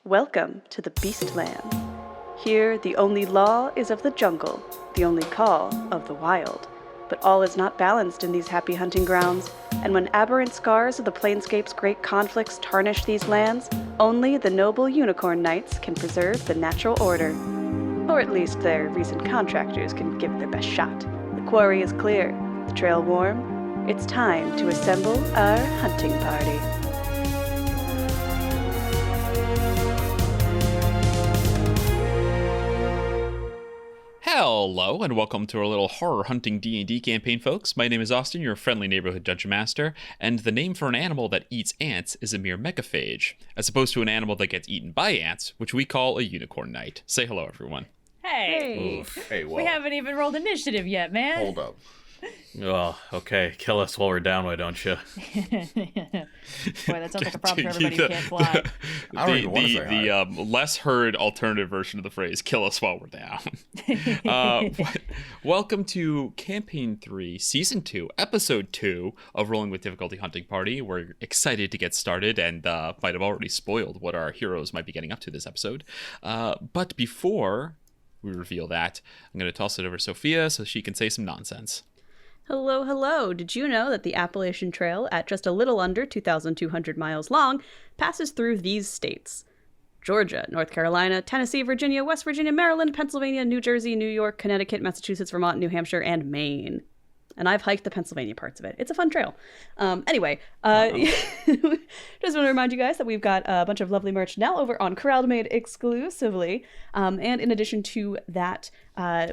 Welcome to the Beastlands. Here, the only law is of the jungle, the only call of the wild. But all is not balanced in these happy hunting grounds, and when aberrant scars of the planescape's great conflicts tarnish these lands, only the noble unicorn knights can preserve the natural order. Or at least their recent contractors can give it their best shot. The quarry is clear, the trail warm. It's time to assemble our hunting party. Hello, and welcome to our little horror hunting D&D campaign, folks. My name is Austin, your friendly neighborhood dungeon master, and the name for an animal that eats ants is a mere megaphage, as opposed to an animal that gets eaten by ants, which we call a unicorn knight. Say hello, everyone. Hey. Hey, We haven't even rolled initiative yet, man. Hold up. Oh, okay. Kill us while we're down, why don't you? Boy, that sounds like a problem for everybody who can't fly. I don't even want to say the less heard alternative version of the phrase, kill us while we're down. Welcome to Campaign 3, Season 2, Episode 2 of Rolling with Difficulty Hunting Party. We're excited to get started and might have already spoiled what our heroes might be getting up to this episode. But before we reveal that, I'm going to toss it over to Sophia so she can say some nonsense. Hello, hello. Did you know that the Appalachian Trail, at just a little under 2,200 miles long, passes through these states? Georgia, North Carolina, Tennessee, Virginia, West Virginia, Maryland, Pennsylvania, New Jersey, New York, Connecticut, Massachusetts, Vermont, New Hampshire, and Maine. And I've hiked the Pennsylvania parts of it. It's a fun trail. Anyway, just want to remind you guys that we've got a bunch of lovely merch now over on CorralledMade exclusively. And in addition to that,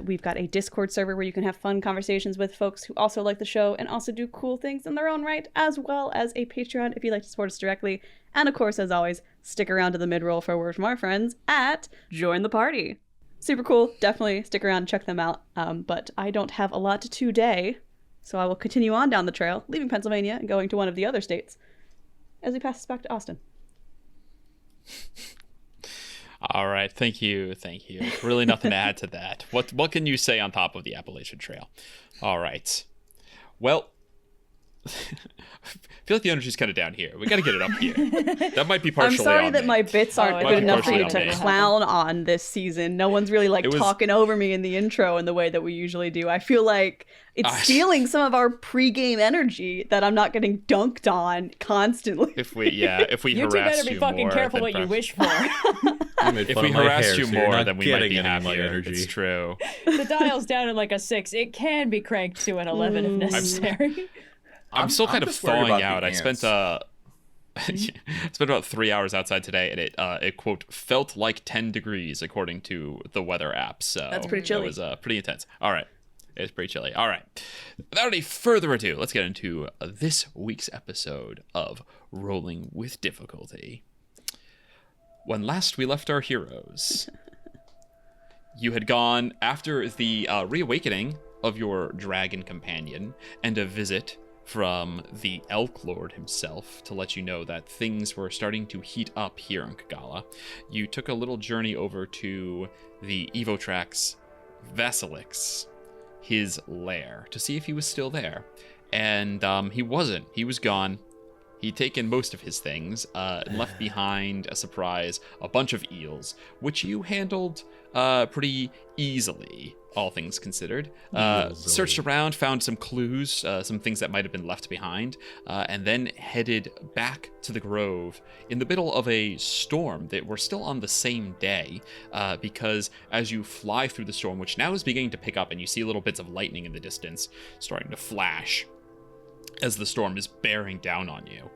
we've got a Discord server where you can have fun conversations with folks who also like the show and also do cool things in their own right, as well as a Patreon if you'd like to support us directly. And of course, as always, stick around to the mid-roll for a word from our friends at Join the Party. Super cool. Definitely stick around and check them out. But I don't have a lot today, so I will continue on down the trail, leaving Pennsylvania and going to one of the other states as we pass us back to Austin. All right, thank you. Really nothing to add to that. What can you say on top of the Appalachian Trail? All right. Well, I feel like the energy's kind of down here. We got to get it up here. That might be partially I'm sorry on that me. my bits aren't good enough for you to me. clown on this season. No one's really talking over me in the intro in the way that we usually do. I feel like it's stealing some of our pregame energy that I'm not getting dunked on constantly. If we you harass two better be fucking more, careful then what you wish for. if we harass you more, then we might be happier. Energy. It's true. The dial's down at like a 6. It can be cranked to an 11 if necessary. I'm still kind of just worried thawing about out. the I spent spent about 3 hours outside today, and it quote felt like 10 degrees according to the weather app. So That's pretty chilly. It was pretty intense. All right, it's pretty chilly. All right, without any further ado, let's get into this week's episode of Rolling with Difficulty. When last we left our heroes, you had gone after the reawakening of your dragon companion and a visit from the Elk Lord himself to let you know that things were starting to heat up here in Kagala. You took a little journey over to the Evotrax Vasilix, his lair, to see if he was still there. And he wasn't. He was gone. He'd taken most of his things and left behind a surprise, a bunch of eels, which you handled pretty easily, all things considered. Searched around, found some clues, some things that might have been left behind, and then headed back to the grove in the middle of a storm that we're still on the same day, because as you fly through the storm, which now is beginning to pick up, and you see little bits of lightning in the distance starting to flash as the storm is bearing down on you.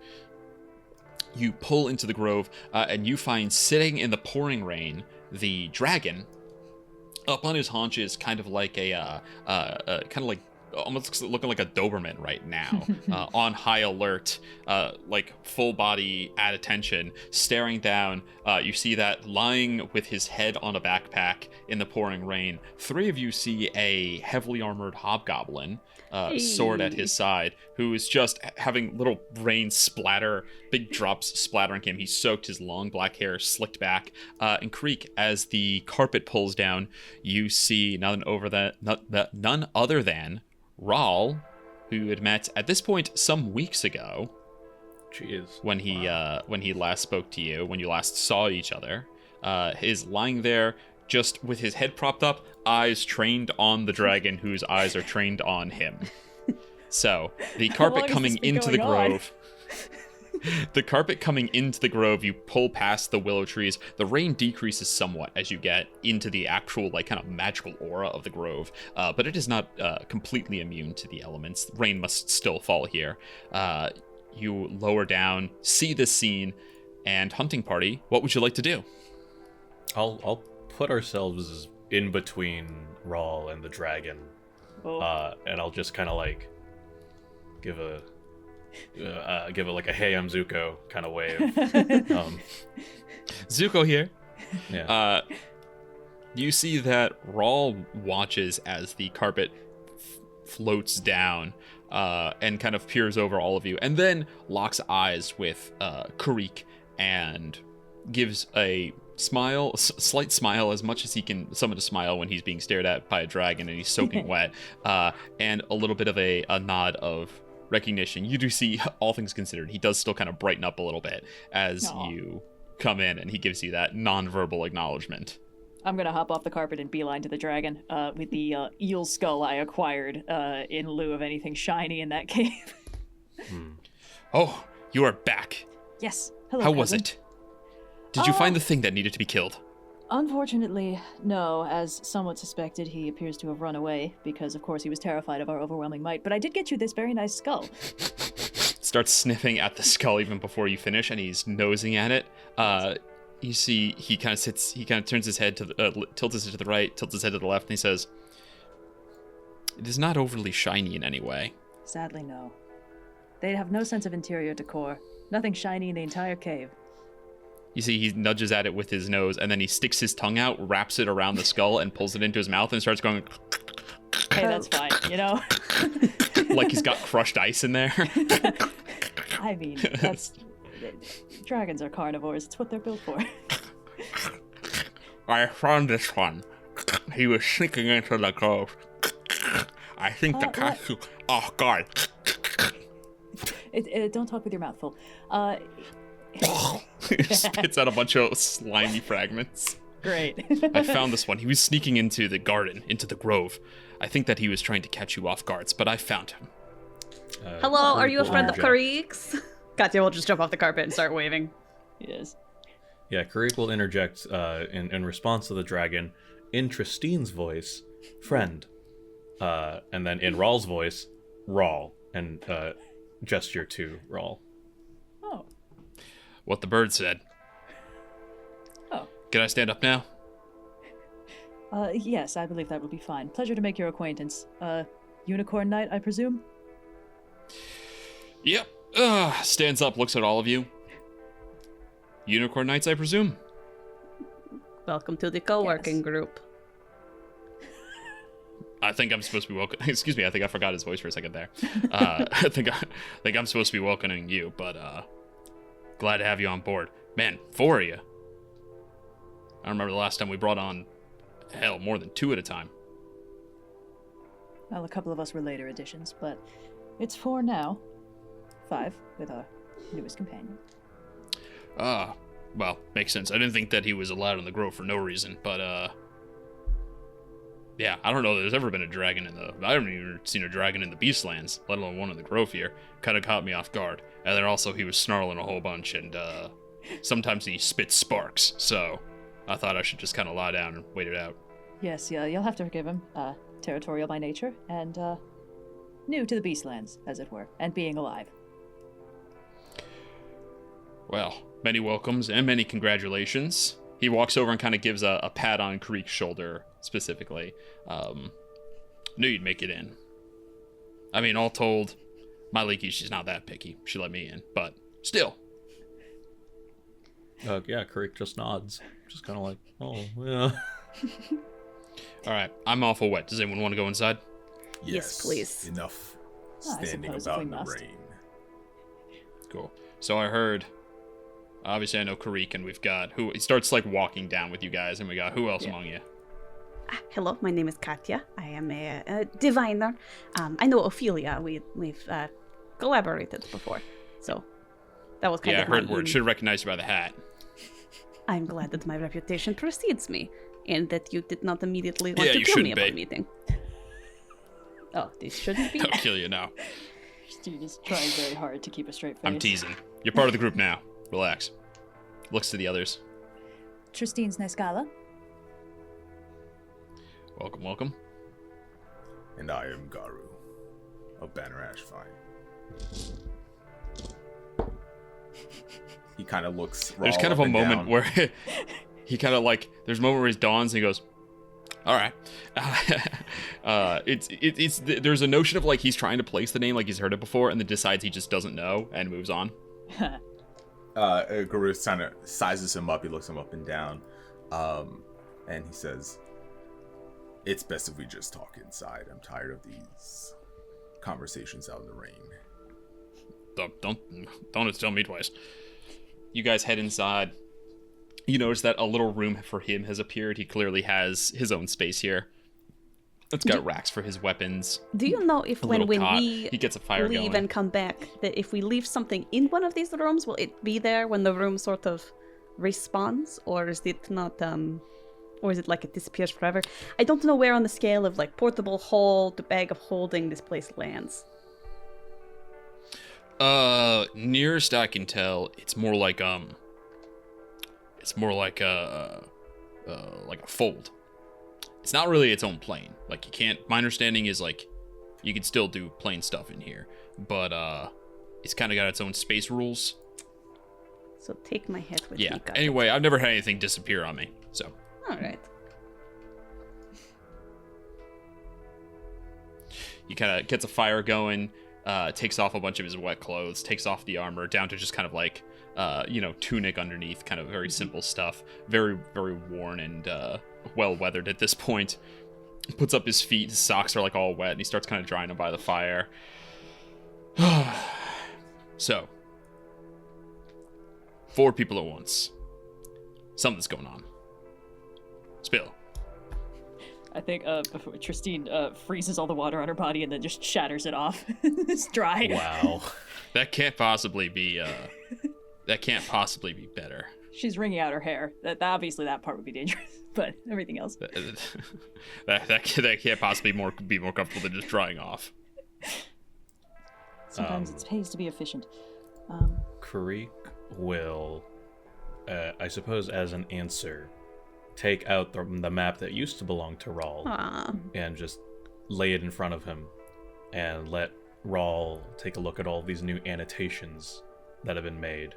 You pull into the grove, and you find sitting in the pouring rain the dragon up on his haunches, kind of like almost looking like a Doberman right now, on high alert, like full body at attention, staring down. You see that lying with his head on a backpack in the pouring rain. 3 of you see a heavily armored hobgoblin, sword at his side, who is just having little rain splatter, big drops splattering him. He's soaked, his long black hair slicked back. And Kireek, as the carpet pulls down, you see none other than Raul, who had met at this point some weeks ago, Jeez. when he last spoke to you, when you last saw each other, is lying there just with his head propped up, eyes trained on the dragon whose eyes are trained on him. So, the carpet coming into the grove... The carpet coming into the grove, you pull past the willow trees. The rain decreases somewhat as you get into the actual, like, kind of magical aura of the grove. But it is not completely immune to the elements. Rain must still fall here. You lower down, see this scene, and hunting party, what would you like to do? I'll put ourselves in between Rawl and the dragon. And I'll just kind of, like, give it like a hey, I'm Zuko kind of wave. Zuko here. Yeah. You see that Rawl watches as the carpet floats down and kind of peers over all of you, and then locks eyes with Kireek and gives a smile, slight smile, as much as he can summon a smile when he's being stared at by a dragon and he's soaking wet, and a little bit of a nod of recognition. You do see, all things considered, he does still kind of brighten up a little bit as you come in, and he gives you that non-verbal acknowledgement. I'm gonna hop off the carpet and beeline to the dragon with the eel skull I acquired in lieu of anything shiny in that cave. Oh, you are back. Yes. Hello, How was cousin. it? Did you find the thing that needed to be killed? Unfortunately, no. As somewhat suspected, he appears to have run away because, of course, he was terrified of our overwhelming might. But I did get you this very nice skull. Starts sniffing at the skull even before you finish, and he's nosing at it. You see, he kind of sits. He kind of turns his head to the, tilts his head to the right, tilts his head to the left, and he says, "It is not overly shiny in any way." Sadly, no. They have no sense of interior decor. Nothing shiny in the entire cave. You see, he nudges at it with his nose, and then he sticks his tongue out, wraps it around the skull, and pulls it into his mouth, and starts going. Hey, that's fine, you know? Like he's got crushed ice in there. I mean, that's... Dragons are carnivores. It's what they're built for. I found this one. He was sneaking into the grove. I think the castle... Oh, God. Don't talk with your mouth full. He spits out a bunch of slimy fragments. Great. I found this one. He was sneaking into the garden, into the grove. I think that he was trying to catch you off guards, but I found him. Hello, are you a friend of interject. Kireek's? Katya will just jump off the carpet and start waving. Yes. Yeah, Kireek will interject in response to the dragon in Trystine's voice, friend. And then in Rawl's voice, Rawl, and gesture to Rawl. Oh. What the bird said. Oh. Can I stand up now? Yes, I believe that will be fine. Pleasure to make your acquaintance. Unicorn Knight, I presume? Yep. Stands up, looks at all of you. Unicorn Knights, I presume? Welcome to the co-working Yes. group. I think I'm supposed to be welcoming... Excuse me, I think I forgot his voice for a second there. I think I'm supposed to be welcoming you, but glad to have you on board. Man, 4 of you. I remember the last time we brought on, hell, more than 2 at a time. Well, a couple of us were later additions, but it's 4 now. 5 with our newest companion. Well, makes sense. I didn't think that he was allowed in the grove for no reason, but yeah, I don't know that there's ever been a dragon in the... I haven't even seen a dragon in the Beastlands, let alone one in the grove here. Kind of caught me off guard. And then also he was snarling a whole bunch, and sometimes he spits sparks, so I thought I should just kind of lie down and wait it out. Yes, yeah, you'll have to forgive him. Territorial by nature, and new to the Beastlands, as it were, and being alive. Well, many welcomes and many congratulations. He walks over and kind of gives a pat on Kireek's shoulder, specifically. Knew you'd make it in. I mean, all told, my leaky, she's not that picky. She let me in, but still. Yeah, Kireek just nods. Just kind of like, oh, yeah. All right, I'm awful wet. Does anyone want to go inside? Yes, please. Enough I standing suppose if about we in the must. rain. Cool. So I heard, obviously I know Kireek, and we've got, who, he starts like walking down with you guys, and we got, who else among you? Hello, my name is Katya. I am a diviner. I know Ophelia. We've collaborated before. So, That was kind Yeah, I of my heard word. Should have recognized you by the hat. I'm glad that my reputation precedes me, and that you did not immediately want Yeah, to you kill me shouldn't upon be. meeting. Oh, this shouldn't be. I'll kill you now. Trystine is trying very hard to keep a straight face. I'm teasing. You're part of the group now. Relax. Looks to the others. Trystine's Neskala. Welcome, welcome. And I am Garou of Banner Ash Fine. He kind of looks. There's kind of a moment where he kind of like. There's a moment where he dawns and he goes, "All right." There's a notion of like he's trying to place the name like he's heard it before, and then decides he just doesn't know and moves on. Garou kind of sizes him up. He looks him up and down, and he says, "It's best if we just talk inside. I'm tired of these conversations out in the rain." Don't tell me twice. You guys head inside. You notice that a little room for him has appeared. He clearly has his own space here. It's got racks for his weapons. Do you know if when cot. we He gets a fire leave going. and come back, that if we leave something in one of these rooms, will it be there when the room sort of respawns, or is it not? Or is it like it disappears forever? I don't know where on the scale of like portable hold to bag of holding this place lands. Nearest I can tell, it's more like a fold. It's not really its own plane. Like you can't. My understanding is like you can still do plane stuff in here, but it's kind of got its own space rules. So take my head with me. Yeah. got it. Anyway, I've never had anything disappear on me, so. All right. He kind of gets a fire going, takes off a bunch of his wet clothes, takes off the armor down to just kind of like, tunic underneath, kind of very simple stuff. Very, very worn and well weathered at this point. Puts up his feet, his socks are like all wet, and he starts kind of drying them by the fire. So, 4 people at once. Something's going on. Spill. I think before Trystine freezes all the water on her body and then just shatters it off. It's dry. Wow. That can't possibly be. That can't possibly be better. She's wringing out her hair. That obviously that part would be dangerous, but everything else. That can't possibly be more comfortable than just drying off. Sometimes it pays to be efficient. Kireek will, I suppose, as an answer, take out the map that used to belong to Rawl Aw. and just lay it in front of him and let Rawl take a look at all these new annotations that have been made.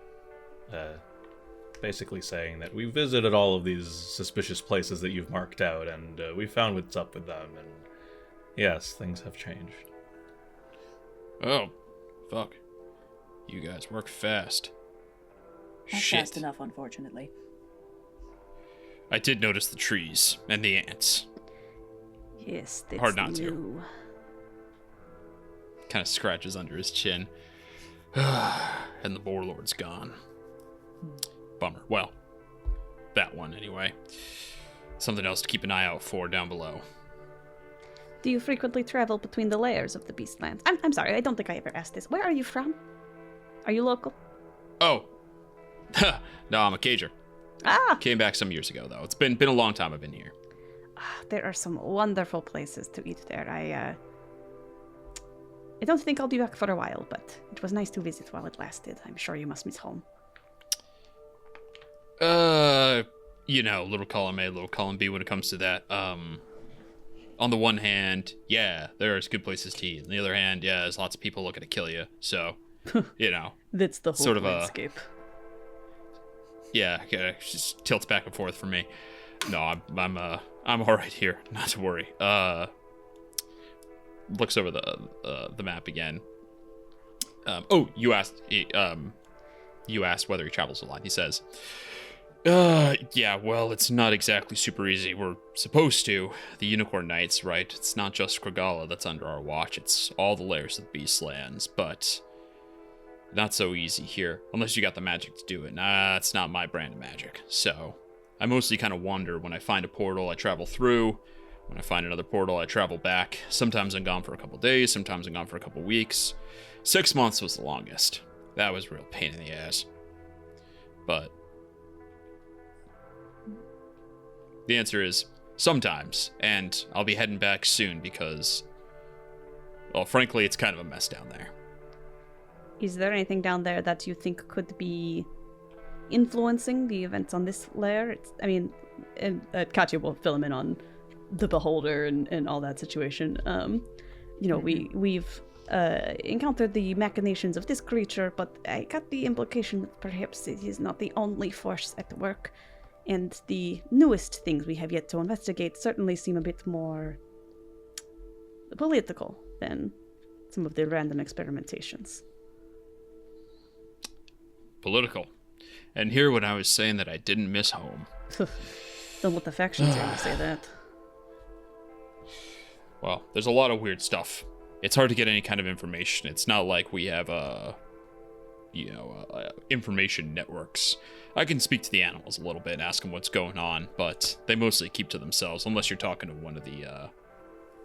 Basically saying that we visited all of these suspicious places that you've marked out, and we found what's up with them, and yes, things have changed. Oh, fuck. You guys work fast. Not Shit. fast enough, unfortunately. I did notice the trees and the ants. Yes, that's Hard not to. new. Kind of scratches under his chin. And the warlord's gone. Bummer. Well, that one anyway. Something else to keep an eye out for down below. Do you frequently travel between the layers of the Beastlands? I'm sorry, I don't think I ever asked this. Where are you from? Are you local? Oh. No, I'm a cager. Ah! Came back some years ago, though. It's been a long time I've been here. There are some wonderful places to eat there. I don't think I'll be back for a while, but it was nice to visit while it lasted. I'm sure you must miss home. Little column A, little column B when it comes to that. On the one hand, yeah, there's good places to eat. On the other hand, yeah, there's lots of people looking to kill you. So, That's the whole Sort of a- landscape. yeah, it just tilts back and forth for me. No, I'm all right here. Not to worry. Looks over the map again. You asked whether he travels a lot. He says, yeah, well, it's not exactly super easy. We're supposed to. The Unicorn Knights, right? It's not just Kragala that's under our watch. It's all the layers of the Beastlands, but not so easy here. Unless you got the magic to do it. Nah, it's not my brand of magic. So, I mostly kind of wander. When I find a portal, I travel through. When I find another portal, I travel back. Sometimes I'm gone for a couple days. Sometimes I'm gone for a couple weeks. 6 months was the longest. That was a real pain in the ass. But the answer is sometimes, and I'll be heading back soon because, well, frankly, it's kind of a mess down there. Is there anything down there that you think could be influencing the events on this layer? Katya will fill him in on the beholder and all that situation. We've encountered the machinations of this creature, but I got the implication that perhaps it is not the only force at work, and the newest things we have yet to investigate certainly seem a bit more political than some of the random experimentations. Political. And here when I was saying that I didn't miss home. Don't let the factions hear you say that. Well, there's a lot of weird stuff. It's hard to get any kind of information. It's not like we have, information networks. I can speak to the animals a little bit and ask them what's going on, but they mostly keep to themselves, unless you're talking to one of the,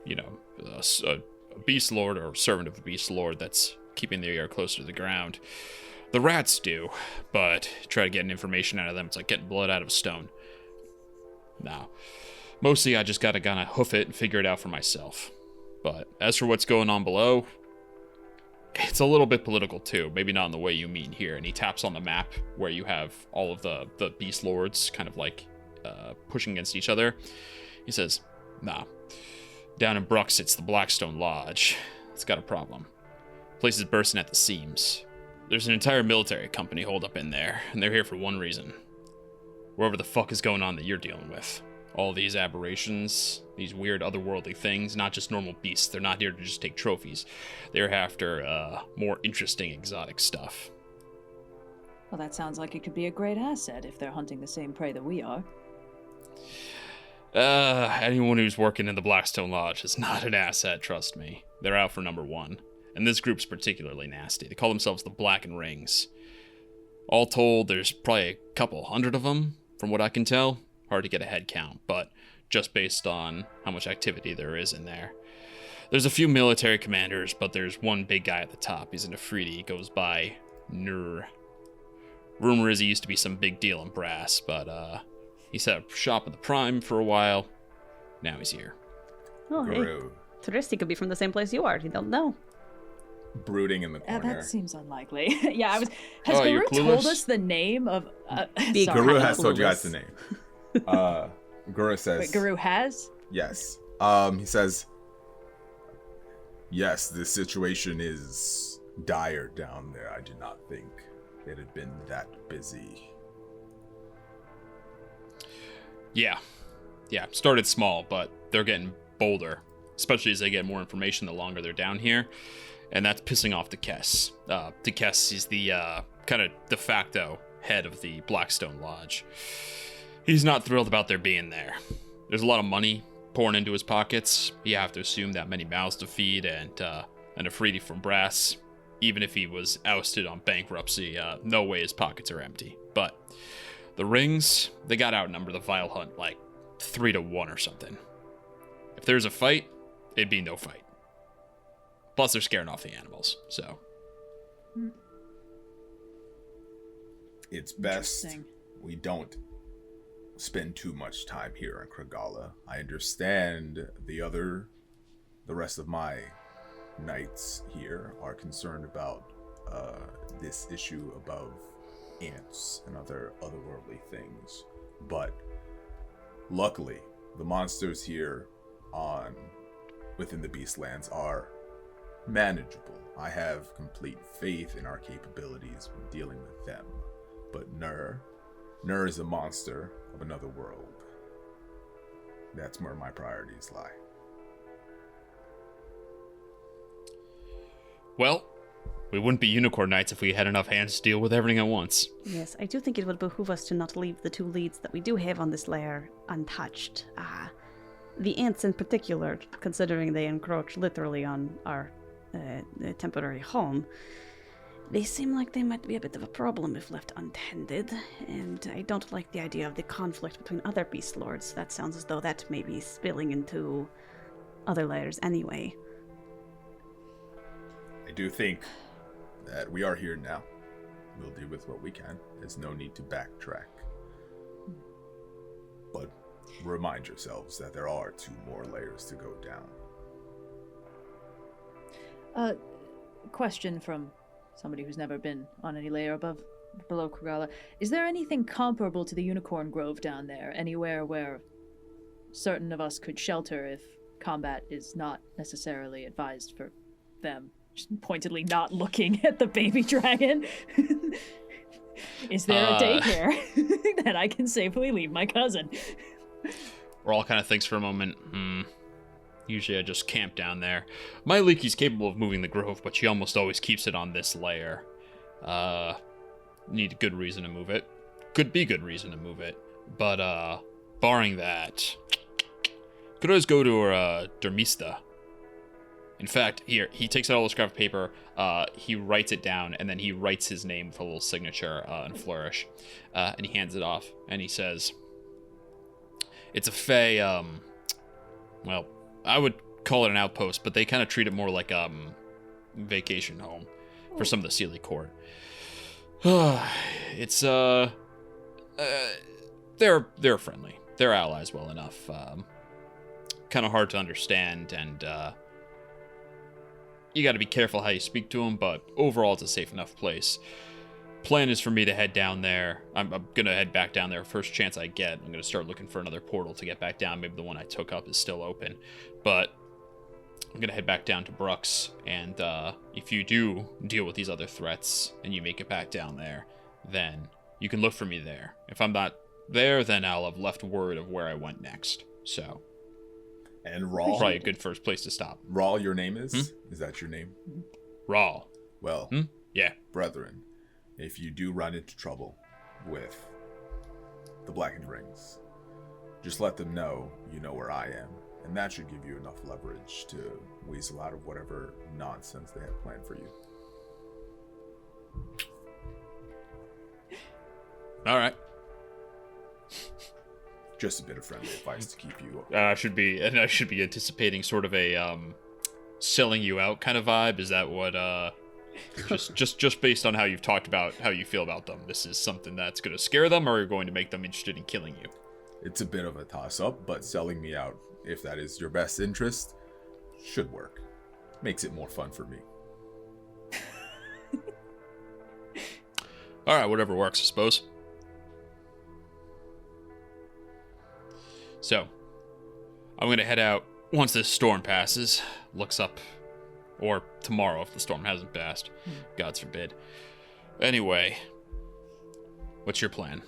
a beast lord or servant of a beast lord that's keeping their ear closer to the ground. The rats do, but try to get information out of them, it's like getting blood out of a stone. Now, mostly I just gotta kind of hoof it and figure it out for myself. But as for what's going on below, it's a little bit political too. Maybe not in the way you mean here. And he taps on the map where you have all of the beast lords kind of like pushing against each other. He says, nah, down in Brux, it's the Blackstone Lodge. It's got a problem. Place is bursting at the seams. There's an entire military company holed up in there, and they're here for one reason. Whatever the fuck is going on that you're dealing with. All these aberrations, these weird otherworldly things, not just normal beasts. They're not here to just take trophies. They're after more interesting exotic stuff. Well, that sounds like it could be a great asset if they're hunting the same prey that we are. Anyone who's working in the Blackstone Lodge is not an asset, trust me. They're out for number one. And this group's particularly nasty. They call themselves the Blackened Rings. All told, there's probably a couple hundred of them, from what I can tell. Hard to get a head count, but just based on how much activity there is in there. There's a few military commanders, but there's one big guy at the top. He's an Afridi. He goes by Noir. Rumor is he used to be some big deal in brass, but he set up shop at the Prime for a while. Now he's here. Oh, hey. Trystine could be from the same place you are. You don't know. Brooding in the corner. That seems unlikely. Yeah, I was. Has you're Garou clueless? told us the name of? Garou has told you guys the name. Garou says. Wait, Garou has? Yes. He says. Yes, the situation is dire down there. I did not think it had been that busy. Yeah. Started small, but they're getting bolder, especially as they get more information the longer they're down here. And that's pissing off Tikes. Tikes is the kind of de facto head of the Blackstone Lodge. He's not thrilled about their being there. There's a lot of money pouring into his pockets. You have to assume that many mouths to feed, and an Afridi from brass. Even if he was ousted on bankruptcy, no way his pockets are empty. But the rings, they got outnumbered the Vile Hunt like 3-1 or something. If there's a fight, it'd be no fight. Plus, they're scaring off the animals, so. It's best we don't spend too much time here in Kragala. I understand the rest of my knights here are concerned about this issue above ants and other otherworldly things. But luckily, the monsters here within the Beastlands are manageable. I have complete faith in our capabilities when dealing with them. But Noir is a monster of another world. That's where my priorities lie. Well, we wouldn't be unicorn knights if we had enough hands to deal with everything at once. Yes, I do think it would behoove us to not leave the 2 leads that we do have on this layer untouched. The ants in particular, considering they encroach literally on our temporary home, they seem like they might be a bit of a problem if left untended, and I don't like the idea of the conflict between other beast lords. That sounds as though that may be spilling into other layers anyway. I do think that we are here now we'll deal with what we can. There's no need to backtrack. But remind yourselves that there are 2 more layers to go down. Question from somebody who's never been on any layer below Kragala. Is there anything comparable to the Unicorn Grove down there? Anywhere where certain of us could shelter if combat is not necessarily advised for them? Just pointedly not looking at the baby dragon. Is there a daycare that I can safely leave my cousin? Rawl kind of thinks for a moment. Usually I just camp down there. My Leaky's capable of moving the grove, but she almost always keeps it on this layer. Need a good reason to move it. Could be good reason to move it. But, barring that, could always go to her, Dermista. In fact, here, he takes out all the scrap of paper, he writes it down, and then he writes his name with a little signature, and flourish. And he hands it off, and he says, it's a Fey, well, I would call it an outpost, but they kind of treat it more like, vacation home for some of the Sealy Court. It's, they're friendly. They're allies well enough. Kind of hard to understand, and, you got to be careful how you speak to them, but overall it's a safe enough place. Plan is for me to head down there. I'm going to head back down there first chance I get. I'm going to start looking for another portal to get back down. Maybe the one I took up is still open. But I'm going to head back down to Brooks, and if you do deal with these other threats and you make it back down there, then you can look for me there. If I'm not there, then I'll have left word of where I went next. So... And Rawl? Probably a good first place to stop. Rawl, your name is? Is that your name? Rawl. Well, yeah. Brethren, if you do run into trouble with the Blackened Rings, just let them know you know where I am. And that should give you enough leverage to weasel out of whatever nonsense they have planned for you. All right. Just a bit of friendly advice to keep you. I should be anticipating sort of a selling you out kind of vibe. Is that what? Just based on how you've talked about how you feel about them, this is something that's going to scare them, or are going to make them interested in killing you? It's a bit of a toss-up, but selling me out, if that is your best interest, should work. Makes it more fun for me. All right, whatever works, I suppose. So, I'm going to head out once this storm passes, looks up, or tomorrow if the storm hasn't passed. God forbid. Anyway, what's your plan?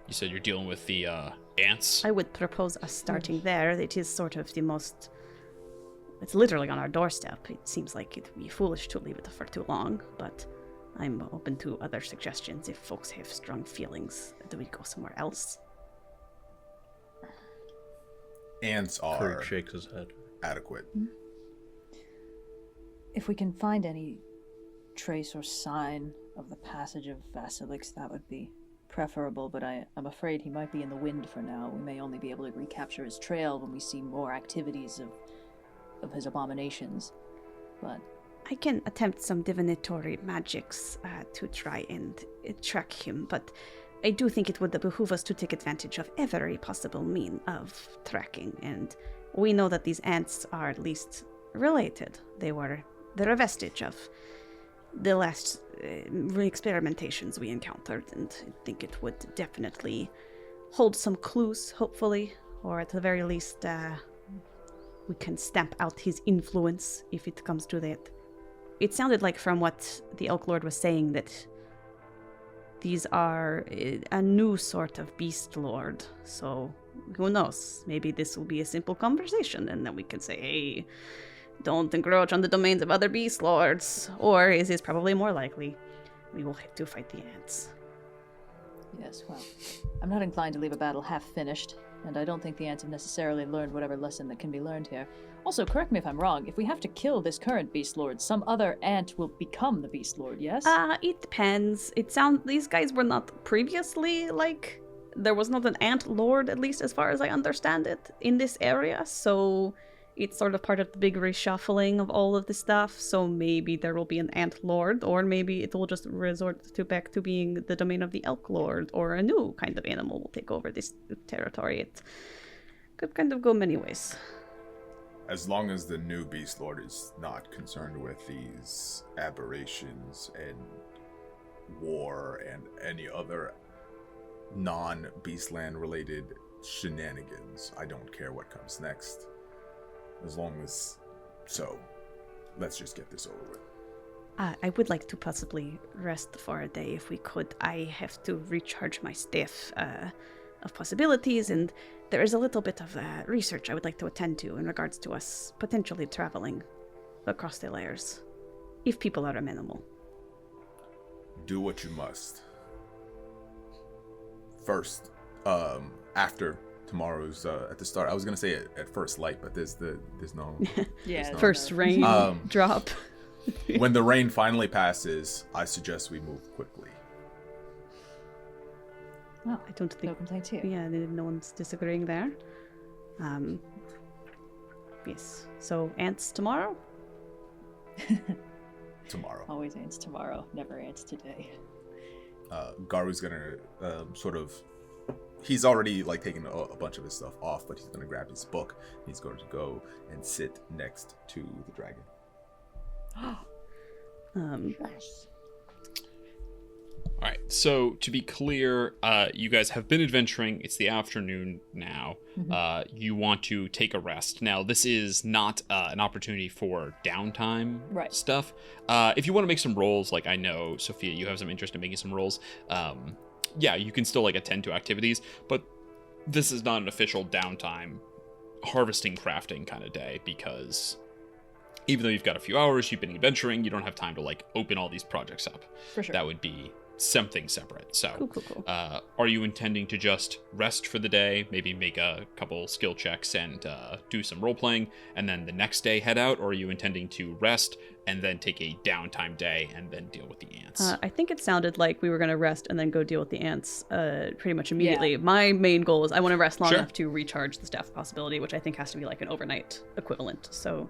You said you're dealing with the ants? I would propose us starting there. It is sort of the most... It's literally on our doorstep. It seems like it would be foolish to leave it for too long, but I'm open to other suggestions if folks have strong kireeks. Do we go somewhere else? Ants are Kireek shakes his head. adequate. If we can find any trace or sign of the passage of Vasilix, that would be preferable, but I'm afraid he might be in the wind for now. We may only be able to recapture his trail when we see more activities of his abominations. But I can attempt some divinatory magics to try and track him, but I do think it would behoove us to take advantage of every possible mean of tracking, and we know that these ants are at least related. They're a vestige of the last experimentations we encountered, and I think it would definitely hold some clues, hopefully, or at the very least, we can stamp out his influence if it comes to that. It sounded like from what the Elk Lord was saying that these are a new sort of beast lord, so who knows? Maybe this will be a simple conversation, and then we can say, hey, don't encroach on the domains of other beast lords. Or is this probably more likely? We will have to fight the ants. yes, well, I'm not inclined to leave a battle half finished, and I don't think the ants have necessarily learned whatever lesson that can be learned here. Also, correct me if I'm wrong, if we have to kill this current Beast Lord, some other ant will become the Beast Lord, yes? It depends. These guys were not previously, there was not an ant lord, at least as far as I understand it, in this area, so it's sort of part of the big reshuffling of all of the stuff. So maybe there will be an ant lord, or maybe it will just resort to back to being the domain of the elk lord, or a new kind of animal will take over this territory. It could kind of go many ways. As long as the new Beast Lord is not concerned with these aberrations and war and any other non-Beastland related shenanigans, I don't care what comes next. As long as... So, let's just get this over with. I would like to possibly rest for a day if we could. I have to recharge my staff of possibilities, and there is a little bit of research I would like to attend to in regards to us potentially traveling across the layers, if people are amenable. Do what you must. First, after tomorrow's at the start, I was gonna say at first light, but there's no Yeah. First rain drop. When the rain finally passes, I suggest we move quickly. Well, I don't think... no complaints here. Yeah, no one's disagreeing there. Yes. So, ants tomorrow? Tomorrow. Always ants tomorrow, never ants today. Garou's gonna sort of... He's already like taken a bunch of his stuff off, but he's gonna grab his book. He's going to go and sit next to the dragon. All right, so to be clear, you guys have been adventuring. It's the afternoon now. You want to take a rest. Now, this is not an opportunity for downtime stuff. If you want to make some rolls, like I know, Sophia, you have some interest in making some rolls. Yeah, you can still like attend to activities, but this is not an official downtime harvesting, crafting kind of day, because even though you've got a few hours, you've been adventuring, you don't have time to like open all these projects up. For sure. That would be something separate. So Cool. are you intending to just rest for the day, maybe make a couple skill checks and do some role playing, and then the next day head out, or are you intending to rest and then take a downtime day and then deal with the ants? I think it sounded like we were going to rest and then go deal with the ants pretty much immediately. Yeah. My main goal is I want to rest long Sure. enough to recharge the staff possibility, which I think has to be like an overnight equivalent. So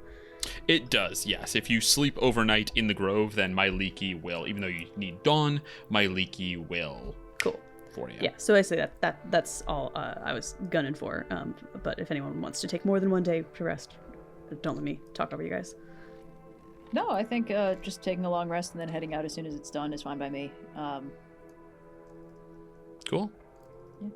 It does, yes. If you sleep overnight in the grove, then my leaky will, even though you need dawn, my leaky will cool. for you. Yeah, so I say that's all I was gunning for. But if anyone wants to take more than one day to rest, don't let me talk over you guys. No, I think just taking a long rest and then heading out as soon as it's done is fine by me. Cool. Yeah.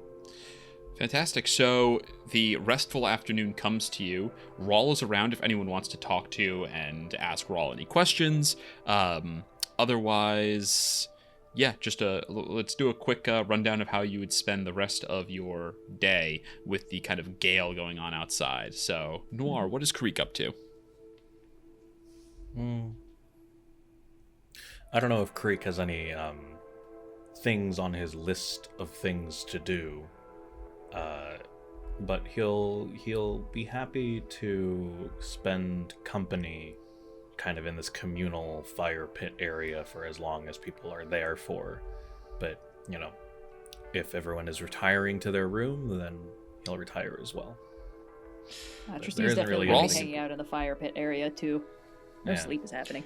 Fantastic. So the restful afternoon comes to you. Rawl is around if anyone wants to talk to and ask Rawl any questions. Otherwise, yeah, just let's do a quick rundown of how you would spend the rest of your day with the kind of gale going on outside. So, Noir, what is Kireek up to? I don't know if Kireek has any things on his list of things to do, but he'll be happy to spend company kind of in this communal fire pit area for as long as people are there for. But, you know, if everyone is retiring to their room, then he'll retire as well. Trystine's definitely really going to be anything. hanging out in the fire pit area, too. No Yeah. sleep is happening.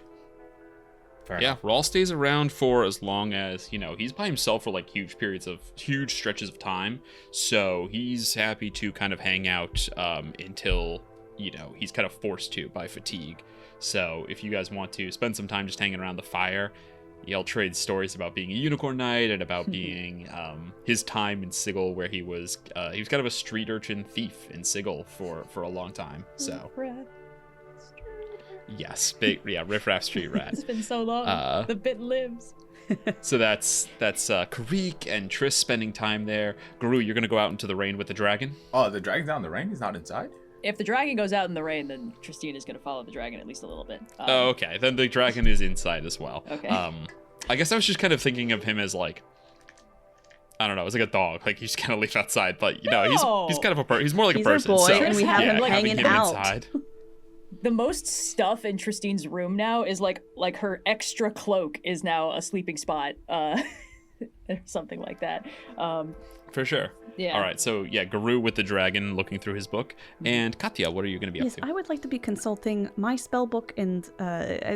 Fair Yeah, enough. Rawl stays around for as long as, he's by himself for like huge stretches of time. So he's happy to kind of hang out until, he's kind of forced to by fatigue. So if you guys want to spend some time just hanging around the fire, he'll trade stories about being a unicorn knight and about being his time in Sigil, where he was kind of a street urchin thief in Sigil for a long time. So yes, riffraff street rat. It's been so long. The bit lives. So that's Kireek and Triss spending time there. Garou, you're gonna go out into the rain with the dragon. Oh, the dragon's out in the rain? He's not inside? If the dragon goes out in the rain, then Trystine is going to follow the dragon at least a little bit. Oh, okay. Then the dragon is inside as well. Okay. I guess I was just kind of thinking of him as like, I don't know, as like a dog. Like he's kind of leave outside, but No! he's kind of he's more like He's a person. our boy, so, and we have him, yeah, like, having hanging him out. inside. The most stuff in Trystine's room now is like her extra cloak is now a sleeping spot. or something like that. For sure. Yeah. All right. So yeah, Garou with the dragon looking through his book, and Katya, what are you going to be Yes, up to? I would like to be consulting my spell book, and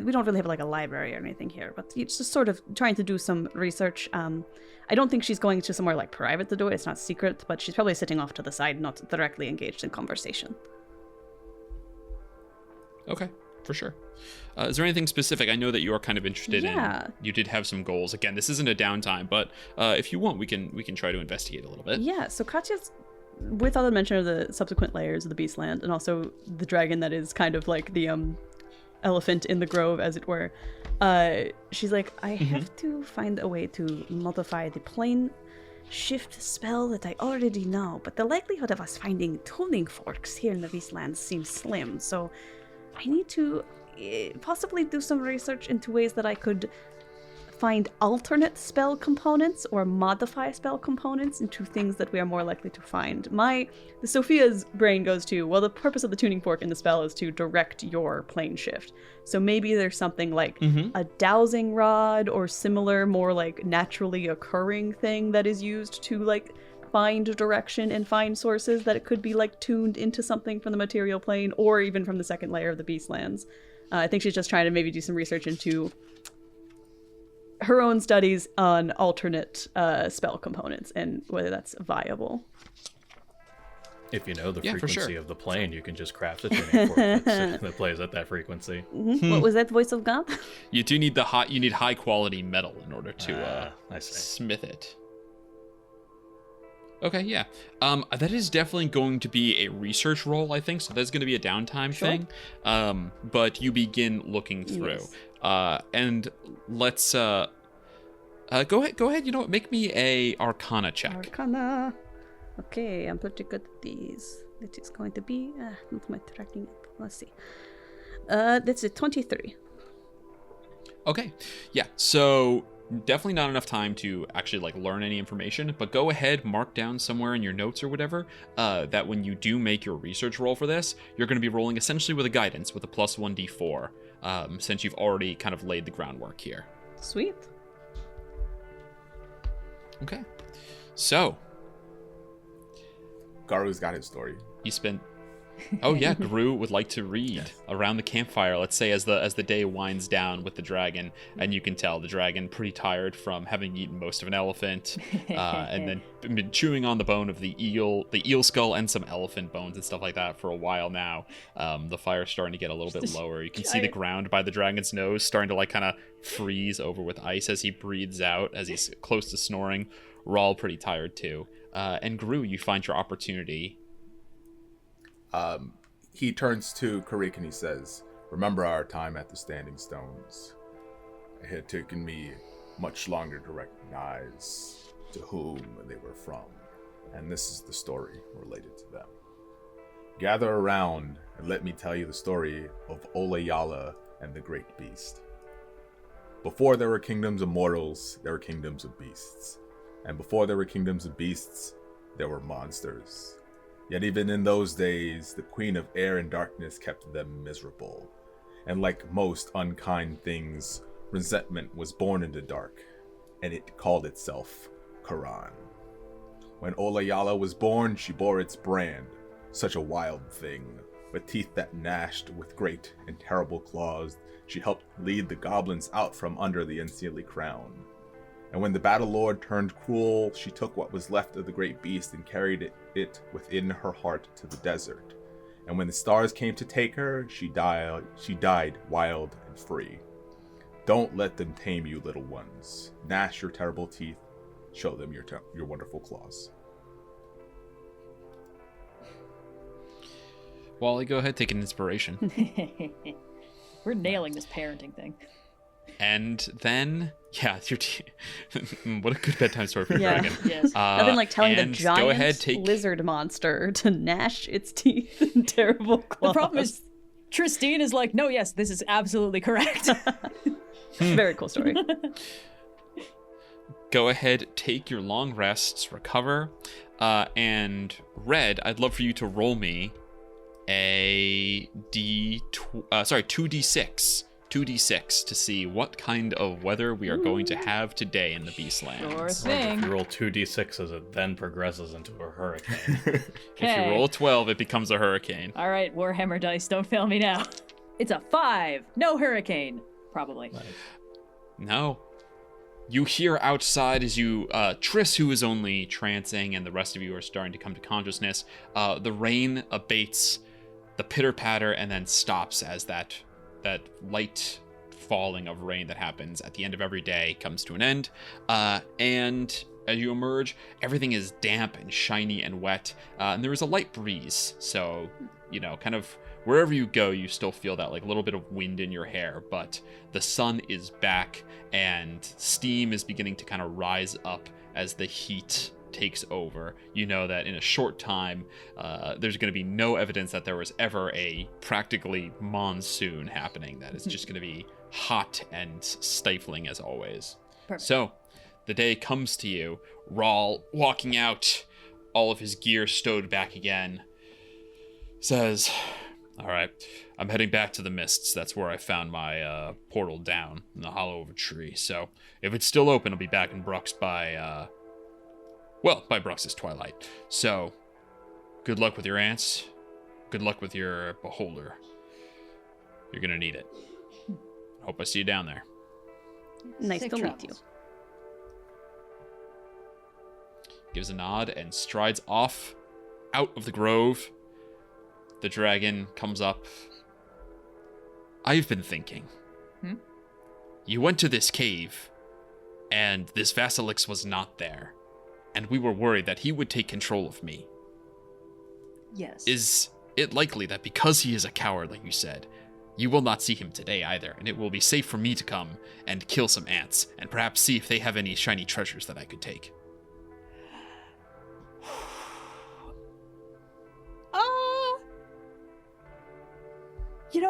we don't really have like a library or anything here, but it's just sort of trying to do some research. I don't think she's going to somewhere like private to do it. It's not secret, but she's probably sitting off to the side, not directly engaged in conversation. Okay, for sure. Is there anything specific? I know that you are kind of interested Yeah. in. You did have some goals. Again, this isn't a downtime, but if you want, we can try to investigate a little bit. Yeah, so Katya's, with all the mention of the subsequent layers of the Beastland, and also the dragon that is kind of like the elephant in the grove, as it were, she's like, I have to find a way to modify the plane shift spell that I already know, but the likelihood of us finding tuning forks here in the Beastlands seems slim, so I need to possibly do some research into ways that I could find alternate spell components or modify spell components into things that we are more likely to find. The Sophia's brain goes to, well, the purpose of the tuning fork in the spell is to direct your plane shift. So maybe there's something like a dowsing rod or similar, more like naturally occurring thing that is used to like find direction and find sources that it could be like tuned into something from the material plane or even from the second layer of the Beastlands. I think she's just trying to maybe do some research into her own studies on alternate spell components and whether that's viable. If you know the Yeah, for frequency sure. of the plane, you can just craft a tuning fork that plays at that frequency. What was that, voice of God? You do need high quality metal in order to I see. smith it. Okay, yeah. That is definitely going to be a research roll, I think. So that's going to be a downtime thing. But you begin looking through. Yes. And let's go ahead. You know what? Make me a Arcana check. Arcana. Okay, I'm pretty good at these. It is going to be not my tracking app. Let's see. That's a 23. Okay. Yeah. So definitely not enough time to actually like learn any information, but go ahead, mark down somewhere in your notes or whatever that when you do make your research roll for this, you're going to be rolling essentially with a guidance with a plus 1d4 since you've already kind of laid the groundwork here. Sweet. Okay. So Garou's got his story. you spent Oh yeah, Garou would like to read around the campfire, let's say as the day winds down with the dragon, and you can tell the dragon pretty tired from having eaten most of an elephant, and then been chewing on the bone of the eel skull and some elephant bones and stuff like that for a while now. The fire's starting to get a little bit lower. You can see the ground by the dragon's nose starting to like kind of freeze over with ice as he breathes out, as he's close to snoring. We're all pretty tired too. And Garou, you find your opportunity. He turns to Kireek and he says, "Remember our time at the Standing Stones? It had taken me much longer to recognize to whom they were from, and this is the story related to them. Gather around and let me tell you the story of Olayala and the Great Beast. Before there were kingdoms of mortals, there were kingdoms of beasts. And before there were kingdoms of beasts, there were monsters. Yet even in those days, the Queen of Air and Darkness kept them miserable. And like most unkind things, resentment was born in the dark, and it called itself Quran. When Olayala was born, she bore its brand, such a wild thing. With teeth that gnashed, with great and terrible claws, she helped lead the goblins out from under the unseelie crown. And when the Battle Lord turned cruel, she took what was left of the great beast and carried it within her heart to the desert. And when the stars came to take her, she died wild and free. Don't let them tame you, little ones. Gnash your terrible teeth. Show them your wonderful claws." Wally, go ahead, take an inspiration. We're nailing this parenting thing. And then, yeah, what a good bedtime story for a Yeah. dragon. Yes. Nothing like telling the and giant go ahead, take... lizard monster to gnash its teeth in terrible claws. The problem is, Trystine is like, no, yes, this is absolutely correct. Very cool story. Go ahead, take your long rests, recover, and Red, I'd love for you to roll me a 2d6 2d6 to see what kind of weather we are going to have today in the Beastlands. Sure If thing. you roll 2d6s, it then progresses into a hurricane. If you roll a 12, it becomes a hurricane. All right, Warhammer dice, don't fail me now. It's a 5. No hurricane. Probably. No. You hear outside as you, Triss, who is only trancing, and the rest of you are starting to come to consciousness. The rain abates, the pitter-patter, and then stops as that light falling of rain that happens at the end of every day comes to an end. And as you emerge, everything is damp and shiny and wet, and there is a light breeze. So, kind of wherever you go, you still feel that like little bit of wind in your hair, but the sun is back and steam is beginning to kind of rise up as the heat takes over. You know that in a short time, there's going to be no evidence that there was ever a practically monsoon happening. That it's just going to be hot and stifling as always. Perfect. So the day comes to you, Rawl walking out, all of his gear stowed back again, says, all right, I'm heading back to the Mists. That's where I found my portal down in the hollow of a tree. So if it's still open, I'll be back in Brux by Brux's twilight. So good luck with your ants. Good luck with your beholder. You're going to need it. Hope I see you down there. Nice Safe to meet travels. you. Gives a nod and strides off out of the grove. The dragon comes up. I've been thinking. You went to this cave, and this Vasilix was not there, and we were worried that he would take control of me. Yes. Is it likely that because he is a coward, like you said, you will not see him today either, and it will be safe for me to come and kill some ants, and perhaps see if they have any shiny treasures that I could take?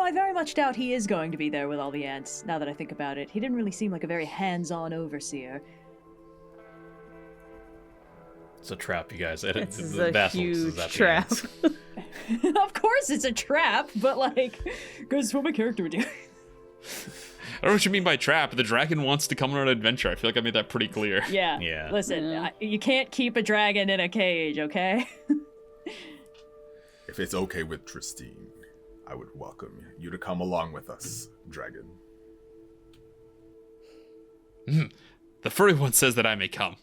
I very much doubt he is going to be there with all the ants, now that I think about it. He didn't really seem like a very hands-on overseer. It's a trap, you guys. This is The a Vasilix huge is at the trap. ends. Of course it's a trap, but that's what my character would do. I don't know what you mean by trap. The dragon wants to come on an adventure. I feel like I made that pretty clear. Yeah. Yeah. Listen, you can't keep a dragon in a cage, okay? If it's okay with Trystine, I would welcome you to come along with us, dragon. The furry one says that I may come.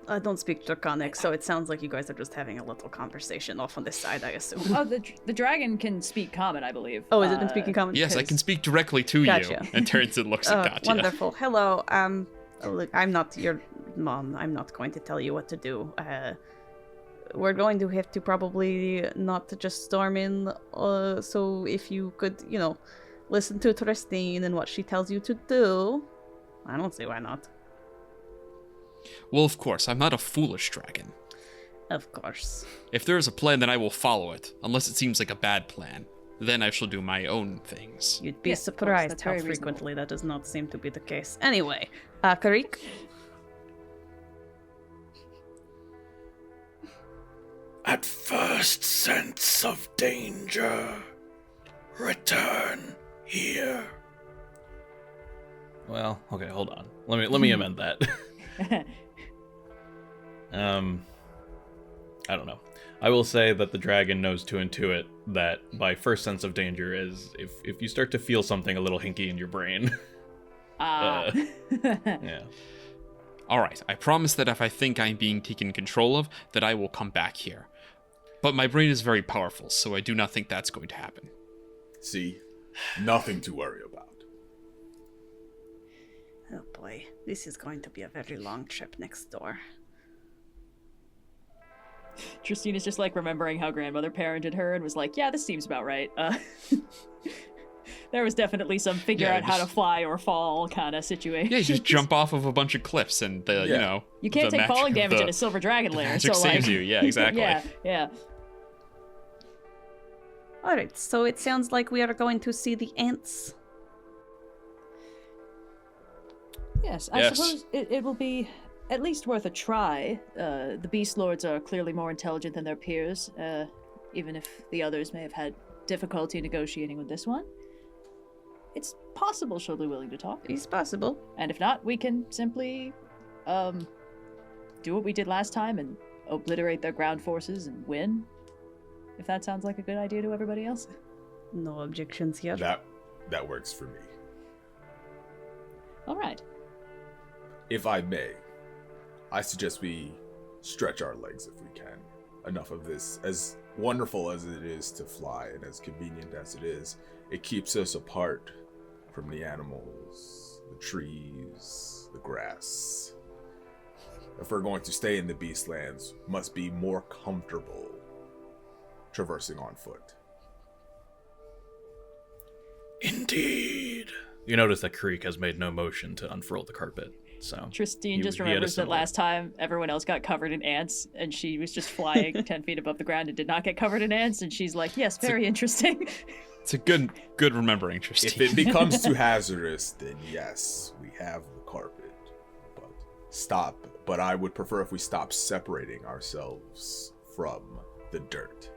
I don't speak Draconic, so it sounds like you guys are just having a little conversation off on this side, I assume. Oh, the dragon can speak common, I believe. Oh, has it been speaking common? Yes, I can speak directly to Gotcha. you. And turns and looks at Katya. Wonderful. Hello. Look, I'm not your mom. I'm not going to tell you what to do. We're going to have to probably not just storm in. So if you could, listen to Trystine and what she tells you to do, I don't see why not. Well, of course, I'm not a foolish dragon. Of course. If there is a plan, then I will follow it, unless it seems like a bad plan. Then I shall do my own things. You'd be Yes, of course, surprised that's how very reasonable. frequently that does not seem to be the case. Anyway, Kireek? At first sense of danger, return here. Well, okay, hold on. Let me amend that. I don't know. I will say that the dragon knows to intuit that by first sense of danger is if you start to feel something a little hinky in your brain. Yeah. All right, I promise that if I think I'm being taken control of, that I will come back here. But my brain is very powerful, so I do not think that's going to happen. See? Nothing to worry about. Oh boy, this is going to be a very long trip next door. Trystine is just remembering how grandmother parented her and was like, yeah, this seems about right. There was definitely some figure Yeah, out how to just- fy or fall kind of situation. Yeah, you just jump off of a bunch of cliffs and, You can't the take falling magic- damage the- in a silver dragon lair. magic So saves you. Yeah, exactly. yeah. Alright, so it sounds like we are going to see the ants. Yes, I Yes. suppose it will be at least worth a try. The Beast Lords are clearly more intelligent than their peers, even if the others may have had difficulty negotiating with this one, it's possible she'll be willing to talk. It's possible. And if not, we can simply do what we did last time and obliterate their ground forces and win. If that sounds like a good idea to everybody else. No objections here. That works for me. All right. If I may, I suggest we stretch our legs if we can. Enough of this. As wonderful as it is to fly and as convenient as it is, it keeps us apart from the animals, the trees, the grass. If we're going to stay in the Beastlands, must be more comfortable traversing on foot. Indeed. You notice that Kireek has made no motion to unfurl the carpet. So Trystine just he had a remembers that similar- last time everyone else got covered in ants and she was just flying 10 feet above the ground and did not get covered in ants, and she's like, yes, very interesting. It's a good remembering, Trystine. If it becomes too hazardous, then yes, we have the carpet. But I would prefer if we stop separating ourselves from the dirt.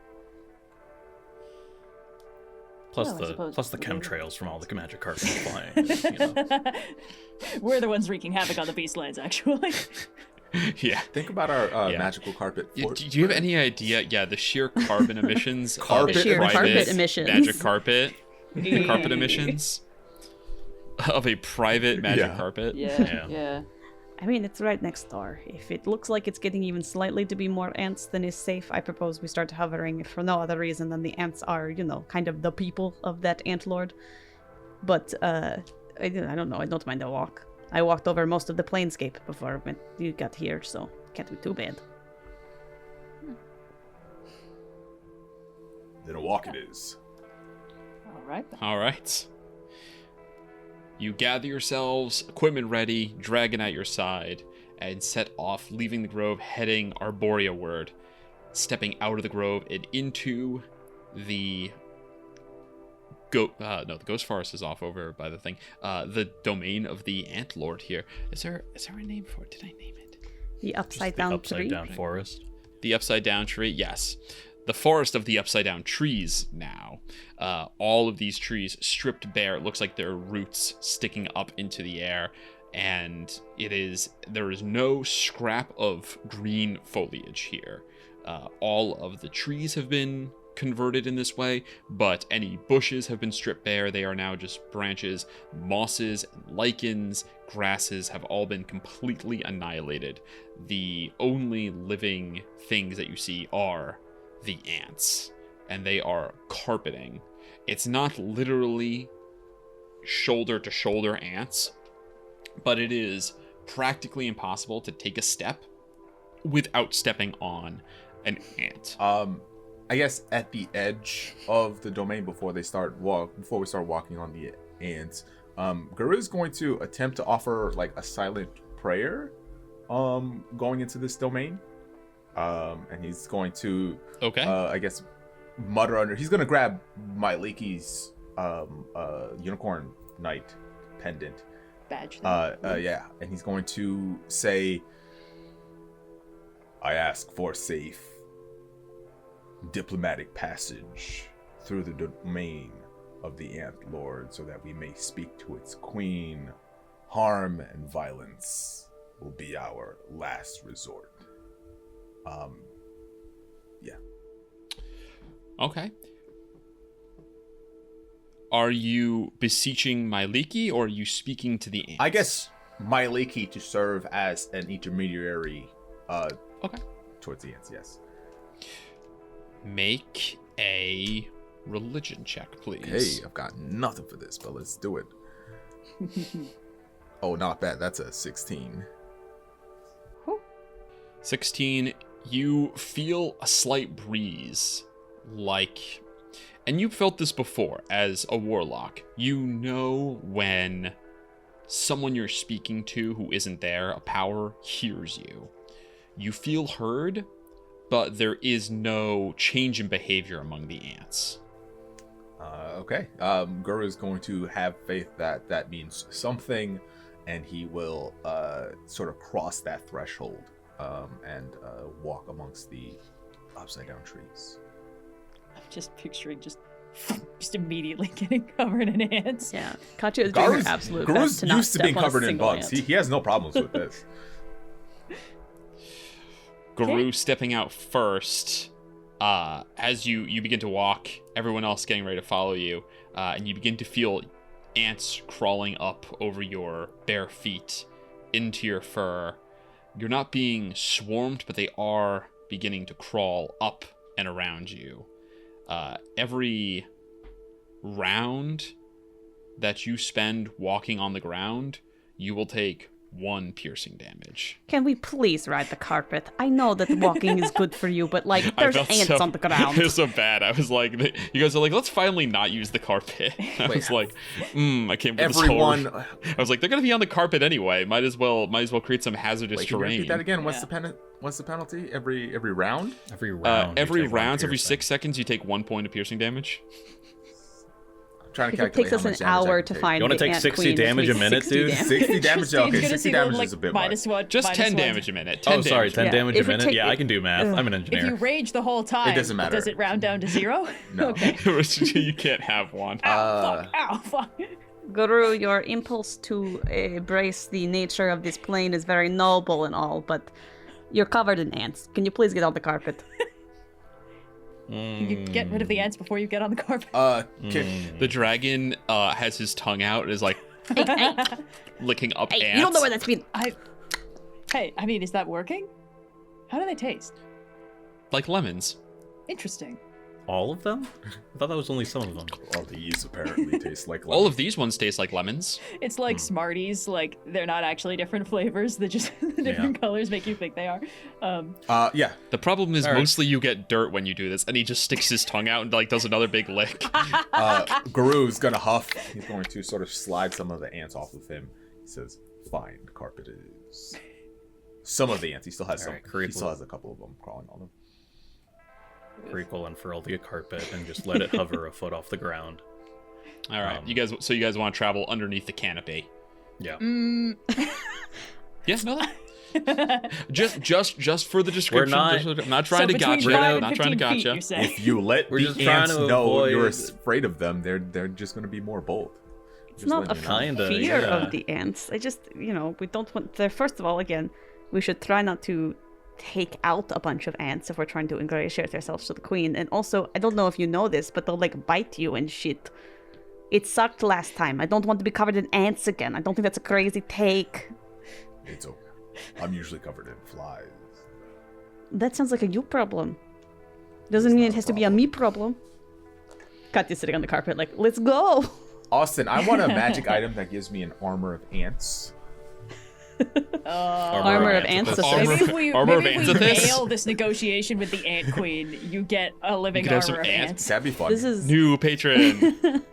Plus Well, I suppose plus the we- chemtrails from all the magic carpet flying. We're the ones wreaking havoc on the Beastlands, actually. Yeah. Think about our Yeah. magical carpet. Do you have any idea? Yeah, the sheer carbon emissions Carpet of sheer private carpet emissions. magic carpet emissions of a private magic Yeah. carpet. Yeah. I mean, it's right next door. If it looks like it's getting even slightly to be more ants than is safe, I propose we start hovering if for no other reason than the ants are, kind of the people of that ant lord. But, I don't know. I don't mind a walk. I walked over most of the planescape before when you got here, so can't be too bad. Then a walk it is. All right. then. All right. You gather yourselves, equipment ready, dragon at your side, and set off, leaving the grove, heading Arboreaward, stepping out of the grove and into the the Ghost Forest is off over by the thing. The domain of the Ant Lord here. Is there a name for it? Did I name it? The Just upside the down upside tree. down forest. The upside down tree, yes. The forest of the upside down trees now. All of these trees stripped bare. It looks like their roots sticking up into the air. And there is no scrap of green foliage here. All of the trees have been converted in this way, but any bushes have been stripped bare. They are now just branches. Mosses and lichens, grasses have all been completely annihilated. The only living things that you see are the ants, and they are carpeting. It's not literally shoulder to shoulder ants, but it is practically impossible to take a step without stepping on an ant. I guess at the edge of the domain before we start walking on the ants, Garou is going to attempt to offer like a silent prayer going into this domain. And he's going to I guess mutter under. He's going to grab Myleeki's unicorn knight pendant. Badge. Yeah, and he's going to say, I ask for safe diplomatic passage through the domain of the Ant Lord so that we may speak to its queen. Harm and violence will be our last resort. Yeah. Okay. Are you beseeching Myleeki, or are you speaking to the ants? I guess Myleeki to serve as an intermediary towards the ants, yes. Make a religion check, please. Hey, I've got nothing for this, but let's do it. Oh, not bad. That's a 16. 16, you feel a slight breeze, and you've felt this before as a warlock. You know when someone you're speaking to who isn't there, a power, hears you. You feel heard, but there is no change in behavior among the ants. Okay. Garou is going to have faith that that means something, and he will sort of cross that threshold and walk amongst the upside down trees. I'm just picturing just just immediately getting covered in ants. Yeah, Katya is doing her Garou's, absolute Garou's best to not used to being step on a covered in single bugs. ant. He has no problems with this. Garou stepping out first. As you begin to walk, everyone else getting ready to follow you, and you begin to feel ants crawling up over your bare feet into your fur. You're not being swarmed, but they are beginning to crawl up and around you. Every round that you spend walking on the ground, you will take 1 piercing damage. Can we please ride the carpet? I know that walking is good for you, but like I there's felt ants on the ground. It was so bad. I was like, you guys are like, let's finally not use the carpet. I was like, I came with Everyone. this whole... I was like, they're gonna be on the carpet anyway. Might as well create some hazardous Wait, can you terrain. repeat that again? What's the penalty? Every round? Every round. Every you take one round, every piercing. 6 seconds, you take 1 point of piercing damage. I'm trying to If it calculate takes us how an much damage I hour can to take. find You wanna the take ant 60 queen, damage which a means minute, 60 dude? damage. 60 damage? Trystine, Okay, gonna 60 do damage like is a bit much. minus one. Just minus 10 one. damage a minute. 10 Oh, sorry, damage. 10 Yeah, damage a if it minute? take- Yeah, I can do math. I'm an If you engineer. rage the whole time, doesn't matter. does it round down to 0? No. Okay. You can't have one. Ow, fuck. Garou, your impulse to embrace the nature of this plane is very noble and all, but you're covered in ants. Can you please get on the carpet? Can you get rid of the ants before you get on the carpet? The dragon has his tongue out and is like licking up ants. You don't know where that's been. Hey, I mean, is that working? How do they taste? Like lemons. Interesting. All of them? I thought that was only some of them. All these apparently taste like All of these ones taste like lemons. It's like Smarties, like they're not actually different flavors. They're just the different colors make you think they are. yeah. The problem is All right. mostly you get dirt when you do this, and he just sticks his tongue out and like does another big lick. Garou's gonna huff. He's going to sort of slide some of the ants off of him. He says, "Fine, carpet is." Some of the ants. He still has some. Alright, Kireek He still will- has a couple of them crawling on him. Kireek will unfurl the carpet and just let it hover a foot off the ground. All right, you guys want to travel underneath the canopy? Yeah. Yes, no. Just for the description. not- I'm not trying to between gotcha. 5 and Not trying to 15 feet, gotcha. you say? If you let We're the just trying ants to know you're avoid- afraid of them, they're just gonna be more bold. It's not a Kinda, fear yeah. of the ants. I just, we don't want. First of all, again, we should try not to take out a bunch of ants if we're trying to ingratiate ourselves to the queen. And also, I don't know if you know this, but they'll like bite you and shit. It sucked last time. I don't want to be covered in ants again. I don't think that's a crazy take. It's okay. I'm usually covered in flies. That sounds like a you problem. Doesn't mean it has to be a me problem. Katya's sitting on the carpet like, let's go. Austin, I want a magic item that gives me an armor of ants. Armor of ants. Armor of maybe if we Anthithis? nail this negotiation with the ant queen, you get a living You could have some armor of ants. ants. That'd be fun. This is New patron.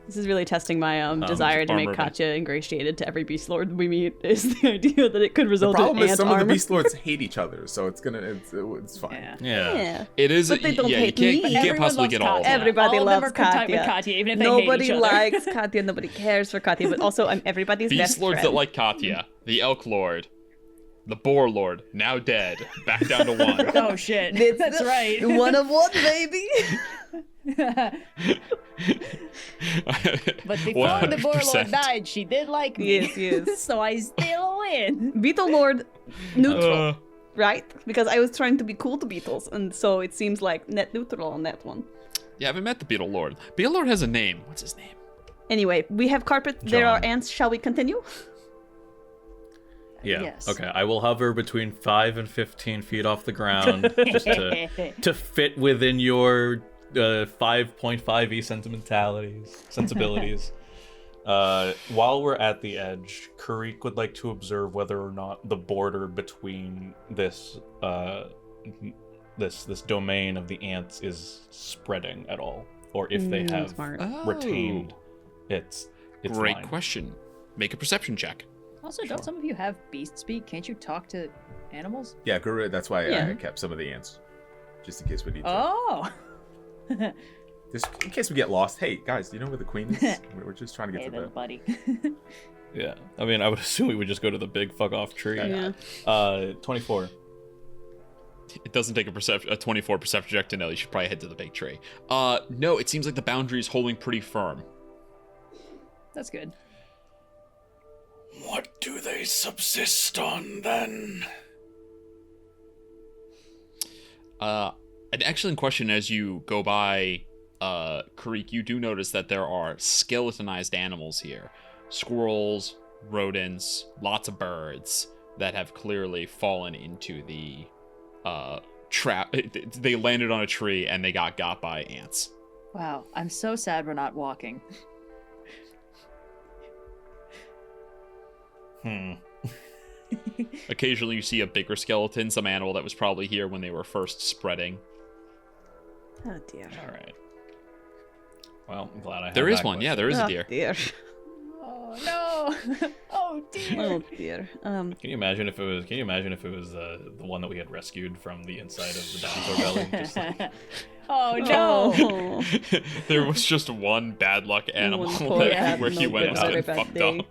This is really testing my desire to armor make of Katya ingratiated to every beast lord we meet. Is the idea that it could the result problem in is ant some armor. of the beast lords hate each other, so it's fine. Yeah. Yeah. Yeah. It is. But they don't yeah, hate you me. can't. You can't Everyone possibly loves get all of Katya. them. Everybody All of them loves are content with Katya. Katya, even if they Nobody hate each other. likes Katya. Nobody cares for Katya. But also, I'm everybody's Beast best lords friend. that like Katya, the Elk Lord, the Boar Lord, now dead, back down to 1. Oh shit. That's right. One of one, baby. But before the Boar 100%. Lord died, she did like me. Yes, yes. So I still win. Beetle Lord, neutral, Uh, right? Because I was trying to be cool to beetles, and so it seems like net neutral on that one. yeah, I haven't met the Beetle Lord. Beetle Lord has a name. What's his name? Anyway, we have carpet. There are John. ants. Shall we continue? Yeah. Yes. Okay. I will hover between 5 and 15 feet off the ground just to fit within your 5.5e sensibilities. While we're at the edge, Kireek would like to observe whether or not the border between this this domain of the ants is spreading at all, or if they have smart. retained its Great line. question. Make a perception check. Also, don't some of you have beast speak? Can't you talk to animals? Yeah, Garou, that's why Yeah. I kept some of the ants. Just in case we need to. Oh. Just in case we get lost. Hey, guys, do you know where the queen is? We're just trying to get Hey, to little the... buddy. Yeah. I mean, I would assume we would just go to the big fuck off tree. Yeah. 24. It doesn't take a 24 perception check to know you should probably head to the big tree. No, it seems like the boundary is holding pretty firm. That's good. What do they subsist on, then? An excellent question. As you go by Kireek, you do notice that there are skeletonized animals here. Squirrels, rodents, lots of birds that have clearly fallen into the trap. They landed on a tree and they got by ants. Wow, I'm so sad we're not walking. Occasionally you see a bigger skeleton, some animal that was probably here when they were first spreading. Oh dear. All right. Well, I'm glad I have There is that one. question. Yeah, there is a deer. Dear. Oh no! Oh dear! Oh dear. Can you imagine if it was? Can you imagine if it was the one that we had rescued from the inside of the dinosaur belly? Just like, Oh no! Oh. There was just one bad luck animal One poor that, where he animal went that out had a and bad fucked day. up.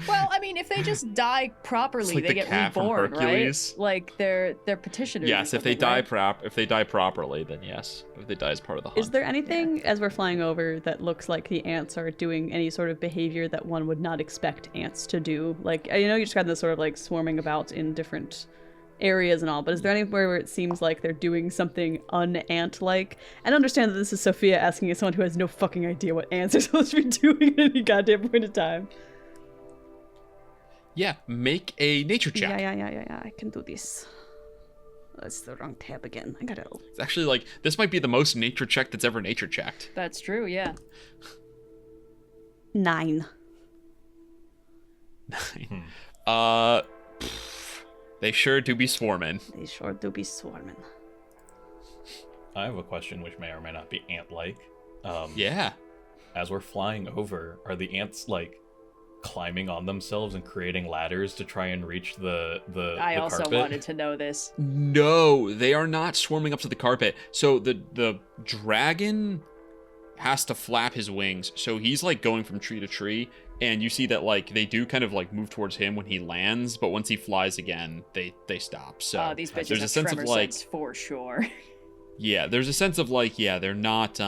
Well, I mean, if they just die properly, like they the get cat from reborn, right? Hercules. Like they're petitioners. Yes, or if they something, die right? if they die properly, then yes. If they die as part of the hunt. Is there anything as we're flying over that looks like the ants are doing any sort of behavior that one would not expect ants to do? Like, I know you just got this sort of like swarming about in different areas and all, but is there anywhere where it seems like they're doing something un-ant-like? And understand that this is Sophia asking as someone who has no fucking idea what ants are supposed to be doing at any goddamn point in time. Yeah, make a nature check. Yeah, I can do this. That's the wrong tab again. I gotta... It's actually like, this might be the most nature check that's ever nature checked. That's true. Yeah. 9. They sure do be swarming. They sure do be swarming. I have a question which may or may not be ant-like. Yeah. As we're flying over, are the ants like climbing on themselves and creating ladders to try and reach the I the also carpet? wanted to know this. No, they are not swarming up to the carpet. So the dragon has to flap his wings. So he's like going from tree to tree, and you see that like they do kind of like move towards him when he lands, but once he flies again, they stop. So These bitches there's have a sense of tremor like sense for sure. yeah, there's a sense of like they're not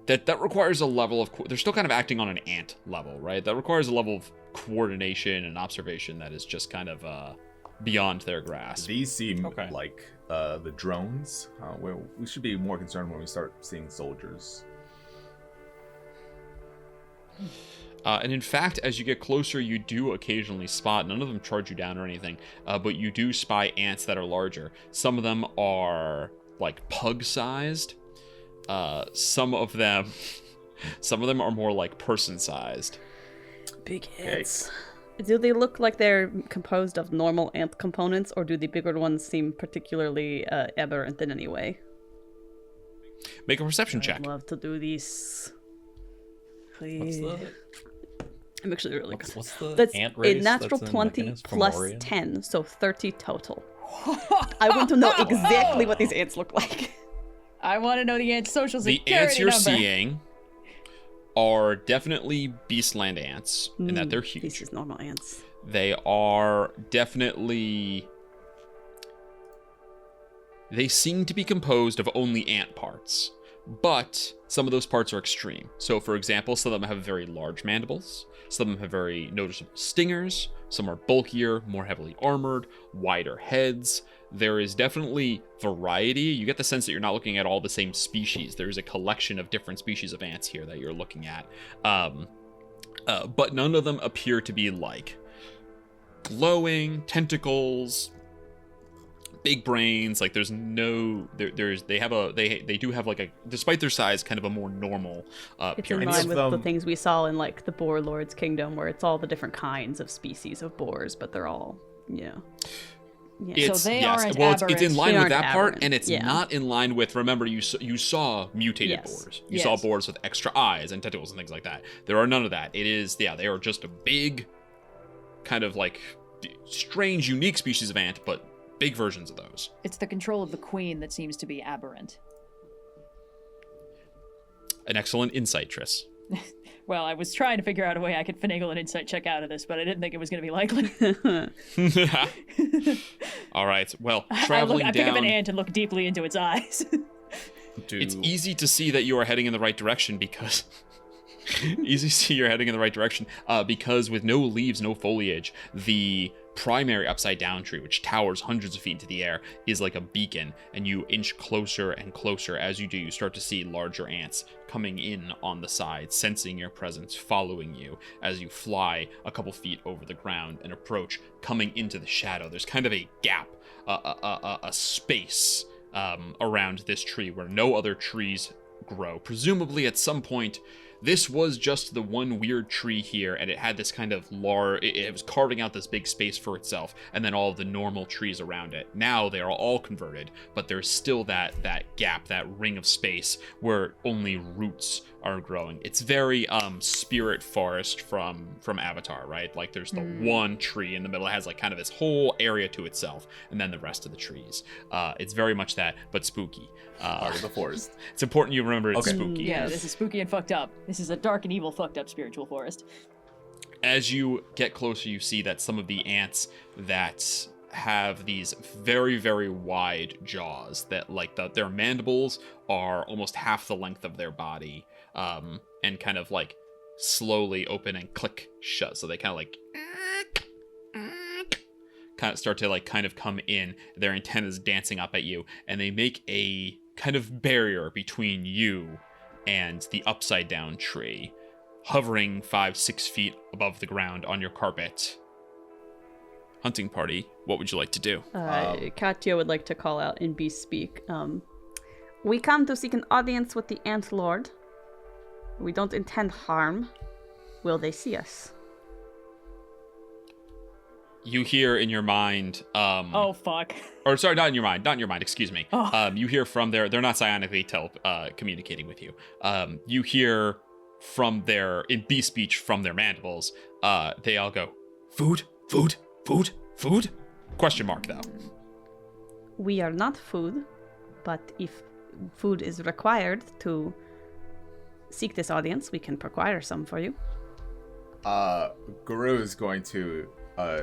that requires a level of they're still kind of acting on an ant level, right? That requires a level of coordination and observation that is just kind of beyond their grasp. These seem Okay. like the drones, where we should be more concerned when we start seeing soldiers. And in fact, as you get closer, you do occasionally spot, none of them charge you down or anything, but you do spy ants that are larger. Some of them are like pug-sized. Some of them are more like person-sized. Big ants. Do they look like they're composed of normal ant components, or do the bigger ones seem particularly aberrant in any way? Make a perception check. I'd love to do this. What's the I'm actually really good. what's the That's ant a race? natural that's in 20 Mechanus? plus Fomorian? 10, so 30 total. I want to know exactly what these ants look like. I want to know the ant social The security ants you're number. seeing are definitely Beastland ants, in that they're huge. These is normal ants. They are definitely... They seem to be composed of only ant parts, but some of those parts are extreme. So, for example, some of them have very large mandibles, some of them have very noticeable stingers, some are bulkier, more heavily armored, wider heads. There is definitely variety. You get the sense that you're not looking at all the same species. There's a collection of different species of ants here that you're looking at. But none of them appear to be like glowing tentacles, big brains. Like there's no they do have like a, despite their size, kind of a more normal It's in appearance. line with the them- things we saw in like the Boar Lord's Kingdom, where it's all the different kinds of species of boars, but they're all, yeah. It's, they yes, aren't well, it's in aberrant. line They with aren't that part, aberrant, and it's yeah. not in line with, remember, you saw mutated Yes. boars. You saw Yes. boars with extra eyes and tentacles and things like that. There are none of that. It is, they are just a big, kind of like strange, unique species of ant, but big versions of those. It's the control of the queen that seems to be aberrant. An excellent insight, Tris. Well, I was trying to figure out a way I could finagle an insight check out of this, but I didn't think it was going to be likely. All right. Well, I traveling pick up down. an ant and look deeply into its eyes. It's easy to see that you are heading in the right direction because. Easy to see you're heading in the right direction because with no leaves, no foliage, the primary upside down tree, which towers hundreds of feet into the air, is like a beacon, and you inch closer and closer. As you do, you start to see larger ants coming in on the side, sensing your presence, following you as you fly a couple feet over the ground and approach, coming into the shadow. There's kind of a gap, a space around this tree where no other trees grow. Presumably at some point this was just the one weird tree here, and it had this kind of it was carving out this big space for itself, and then all of the normal trees around it. Now they are all converted, but there's still that gap, that ring of space where only roots are growing. It's very spirit forest from Avatar, right? Like there's the one tree in the middle. It has like kind of this whole area to itself, and then the rest of the trees. It's very much that, but spooky. Part of the forest. It's important you remember it's spooky. Yeah, this is spooky and fucked up. This is a dark and evil, fucked up spiritual forest. As you get closer, you see that some of the ants that have these very, very wide jaws that like their mandibles are almost half the length of their body, and kind of like slowly open and click shut. So they kind of like start to like kind of come in, their antennas dancing up at you, and they make a kind of barrier between you and the upside down tree, hovering 5-6 feet above the ground on your carpet. Hunting party, what would you like to do? Katya would like to call out in beast speak. We come to seek an audience with the Ant Lord. We don't intend harm. Will they see us? You hear in your mind, oh fuck. Or sorry, not in your mind, excuse me. Oh. You hear from they're not psionically communicating with you. You hear from in beast speech from their mandibles, they all go, food? Question mark though. We are not food, but if food is required to seek this audience, we can procure some for you. Garou is going to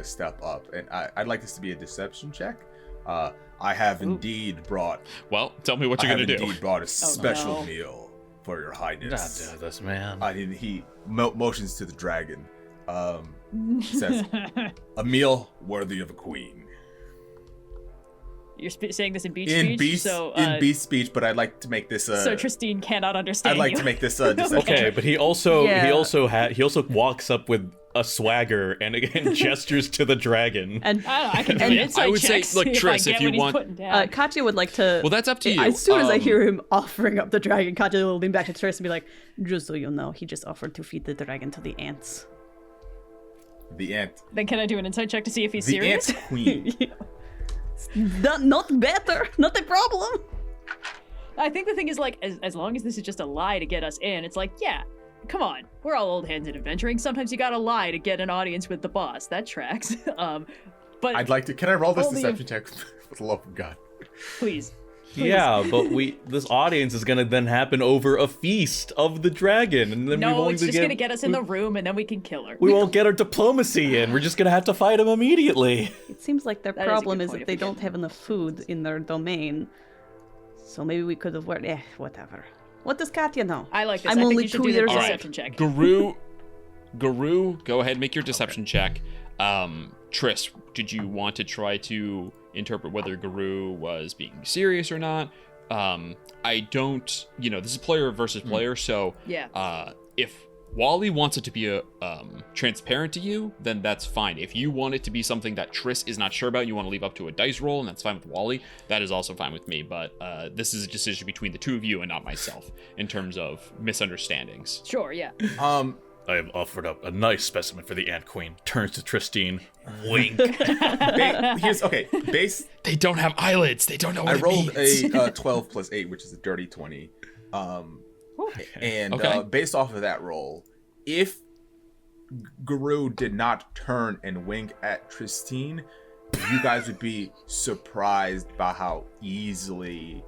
step up, and I'd like this to be a deception check. I have indeed brought. Well, tell me what you're gonna do. I have indeed brought a special no. meal for your highness. Not do this, man. He motions to the dragon. Says, a meal worthy of a queen. You're saying this in beast In speech? beast speech, but I'd like to make this. So Trystine cannot understand I'd like you. to make this deception. Okay, but he also Yeah. he also walks up with a swagger and again gestures to the dragon. And I can do an insight I would say, check, look, see Triss, I get if you what he's want- putting down. Katya would like to. Well, that's up to you. As soon as I hear him offering up the dragon, Katya will lean back to Triss and be like, "Just so you know, he just offered to feed the dragon to the ants." The ant. Then can I do an insight check to see if he's The serious? ant queen. Not better. Not a problem. I think the thing is, like, as long as this is just a lie to get us in, it's like, yeah, come on. We're all old hands at adventuring. Sometimes you gotta lie to get an audience with the boss. That tracks. But I'd like to. Can I roll this Only deception check? For the love of God. please. Yeah, but this audience is gonna then happen over a feast of the dragon, and then we No, won't it's just gonna get us in the room, and then we can kill her. we won't get our diplomacy in. We're just gonna have to fight him immediately. It seems like their That is a problem good is point that if they we don't get- have enough food in their domain. So maybe we could have worked. Whatever. What does Katya know? I like this. I'm I think only you should 2 do the years old. deception check. Garou, go ahead, make your deception check. Triss, did you want to try to interpret whether Garou was being serious or not? I don't, this is player versus player, so Yeah. if Wally wants it to be transparent to you, then that's fine. If you want it to be something that Triss is not sure about, you want to leave up to a dice roll, and that's fine with Wally, that is also fine with me. But this is a decision between the two of you and not myself in terms of misunderstandings. Sure, yeah. I have offered up a nice specimen for the Ant Queen. Turns to Trystine. Wink. Base. They don't have eyelids. They don't know what I it rolled means. a 12 plus 8, which is a dirty 20. And Okay. based off of that roll, if Garou did not turn and wink at Trystine, you guys would be surprised by how easily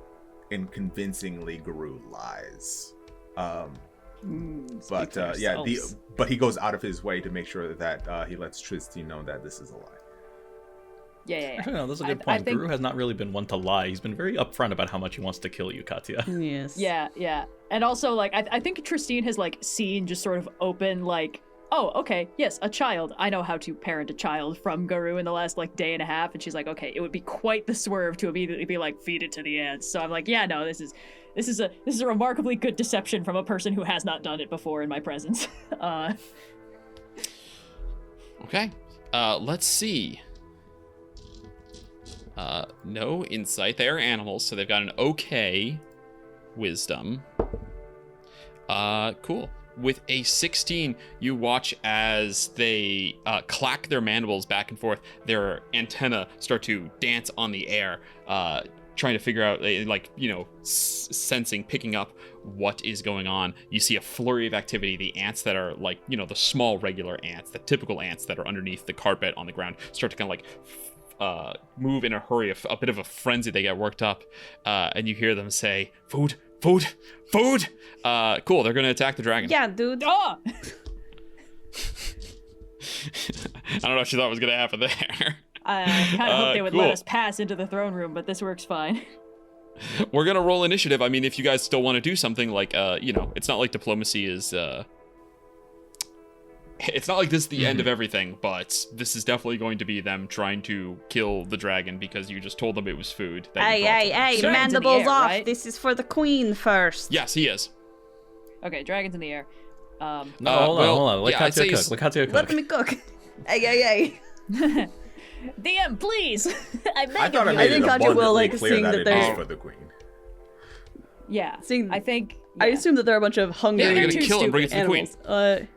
and convincingly Garou lies. But but he goes out of his way to make sure that he lets Trystine know that this is a lie. Yeah. Actually, no, that's a good point. Garou has not really been one to lie. He's been very upfront about how much he wants to kill you, Katya. Yes. Yeah. And also, like, I think Trystine has, like, seen just sort of open, like, oh, okay, yes, a child. I know how to parent a child from Garou in the last, like, day and a half. And she's like, okay, it would be quite the swerve to immediately be like, feed it to the ants. So I'm like, yeah, no, this is a remarkably good deception from a person who has not done it before in my presence. Okay. Let's see. No insight. They are animals, so they've got an okay wisdom. Cool. With a 16, you watch as they clack their mandibles back and forth. Their antennae start to dance on the air, trying to figure out, like, sensing, picking up what is going on. You see a flurry of activity. The ants that are, like, the small regular ants, the typical ants that are underneath the carpet on the ground, start to kind of, like, move in a hurry, a bit of a frenzy. They get worked up, and you hear them say, food. Cool, they're gonna attack the dragon. Yeah, dude. Oh! I don't know what you thought was gonna happen there. I kind of hope they would cool. let us pass into the throne room, but this works fine. We're gonna roll initiative. I mean, if you guys still want to do something, like, it's not like diplomacy is, it's not like this is the end of everything, but this is definitely going to be them trying to kill the dragon because you just told them it was food. Hey, So mandibles air, off. right? This is for the queen first. Yes, he is. Okay, dragon's in the air. No, hold on. Let Katya cook. Let Katya cook. Let me cook. Hey. DM, please! I thought I think made it Katya will, abundantly like, clear seeing that that it they're- is for the queen. Yeah, Seeing- I think... I yeah. assume that there are a bunch of hungry Yeah, they're too gonna kill and bring it to the queen. animals.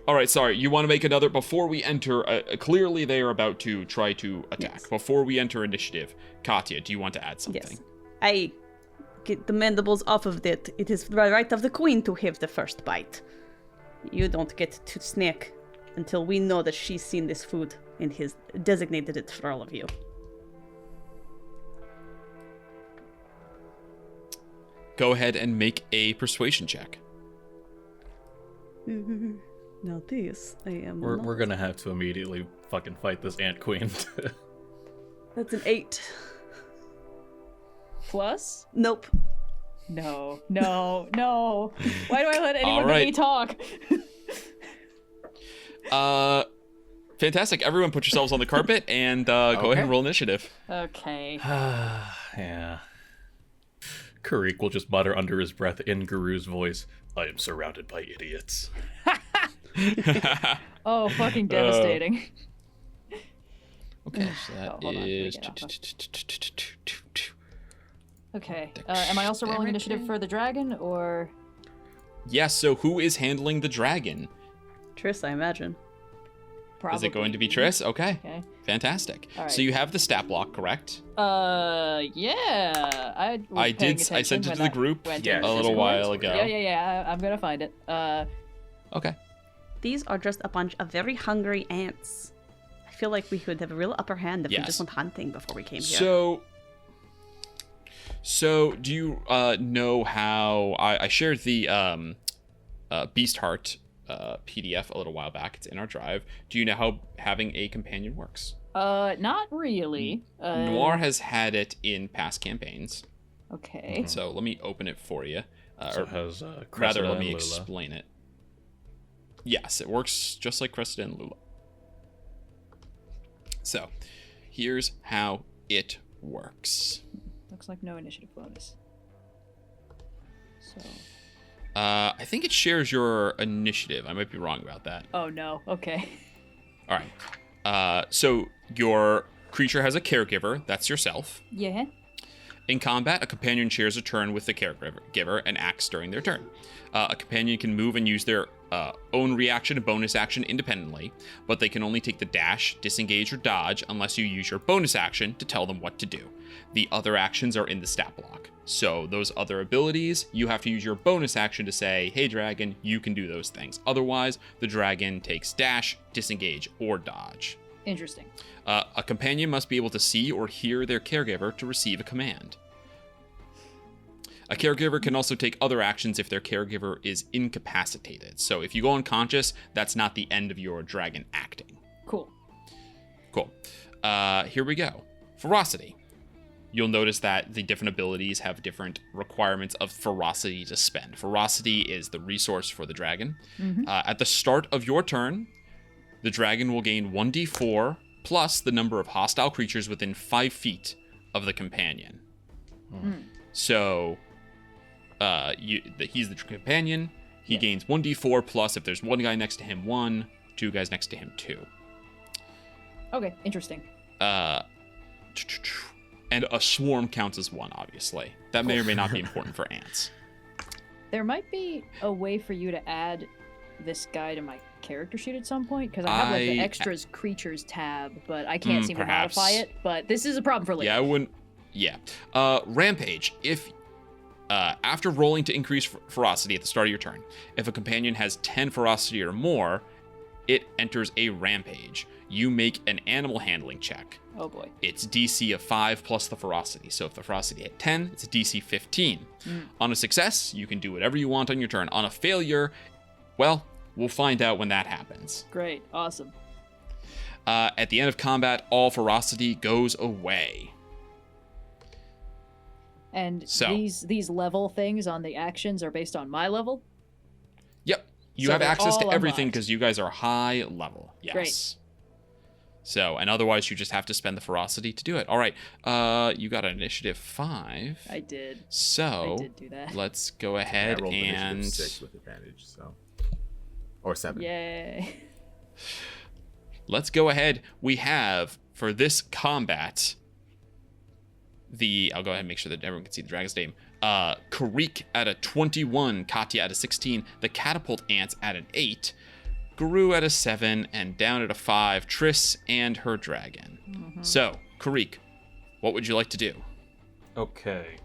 All right, sorry. You want to make another before we enter? Clearly, they are about to try to attack. Yes. Before we enter initiative, Katya, do you want to add something? Yes. I get the mandibles off of it. It is the right of the queen to have the first bite. You don't get to snack until we know that she's seen this food and has designated it for all of you. Go ahead and make a persuasion check. Now this, I am We're not- gonna have to immediately fucking fight this ant queen. That's an 8. Plus? Nope. No. Why do I let anyone All let right. me talk? Fantastic. Everyone put yourselves on the carpet and go ahead and roll initiative. Okay. Yeah. Kireek will just mutter under his breath in Garou's voice, I am surrounded by idiots. Oh, fucking devastating. Okay, so that Oh, hold on, let me is... get off Okay. Am I also rolling initiative for the dragon, or... Yes, so who is handling the dragon? Triss, I imagine. Probably. Is it going to be Triss? Okay. Okay. Fantastic. All right. So you have the stat block, correct? Yeah. I sent it to the group a little while ago. Yeah. I'm gonna find it. Okay. These are just a bunch of very hungry ants. I feel like we could have a real upper hand if we Yes. just went hunting before we came here. So do you know how I shared the Beast Heart PDF a little while back? It's in our drive. Do you know how having a companion works? Not really. Noir has had it in past campaigns. Okay. So let me open it for you. So it has Rather, Cressida let and me Lula. explain it. Yes, it works just like Cressida and Lula. So, here's how it works. Looks like no initiative bonus. So. I think it shares your initiative. I might be wrong about that. Oh no. Okay. All right. So your creature has a caregiver. That's yourself. Yeah. In combat, a companion shares a turn with the caregiver and acts during their turn. A companion can move and use their own reaction and bonus action independently, but they can only take the dash, disengage, or dodge unless you use your bonus action to tell them what to do. The other actions are in the stat block. So those other abilities, you have to use your bonus action to say, hey dragon, you can do those things. Otherwise, the dragon takes dash, disengage, or dodge. Interesting. A companion must be able to see or hear their caregiver to receive a command. A caregiver can also take other actions if their caregiver is incapacitated. So if you go unconscious, that's not the end of your dragon acting. Cool. Cool. Here we go. Ferocity. You'll notice that the different abilities have different requirements of ferocity to spend. Ferocity is the resource for the dragon. At the start of your turn, the dragon will gain 1d4 plus the number of hostile creatures within 5 feet of the companion. So, he's the companion. He gains 1d4 plus if there's one guy next to him, 1, 2 guys next to him, 2. Okay, interesting. And a swarm counts as 1, obviously. That may or may not be important for ants. There might be a way for you to add this guy to my character sheet at some point, because I have like the extras creatures tab, but I can't seem perhaps. to modify it. But this is a problem for later. Yeah, I wouldn't. Yeah. Rampage. If after rolling to increase ferocity at the start of your turn, if a companion has 10 ferocity or more, it enters a rampage. You make an animal handling check. Oh boy. It's DC of 5 plus the ferocity. So if the ferocity hit 10, it's a DC 15. On a success, you can do whatever you want on your turn. On a failure, well, we'll find out when that happens. Great. Awesome. At the end of combat, all ferocity goes away. And So. these level things on the actions are based on my level? Yep. You So have they're access to all everything unlocked. because you guys are high level. Yes. Great. So, and otherwise you just have to spend the ferocity to do it. All right. You got an initiative 5. I did. So, I did do that. let's go I ahead rolled initiative and 6 with advantage, so or 7. Yay. let's go ahead. We have for this combat I'll go ahead and make sure that everyone can see the dragon's name. Kireek at a 21, Katya at a 16, the catapult ants at an 8, Garou at a 7, and down at a 5, Triss and her dragon. So, Kireek, what would you like to do? Okay.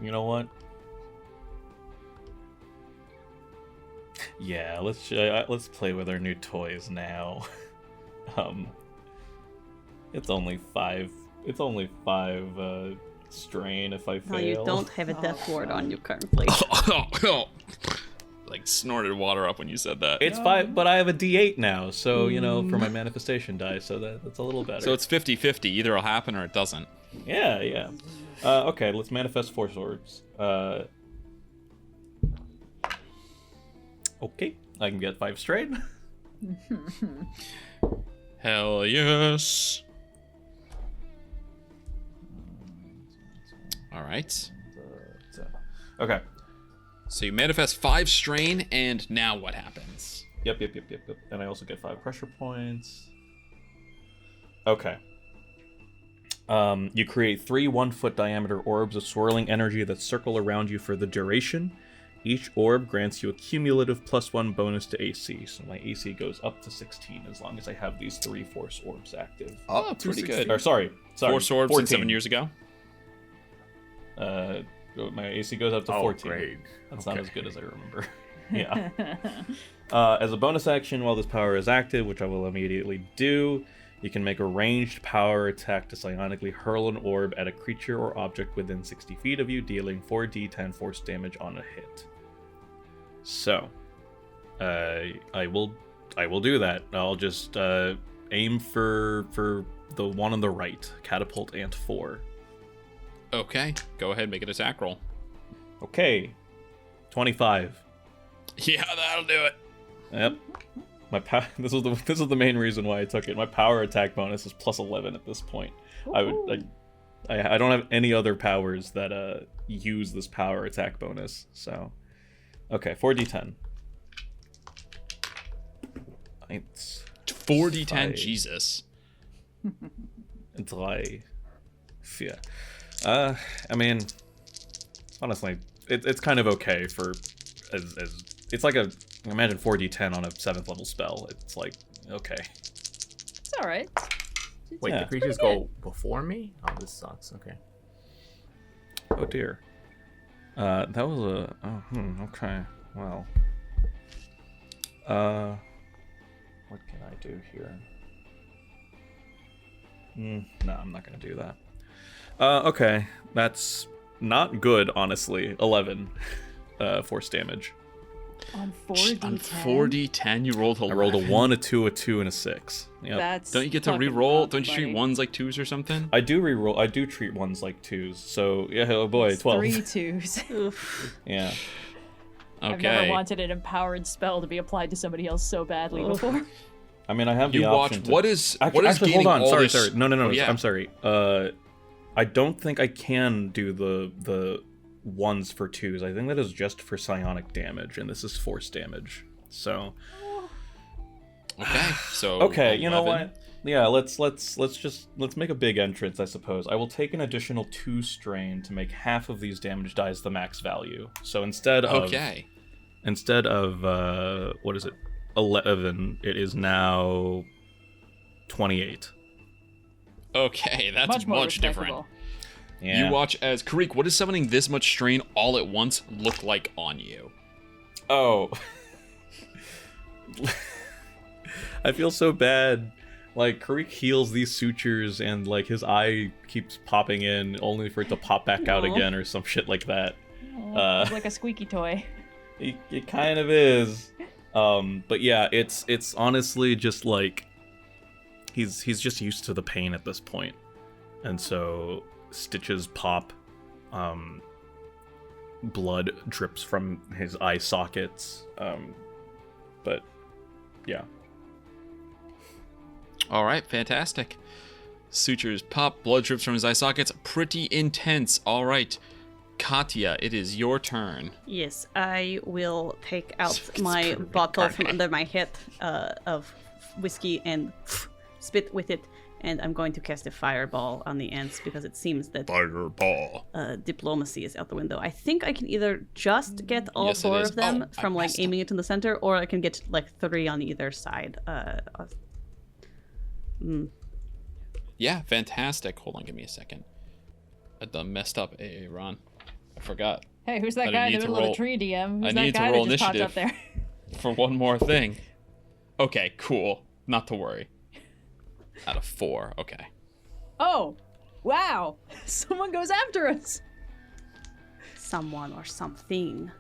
You know what? Yeah, let's play with our new toys now. It's only 5. It's only 5 strain if I fail. No, you don't have a death ward on you currently. Like snorted water up when you said that. It's 5, but I have a D8 now, so for my manifestation die, so that's a little better. So it's 50-50. Either it'll happen or it doesn't. Yeah. Okay, let's manifest 4 swords. Okay, I can get 5 strain. Hell yes. All right. Okay. So you manifest 5 strain, and now what happens? Yep. And I also get 5 pressure points. Okay. You create 3 1-foot diameter orbs of swirling energy that circle around you for the duration. Each orb grants you a cumulative +1 bonus to AC, so my AC goes up to 16 as long as I have these 3 force orbs active. Oh, pretty good. Or sorry, 4 swords 14. and 7 years ago. My AC goes up to 14. Great. That's not as good as I remember. Yeah. As a bonus action, while this power is active, which I will immediately do, you can make a ranged power attack to psionically hurl an orb at a creature or object within 60 feet of you, dealing 4d10 force damage on a hit. So, I will do that. I'll just aim for the one on the right, catapult ant 4. Okay, go ahead, make an attack roll. Okay, 25. Yeah, that'll do it. Yep. This is the main reason why I took it. My power attack bonus is +11 at this point. I don't have any other powers that use this power attack bonus. So, okay, 4d10. It's 4d10, Jesus. 3, 4. I mean, honestly, it's kind of okay for as it's like imagine 4d10 on a 7th level spell. It's like okay. It's all right. Wait, Yeah. the creatures go before me? Oh, this sucks. Okay. Oh dear. That was okay. Well. What can I do here? No, I'm not gonna do that. Okay, that's not good, honestly. 11 force damage. On 4d10? On 4d10, you rolled 11. I rolled a 1, a 2, a 2, and a 6. Yep. That's Don't you get to fucking re-roll? rough, Don't you treat buddy. ones like 2s or something? I do re-roll. I do treat ones like 2s. So, yeah, oh boy, It's 12. 3 2s. Oof. Yeah. I've never Okay. wanted an empowered spell to be applied to somebody else so badly before. I mean, I have You the watch. option to... What is Actually, hold gaining on. all Sorry, this- sorry. No. Oh, yeah. I'm sorry. I don't think I can do the ones for 2s. I think that is just for psionic damage, and this is force damage. So Okay, so okay, you know 11. what? Yeah, let's make a big entrance, I suppose. I will take an additional 2 strain to make half of these damage dice the max value. So instead of what is it? 11, it is now 28. Okay, that's Much more much different. respectable. Yeah. You watch as Kireek, what does summoning this much strain all at once look like on you? Oh. I feel so bad. Like, Kireek heals these sutures and, like, his eye keeps popping in only for it to pop back out Aw. again or some shit like that. It's like a squeaky toy. It kind of is. But yeah, it's honestly just like he's just used to the pain at this point. And so stitches pop, blood drips from his eye sockets. But yeah. All right, fantastic. Sutures pop, blood drips from his eye sockets. Pretty intense. All right, Katya, it is your turn. Yes, I will take out It's my perfect, bottle from Carne. under my head of whiskey and spit with it, and I'm going to cast a fireball on the ants because it seems that Fireball. diplomacy is out the window. I think I can either just get all Yes, it 4 is. of them Oh, I from like messed aiming it in the center, or I can get like 3 on either side. Yeah, fantastic. Hold on, give me a second. I done messed up, Ron. I forgot. Hey, who's I that guy in need the to middle roll- of the tree, DM? Who's I that need to guy roll that just popped up initiative. there? For one more thing. Okay, cool. Not to worry. Out of 4, okay. Oh, wow! Someone goes after us. Someone or something.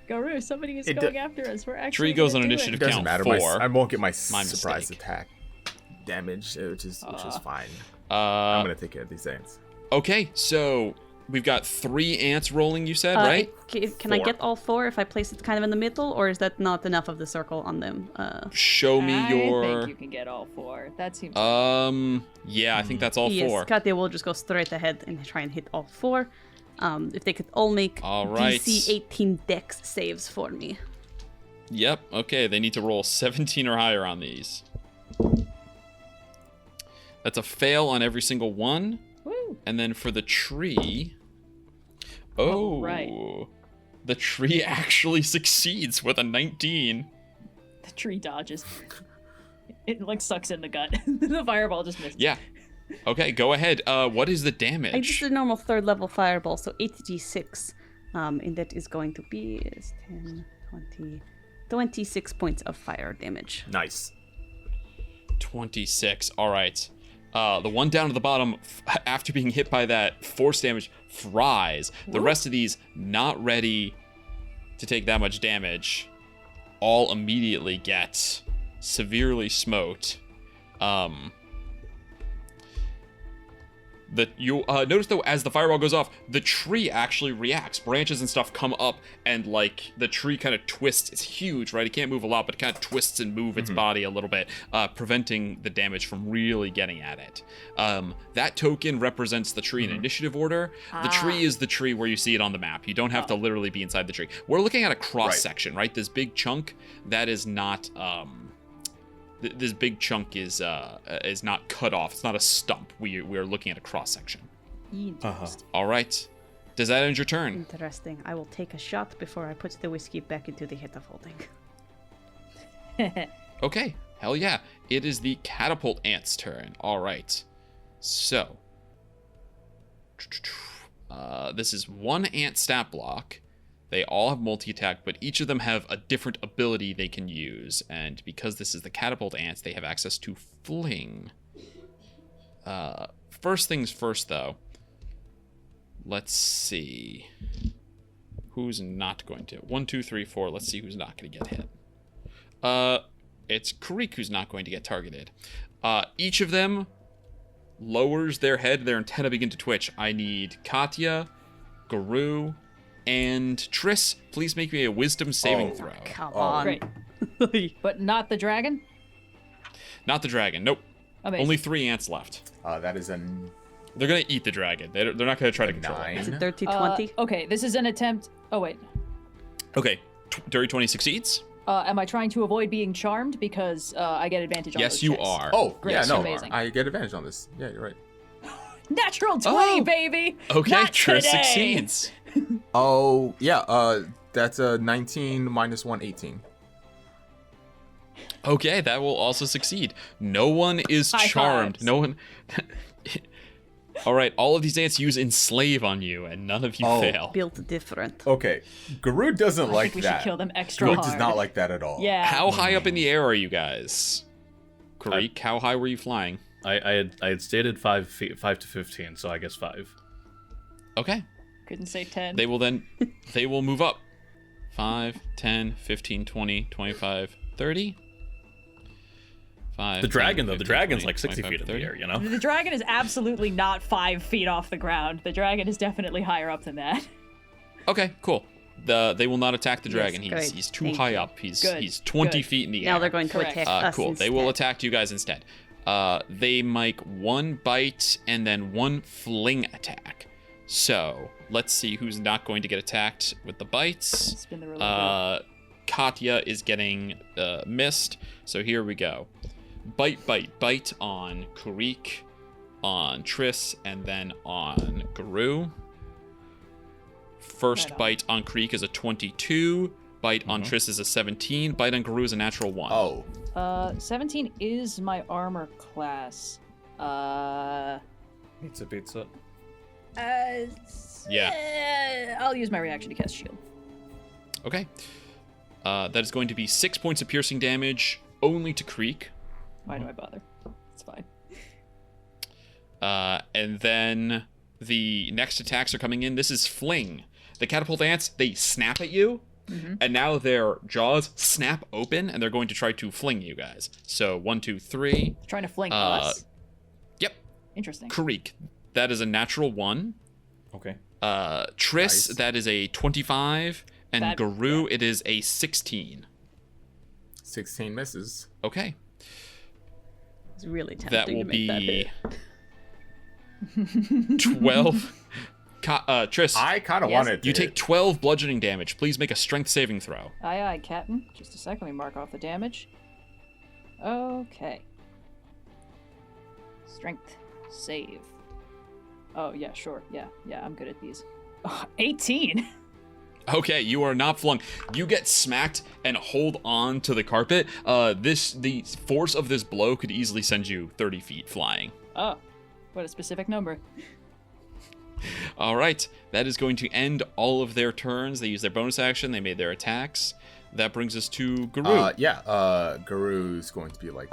Garou, somebody is It going do- after us. We're actually Tree goes gonna on do initiative it. It doesn't count matter. 4. I won't get my My surprise mistake. attack damage, which is fine. Uh, I'm gonna take care of these ants. Okay, so we've got 3 ants rolling, you said, right? Can I 4. get all 4 if I place it kind of in the middle, or is that not enough of the circle on them? Show me I your... think you can get all 4. That seems. Yeah, I think that's all Yes, 4. Katya will just go straight ahead and try and hit all 4. If they could all make All right. DC 18 dex saves for me. Yep, okay, they need to roll 17 or higher on these. That's a fail on every single one. Woo! And then for the tree... Oh, right. The tree actually succeeds with a 19. The tree dodges. It like sucks in the gut. The fireball just missed. Yeah. Okay, go ahead. What is the damage? I just did a normal 3rd level fireball, so 8d6. And that is going to be 10, 20, 26 points of fire damage. Nice. 26. All right. The one down at the bottom, after being hit by that force damage, fries. The rest of these, not ready to take that much damage, all immediately get severely smoked. You notice though, as the fireball goes off, the tree actually reacts. Branches and stuff come up, and like the tree kind of twists. It's huge, right? It can't move a lot, but it kind of twists and move its body a little bit, preventing the damage from really getting at it. That token represents the tree in initiative order. The tree is the tree where you see it on the map. You don't have to literally be inside the tree. We're looking at a cross section, right? This big chunk that is not. This big chunk is not cut off. It's not a stump. We're looking at a cross section. Interesting. All right. Does that end your turn? Interesting. I will take a shot before I put the whiskey back into the hitter holding. Okay. Hell yeah. It is the catapult ant's turn. All right. So, this is one ant stat block. They all have multi-attack, but each of them have a different ability they can use. And because this is the catapult ants, they have access to fling. First things first, though. let's see. Who's not going to? 1, 2, 3, 4. Let's see who's not going to get hit. It's Kireek who's not going to get targeted. Each of them lowers their head. Their antenna begin to twitch. I need Katya, Garou, and Trys. Please make me a wisdom saving throw. Come on. Great. But not the dragon? Not the dragon. Nope. Amazing. Only 3 ants left. That is an They're going to eat the dragon. They're not going to try to control it. 9. Is it 30, 20? Okay, this is an attempt. Oh, wait. Okay. Dirty 20 succeeds. Am I trying to avoid being charmed? Because I get advantage on Yes, those you checks. are. Oh, Great, yeah, no, amazing. I get advantage on this. Yeah, you're right. Natural 20, Oh. baby! Okay, Not Trys today. succeeds. Oh, yeah, that's a 19 minus 1, 18. Okay, that will also succeed. No one is High charmed. fives. No one. All right, all of these ants use enslave on you, and none of you Oh. fail. Built different. Okay, Garou doesn't I like think we that. should kill them extra Garou hard. does not like that at all. Yeah. How high up in the air are you guys? Kireek, how high were you flying? I had stated 5 feet, 5 to 15, so I guess 5. Okay, Couldn't say 10. they will move up. 5, 10, 15, 20, 25, 30. 5. The dragon 10, though, the 15, dragon's 20, like 60 25, feet in the 30. air, you know. The dragon is absolutely not 5 feet off the ground. The dragon is definitely higher up than that. Okay, cool. They will not attack the dragon. great. He's too Thank high you. up. He's Good, 20 good. feet in the air. Now they're going to Correct. attack us Cool. They will instead. attack you guys instead. They make 1 bite and then 1 fling attack. So let's see who's not going to get attacked with the bites. Spin the roller. Katya is getting missed. So here we go. Bite, bite, bite on Kireek, on Trys, and then on Garou. First Right on. bite on Kireek is a 22. Bite on Trys is a 17. Bite on Garou is a natural 1. Oh, 17 is my armor class. Pizza, pizza. Yeah. I'll use my reaction to cast shield. Okay. That is going to be 6 points of piercing damage only to Kireek. Why do I bother? It's fine. And then the next attacks are coming in. This is Fling. The catapult ants, they snap at you, and now their jaws snap open, and they're going to try to fling you guys. So 1, 2, 3. Trying to flank us. Yep. Interesting. Kireek, that is a natural 1. Okay. Trys, Nice. that is a 25. And That- Garou, it is a 16. 16 misses. Okay. It's really tempting That to will make that be hit. 12. Trys, I kind of Yes. wanted to you hit. take 12 bludgeoning damage. Please make a strength saving throw. Aye, aye, Captain. Just a sec, let me mark off the damage. Okay. Strength save. Oh, yeah, sure. Yeah, I'm good at these. Oh, 18! Okay, you are not flung. You get smacked and hold on to the carpet. The force of this blow could easily send you 30 feet flying. Oh, what a specific number. All right, that is going to end all of their turns. They used their bonus action. They made their attacks. That brings us to Garou. Garou's going to be like,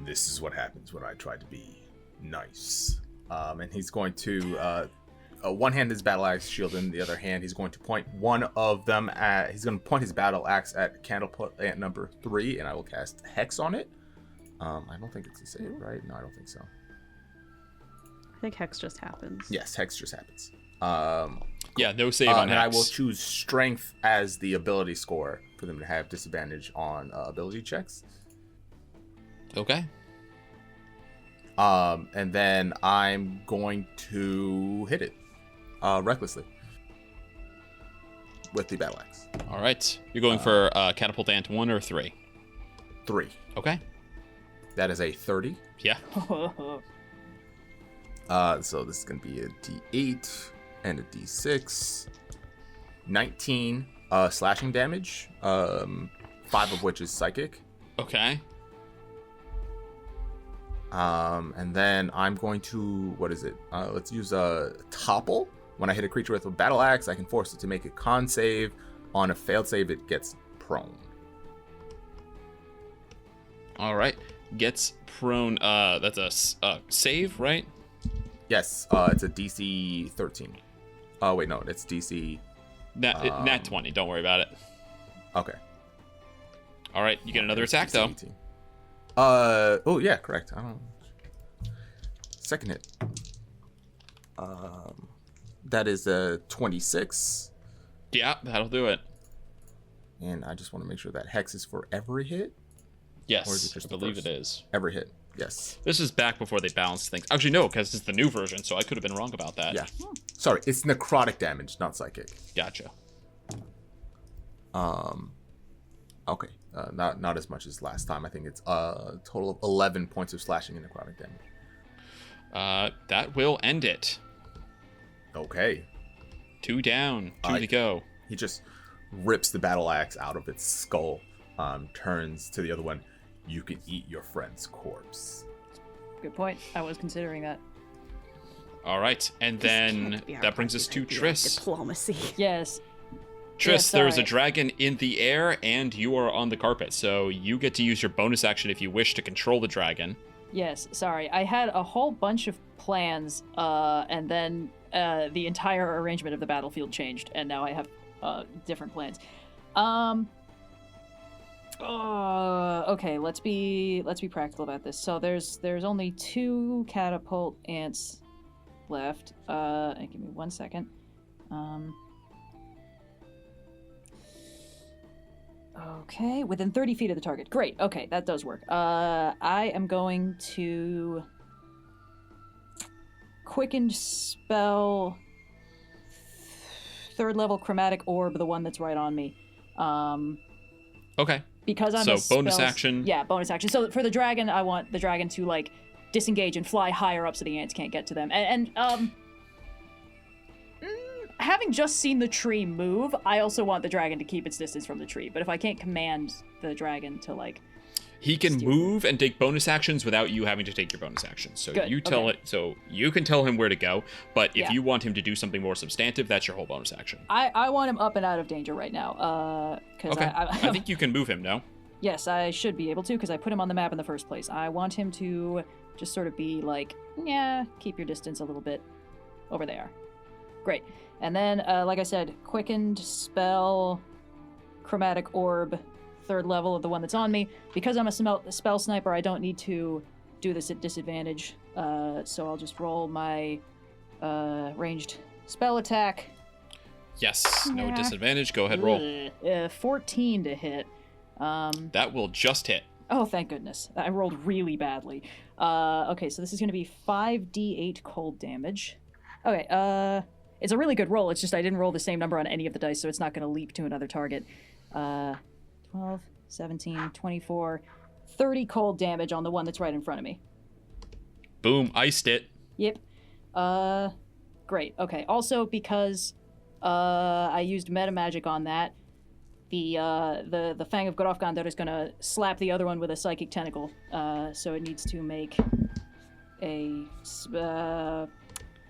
this is what happens when I try to be nice. And he's going to one hand his battle axe shield, in the other hand he's going to point one of them at. He's going to point his battle axe at candlepot ant number 3, and I will cast Hex on it. I don't think it's a save, right? No, I don't think so. I think Hex just happens. Yes, Hex just happens. Yeah, no save on and I Hex. will choose Strength as the ability score for them to have disadvantage on ability checks. Okay. And then I'm going to hit it recklessly with the battle axe. All right. You're going for catapult ant 1 or 3. 3. Okay. That is a 30. Yeah. So this is going to be a D8 and a D6. 19 slashing damage, 5 of which is psychic. Okay. And then I'm going to, what is it? Let's use a topple. When I hit a creature with a battle axe, I can force it to make a con save. On a failed save, it gets prone. All right. Gets prone. That's a save, right? Yes, it's a DC 13. Oh wait, no, it's DC. Nat 20. Don't worry about it. Okay. All right, you get another attack though. 18. Oh yeah, correct. I don't. Second hit. That is a 26. Yeah, that'll do it. And I just want to make sure that hex is for every hit. Yes, Or is it just I the believe first? it is. Every hit. Yes. This is back before they balanced things. Actually, no, because it's the new version, so I could have been wrong about that. Yeah. Sorry, it's necrotic damage, not psychic. Gotcha. Okay. Not as much as last time. I think it's a total of 11 points of slashing and necrotic damage. That will end it. Okay. 2 down, 2 to go. He just rips the battle axe out of its skull, turns to the other one. You can eat your friend's corpse. Good point. I was considering that. All right, and then that brings us to Triss. Diplomacy. Yes. Triss, there's a sorry. dragon in the air, and you are on the carpet, so you get to use your bonus action if you wish to control the dragon. Yes, sorry. I had a whole bunch of plans, and then the entire arrangement of the battlefield changed, and now I have different plans. Okay, let's be practical about this. So there's only 2 catapult ants left. Give me 1 second. Okay, within 30 feet of the target. Great. Okay, that does work. I am going to quicken spell 3rd level chromatic orb, the one that's right on me. Okay. Because I'm So bonus action. Yeah, bonus action. So for the dragon, I want the dragon to like disengage and fly higher up so the ants can't get to them. Having just seen the tree move, I also want the dragon to keep its distance from the tree. But if I can't command the dragon to like, He can move and take bonus actions without you having to take your bonus actions. So Good, you tell okay. it. So you can tell him where to go. But if Yeah. you want him to do something more substantive, that's your whole bonus action. I want him up and out of danger right now. Because Okay. I think you can move him. No. Yes, I should be able to because I put him on the map in the first place. I want him to just sort of be like, yeah, keep your distance a little bit over there. Great. And then, like I said, quickened spell, chromatic orb, 3rd level of the one that's on me. Because I'm a spell sniper, I don't need to do this at disadvantage. So I'll just roll my ranged spell attack. Yes. No Yeah. disadvantage. Go ahead. Roll. 14 to hit. That will just hit. Oh, thank goodness. I rolled really badly. Okay, so this is going to be 5d8 cold damage. Okay, it's a really good roll. It's just I didn't roll the same number on any of the dice, so it's not going to leap to another target. 12, 17, 24, 30 cold damage on the one that's right in front of me. Boom. Iced it. Yep. Great. Okay, also because I used meta magic on that, the Fang of Grofgandr is going to slap the other one with a psychic tentacle. So it needs to make a...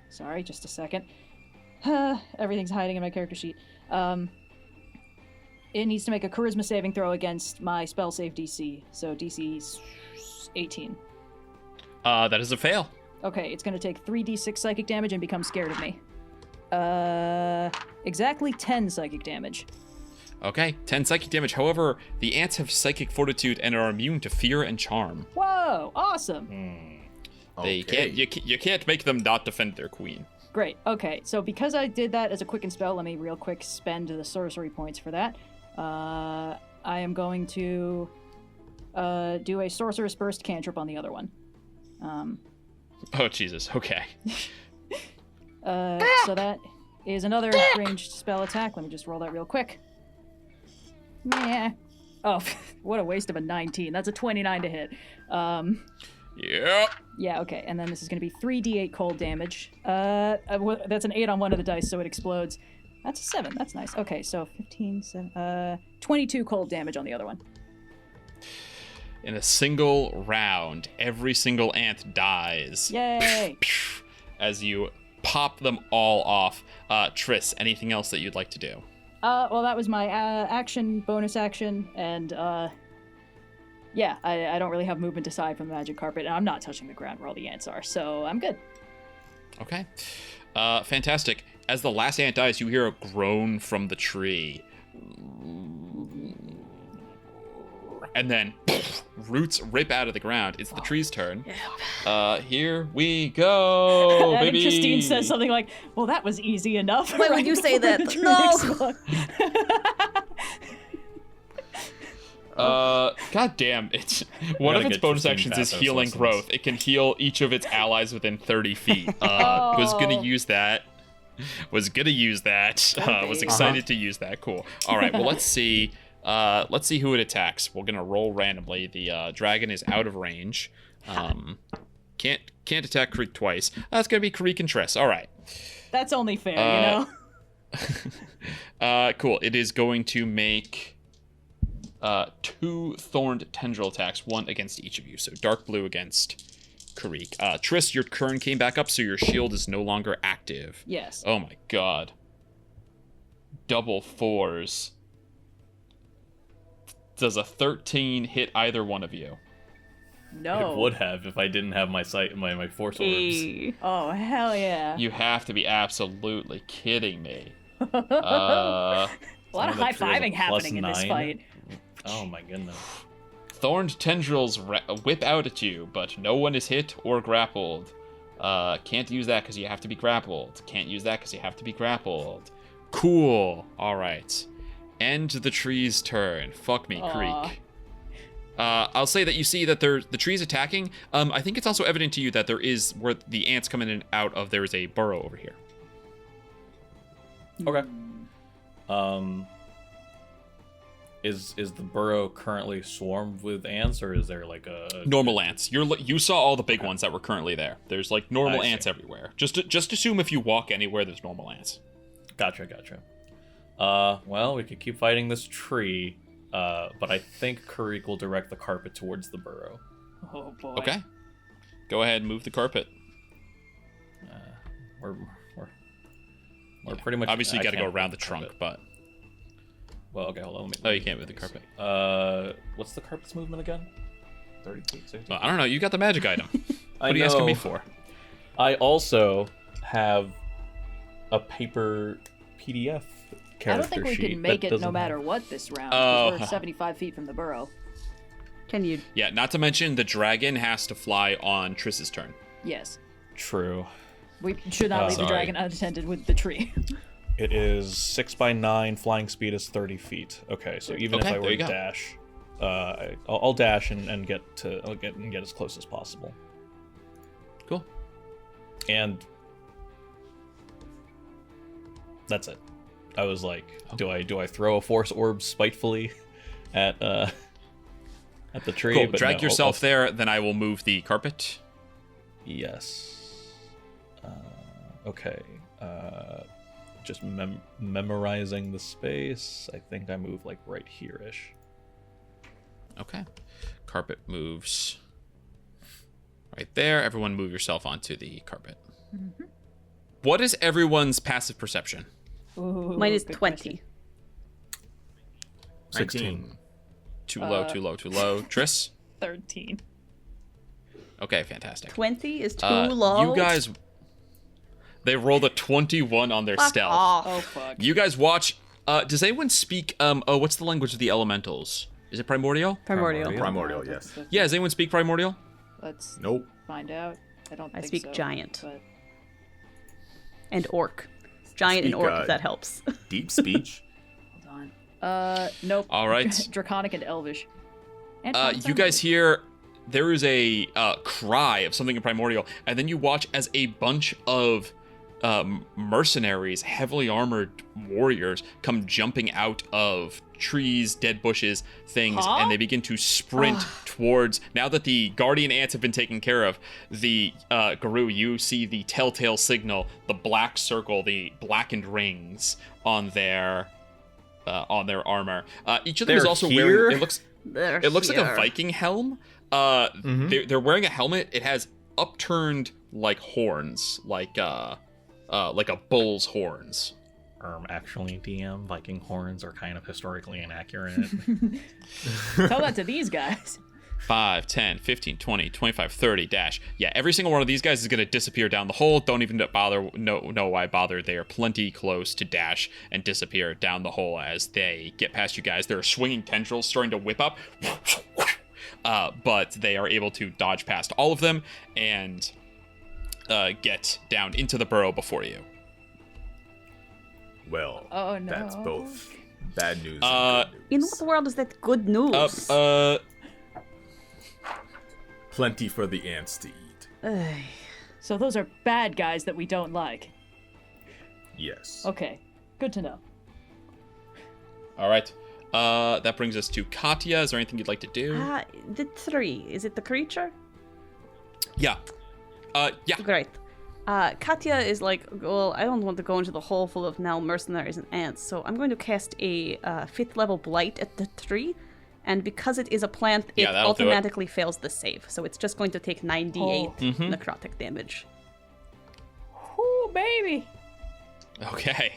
sorry, just a second. Everything's hiding in my character sheet. It needs to make a charisma saving throw against my spell save DC. So DC 18. That is a fail. Okay, it's going to take 3d6 psychic damage and become scared of me. Exactly 10 psychic damage. Okay. 10 psychic damage. However, the ants have psychic fortitude and are immune to fear and charm. Whoa, awesome. They Okay. can't. You can't make them not defend their queen. Great. Okay, so because I did that as a quicken spell, let me real quick spend the sorcery points for that. I am going to do a sorcerer's burst cantrip on the other one. Oh Jesus. Okay. So that is another ranged spell attack. Let me just roll that real quick. Yeah. Oh, what a waste of a 19. That's a 29 to hit. Yeah. Yeah, okay. And then this is going to be 3d8 cold damage. That's an 8 on one of the dice, so it explodes. That's a 7. That's nice. Okay, so 15, 7, 22 cold damage on the other one. In a single round, every single ant dies. Yay! As you pop them all off. Triss, anything else that you'd like to do? Well, that was my action, bonus action, and yeah, I don't really have movement aside from the magic carpet, and I'm not touching the ground where all the ants are, so I'm good. Okay. Fantastic. as the last ant dies, you hear a groan from the tree. And then roots rip out of the ground. It's the tree's turn. Here we go, And baby. Trystine says something like, well, that was easy enough. Why would you say that? No! God damn it. One of gotta its get bonus Trystine actions is pathos healing lessons. growth. It can heal each of its allies within 30 feet. Was gonna use that. Was excited to use that. Cool. All right, well, let's see. Let's see who it attacks. We're gonna roll randomly. The dragon is out of range. Can't attack Kireek twice. That's gonna be Kireek and Triss. All right. That's only fair, Cool. It is going to make 2 thorned tendril attacks, 1 against each of you. So dark blue against Kireek. Triss, your turn came back up, so your shield is no longer active. Yes. Oh my god. Double 4s. Does a 13 hit either one of you? No. It would have if I didn't have my force orbs. Hey. Oh, hell yeah. You have to be absolutely kidding me. A lot of Someone that high-fiving threw a happening in this +9. fight. Oh my goodness. Thorned tendrils whip out at you, but no one is hit or grappled. Can't use that because you have to be grappled. Can't use that because you have to be grappled. Cool. All right. End the tree's turn. Fuck me, Kireek. I'll say that you see that the tree's attacking. I think it's also evident to you that there is, where the ants come in and out of, there is a burrow over here. Okay. Is the burrow currently swarmed with ants, or is there like a Normal ants. You saw all the big ones that were currently there. There's like normal I see. ants everywhere. Just assume if you walk anywhere, there's normal ants. Gotcha. Well, we could keep fighting this tree, but I think Kireek will direct the carpet towards the burrow. Oh, boy. Okay. Go ahead and move the carpet. We're pretty much. Obviously, you I got to go can't around move the trunk, carpet. but Well, okay, hold on. Oh, you can't move the carpet. What's the carpet's movement again? 30 feet, 60 I don't know. You got the magic item. I What are you asking know. me for? I also have a paper PDF character I don't think we sheet can make that it doesn't no have- matter what this round. Oh. 'Cause we're 75 feet from the burrow. Can you? Yeah, not to mention the dragon has to fly on Triss's turn. Yes. True. We should not leave the Sorry. dragon unattended with the tree. It is 6x9. Flying speed is 30 feet. Okay, so even Okay, if I there were you to go. dash, I'll dash and get as close as possible. Cool. And that's it. I was like, do I throw a force orb spitefully at the tree? Cool. But Drag no, yourself I'll- there, then I will move the carpet. Yes. Okay. Just memorizing the space. I think I move like right here-ish. Okay. Carpet moves right there. Everyone move yourself onto the carpet. Mm-hmm. What is everyone's passive perception? Ooh, Mine is good 20. question. 16. Too low, too low, too low. Triss? 13. Okay, fantastic. 20 is too low. You guys... They rolled a 21 on their Fuck stealth. off. Oh, fuck. You guys watch... does anyone speak... what's the language of the elementals? Is it Primordial? Primordial. Primordial, yes. Yeah, does anyone speak Primordial? Let's Nope. find out. I don't I think speak so, giant. But And orc. Giant and Speak, orc, if that helps. Deep speech. hold on. Nope. All right. Draconic and Elvish. And You guys hear there is a cry of something in Primordial, and then you watch as a bunch of mercenaries, heavily armored warriors, come jumping out of trees, dead bushes, things, Huh? and they begin to sprint towards. Now that the guardian ants have been taken care of, the Garou, you see the telltale signal, the black circle, the blackened rings on their armor. Each of them is They're also here? wearing. It looks like a Here. Viking helm. They're wearing a helmet. It has upturned like horns, like a bull's horns. Actually, DM, Viking horns are kind of historically inaccurate. Tell that to these guys. 5, 10, 15, 20, 25, 30, dash. Yeah, every single one of these guys is going to disappear down the hole. Don't even know why bother. They are plenty close to dash and disappear down the hole as they get past you guys. There are swinging tendrils starting to whip up, but they are able to dodge past all of them and get down into the burrow before you. Well, Oh, no. that's both bad news and good In news. what world is that good news? Plenty for the ants to eat. So those are bad guys that we don't like. Yes. Okay, good to know. All right. That brings us to Katya. Is there anything you'd like to do? The tree. Is it the creature? Yeah. Yeah. Great. Katya is like, well, I don't want to go into the hole full of now mercenaries and ants, so I'm going to cast a 5th level blight at the tree. And because it is a plant, it that'll do it. automatically fails the save. So it's just going to take 98 necrotic damage. Ooh, baby! Okay.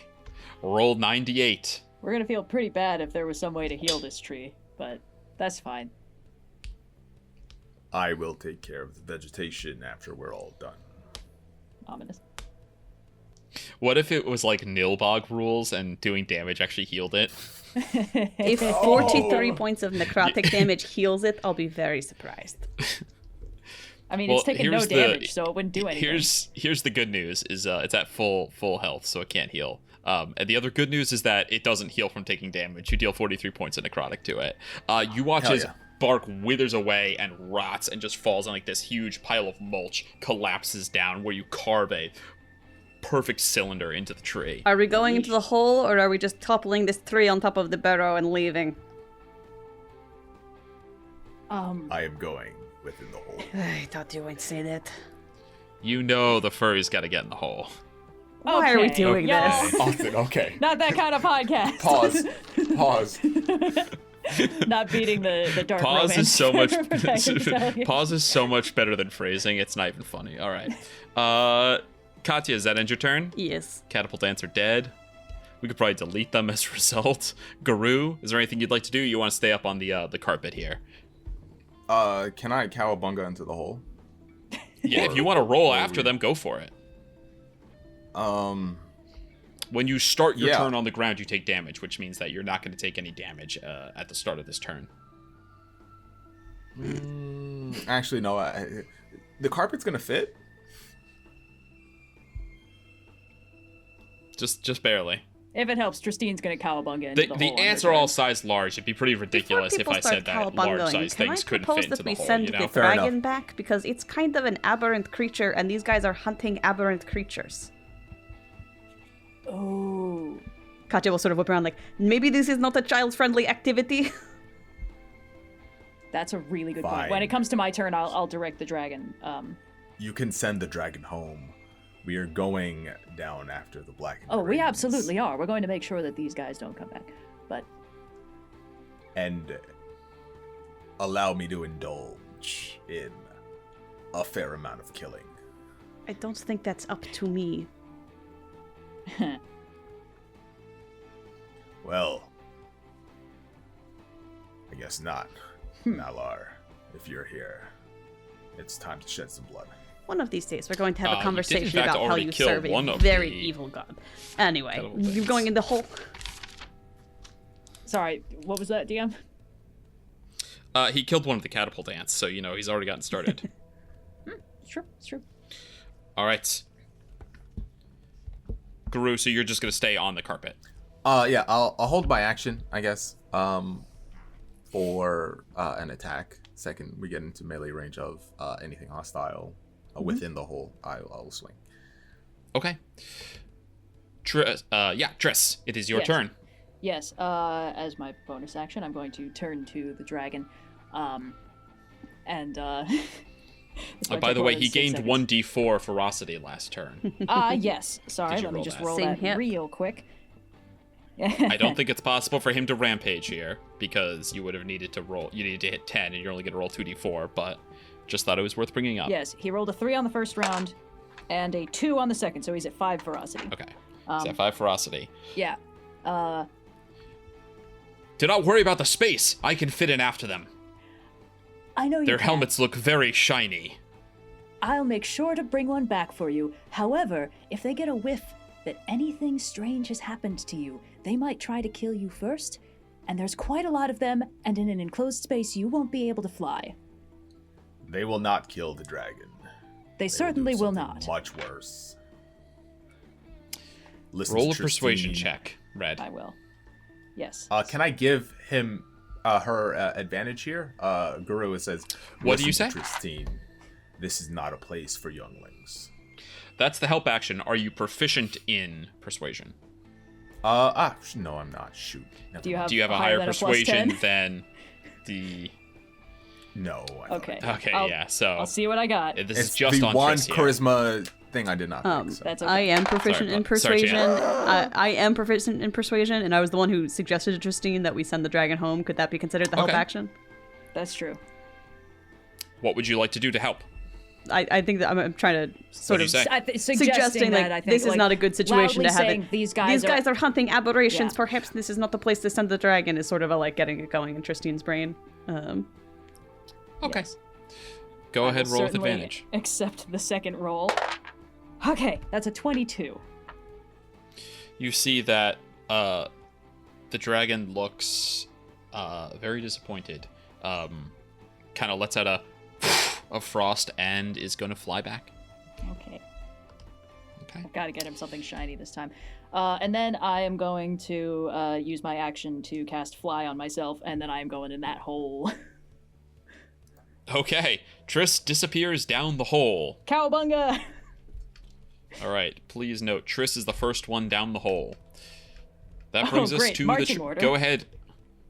Roll 98. We're gonna feel pretty bad if there was some way to heal this tree, but that's fine. I will take care of the vegetation after we're all done. Ominous. What if it was like Nilbog rules and doing damage actually healed it? If 43 points of necrotic damage heals it, I'll be very surprised. I mean, Well, it's taken no here's the- damage, so it wouldn't do anything. Here's the good news is it's at full health, so it can't heal. And the other good news is that it doesn't heal from taking damage. You deal 43 points of necrotic to it. You watch Hell as yeah. bark withers away and rots and just falls on like this huge pile of mulch, collapses down where you carve a perfect cylinder into the tree. Are we going into the hole, or are we just toppling this tree on top of the barrow and leaving? I am going within the hole. I thought you would say that. You know the furry's got to get in the hole. Why are we Okay, doing y'all. this? Austin, okay. Not that kind of podcast. Pause. Not beating the dark Pause romance. is so much. I can tell you. Pause is so much better than phrasing. It's not even funny. All right. Katya, does that end your turn? Yes. Catapult ants are dead. We could probably delete them as a result. Garou, is there anything you'd like to do? You want to stay up on the carpet here? Can I cowabunga into the hole? Yeah, if you want to roll after them, go for it. When you start your turn on the ground, you take damage, which means that you're not going to take any damage at the start of this turn. Actually, no. The carpet's gonna fit. Just barely. If it helps, Trystine's gonna cowabunga into the The hole ants under are all ground. size large. It'd be pretty ridiculous if I said that large-size things couldn't fit into the hole, send you know? the Fair dragon enough. back? Because it's kind of an aberrant creature, and these guys are hunting aberrant creatures. Oh. Katya will sort of whip around like, maybe this is not a child-friendly activity. That's a really good point. Fine. When it comes to my turn, I'll direct the dragon. You can send the dragon home. We are going down after the black. Oh, we absolutely are. We're going to make sure that these guys don't come back. But And allow me to indulge in a fair amount of killing. I don't think that's up to me. Well, I guess not. Nalar, if you're here, it's time to shed some blood. One of these days, we're going to have You a did, in conversation fact, about how already you kill serve one a of very the evil god. Anyway, terrible you're things. going in the hole. sorry, what was that, DM? He killed one of the catapult ants, so, you know, he's already gotten started. It's true. All right. Garou, so you're just going to stay on the carpet. Yeah, I'll hold my action, I guess, for an attack. Second, we get into melee range of anything hostile within the hole. I'll swing. Okay. Triss, it is your Yes. turn. Yes, as my bonus action, I'm going to turn to the dragon. And this might By take the more way, than he 6 gained seconds. 1d4 ferocity last turn. Yes. Sorry, Did you let me roll just that? roll Same that hit. real quick. I don't think it's possible for him to rampage here because you would have needed to roll. You needed to hit 10, and you're only going to roll 2d4. But just thought it was worth bringing up. Yes, he rolled a 3 on the first round and a 2 on the second, so he's at 5 ferocity. Okay. So at 5 ferocity. Yeah. Do not worry about the space. I can fit in after them. I know you Their can. helmets look very shiny. I'll make sure to bring one back for you. However, if they get a whiff that anything strange has happened to you, they might try to kill you first, and there's quite a lot of them, and in an enclosed space you won't be able to fly. They will not kill the dragon. They certainly do will something not. Much worse. Listen Roll a to persuasion Trystine. check, Red. I will. Yes. Can I give him her advantage here? Garou says, What do you "Listen say?" to Trystine, this is not a place for younglings. That's the help action. Are you proficient in persuasion? No, I'm not. Shoot. Never Do you mind. have Do you have a higher higher than a plus persuasion 10? than the... No. I don't. Okay. Okay, I'll- yeah, so... I'll see what I got. This It's is just the on one Triss here. charisma thing I did not think. So. That's okay. I am proficient in persuasion. Jan. I am proficient in persuasion, and I was the one who suggested to Trystine that we send the dragon home. Could that be considered the help Okay. action? That's true. What would you like to do to help? I think that I'm trying to sort What'd of you say? Suggesting that, like I think, this is like, not a good situation to loudly have saying, it. These guys are hunting aberrations. Yeah. Perhaps this is not the place to send the dragon. Is sort of a like getting it going in Trystine's brain. Okay. Yes. Go I ahead, will roll with certainly advantage. Accept the second roll. Okay, that's a 22. You see that the dragon looks very disappointed. Kind of lets out a of frost and is going to fly back. Okay. Okay. I've got to get him something shiny this time. And then I am going to use my action to cast Fly on myself, and then I am going in that hole. Okay. Triss disappears down the hole. Cowabunga! All right. Please note, Triss is the first one down the hole. That brings us great. to Marching the... order. Go ahead.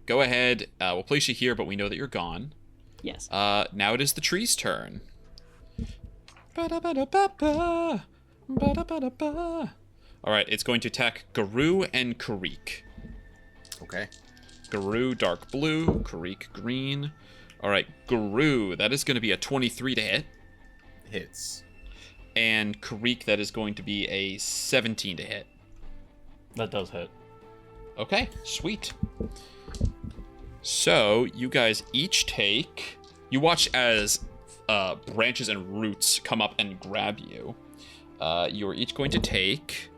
Go ahead. We'll place you here, but we know that you're gone. Yes. Now it is the tree's turn. Ba-da-ba-da-ba-ba. Ba-da-ba-da-ba. All right, it's going to attack Garou and Kireek. Okay. Garou, dark blue. Kireek, green. All right, Garou, that is going to be a 23 to hit. Hits. And Kireek, that is going to be a 17 to hit. That does hit. Okay, sweet. So, you guys each take... You watch as branches and roots come up and grab you. You're each going to take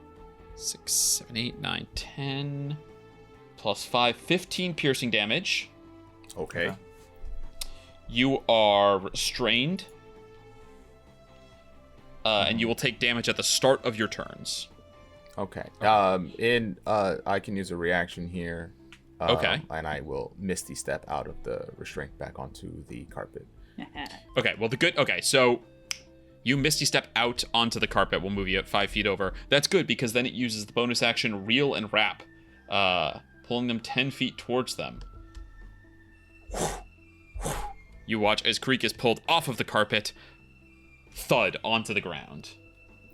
6, 7, 8, 9, 10, plus 5, 15 piercing damage. Okay. You are restrained. And you will take damage at the start of your turns. Okay. I can use a reaction here. Okay. And I will Misty Step out of the restraint back onto the carpet. Okay, well, okay, so you Misty Step out onto the carpet. We'll move you at 5 feet over. That's good, because then it uses the bonus action Reel and Wrap, pulling them 10 feet towards them. You watch as Kireek is pulled off of the carpet, thud onto the ground.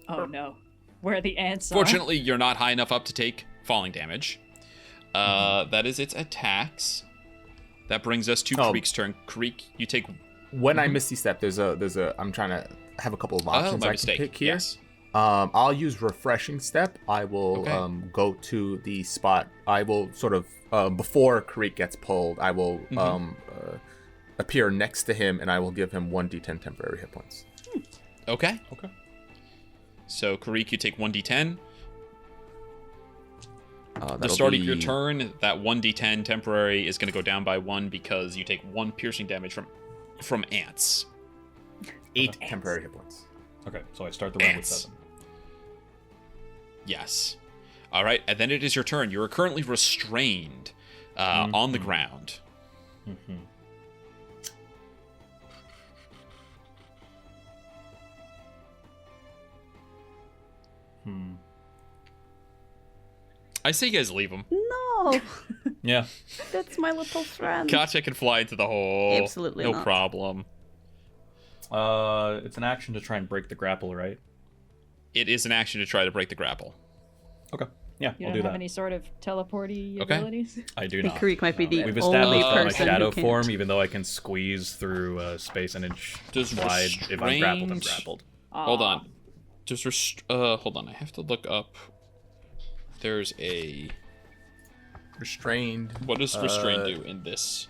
Oh no. Where the ants are. Fortunately, you're not high enough up to take falling damage. That is its attacks. That brings us to Kireek's turn. Kireek, you take... When I Misty Step, there's a I'm trying to have a couple of options my I mistake. can pick here. Yes. I'll use Refreshing Step. I will Okay. go to the spot. I will sort of before Kireek gets pulled, I will appear next to him, and I will give him 1d10 temporary hit points. Okay. Okay. So, Kireek, you take 1d10. The That'll start of your be turn, that 1d10 temporary is going to go down by 1 because you take 1 piercing damage from ants. 8 temporary hit points. Okay, so I start the round with Ants. 7. Yes. All right, and then it is your turn. You are currently restrained on the ground. I say you guys leave him. No, Yeah. that's my little friend. Katya can fly into the hole. Absolutely no not. problem. It's an action to try and break the grapple, right? It is an action to try to break the grapple. Okay. Yeah, You I'll don't do have that. any sort of teleporty Okay. abilities? I do I think not. Kireek might be the We've only established that my person shadow who can't. form, even though I can squeeze through space an inch Does wide. If I'm grappled, I'm restrained- grappled. Hold on. Hold on. I have to look up. There's a... Restrained. What does restrain do in this?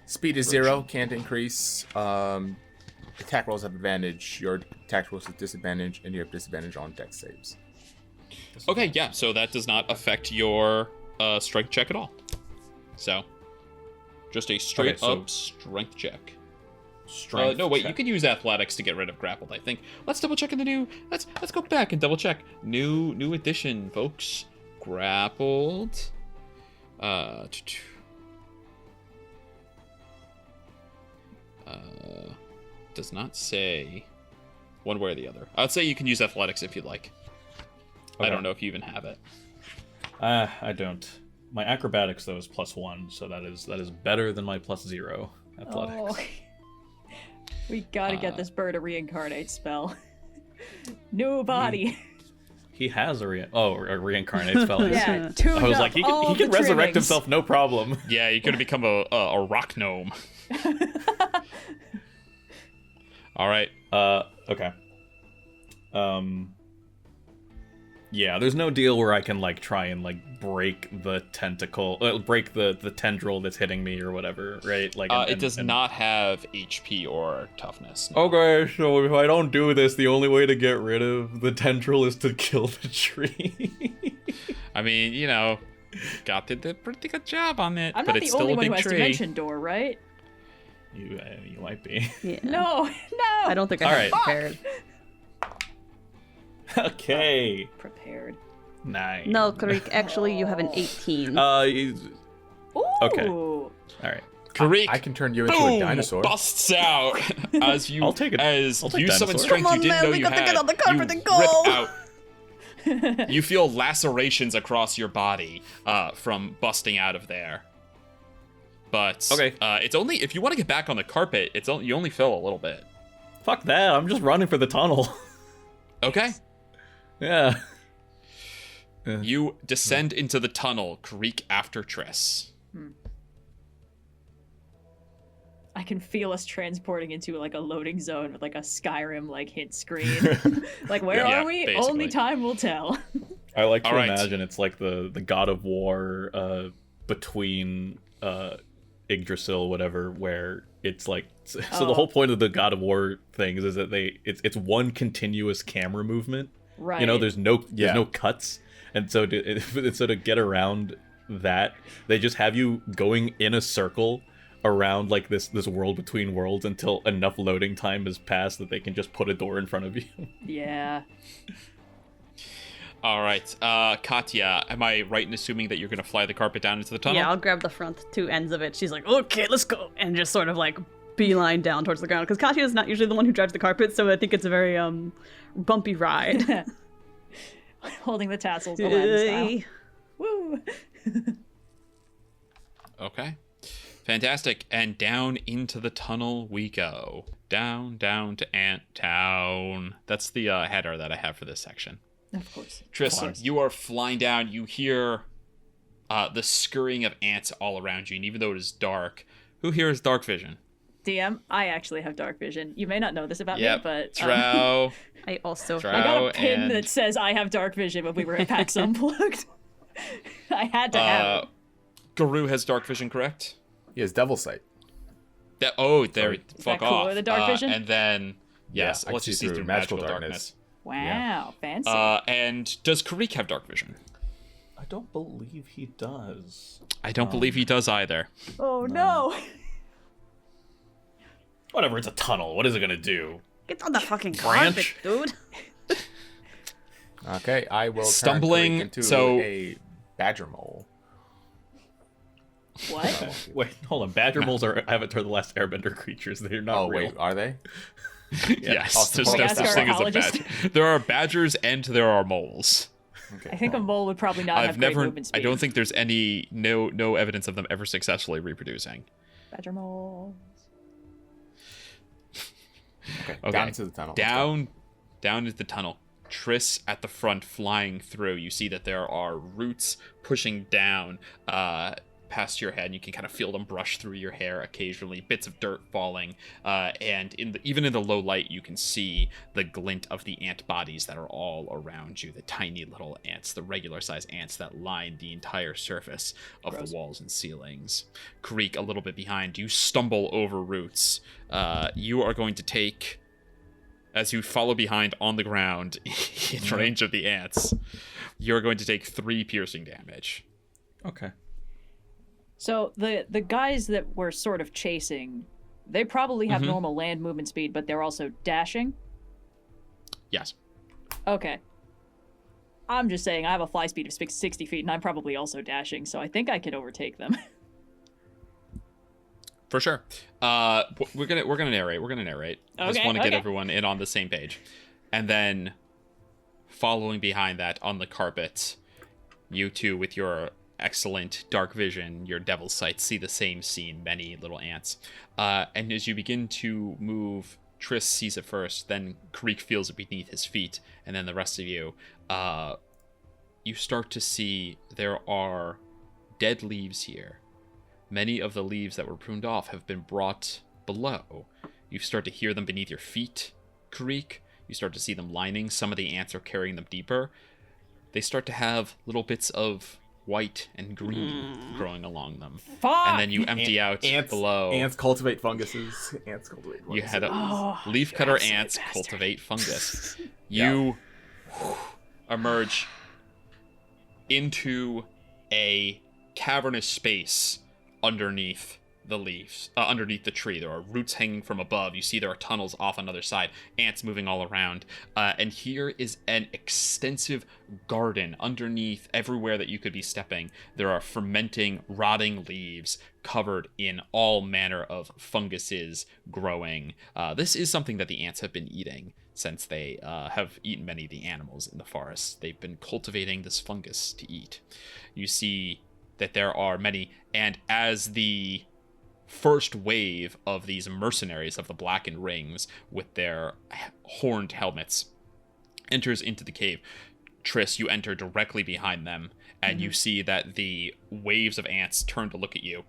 Speed is 0, can't increase. Attack rolls have advantage. Your attack rolls have disadvantage, and you have disadvantage on dex saves. Okay, yeah, so that does not affect your strength check at all. So, just a straight up strength check. Strength no, wait, check. you can use athletics to get rid of grappled, I think. Let's double check in the new. Let's go back and double check. New edition, folks. Grappled. Does not say one way or the other. I'd say you can use athletics if you'd like. Okay. I don't know if you even have it. I don't. My acrobatics though is +1, so that is better than my +0 athletics. Oh. We gotta get this bird a reincarnate spell. New body. He has a reincarnate spell. Yeah, tuned I was up like, he all can the resurrect trimmings. himself, no problem. Yeah, you could become a rock gnome. All right. Okay. Yeah, there's no deal where I can like try and like break the tentacle, break the tendril that's hitting me or whatever, right? Like It does not have HP or toughness. No. Okay, so if I don't do this, the only way to get rid of the tendril is to kill the tree. I mean, you know, got did a pretty good job on it, I'm but not it's the still only a one big who has tree. dimension door, right? You might be. Yeah. No. I don't think I have it All prepared. Okay. Prepared. Nice. No, Kireek, actually, you have an 18. Ooh. Okay. Ooh. All right. Kareek, I can turn you into boom, a dinosaur. busts out as you I'll take it. as I'll take you summon dinosaur. strength Come on, you didn't man, know we you got to had. get on the carpet you and go. rip out. You feel lacerations across your body from busting out of there. But Okay. it's only if you want to get back on the carpet. You only fell a little bit. Fuck that. I'm just running for the tunnel. Okay. Yeah. You descend into the tunnel, Kireek after Triss. I can feel us transporting into like a loading zone with like a Skyrim like hint screen. Like where Yeah, are we? basically. Only time will tell. I like to All right. imagine it's like the God of War between Yggdrasil, whatever, where it's like so the whole point of the God of War things is that it's one continuous camera movement. Right. You know, there's no cuts, and so to get around that, they just have you going in a circle around like this world between worlds until enough loading time has passed that they can just put a door in front of you. Yeah. All right, Katya, am I right in assuming that you're going to fly the carpet down into the tunnel? Yeah, I'll grab the front two ends of it. She's like, okay, let's go. And just sort of like beeline down towards the ground. Because Katya is not usually the one who drives the carpet, so I think it's a very bumpy ride. Holding the tassels Aladdin style. Woo! Okay. Fantastic. And down into the tunnel we go. Down to Ant Town. That's the header that I have for this section. Of course. Tristan, you are flying down. You hear the scurrying of ants all around you. And even though it is dark, who here has dark vision? DM, I actually have dark vision. You may not know this about Yep. me, but Trow. I also Drow. I got a pin and- that says I have dark vision when we were at PAX Unplugged. I had to have it. Garou has dark vision, correct? He has devil sight. There. Is Fuck that cooler off. than dark vision? And then, yes, I can let's just see through magical darkness. Wow, fancy. And does Kireek have dark vision? I don't believe he does. I don't believe he does either. oh no. Whatever, it's a tunnel. What is it gonna do? Get on the fucking Branch? carpet, dude. Okay, I will Stumbling, turn Kireek into so- a badger mole. What? Wait, hold on. Badger moles are Avatar: The Last Airbender creatures. They're not Oh real. wait, are they? Yes, Awesome. there's no Ask such our thing as a ecologist. badger. There are badgers and there are moles. Okay. I think a mole would probably not have I've great never. movement speed. I don't think there's no evidence of them ever successfully reproducing. Badger moles. Okay. Okay. Down into the tunnel. Let's go. Down into the tunnel. Triss at the front flying through. You see that there are roots pushing down. past your head, and you can kind of feel them brush through your hair occasionally, bits of dirt falling, and even in the low light, you can see the glint of the ant bodies that are all around you, the tiny little ants, the regular-sized ants that line the entire surface of the walls and ceilings. Kireek, a little bit behind, you stumble over roots. You are going to take, as you follow behind on the ground in range of the ants, you're going to take 3 piercing damage. Okay. So the guys that we're sort of chasing, they probably have normal land movement speed, but they're also dashing? Yes. Okay. I'm just saying I have a fly speed of 60 feet, and I'm probably also dashing, so I think I could overtake them. For sure. We're gonna narrate. I just want to get everyone in on the same page. And then following behind that on the carpet, you two with your excellent dark vision, your devil's sight, see the same scene, many little ants. And as you begin to move, Trys sees it first, then Kireek feels it beneath his feet, and then the rest of you, you start to see there are dead leaves here. Many of the leaves that were pruned off have been brought below. You start to hear them beneath your feet, Kireek. You start to see them lining. Some of the ants are carrying them deeper. They start to have little bits of white and green growing along them. Fuck! And then you empty out below. Ants cultivate funguses. Ants cultivate funguses. You head up. Leafcutter ants cultivate fungus. You emerge into a cavernous space underneath the leaves, underneath the tree. There are roots hanging from above. You see there are tunnels off on the other side, ants moving all around. And here is an extensive garden underneath everywhere that you could be stepping. There are fermenting, rotting leaves covered in all manner of funguses growing. This is something that the ants have been eating since they have eaten many of the animals in the forest. They've been cultivating this fungus to eat. You see that there are many, and as the first wave of these mercenaries of the blackened rings with their horned helmets enters into the cave, Trys, you enter directly behind them, and you see that the waves of ants turn to look at you.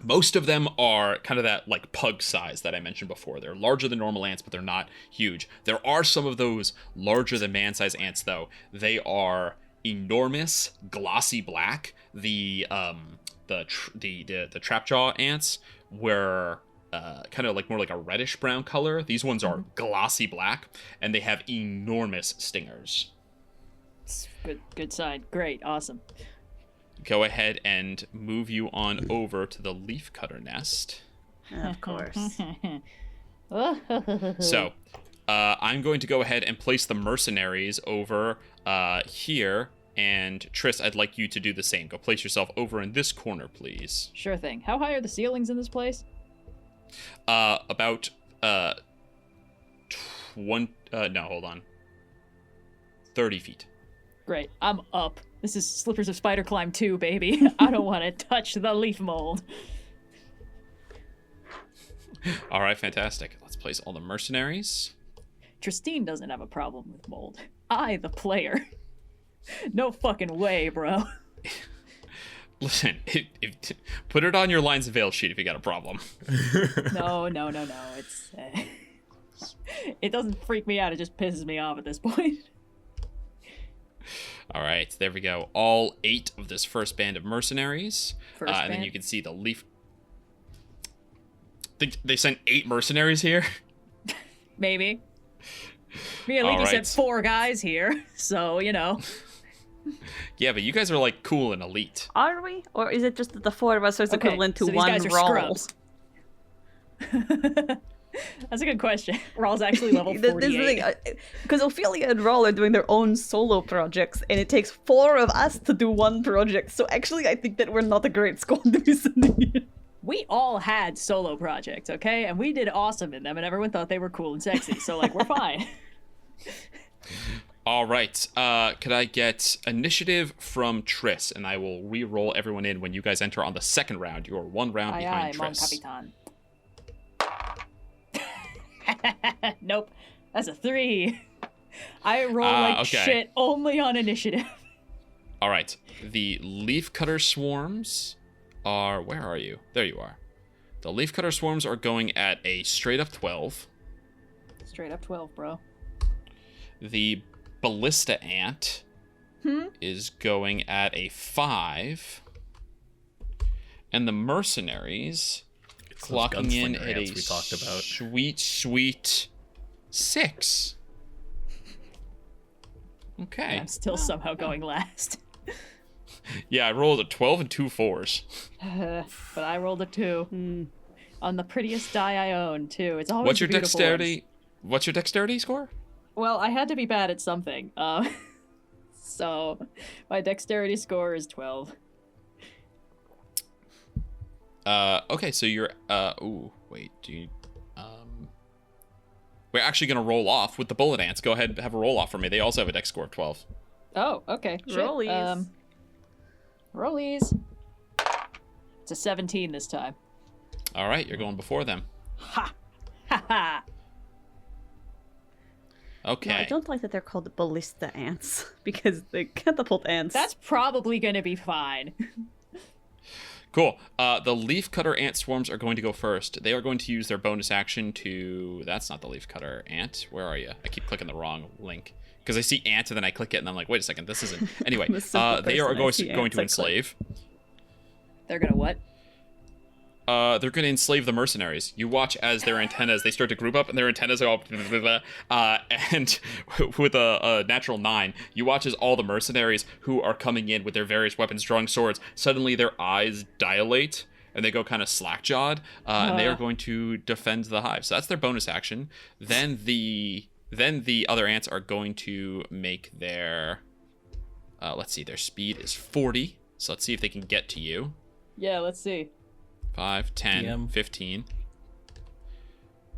Most of them are kind of that like pug size that I mentioned before. They're larger than normal ants, but they're not huge. There are some of those larger than man-size ants, though. They are enormous, glossy black. The trapjaw ants were kind of like more like a reddish brown color. These ones are glossy black, and they have enormous stingers. Good sign. Great. Awesome. Go ahead and move you on over to the leafcutter nest. Of course. So, I'm going to go ahead and place the mercenaries over here. And Trys, I'd like you to do the same. Go place yourself over in this corner, please. Sure thing. How high are the ceilings in this place? About 30 feet. Great. I'm up. This is Slippers of Spider Climb 2, baby. I don't want to touch the leaf mold. All right, fantastic. Let's place all the mercenaries. Trystine doesn't have a problem with mold. I, the player. No fucking way, bro. Listen, put it on your lines of veil sheet if you got a problem. No. It's it doesn't freak me out. It just pisses me off at this point. All right, there we go. All 8 of this first band of mercenaries. And then you can see the leaf. They sent 8 mercenaries here? Maybe. Me and Leaky said 4 guys here, so, you know. Yeah, but you guys are, like, cool and elite. Are we? Or is it just that the 4 of us is equivalent to so these one guys are roll? scrubs. That's a good question. Rawl's actually level 48. Because Ophelia and Rawl are doing their own solo projects, and it takes 4 of us to do one project. So actually, I think that we're not a great squad to be sending in. We all had solo projects, okay? And we did awesome in them, and everyone thought they were cool and sexy. So, like, we're fine. All right. Could I get initiative from Trys, and I will re-roll everyone in when you guys enter on the second round. You are 1 round behind Trys. Mon Capitan. Nope. That's a 3. I roll like okay. shit only on initiative. All right. The leafcutter swarms are... Where are you? There you are. The leafcutter swarms are going at a straight up 12. Straight up 12, bro. The ballista ant is going at a 5. And the mercenaries It's those clocking in gunslinger at ants a we talked about. sweet 6. Okay. I'm still somehow going last. Yeah, I rolled a 12 and 2 4s. But I rolled a 2. On the prettiest die I own, too. It's always What's your the beautiful dexterity? ones. What's your dexterity score? Well, I had to be bad at something. So my dexterity score is 12. Okay, so you're ooh, wait, do you we're actually gonna roll off with the bullet ants. Go ahead and have a roll off for me. They also have a dex score of 12. Oh, okay. Shit. Rollies. Rollies. It's a 17 this time. All right, you're going before them. Ha! Ha ha! Okay. No, I don't like that they're called ballista ants because they catapult ants. That's probably gonna be fine. Cool. The leafcutter ant swarms are going to go first. They are going to use their bonus action to... That's not the leafcutter ant. Where are you? I keep clicking the wrong link. Because I see ant and then I click it and I'm like, wait a second, this isn't... Anyway, I'm a simple they are person, I see going ants, to I click. enslave. They're gonna what? They're going to enslave the mercenaries. You watch as their antennas, they start to group up and their antennas are all... and with a natural 9, you watch as all the mercenaries who are coming in with their various weapons, drawing swords, suddenly their eyes dilate and they go kind of slack-jawed, and they are going to defend the hive. So that's their bonus action. Then the other ants are going to make their... let's see, their speed is 40. So let's see if they can get to you. Yeah, let's see. 5, 10, DM. 15.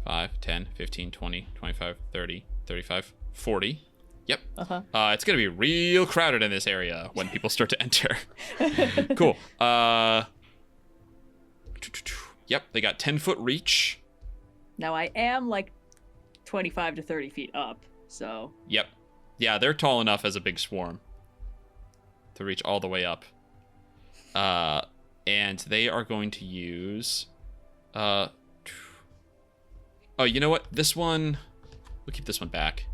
5, 10, 15, 20, 25, 30, 35, 40. Yep. Uh-huh. It's going to be real crowded in this area when people start to enter. Cool. Yep, they got 10-foot reach. Now I am like 25 to 30 feet up, so... Yep. Yeah, they're tall enough as a big swarm to reach all the way up. And they are going to use... Oh, you know what? This one... We'll keep this one back.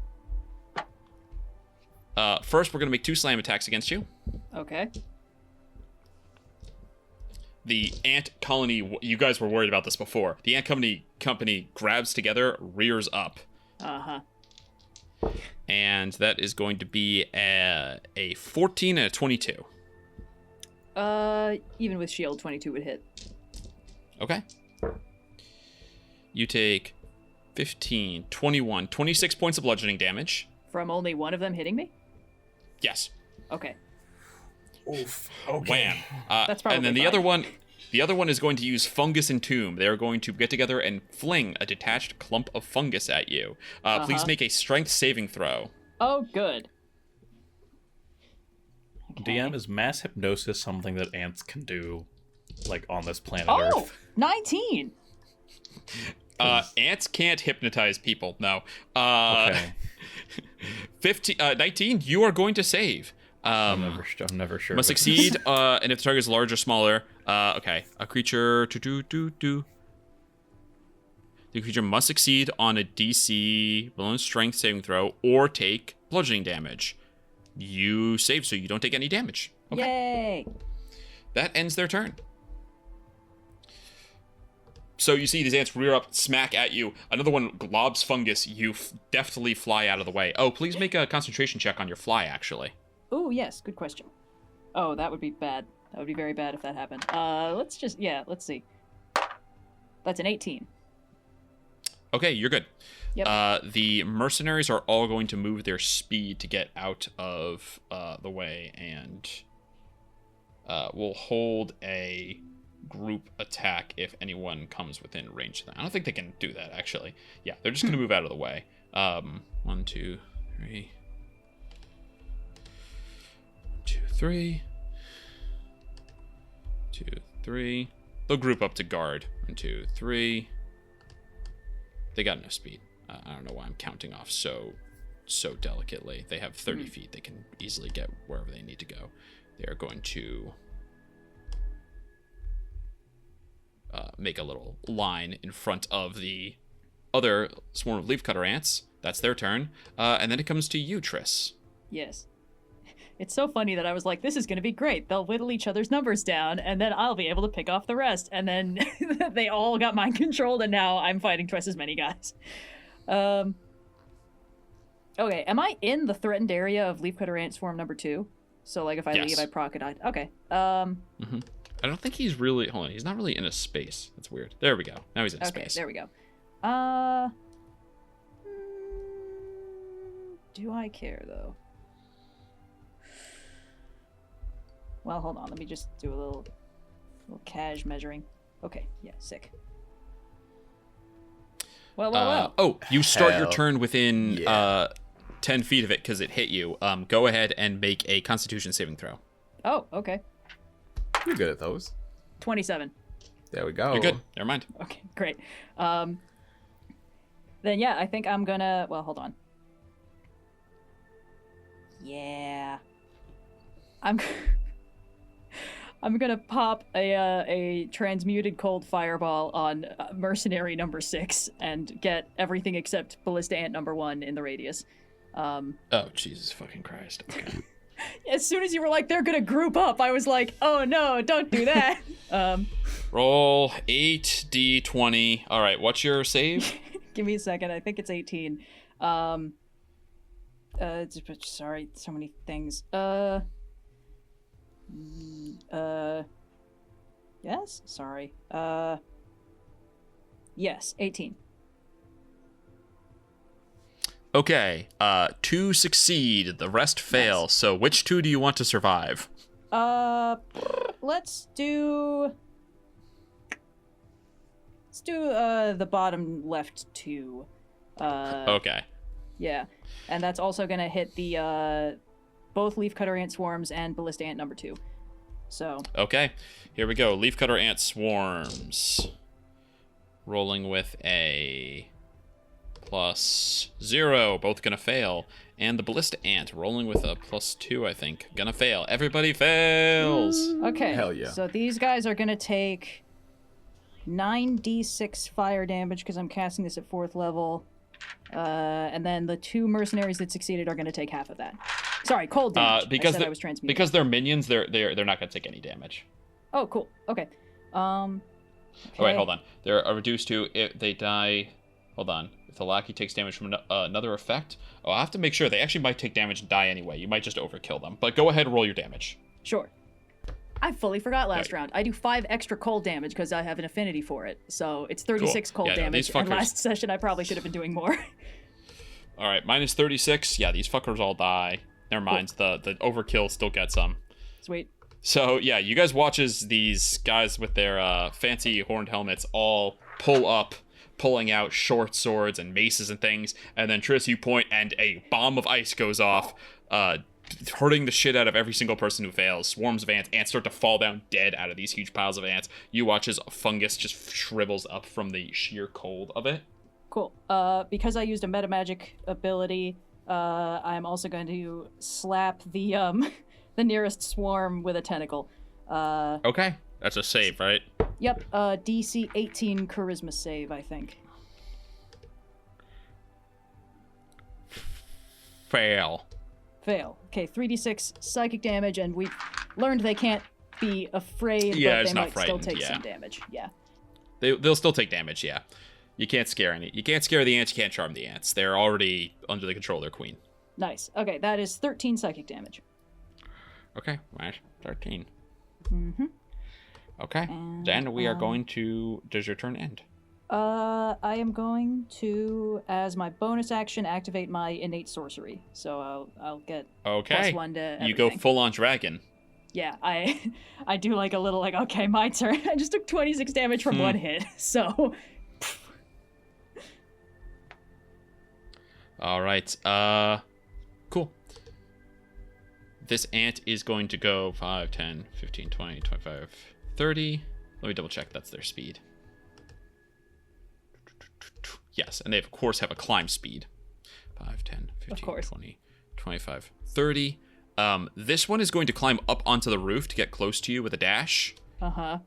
First, we're going to make 2 slam attacks against you. Okay. The ant colony... You guys were worried about this before. The ant company grabs together, rears up. Uh-huh. And that is going to be a 14 and a 22. Even with shield, 22 would hit. Okay. You take 15, 21, 26 points of bludgeoning damage. From only one of them hitting me? Yes. Okay. Oof. Wham. That's probably And then the fine. other one is going to use fungus entomb. They're going to get together and fling a detached clump of fungus at you. Please make a strength saving throw. Oh, good. DM, is mass hypnosis something that ants can do, like, on this planet Oh, Earth? 19! Ants can't hypnotize people. No. Okay. 19. You are going to save. I'm never sure. Must succeed, and if the target is large or smaller, okay. A creature The creature must succeed on a DC balloon strength saving throw or take bludgeoning damage. You save, so you don't take any damage. Okay. Yay! That ends their turn. So you see these ants rear up, smack at you. Another one globs fungus. You deftly fly out of the way. Oh, please make a concentration check on your fly, actually. Oh, yes, good question. Oh, that would be bad. That would be very bad if that happened. Let's see. That's an 18. Okay, you're good. Yep. The mercenaries are all going to move their speed to get out of the way, and we'll hold a group attack if anyone comes within range of that. I don't think they can do that, actually. Yeah, they're just going to move out of the way. 1, 2, 3. 2, 3. 2, 3. They'll group up to guard. 1, 2, 3. They got enough speed. I don't know why I'm counting off so so delicately. They have 30 feet. They can easily get wherever they need to go. They are going to make a little line in front of the other swarm of leafcutter ants. That's their turn. And then it comes to you, Triss. Yes. It's so funny that I was like, this is going to be great. They'll whittle each other's numbers down, and then I'll be able to pick off the rest. And then they all got mind controlled, and now I'm fighting twice as many guys. Okay, am I in the threatened area of leafcutter ant swarm number 2? So, like, if I leave, I proc it. Okay. I don't think he's really... Hold on. He's not really in a space. That's weird. There we go. Now he's in a space. There we go. Do I care, though? Well, hold on. Let me just do a little cash measuring. Okay. Yeah, sick. Well. Oh, you start your turn within 10 feet of it because it hit you. Go ahead and make a Constitution saving throw. Oh, okay. You're good at those. 27. There we go. You're good. Never mind. Okay, great. Then yeah, I think I'm gonna. Well, hold on. Yeah. I'm gonna pop a transmuted cold fireball on mercenary number 6 and get everything except ballista ant number 1 in the radius. Oh, Jesus fucking Christ. Okay. As soon as you were like, they're gonna group up, I was like, oh no, don't do that. Roll 8d20. All right, what's your save? Give me a second. I think it's 18. Sorry, so many things. Yes? Sorry. Yes, 18. Okay, 2 succeed, the rest fail. Nice. So which 2 do you want to survive? Let's do the bottom left 2. Okay. Yeah. And that's also gonna hit the both leafcutter ant swarms and ballista ant number 2. So Okay, here we go. Leafcutter ant swarms. Rolling with a +0, both gonna fail. And the ballista ant rolling with a +2, I think. Gonna fail. Everybody fails! okay. Hell yeah. So these guys are gonna take 9d6 fire damage because I'm casting this at 4th level. And then the 2 mercenaries that succeeded are gonna take half of that. Sorry, cold damage. Because I was transmuted. because they're minions, they're not gonna take any damage. Oh, cool. Okay. Okay. Oh wait, hold on. They're reduced to if they die. Hold on. If the lackey takes damage from another effect, I have to make sure they actually might take damage and die anyway. You might just overkill them. But go ahead, roll your damage. Sure. I fully forgot last round. I do 5 extra cold damage because I have an affinity for it. So it's 36 Cool. cold Yeah, no, damage. these And fuckers- last session I probably should have been doing more. All right, minus 36. Yeah, these fuckers all die. Never mind. The overkill still gets some. Sweet. So yeah, you guys watch as these guys with their fancy horned helmets all pull up, pulling out short swords and maces and things, and then Triss, you point and a bomb of ice goes off, hurting the shit out of every single person who fails. Swarms of ants start to fall down dead out of these huge piles of ants. You watch as fungus just shrivels up from the sheer cold of it. Cool. Because I used a meta magic ability, I'm also going to slap the the nearest swarm with a tentacle. Okay, that's a save, right? Yep. DC 18 charisma save, I think. Fail. Fail. Okay, 3d6 psychic damage, and we've learned they can't be afraid, Yeah, but it's they not might still frightened, take yeah. some damage. Yeah. They'll still take damage, yeah. You can't scare you can't scare the ants, you can't charm the ants. They're already under the control of their queen. Nice. Okay, that is 13 psychic damage. Okay, right. 13. Mm-hmm. Okay. Then we are going to... Does your turn end? I am going to, as my bonus action, activate my innate sorcery. So I'll get Okay. +1 to everything. You go full on dragon. Yeah, I do like a little like, okay, my turn. I just took 26 damage from one hit, so... All right. Cool. This ant is going to go 5, 10, 15, 20, 25, 30. Let me double check that's their speed. Yes, and they of course have a climb speed. 5, 10, 15, course. 20, 25, 30. This one is going to climb up onto the roof to get close to you with a dash. Uh-huh.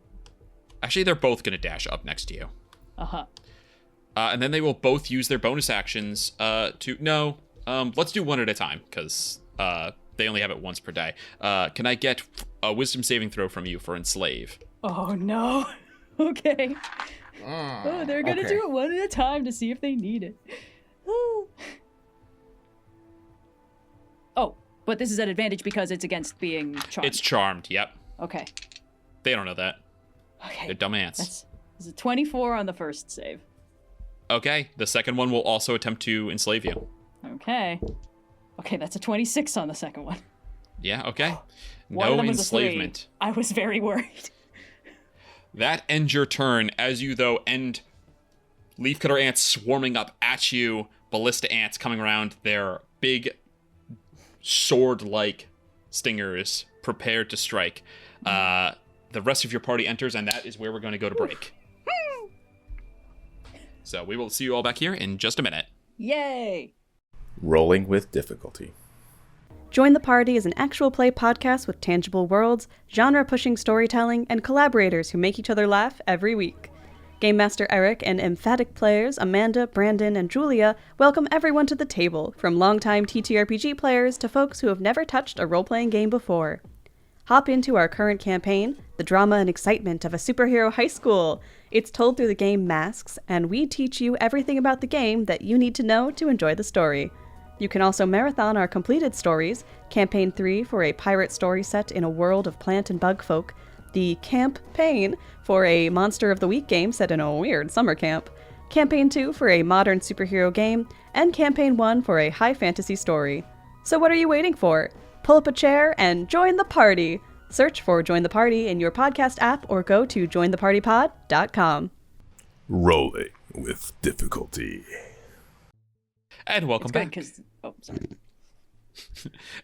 Actually, they're both going to dash up next to you. Uh-huh. And then they will both use their bonus actions let's do one at a time, because they only have it once per day. Can I get a wisdom saving throw from you for enslave? Oh, no. Okay. They're gonna okay. do it one at a time to see if they need it. Oh, but this is at advantage because it's against being charmed. It's charmed, yep. Okay. They don't know that. Okay. They're dumb ants. That's a 24 on the first save. Okay, the second one will also attempt to enslave you. Okay. Okay, that's a 26 on the second one. Yeah, okay. One of No them was a 3. enslavement. I was very worried. That ends your turn, as you, though, end leafcutter ants swarming up at you, ballista ants coming around, their big sword-like stingers prepared to strike. The rest of your party enters, and that is where we're going to go to break. So we will see you all back here in just a minute. Yay! Rolling with difficulty. Join the Party is an actual play podcast with tangible worlds, genre-pushing storytelling, and collaborators who make each other laugh every week. Game Master Eric and emphatic players Amanda, Brandon, and Julia welcome everyone to the table, from longtime TTRPG players to folks who have never touched a role-playing game before. Hop into our current campaign, the drama and excitement of a superhero high school. It's told through the game Masks, and we teach you everything about the game that you need to know to enjoy the story. You can also marathon our completed stories, Campaign 3 for a pirate story set in a world of plant and bug folk, the Campaign for a Monster of the Week game set in a weird summer camp, Campaign 2 for a modern superhero game, and Campaign 1 for a high fantasy story. So what are you waiting for? Pull up a chair and join the party! Search for Join the Party in your podcast app or go to jointhepartypod.com. Rolling with difficulty. And welcome back. Oh, sorry.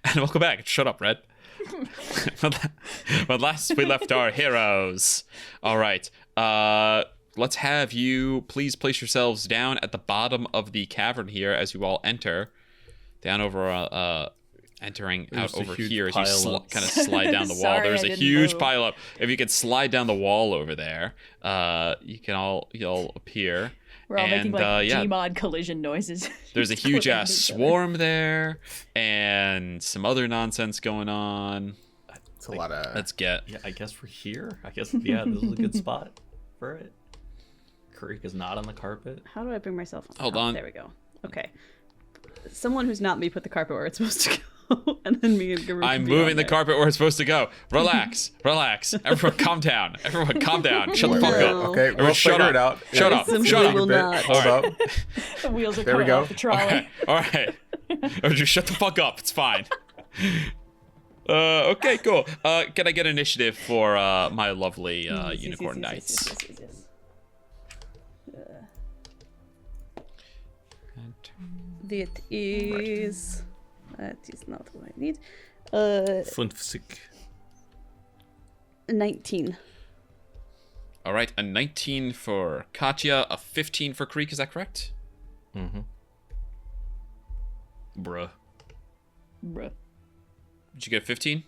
And welcome back. Shut up, Red. But last we left our heroes. All right. Let's have you please place yourselves down at the bottom of the cavern here as you all enter. Down over, entering There's out a over huge here as you pile-up. kind of slide down the wall. Sorry, There's I a didn't huge move. pile up. If you could slide down the wall over there, you'll appear. We're all making like yeah, Gmod collision noises. there's a Just huge colliding ass with each other. swarm there, and some other nonsense going on. It's a lot of. Let's get. Yeah, I guess we're here. I guess, yeah, this is a good spot for it. Kireek is not on the carpet. How do I bring myself on? Hold on. There we go. Okay. Someone who's not me put the carpet where it's supposed to go, and then me and Garou. I'm can be moving on the there. carpet where it's supposed to go. Relax, relax. Everyone, calm down. Everyone, calm down. Shut the fuck No. up. Okay, Everyone, we'll shut figure up. it out. Shut Yeah, up. Simply Shut up. will not. Hold All right. up. The wheels are There we coming go. off the trolley. All right. Just shut the fuck up. It's fine. Okay, cool. Can I get initiative for my lovely unicorn knights? Yes. That is... That is not what I need. 50. 19. All right, a 19 for Katya, a 15 for Kireek. Is that correct? Bruh. Bruh. Did you get a 15?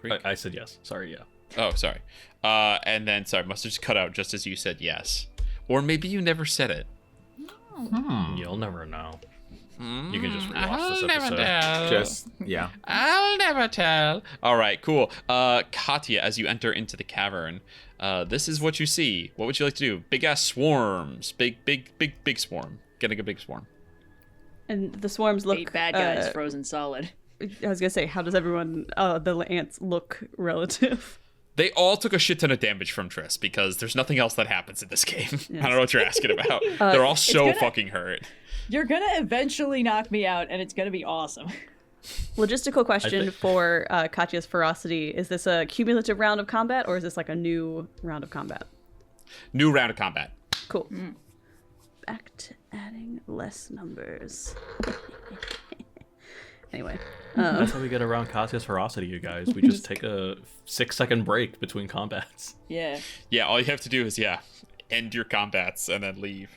Kireek? I said yes. Sorry, yeah. Oh, sorry. And then, sorry, must have just cut out just as you said yes. Or maybe you never said it. You'll never know. You can just rewatch this Never episode. tell. Just, yeah. I'll never tell. All right, cool. Katya, as you enter into the cavern, this is what you see. What would you like to do? Big ass swarms. Big swarm. Getting a big swarm. And the swarms look... 8 bad guys frozen solid. I was gonna say, how does everyone... the ants look relative? They all took a shit ton of damage from Triss because there's nothing else that happens in this game. I don't know what you're asking about. They're all so gonna- fucking hurt. You're gonna eventually knock me out, and it's gonna be awesome. Logistical question for Katya's ferocity. Is this a cumulative round of combat, or is this like a new round of combat? New round of combat. Cool. Back to adding less numbers. Anyway. That's how we get around Katya's ferocity, you guys. We just take a 6-second break between combats. Yeah. Yeah, all you have to do is, end your combats and then leave.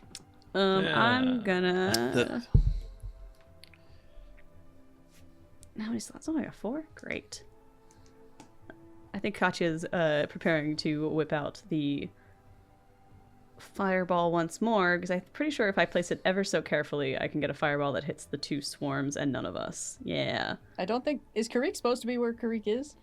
I'm gonna. How many slots? Oh, I got 4. Great. I think Katya's preparing to whip out the fireball once more, because I'm pretty sure if I place it ever so carefully, I can get a fireball that hits the 2 swarms and none of us. Yeah. I don't think... Is Kireek supposed to be where Kireek is?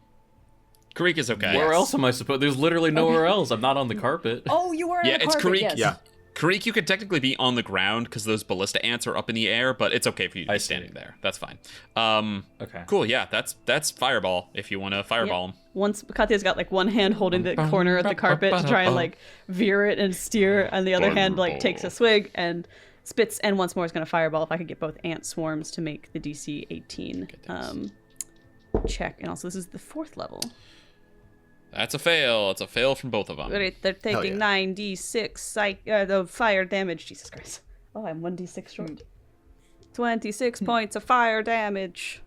Kireek is okay. Where else am I supposed? There's literally nowhere else. I'm not on the carpet. Oh, you were on Yeah, the it's carpet, Kireek. yes. Yeah. Kireek, you could technically be on the ground because those ballista ants are up in the air, but it's okay for you to I be see. standing there. That's fine. Okay. Cool. Yeah, that's fireball if you want to fireball him. Once Katya's got like one hand holding the corner of the carpet to try and like veer it and steer, and the other hand like takes a swig and spits, and once more is going to fireball if I could get both ant swarms to make the DC 18 check. And also this is the 4th level. That's a fail. It's a fail from both of them. Right, they're taking yeah. 9d6 the fire damage. Jesus Christ. Oh, I'm 1d6 short. 26 points of fire damage.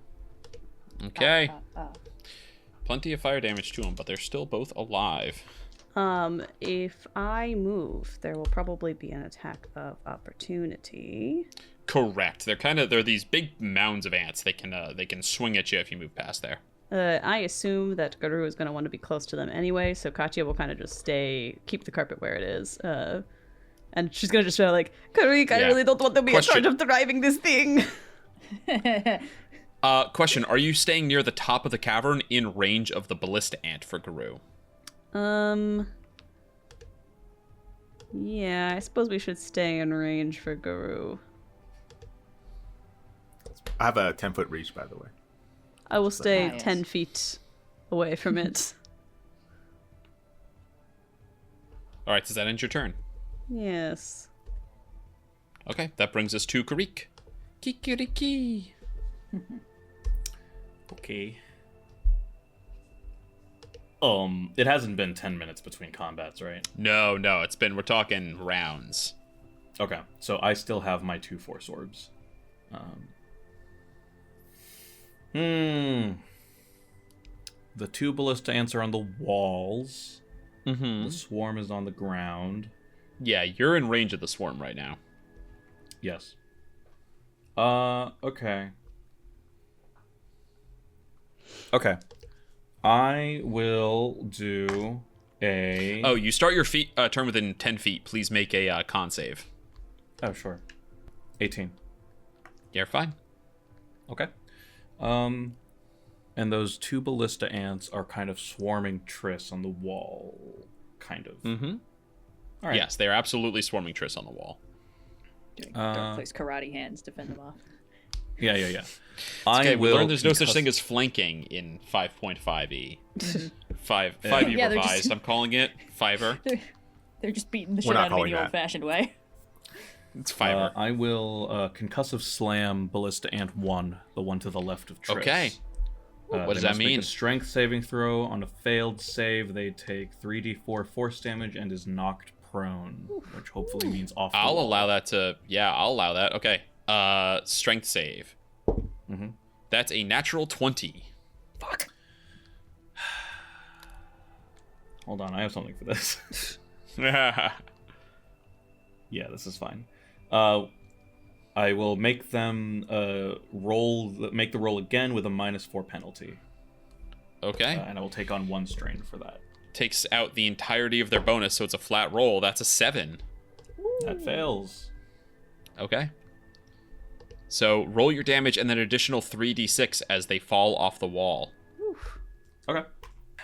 Okay. Plenty of fire damage to them, but they're still both alive. If I move, there will probably be an attack of opportunity. Correct. They're these big mounds of ants. They can swing at you if you move past there. I assume that Garou is going to want to be close to them anyway, so Katya will kind of just keep the carpet where it is. And she's going to just show like, Kireek, I really don't want to be in charge of driving this thing. Question, are you staying near the top of the cavern in range of the ballista ant for Garou? Yeah, I suppose we should stay in range for Garou. I have a 10-foot reach, by the way. I will stay Nice. 10 feet away from it. All right, does that end your turn? Yes. Okay, that brings us to Kireek. Kikiriki. Okay. It hasn't been 10 minutes between combats, right? No, we're talking rounds. Okay, so I still have my 2 force orbs. The 2 ballista ants are on the walls. Mm-hmm. The swarm is on the ground. Yeah, you're in range of the swarm right now. Yes. Okay. Okay. I will do a... Oh, you start your turn within 10 feet. Please make a con save. Oh, sure. 18. You're fine. Okay. And those 2 ballista ants are kind of swarming Triss on the wall. Kind of. Mm-hmm. All right. Yes, they are absolutely swarming Triss on the wall. Doing dark place karate hands to fend them off. Yeah. Okay, we learned there's no such concuss- thing as flanking in 5.5e. 5e Yeah, they're revised, just- I'm calling it. Fiver. They're just beating the We're shit not out of me calling the that. old-fashioned way. It's fiver. I will concussive slam ballista ant 1, the one to the left of Triss. Okay. What does they that must make mean? a strength saving throw. On a failed save, they take 3d4 force damage and is knocked prone, which hopefully means off the I'll wall. allow that to... Yeah, I'll allow that. Okay. Strength save. Mm-hmm. That's a natural 20. Fuck. Hold on, I have something for this. Yeah, this is fine. I will make them make the roll again with a -4 penalty. Okay. And I will take on 1 strain for that. Takes out the entirety of their bonus, so it's a flat roll. That's a 7. That fails. Okay. So roll your damage and then an additional 3d6 as they fall off the wall. Okay.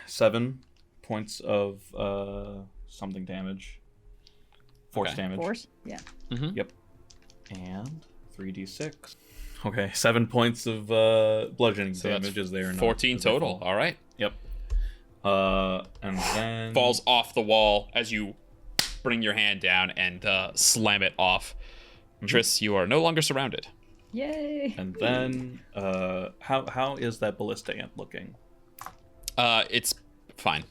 7 points of something damage. Force Okay. damage. Force? Yeah. Mm-hmm. Yep. And 3d6. Okay, 7 points of bludgeoning So damage that's as they are not 14 as they total. fall. All right. Yep. And then Falls off the wall as you bring your hand down and slam it off. Triss, you are no longer surrounded. Yay! And then how is that ballista ant looking? It's fine.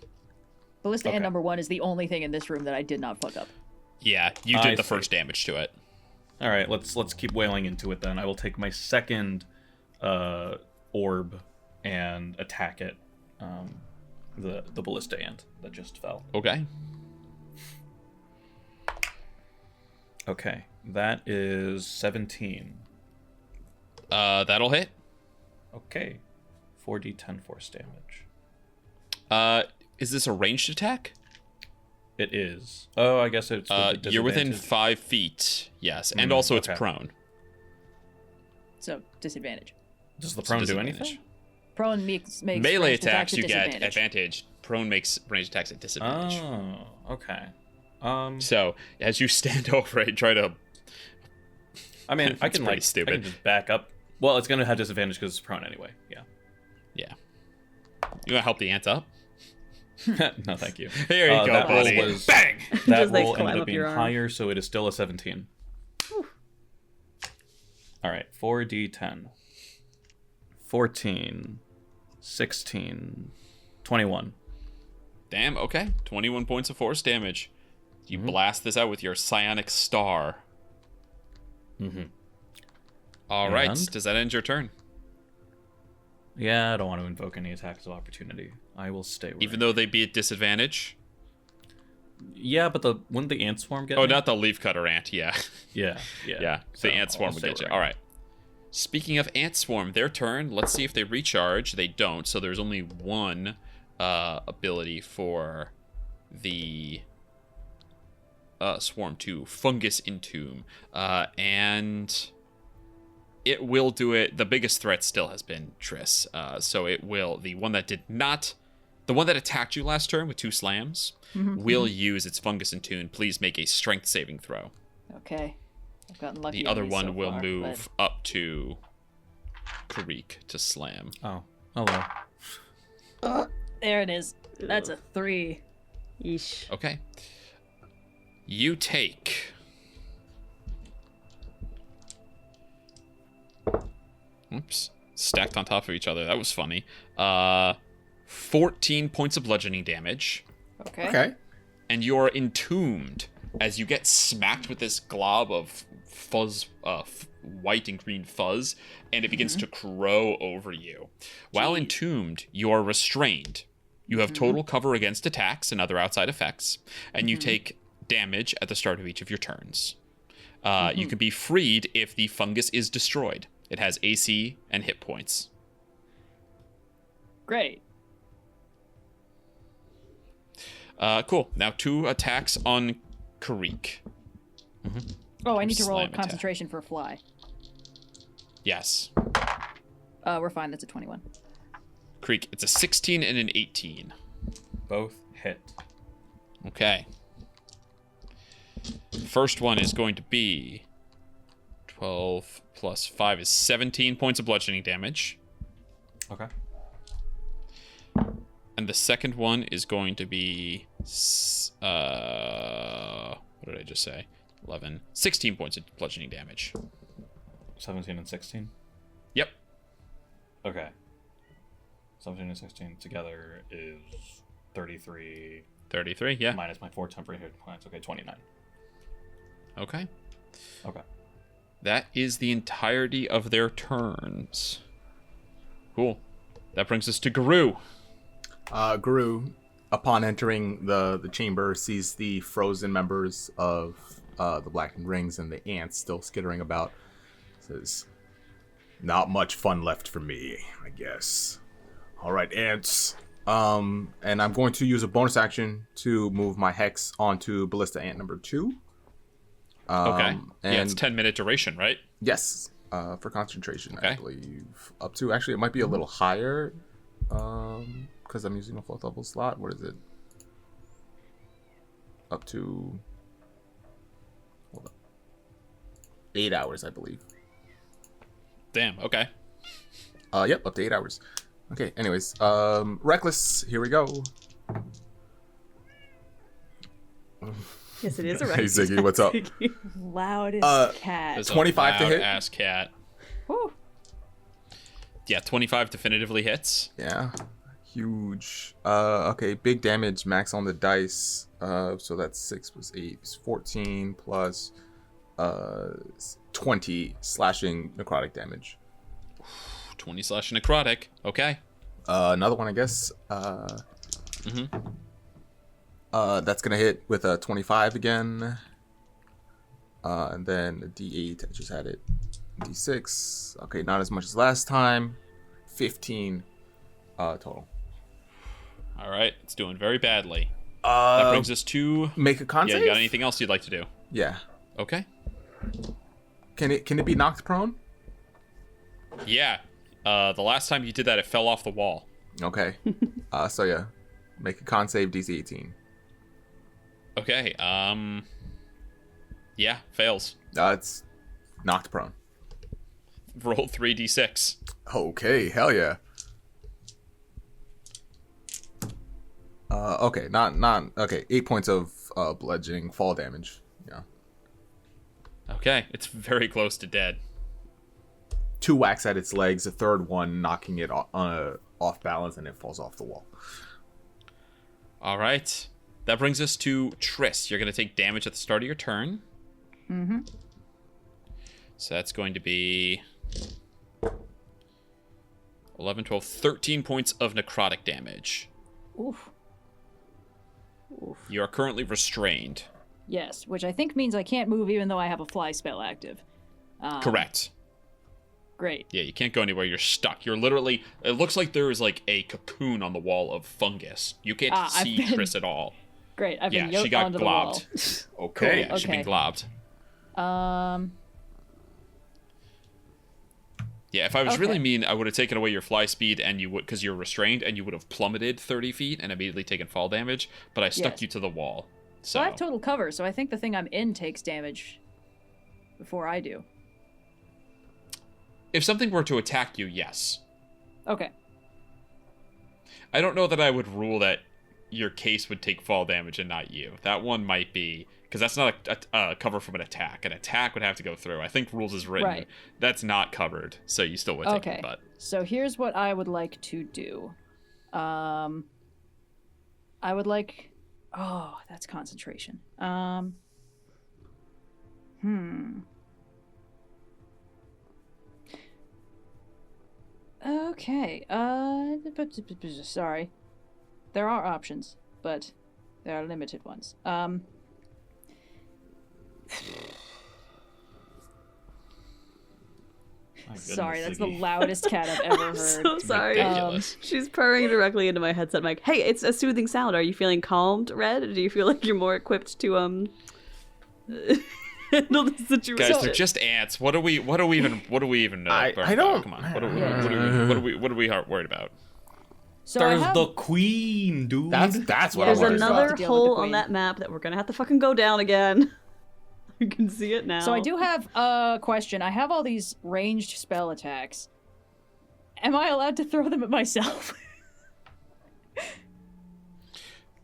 Ballista Okay. ant number 1 is the only thing in this room that I did not fuck up. Yeah, you I did the see. first damage to it. All right, let's keep wailing into it then. I will take my second orb and attack it. The ballista ant that just fell. Okay. Okay, That is 17. That'll hit. Okay. 4d10 force damage. Is this a ranged attack? It is. Oh, I guess it's with the you're within disadvantage. 5 feet. Yes, and also it's okay. prone. So disadvantage. Does the prone do Disadvantage. anything? Prone makes Melee ranged attacks a you get disadvantage. advantage. Prone makes ranged attacks at disadvantage. Oh, okay. So as you stand over it, try to. I mean, I It's can pretty like stupid. I can just back up. Well, it's gonna have disadvantage because it's prone anyway. Yeah. Yeah. You want to help the ant up? No, thank you. Here you go, that roll buddy. was- Bang! That Just, like, roll climb ended up up being your arm. higher, so it is still a 17. All right, 4d10. 14, 16, 21. Damn. Okay. 21 points of force damage. You blast this out with your psionic star. Mm-hmm. All right. And? Does that end your turn? Yeah, I don't want to invoke any attacks of opportunity. I will stay where Even I though they be at disadvantage? Yeah, but wouldn't the ant swarm get Oh, me? not the leafcutter ant. Yeah. Yeah. Yeah. So The ant swarm I'll would stay get you. where I All am. right. Speaking of ant swarm, their turn. Let's see if they recharge. They don't. So there's only one ability for the swarm to fungus entomb, and it will do it. The biggest threat still has been Triss. So it will. The one that attacked you last turn with 2 slams will use its fungus entomb. Please make a strength saving throw. Okay. I've gotten lucky. The other on these one so will far, move up to Kireek to slam. Oh, hello. but- There it is. That's a 3. Yeesh. Okay. You take. Oops. Stacked on top of each other. That was funny. 14 points of bludgeoning damage. Okay. Okay. And you're entombed as you get smacked with this glob of fuzz, white and green fuzz, and it begins to crow over you. While entombed, you are restrained. You have total cover against attacks and other outside effects, and you take damage at the start of each of your turns. You can be freed if the fungus is destroyed. It has AC and hit points. Great. Cool. Now 2 attacks on Kireek. Oh, I need to roll Slam attack. concentration for a fly. Yes. We're fine. That's a 21. Kireek, it's a 16 and an 18. Both hit. Okay. First one is going to be 12 plus 5 is 17 points of bludgeoning damage. Okay. And the second one is going to be what did I just say? 11. 16 points of bludgeoning damage. 17 and 16? Yep. Okay. 17 and 16 together is 33 33, yeah. minus my 4 temporary hit points. Okay, 29. Okay. Okay. That is the entirety of their turns. Cool. That brings us to Garou. Garou, upon entering the chamber, sees the frozen members of the Blackened Rings and the ants still skittering about. Says, "Not much fun left for me, I guess. All right, ants. And I'm going to use a bonus action to move my hex onto Ballista Ant number 2. Okay. And Yeah, it's 10-minute duration, right? yes, for concentration, I Okay. believe. Up to, actually, it might be a little higher, because I'm using a 4th level slot. What is it? Up to, hold on, 8 hours, I believe. Damn, okay. Yep, up to 8 hours. Okay, anyways, Reckless, here we go. Yes, it is a Hey, reckless Ziggy, what's up? Ziggy. Loudest cat. There's a 25 to hit? loud-ass cat. Whew. Yeah, 25 definitively hits. Yeah, huge. Okay, big damage, max on the dice. So that's 6 plus 8 is 14 plus 20 slashing necrotic damage. 20 slash necrotic. Okay. Another one, I guess. That's gonna hit with a 25 again. And then a D8, I just had it. D6. Okay, not as much as last time. 15 total. All right, it's doing very badly. That brings us to make a con Yeah, save? you got anything else you'd like to do? Yeah. Okay. Can it be knocked prone? Yeah. The last time you did that, it fell off the wall. Okay. So yeah, make a con save, DC 18. Okay. Yeah, fails. It's knocked prone. Roll 3d6. Okay, hell yeah. Okay, not okay. 8 points of bludgeoning fall damage. Yeah. Okay, it's very close to dead. 2 whacks at its legs, a third one knocking it off balance, and it falls off the wall. All right. That brings us to Tryst. You're going to take damage at the start of your turn. Mm-hmm. So that's going to be 11, 12, 13 points of necrotic damage. Oof. You are currently restrained. Yes, which I think means I can't move even though I have a fly spell active. Correct. Great. Yeah, you can't go anywhere. You're stuck. You're literally... It looks like there is like a cocoon on the wall of fungus. You can't see Tryst at all. Great. I've been Yeah, she yoked got onto the wall. globbed. Okay. Yeah, she's been globbed. Yeah, if I was really mean, I would have taken away your fly speed and you would, because you're restrained, and you would have plummeted 30 feet and immediately taken fall damage, but I stuck Yes. you to the wall. So So I have total cover, so I think the thing I'm in takes damage before I do. if something were to attack you, yes. Okay. I don't know that I would rule that your case would take fall damage and not you. That one might be, because that's not a cover from an attack. An attack would have to go through. I think rules is written. Right. That's not covered, so you still would take Okay. it, but... So here's what I would like to do. I would like... Oh, that's concentration. Okay. Sorry. There are options, but there are limited ones. Sorry, that's the loudest cat I've ever heard. So sorry. Ridiculous. She's purring directly into my headset mic. Hey, it's a soothing sound. Are you feeling calmed, Red? Do you feel like you're more equipped to handle the situation? Guys, they're just ants. What do we even know? I about? don't- Come on. What are we worried about? So I There's have... the queen, dude. That's what There's I'm worried another about. deal with the hole on queen. that map that we're gonna have to fucking go down again. You can see it now. So I do have a question. I have all these ranged spell attacks. Am I allowed to throw them at myself?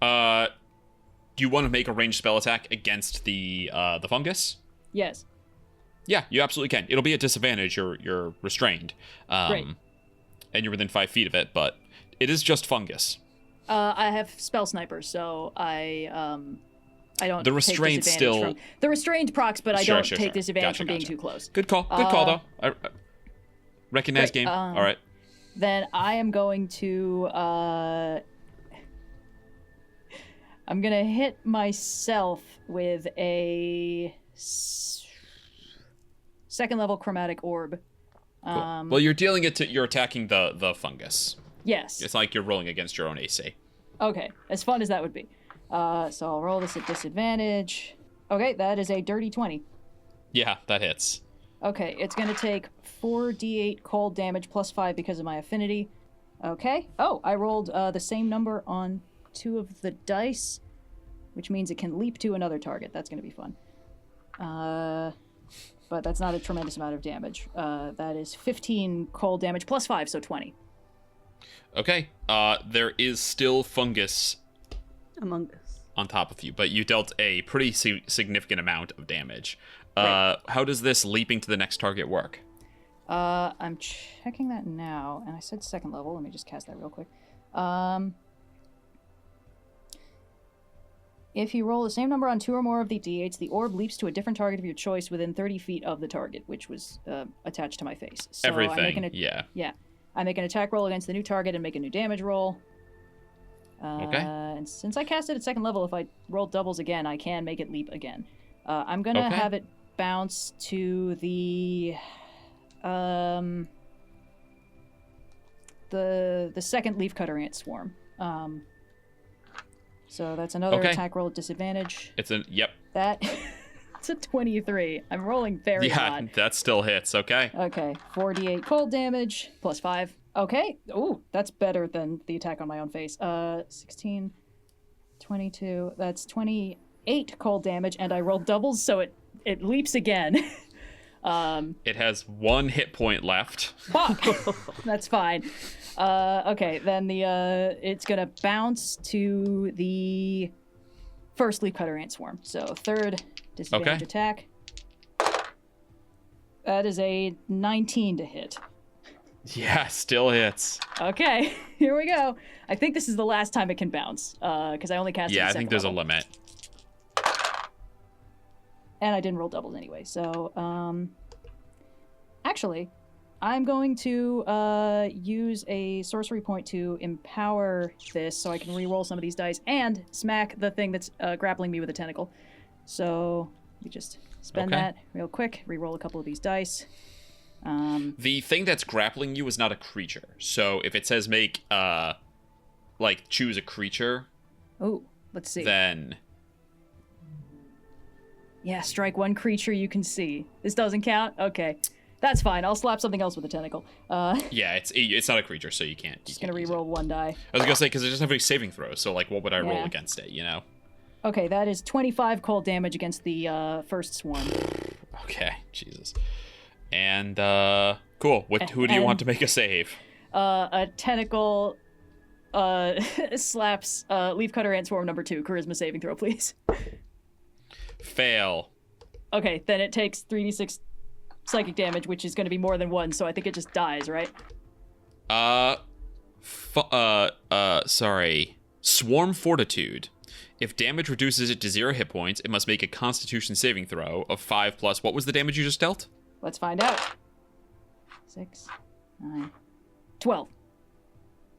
Do you want to make a ranged spell attack against the fungus? Yes. Yeah, you absolutely can. It'll be a disadvantage. You're restrained, Great. and you're within 5 feet of it, but it is just fungus. I have spell sniper, so I don't. The restraint take disadvantage still- from... The restrained procs, but I Sure, don't sure, take sure. disadvantage from being Gotcha. too close. Good call. Good call, though. I recognize great, game. All right. Then I am going to. I'm gonna hit myself with a second level chromatic orb. Cool. Well, you're dealing it to. You're attacking the fungus. Yes. It's not like you're rolling against your own AC. Okay, as fun as that would be. So I'll roll this at disadvantage. Okay, that is a dirty 20. Yeah, that hits. Okay, it's gonna take 4d8 cold damage plus 5 because of my affinity. Okay. Oh, I rolled the same number on 2 of the dice, which means it can leap to another target. That's gonna be fun. But that's not a tremendous amount of damage. That is 15 cold damage plus 5, so 20. Okay. There is still fungus Among Us. on top of you, but you dealt a pretty significant amount of damage. Right. How does this leaping to the next target work? I'm checking that now, and I said second level. Let me just cast that real quick. If you roll the same number on 2 or more of the d8s, the orb leaps to a different target of your choice within 30 feet of the target, which was attached to my face. So Everything, I'm making yeah. Yeah. I make an attack roll against the new target and make a new damage roll. Okay. And since I cast it at second level, if I roll doubles again, I can make it leap again. I'm gonna Okay. have it bounce to the second leafcutter ant swarm. So that's another attack roll at disadvantage. Yep. That it's a 23. I'm rolling very hot. Yeah, that still hits. Okay. Okay, 4d8 cold damage plus 5. Okay. Ooh, that's better than the attack on my own face. 16, 22. That's 28 cold damage, and I rolled doubles, so it leaps again. It has 1 hit point left. Fuck. That's fine. Okay, then it's gonna bounce to the first leafcutter ant swarm. So third disadvantage attack. That is a 19 to hit. Yeah, still hits. Okay, here we go. I think this is the last time it can bounce, because I only cast it Yeah, at I think second there's level. a limit. And I didn't roll doubles anyway, so, actually, I'm going to use a sorcery point to empower this so I can re-roll some of these dice and smack the thing that's grappling me with a tentacle. So, we just spend that real quick, re-roll a couple of these dice. The thing that's grappling you is not a creature. So if it says make, choose a creature, Oh, let's see. then... Yeah, strike one creature you can see. This doesn't count? Okay. That's fine. I'll slap something else with a tentacle. Yeah, it's not a creature, so you can't. Just gonna re-roll one die. I was gonna say, because it doesn't have any saving throws, so, what would I roll Yeah. against it, you know? Okay, that is 25 cold damage against the first swarm. Okay, Jesus. And, cool. Who do you want to make a save? A tentacle slaps leafcutter ant swarm number 2. Charisma saving throw, please. Fail. Okay, then it takes 3d6 psychic damage, which is going to be more than 1, so I think it just dies, right? Sorry. Swarm Fortitude. If damage reduces it to 0 hit points, it must make a Constitution saving throw of 5+. What was the damage you just dealt? Let's find out. 6, 9, 12.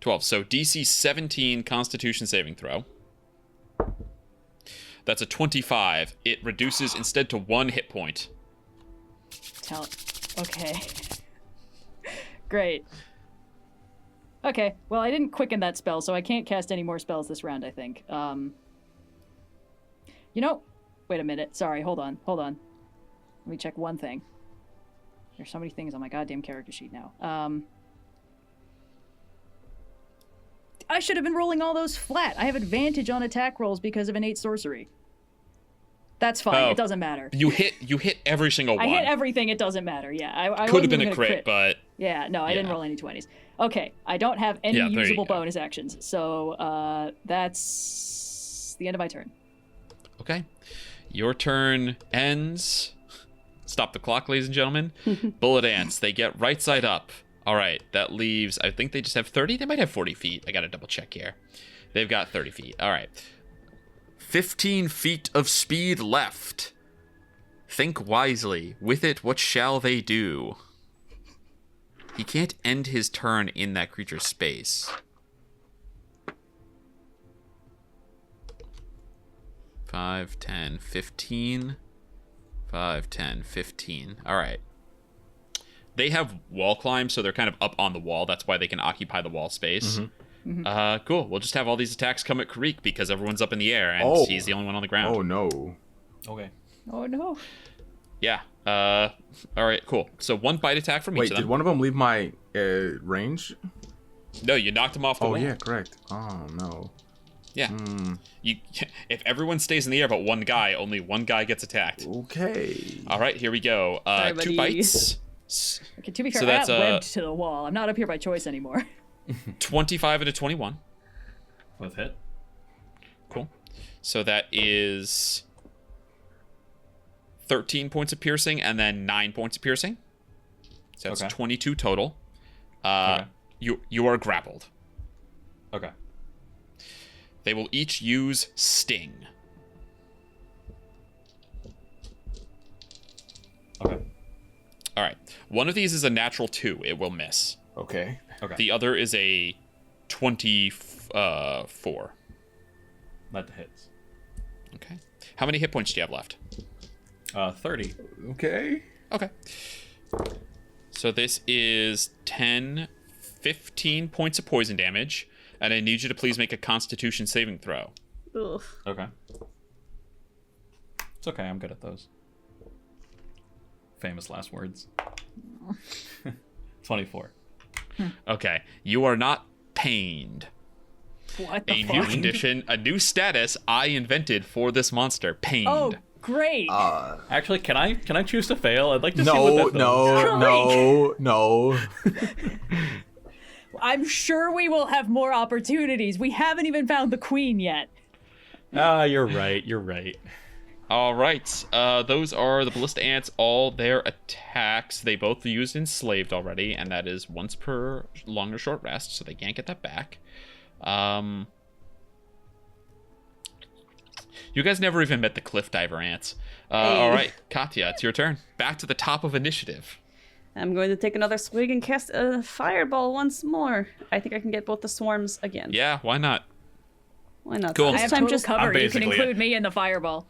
12. So DC 17 Constitution saving throw. That's a 25. It reduces instead to 1 hit point. Okay. Great. Okay, well, I didn't quicken that spell, so I can't cast any more spells this round, I think. Wait a minute. Sorry, hold on. Let me check one thing. There's so many things on my goddamn character sheet now. I should have been rolling all those flat. I have advantage on attack rolls because of innate sorcery. That's fine. It doesn't matter. You hit every single one. I hit everything. It doesn't matter. Yeah, I could have been wasn't a crit, but yeah, no, I didn't roll any 20s. Okay, I don't have any there you usable go. bonus actions, so that's the end of my turn. Okay. Your turn ends. Stop the clock, ladies and gentlemen. Bullet ants. They get right side up. All right, that leaves, I think they just have 30? They might have 40 feet. I got to double check here. They've got 30 feet. All right. 15 feet of speed left. Think wisely. With it, what shall they do? He can't end his turn in that creature's space. 5, 10, 15. 5, 10, 15. All right. They have wall climb, so they're kind of up on the wall. That's why they can occupy the wall space. Cool. We'll just have all these attacks come at Kireek because everyone's up in the air and he's the only one on the ground. Oh, no. Okay. Oh no. Yeah. All right, cool. So 1 bite attack from each Wait, of them. did one of them leave my range? No, you knocked him off the wall. Yeah, correct. Oh, no. Yeah. You, if everyone stays in the air but one guy, only one guy gets attacked. Okay. All right, here we go. Sorry, 2 buddy. bites. Okay, to be fair, So I that's, got webbed to the wall. I'm not up here by choice anymore. 25 and a 21. Both hit. Cool. So that is 13 points of piercing and then 9 points of piercing. So that's 22 total. You are grappled. Okay. They will each use Sting. Okay. All right. One of these is a natural 2. It will miss. Okay. Okay. The other is a 24. That hits. Okay. How many hit points do you have left? 30. Okay. Okay. So this is 10, 15 points of poison damage, and I need you to please make a Constitution saving throw. Ugh. Okay. It's okay, I'm good at those. Famous last words. 24. Okay, you are not pained. What the A fuck? new condition, a new status I invented for this monster, pained. Oh, great. Actually, can I choose to fail? I'd like to see what that No. I'm sure we will have more opportunities. We haven't even found the queen yet. You're right. All right, those are the ballista ants, all their attacks. They both used enslaved already, and that is once per long or short rest, so they can't get that back. You guys never even met the cliff diver ants. All right, Katya, it's your turn. Back to the top of initiative. I'm going to take another swig and cast a fireball once more. I think I can get both the swarms again. Yeah, why not? Why not? Cool. I This have time total just cover. You can basically include me in the fireball.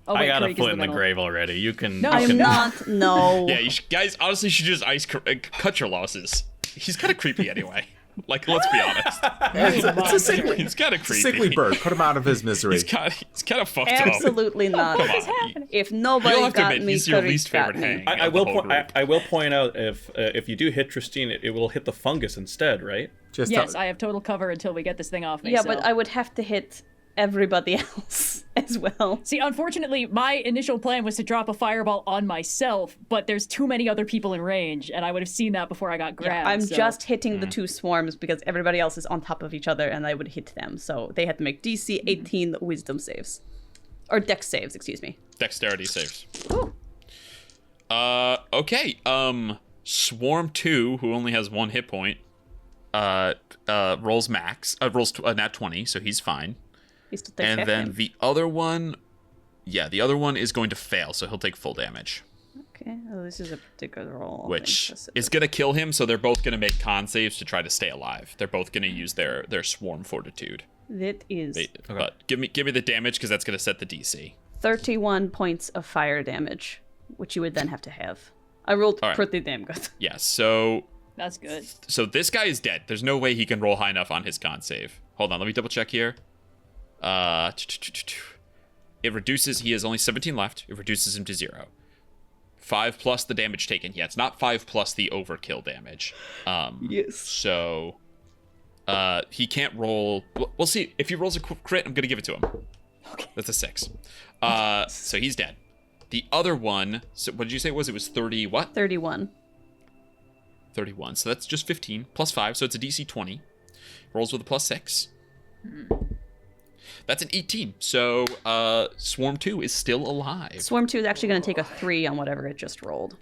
Oh, I wait, got a Kireek is foot in the middle. grave already. You can. No, you I'm can- not. No. Yeah, guys, honestly, you should just cut your losses. He's kind of creepy anyway. Like, let's be honest. It's a sickly, He's kind of it's a creepy. sickly bird. Put him out of his misery. He's kind of fucked up. Absolutely not. Come on. If nobody You'll have to got admit, me, he's your Kireek least got favorite me. hang. I of the will whole point. group. I will point out if you do hit Trystine, it will hit the fungus instead, right? Just Yes, I have total cover until we get this thing off me. Yeah, so. but I would have to hit everybody else as well. See, unfortunately, my initial plan was to drop a fireball on myself, but there's too many other people in range, and I would have seen that before I got grabbed. I'm so- just hitting the two swarms because everybody else is on top of each other and I would hit them. So they had to make DC 18 wisdom saves. Or dex saves, excuse me. Dexterity saves. Okay. Swarm 2, who only has 1 hit point, rolls a nat 20, so he's fine. He still takes And half then damage. the other one, the other one is going to fail, so he'll take full damage, Okay, well, this is a particular roll. which is going to kill him, so they're both going to make con saves to try to stay alive. They're both going to use their swarm fortitude. That is But give me the damage, because that's going to set the DC. 31 points of fire damage, which you would then have to have. I rolled All right. pretty damn good. Yeah, so That's good. this guy is dead. There's no way he can roll high enough on his con save. Hold on, let me double check here. It reduces, he has only 17 left. It reduces him to 0. 5 plus the damage taken. Yeah, it's not 5 plus the overkill damage. Yes. So, he can't roll. We'll see. If he rolls a crit, I'm going to give it to him. Okay. That's a 6. So he's dead. The other one, so what did you say it was? It was 30 what? 31. 31. So that's just 15 plus 5, so it's a DC 20. Rolls with a plus 6. That's an 18. So Swarm 2 is still alive. Swarm 2 is actually going to take a 3 on whatever it just rolled.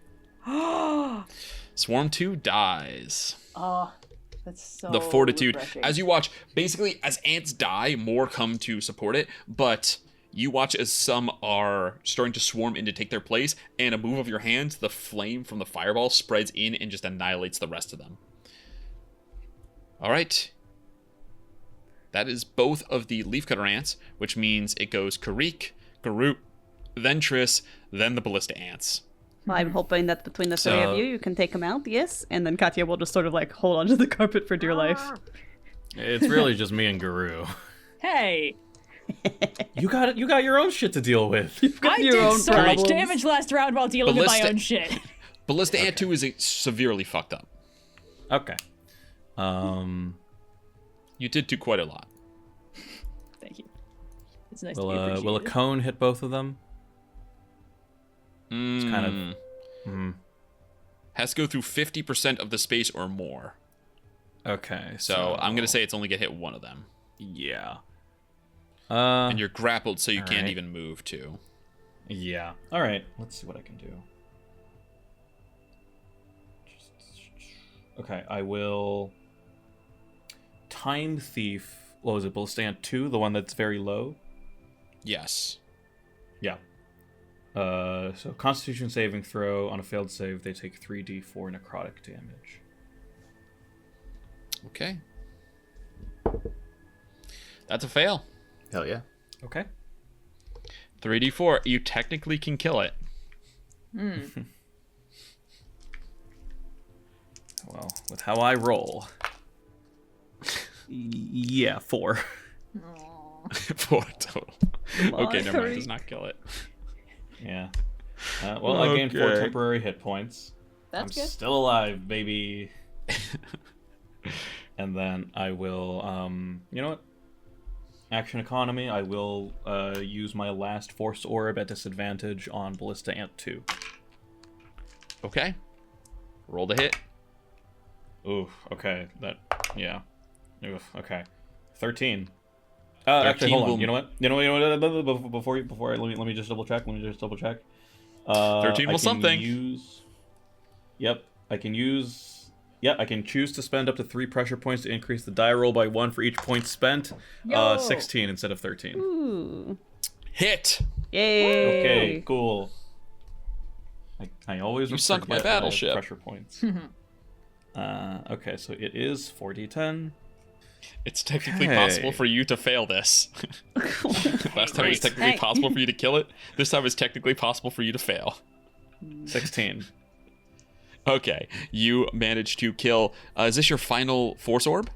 Swarm 2 dies. Oh, that's so The fortitude. refreshing. As you watch, basically, as ants die, more come to support it, but you watch as some are starting to swarm in to take their place, and a move of your hand, the flame from the fireball spreads in and just annihilates the rest of them. All right. That is both of the leafcutter ants, which means it goes Kireek, Garou, then Trys, then the ballista ants. Well, I'm hoping that between the three So- of you can take them out, yes? And then Katya will just sort of like hold onto the carpet for dear life. It's really just me and Garou. Hey, You got your own shit to deal with. got I your did own so much problems. damage last round while dealing with my Ballista- own shit. Ballista Ant 2 is severely fucked up. Okay. You did do quite a lot. Thank you. It's nice to be Will appreciated. a cone hit both of them? It's kind of. Has to go through 50% of the space or more. Okay. So I'm going to say it's only going to hit one of them. Yeah. And you're grappled, so you can't alright. even move, too. Yeah. All right. Let's see what I can do. Okay, I will. Time Thief. What was it? Ballista Ant 2, the one that's very low. Yes. Yeah. So Constitution saving throw on a failed save, they take 3d4 necrotic damage. Okay. That's a fail. Hell yeah. Okay. 3d4. You technically can kill it. Well, with how I roll, yeah, 4. 4 total. Okay, on, never mind. Kireek. Does not kill it. Yeah. Well, I gained 4 Okay. temporary hit points. That's I'm good. still alive, baby. And then I will, you know what? Action economy. I will use my last force orb at disadvantage on Ballista Ant 2. Okay. Roll the hit. Ooh, okay. Yeah. Oof, okay. 13. Actually, 13 hold on. will- You know what? Before let me just double check. 13 will something. Yep, I can use. Yeah, I can choose to spend up to 3 pressure points to increase the die roll by 1 for each point spent. Yo! 16 instead of 13. Ooh. Hit. Yay. Okay, cool. I always You sunk my forget that I have battleship. pressure points. Okay, so it is 4d10. It's technically Okay. possible for you to fail this. Last time it was technically Hey. possible for you to kill it. This time it's technically possible for you to fail. 16. Okay, you managed to kill. Is this your final force orb?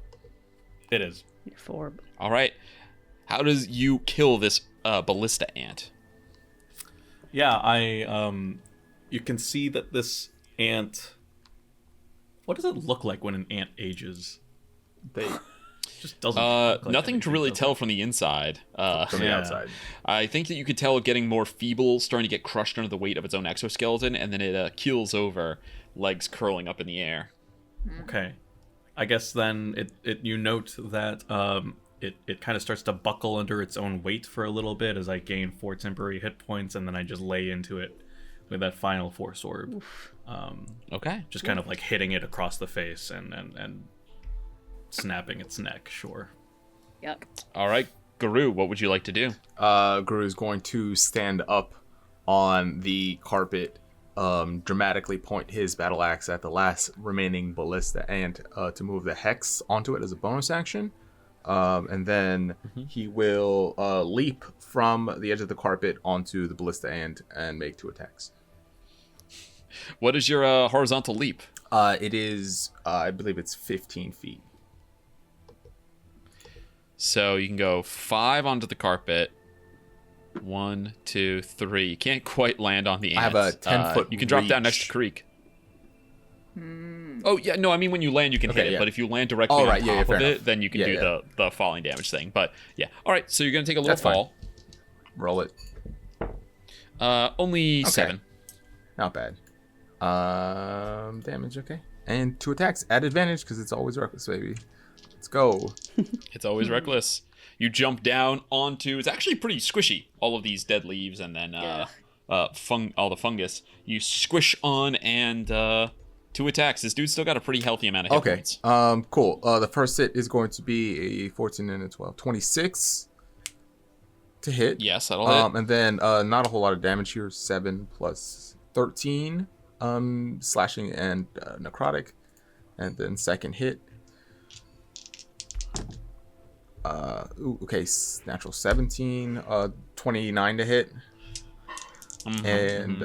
It is. 4. All right. How does you kill this ballista ant? Yeah, you can see that this ant. What does it look like when an ant ages? They Just doesn't. Look like Nothing to anything, really does tell it? from the inside. from the Yeah. outside. I think that you could tell it getting more feeble, starting to get crushed under the weight of its own exoskeleton, and then it keels over, legs curling up in the air. Okay, I guess then you note that it kind of starts to buckle under its own weight for a little bit as I gain 4 temporary hit points, and then I just lay into it with that final force orb. Okay. Just kind of like hitting it across the face and snapping its neck. Sure. Yep. All right, Garou, what would you like to do? Guru is going to stand up on the carpet, dramatically point his battle axe at the last remaining ballista ant to move the hex onto it as a bonus action. And then he will leap from the edge of the carpet onto the ballista ant and make 2 attacks. What is your horizontal leap? It is, I believe it's 15 feet. So you can go 5 onto the carpet. 1, 2, 3. You can't quite land on the ant. I have a 10-foot You can drop down next reach. to Kireek. Oh yeah, no, I mean when you land you can Okay, hit it, yeah. but if you land directly Oh, on right, yeah, top fair of it, enough. then you can Yeah, do yeah. the falling damage thing. But yeah, all right. So you're gonna take a little That's fine. fall. Roll it. Only Okay. 7. Not bad. Damage, okay. And 2 attacks at advantage because it's always reckless, baby. Let's go. It's always reckless. You jump down onto. It's actually pretty squishy. All of these dead leaves and then all the fungus. You squish on and 2 attacks. This dude's still got a pretty healthy amount of hit Okay. points. Cool. The first hit is going to be a 14 and a 12. 26 to hit. Yes, that'll hit. And then not a whole lot of damage here. 7 plus 13. Slashing and necrotic. And then second hit. Natural 17. 29 to hit. And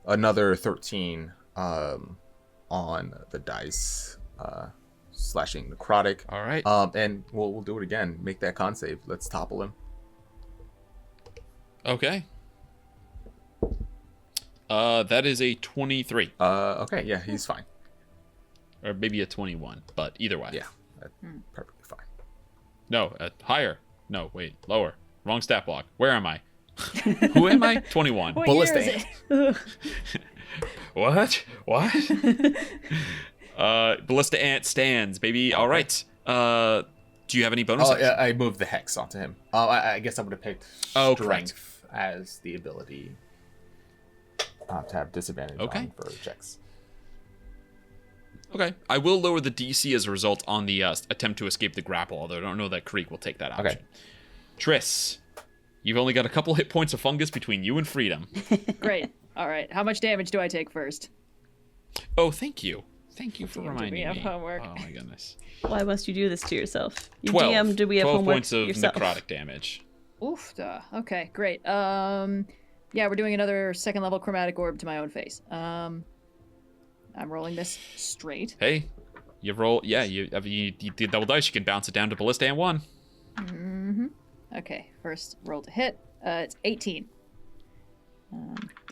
another 13 on the dice, slashing necrotic. All right. And we'll do it again. Make that con save. Let's topple him. Okay. That is a 23. Okay, yeah, he's fine. Or maybe a 21, but either way. Yeah, that's perfectly fine. No, higher. No, wait, lower. Wrong stat block. Where am I? Who am I? 21. What Ballista year is ant. What? Ballista ant stands, baby. All right. Do you have any bonus? Oh, yeah, I moved the hex onto him. I guess I would have picked Oh, strength as the ability to have disadvantage Okay. on for checks. Okay. I will lower the DC as a result on the attempt to escape the grapple, although I don't know that Kireek will take that option. Okay. Tris, you've only got a couple hit points of fungus between you and freedom. Great. All right. How much damage do I take first? Oh, thank you. Thank you for DM, do reminding we have me. homework? Oh my goodness. Why must you do this to yourself? You 12. DM, do we have 12 homework points of yourself? necrotic damage. Oof. Okay, great. Yeah, we're doing another second level chromatic orb to my own face. I'm rolling this straight. Hey, you roll. Yeah, you did double dice. You can bounce it down to ballista and 1. Mm-hmm. Okay, first roll to hit. It's 18.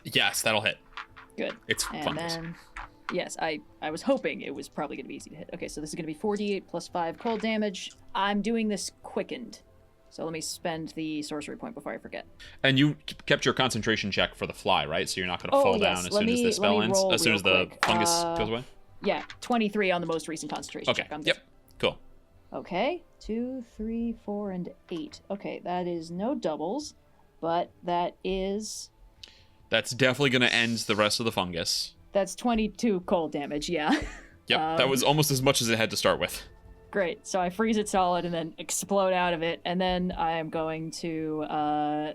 Yes, that'll hit. Good. It's And fungus. then, yes, I was hoping it was probably going to be easy to hit. Okay, so this is going to be 4d8 plus 5 cold damage. I'm doing this quickened. So let me spend the sorcery point before I forget. And you kept your concentration check for the fly, right? So you're not going to fall yes. down as Let soon as me- the spell let me ends? roll As soon real as the quick. fungus goes away? Yeah, 23 on the most recent concentration Okay. check. I'm good. Yep. Cool. Okay, 2, 3, 4, and 8. Okay, that is no doubles, but that is... That's definitely going to end the rest of the fungus. That's 22 cold damage, yeah. Yep. That was almost as much as it had to start with. Great. So I freeze it solid and then explode out of it, and then I am going to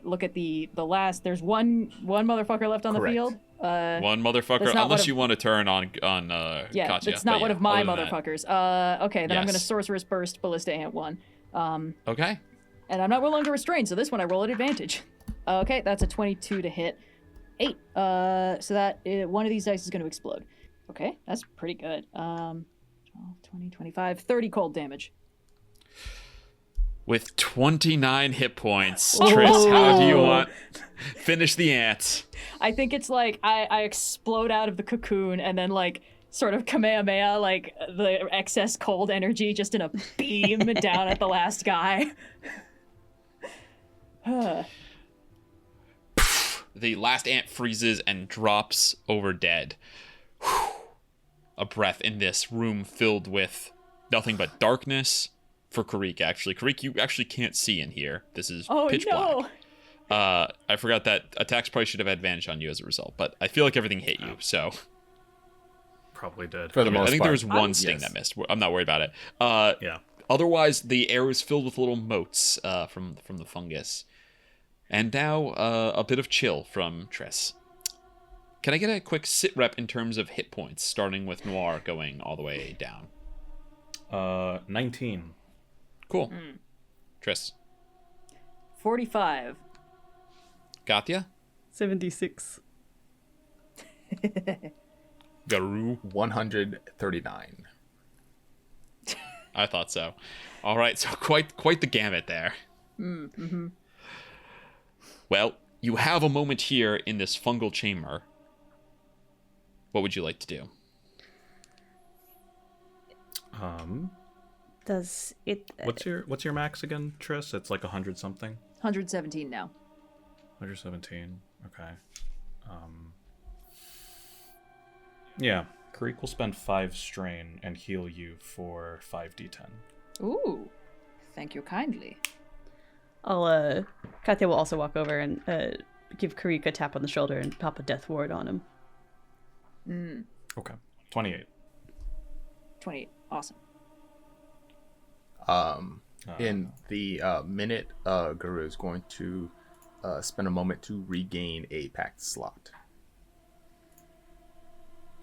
look at the last. There's one motherfucker left on Correct. the field. One motherfucker, that's not unless one of- you want to turn on Yeah, Katya. it's not but one yeah, of my other than that- motherfuckers. Okay, then I'm gonna Yes. sorceress burst ballista ant 1. Okay. And I'm not willing to restrain, so this one I roll at advantage. Okay, that's a 22 to hit. 8. So that one of these dice is going to explode. Okay, that's pretty good. 12, 20, 25, 30 cold damage. With 29 hit points, Tris, how do you want finish the ant? I think it's like I explode out of the cocoon and then like sort of Kamehameha, like the excess cold energy just in a beam down at the last guy. The last ant freezes and drops over dead. A breath in this room filled with nothing but darkness for Kireek, actually. Kireek, you actually can't see in here. This is Oh pitch no! black. I forgot that attacks probably should have advantage on you as a result, but I feel like everything hit you, so... Probably did. For the most I think part. there was one sting Yes. that missed. I'm not worried about it. Yeah. Otherwise, the air is filled with little motes from the fungus. And now, a bit of chill from Tris. Can I get a quick sit rep in terms of hit points, starting with Noir going all the way down? 19. Cool. Tris. 45. Katya? 76. Garou? 139. I thought so. All right, so quite the gamut there. Mm-hmm. Well, you have a moment here in this fungal chamber. What would you like to do? Does it... What's your max again, Tris? It's like 100 something. 117 now. 117. Okay. Yeah. Kireek will spend 5 strain and heal you for 5d10. Ooh. Thank you kindly. Katya will also walk over and give Kireek a tap on the shoulder and pop a death ward on him. Okay. 28. 28. Awesome. In the minute, Garou is going to spend a moment to regain a packed slot.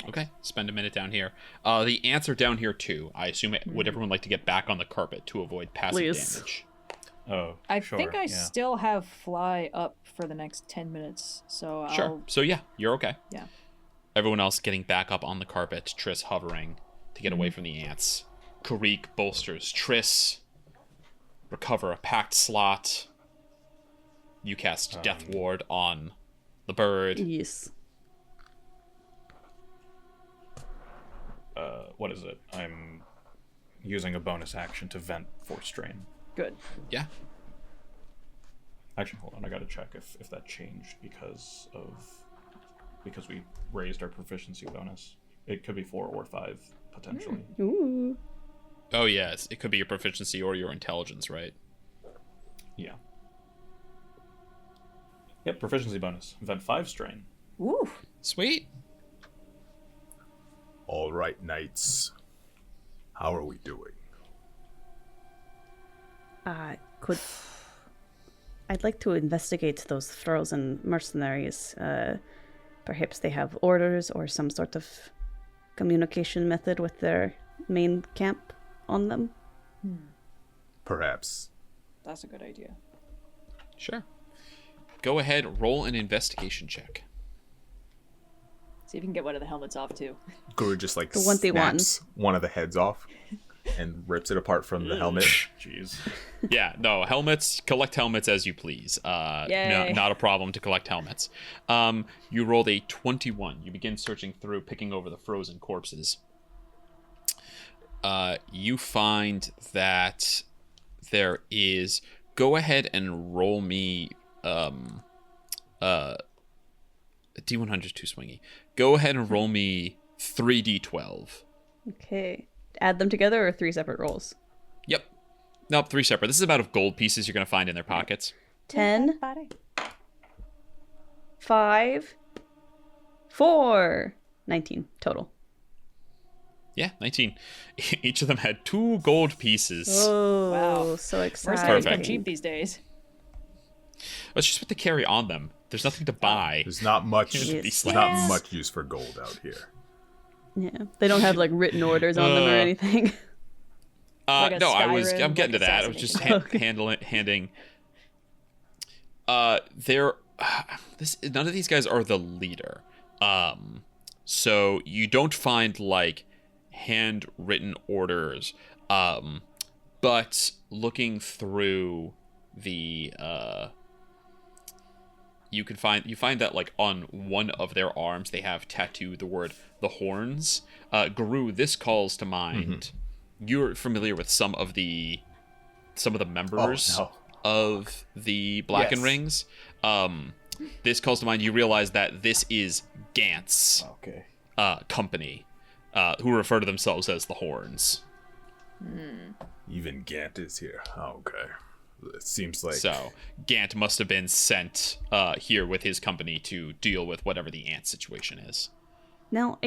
Okay, spend a minute down here. The ants are down here too. I assume would everyone like to get back on the carpet to avoid passive Please. damage? Oh, I sure, think I yeah. still have fly up for the next 10 minutes, so Sure. I'll... So yeah, you're okay. Yeah. Everyone else getting back up on the carpet. Tris hovering to get away from the ants. Kireek bolsters Tris. Recover a packed slot. You cast Death Ward on the bird. Yes. What is it? I'm using a bonus action to vent Force Strain. Good. Yeah. Actually, hold on. I gotta check if that changed because we raised our proficiency bonus. It could be 4 or 5 potentially. Ooh. Oh yes, it could be your proficiency or your intelligence, right? Yeah. Yep, proficiency bonus. Vent 5 strain. Woo. Sweet. All right, knights. How are we doing? I'd like to investigate those frozen mercenaries. Perhaps they have orders or some sort of communication method with their main camp on them. Perhaps. That's a good idea. Sure. Go ahead, roll an investigation check. See if you can get one of the helmets off too. Guru just like The 1v1. snaps one of the heads off and rips it apart from the helmet. Jeez. Yeah, no, helmets, collect helmets as you please. Yay. Not a problem to collect helmets. You rolled a 21. You begin searching through, picking over the frozen corpses. You find that there is... Go ahead and roll me... D100 is too swingy. Go ahead and roll me 3d12. Okay. Add them together or 3 separate rolls? Yep. Nope, 3 separate. This is the amount of gold pieces you're going to find in their pockets. 10, 5, 4, 19 total. Yeah, 19. Each of them had 2 gold pieces. Oh, Wow. so Where's exciting. things Perfect. come cheap these days? It's just what they carry on them. There's nothing to buy. There's not much. Yes. There's not much use for gold out here. Yeah, they don't have like written orders on them or anything. Like a No, I'm Skyrim, getting to like that. I was just assassination. handing. None of these guys are the leader. So you don't find like handwritten orders. But looking through the you find that like on one of their arms they have tattooed the word the horns. Garou, this calls to mind. You're familiar with some of the members of the Blackened Yes. Rings. This calls to mind. You realize that this is Gant's Okay. company, who refer to themselves as the Horns. Even Gant is here. Okay. It seems like So Gant must have been sent here with his company to deal with whatever the ant situation is. Now,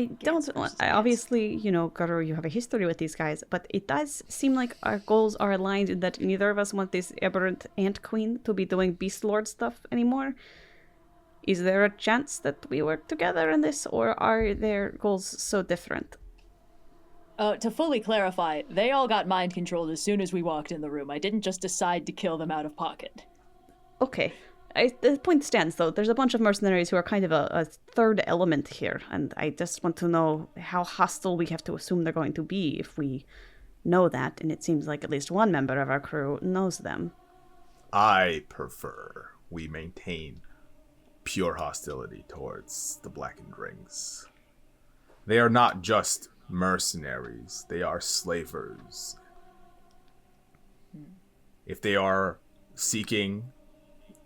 obviously, you know, Garou, you have a history with these guys, but it does seem like our goals are aligned in that neither of us want this aberrant ant queen to be doing beast lord stuff anymore. Is there a chance that we work together in this, or are their goals so different? To fully clarify, they all got mind controlled as soon as we walked in the room. I didn't just decide to kill them out of pocket. Okay. The point stands, though. There's a bunch of mercenaries who are kind of a third element here, and I just want to know how hostile we have to assume they're going to be if we know that, and it seems like at least one member of our crew knows them. I prefer we maintain pure hostility towards the Blackened Rings. They are not just mercenaries, they are slavers. If they are seeking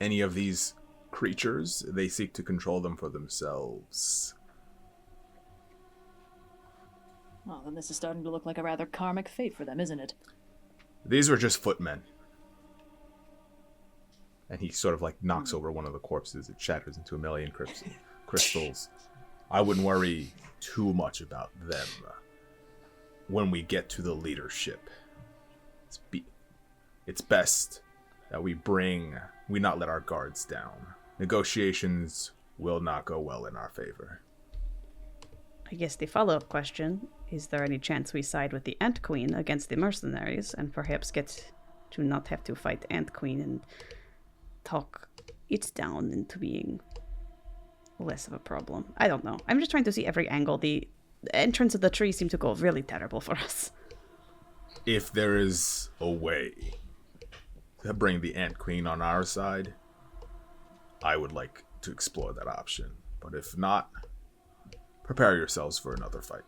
any of these creatures, they seek to control them for themselves. Well, then this is starting to look like a rather karmic fate for them, isn't it? These were just footmen. And he sort of like knocks over one of the corpses. It shatters into a million crystals. I wouldn't worry too much about them when we get to the leadership. It's best that we not let our guards down. Negotiations will not go well in our favor. I guess the follow-up question, is there any chance we side with the Ant Queen against the mercenaries and perhaps get to not have to fight Ant Queen and talk it down into being less of a problem? I don't know. I'm just trying to see every angle. The entrance of the tree seemed to go really terrible for us. If there is a way to bring the Ant Queen on our side, I would like to explore that option. But if not, prepare yourselves for another fight.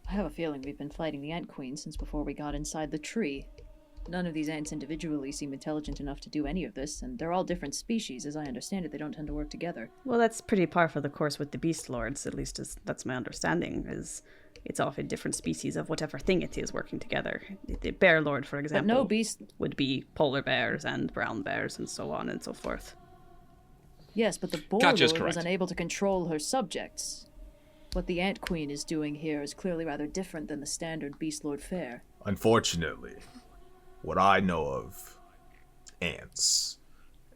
I have a feeling we've been fighting the Ant Queen since before we got inside the tree. None of these ants individually seem intelligent enough to do any of this, and they're all different species. As I understand it, they don't tend to work together. Well, that's pretty par for the course with the Beast Lords, at least that's my understanding, is it's often different species of whatever thing it is working together. The Bear Lord, for example, no beast would be polar bears and brown bears and so on and so forth. Yes, but the Boar Katya's Lord was correct. unable to control her subjects. What the Ant Queen is doing here is clearly rather different than the standard Beast Lord fare. Unfortunately, what I know of ants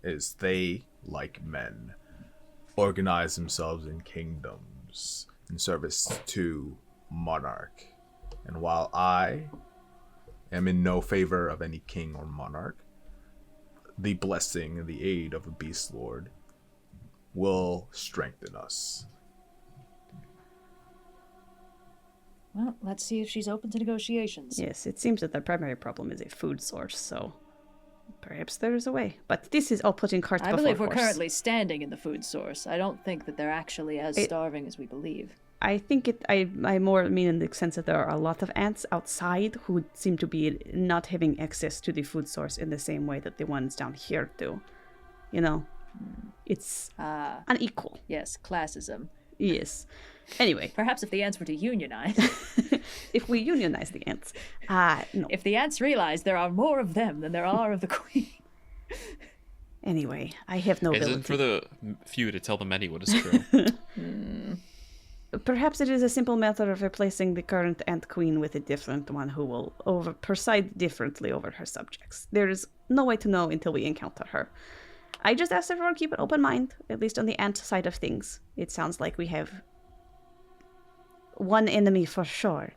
is they, like men, organize themselves in kingdoms in service to monarch. And while I am in no favor of any king or monarch, the blessing and the aid of a beast lord will strengthen us. Well, let's see if she's open to negotiations. Yes, it seems that their primary problem is a food source, so perhaps there is a way. But this is all putting cart I before believe we're horse. currently standing in the food source. I don't think that they're actually as starving as we believe. I think I more mean in the sense that there are a lot of ants outside who seem to be not having access to the food source in the same way that the ones down here do. You know, it's unequal. Yes, classism. Yes. Anyway, Perhaps if the ants were to unionize. if we unionize the ants, no. If the ants realize there are more of them than there are of the queen. Anyway, I have no It ability. isn't for the few to tell the many what is true. Perhaps it is a simple matter of replacing the current ant queen with a different one who will preside differently over her subjects. There is no way to know until we encounter her. I just asked everyone to keep an open mind, at least on the ant side of things. It sounds like we have one enemy for sure,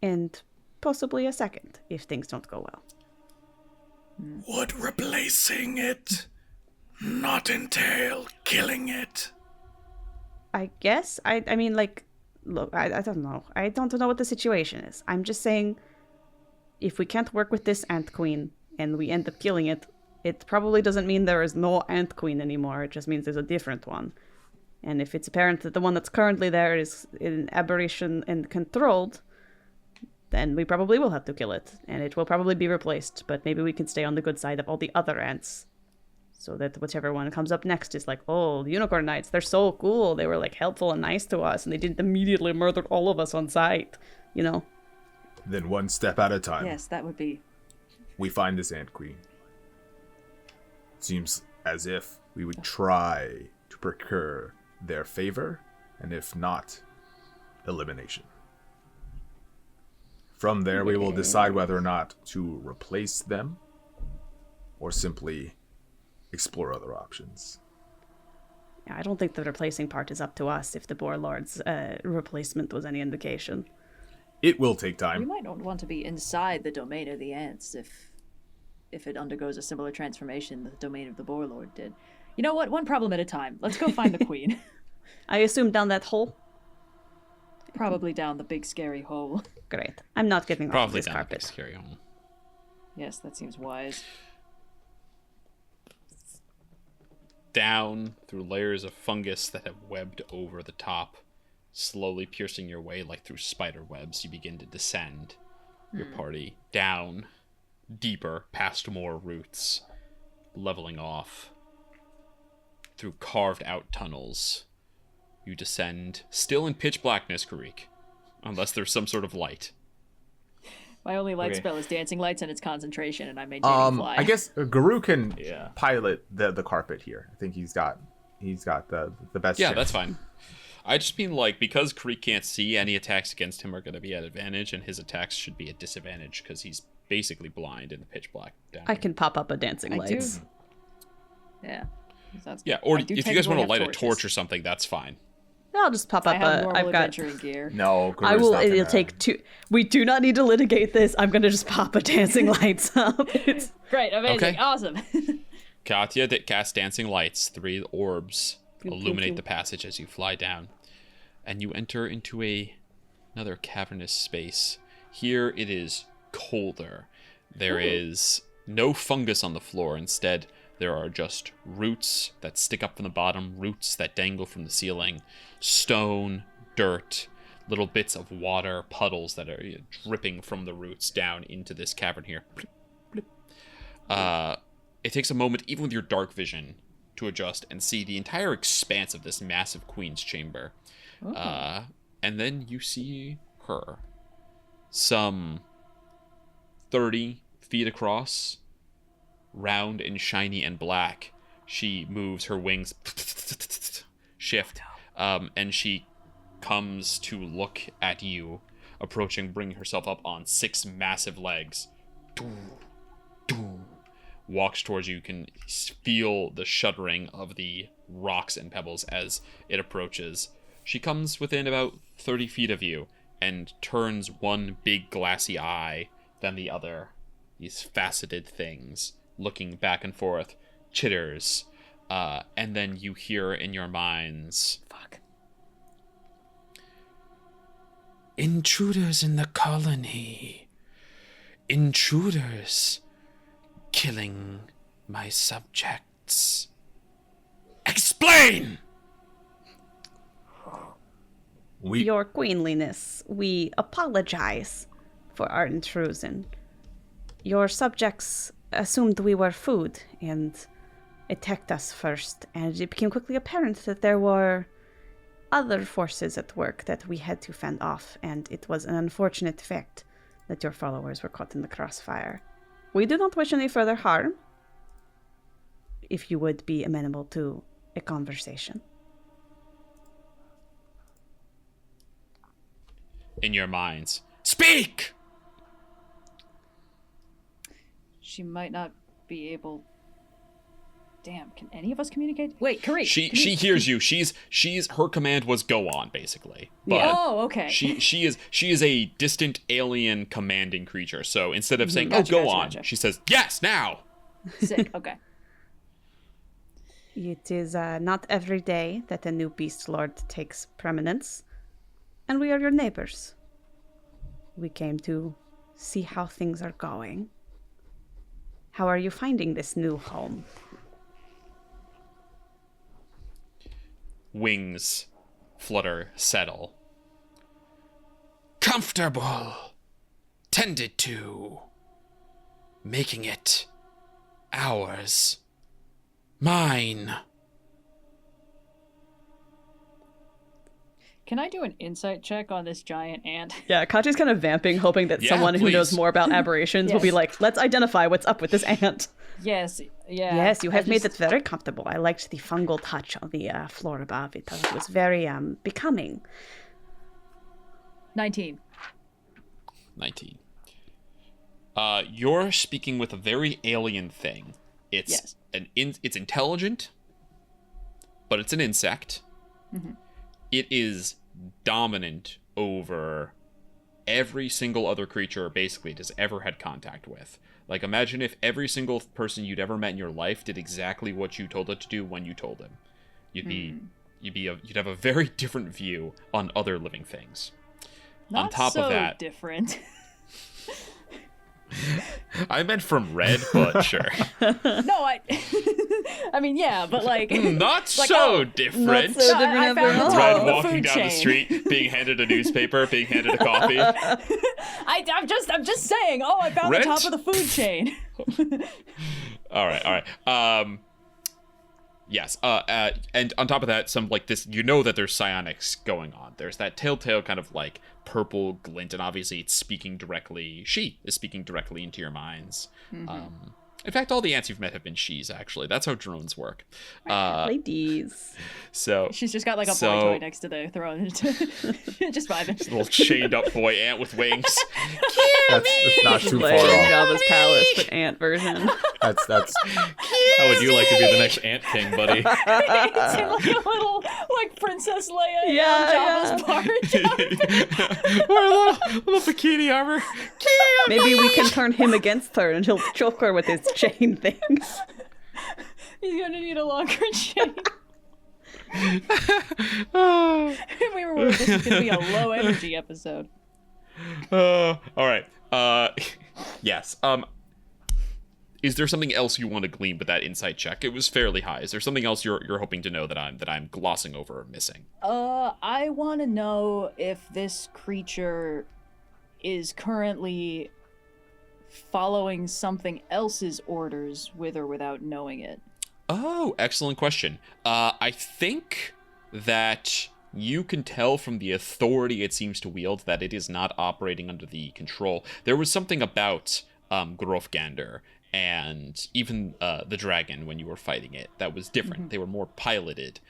and possibly a second if things don't go well. Would replacing it not entail killing it? I guess. I mean, like, look, I don't know. I don't know what the situation is. I'm just saying, if we can't work with this ant queen and we end up killing it, it probably doesn't mean there is no ant queen anymore. It just means there's a different one. And if it's apparent that the one that's currently there is an aberration and controlled, then we probably will have to kill it. And it will probably be replaced. But maybe we can stay on the good side of all the other ants. So that whichever one comes up next is like, oh, the Unicorn Knights, they're so cool. They were like helpful and nice to us, and they didn't immediately murder all of us on sight, you know? Then one step at a time, Yes, that would be. we find this ant queen. Seems as if we would try to procure their favor, and if not, elimination. From there, we will decide whether or not to replace them, or simply explore other options. Yeah, I don't think the replacing part is up to us if the Boar Lord's replacement was any indication. It will take We time. might not want to be inside the domain of the ants if it undergoes a similar transformation that the domain of the Boar Lord did. You know what? One problem at a time. Let's go find the queen. I assume down that hole? Probably down the big scary hole. Great. I'm not getting off Probably this down carpet. the carry home. Yes, that seems wise. Down through layers of fungus that have webbed over the top, slowly piercing your way like through spider webs, you begin to descend your party down, deeper, past more roots, leveling off. Through carved out tunnels, you descend, still in pitch blackness, Kireek, unless there's some sort of light. My only light Okay. spell is dancing lights and its concentration, and I'm maintaining fly. I guess Garou can Yeah. pilot the carpet here. I think he's got the best. Yeah, chance. that's fine. I just mean, like, because Kireek can't see, any attacks against him are going to be at advantage, and his attacks should be at disadvantage because he's basically blind in the pitch black down I here. can pop up a dancing I lights. do. Yeah. Sounds Yeah, good. or I do if you guys want technically to light have a torches. torch or something, that's fine. I'll just pop I up have a. normal I've got. adventuring gear. No, I Garou's will. not It'll gonna- take two. We do not need to litigate this. I'm gonna just pop a dancing lights up. It's Great, amazing, Okay. awesome. Katya that casts dancing lights, 3 orbs pew, illuminate pew. the passage as you fly down, and you enter into another cavernous space. Here it is colder. There is no fungus on the floor. Instead, there are just roots that stick up from the bottom, roots that dangle from the ceiling, stone, dirt, little bits of water, puddles that are dripping from the roots down into this cavern here. It takes a moment, even with your dark vision, to adjust and see the entire expanse of this massive queen's chamber. And then you see her. Some 30 feet across, round and shiny and black. She moves her wings, shift, and she comes to look at you, approaching, bringing herself up on 6 massive legs. Walks towards you. You can feel the shuddering of the rocks and pebbles as it approaches. She comes within about 30 feet of you and turns one big glassy eye, then the other. These faceted things looking back and forth, chitters, and then you hear in your minds, Fuck. intruders in the colony. Intruders killing my subjects. Explain! Your queenliness, we apologize for our intrusion. Your subjects assumed we were food and attacked us first, and it became quickly apparent that there were other forces at work that we had to fend off, and it was an unfortunate fact that your followers were caught in the crossfire. We do not wish any further harm, if you would be amenable to a conversation. In your minds, speak! She might not be able. Damn, can any of us communicate? Wait, Kireek. She hears you. She's her command was go on, basically. But Oh, okay. she is a distant alien commanding creature. So instead of saying Gotcha, go gotcha, on, gotcha. she says yes now. Sick. Okay. It is not every day that a new beast lord takes prominence, and we are your neighbors. We came to see how things are going. How are you finding this new home? Wings flutter, settle. Comfortable. Tended to. Making it ours. Mine. Can I do an insight check on this giant ant? Yeah, Katya's kind of vamping, hoping that Yeah, someone who knows please. more about aberrations will be Yes. like, let's identify what's up with this ant. Yes. Yeah. Yes, you I have made just- it very comfortable. I liked the fungal touch on the floor above. It was very becoming. 19. 19. You're speaking with a very alien thing. It's Yes. It's intelligent, but it's an insect. Mm-hmm. It is dominant over every single other creature basically it has ever had contact with. Like, imagine if every single person you'd ever met in your life did exactly what you told it to do when you told him. You'd have a very different view on other living things. Not On top so of that, different. I meant from Red, but sure. No, I mean, yeah, but like. Not Like, so oh, different. so I found the top Red of the walking food down chain. the street, being handed a newspaper, being handed a coffee. I'm just saying. Oh, I found Rent? the top of the food chain. All right. Yes. And on top of that, some like this, you know that there's psionics going on. There's that telltale kind of like purple glint, and obviously it's speaking directly. She is speaking directly into your minds. In fact, all the ants you've met have been she's, actually. That's how drones work. Ladies. So She's just got like a boy So- toy next to the throne. Just vibing. little chained up boy ant with wings. That's not too far Like off. Jabba's palace, but ant version. That's How would you like to be the next Ant King, buddy? It's in like a little like Princess Leia Yeah, on Jabba's barge. Or a little bikini armor. Maybe we can turn him against her and he'll choke her with his chain things. He's gonna need a longer chain. We were worried this was gonna be a low energy episode. All right. Yes. Is there something else you want to glean with that insight check? It was fairly high. Is there something else you're hoping to know that I'm glossing over or missing? I want to know if this creature is currently following something else's orders with or without knowing it. Oh, excellent question. I think that you can tell from the authority it seems to wield that it is not operating under the control. There was something about Grofgander and even the dragon when you were fighting it that was different. They were more piloted,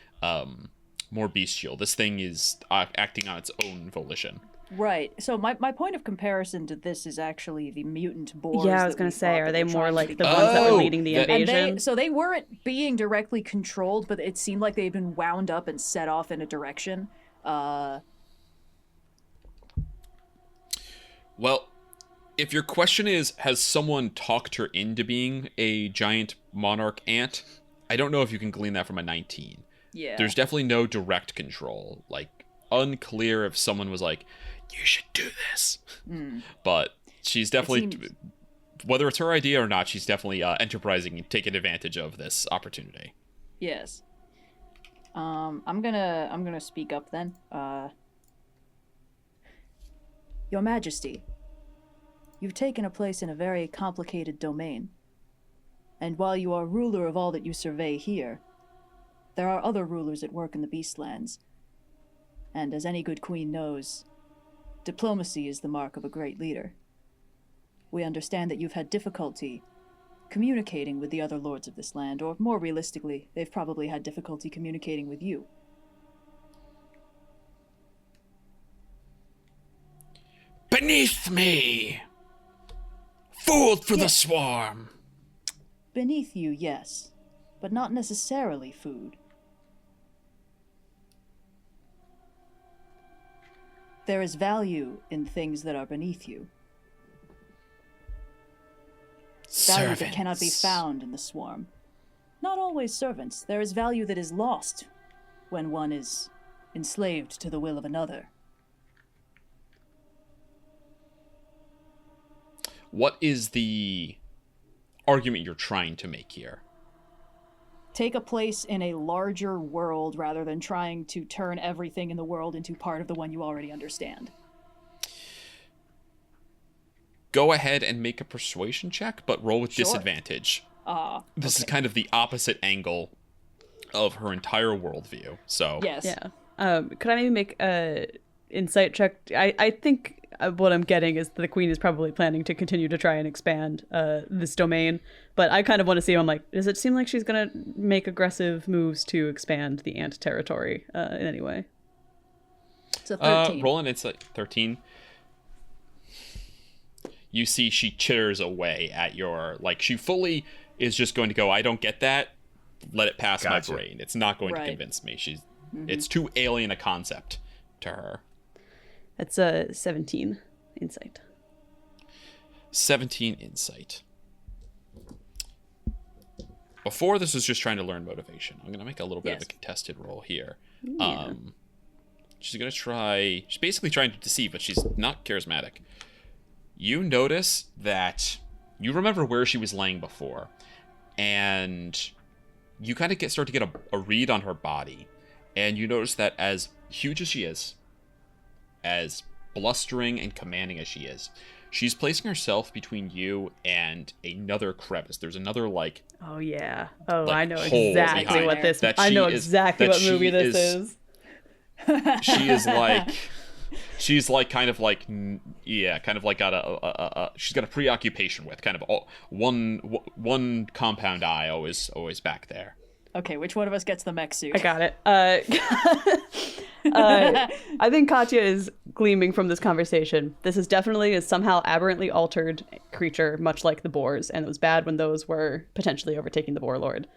more bestial. This thing is acting on its own volition. Right. So my point of comparison to this is actually the mutant boars. Yeah, I was that going we to say, fought are that they were more trying to like be the ones that were Oh, leading the that- And invasion? they weren't being directly controlled, but it seemed like they'd been wound up and set off in a direction. Well, if your question is, has someone talked her into being a giant monarch ant, I don't know if you can glean that from a 19. Yeah. There's definitely no direct control. Like, unclear if someone was like, you should do this. But she's definitely, whether it's her idea or not, she's definitely enterprising and taking advantage of this opportunity. Yes. I'm gonna speak up then. Your Majesty, you've taken a place in a very complicated domain. And while you are ruler of all that you survey here, there are other rulers at work in the Beastlands. And as any good queen knows, diplomacy is the mark of a great leader. We understand that you've had difficulty communicating with the other lords of this land, or more realistically, they've probably had difficulty communicating with you. Beneath me! Food for the swarm! Beneath you, yes, but not necessarily food. There is value in things that are beneath you. Value that cannot be found in the swarm. Not always servants. There is value that is lost when one is enslaved to the will of another. What is the argument you're trying to make here? Take a place in a larger world rather than trying to turn everything in the world into part of the one you already understand. Go ahead and make a persuasion check, but roll with disadvantage. This is kind of the opposite angle of her entire worldview. So yes. Yeah. Could I maybe make a insight check? I think what I'm getting is the queen is probably planning to continue to try and expand this domain, but I kind of want to see. I'm like, does it seem like she's gonna make aggressive moves to expand the ant territory in any way? So 13. Roll an insight. 13. You see she chitters away at your, like, she fully is just going to go, I don't get that, let it pass my brain. It's not going to convince me. It's too alien a concept to her. That's a 17 insight. 17 insight. Before, this was just trying to learn motivation. I'm going to make a little bit of a contested roll here. Yeah. She's going to try, she's basically trying to deceive, but she's not charismatic. You notice that you remember where she was laying before, and you kind of start to get a read on her body, and you notice that as huge as she is, as blustering and commanding as she is, she's placing herself between you and another crevice. There's another, like... Oh, yeah. Oh, like, I know hole exactly what this... that I know she is- exactly that what movie she this is. She is like... She's like kind of like got a she's got a preoccupation with kind of one compound eye always back there. Okay, which one of us gets the mech suit? I got it. I think Katya is gleaming from this conversation. This is definitely a somehow aberrantly altered creature, much like the boars, and it was bad when those were potentially overtaking the boar lord.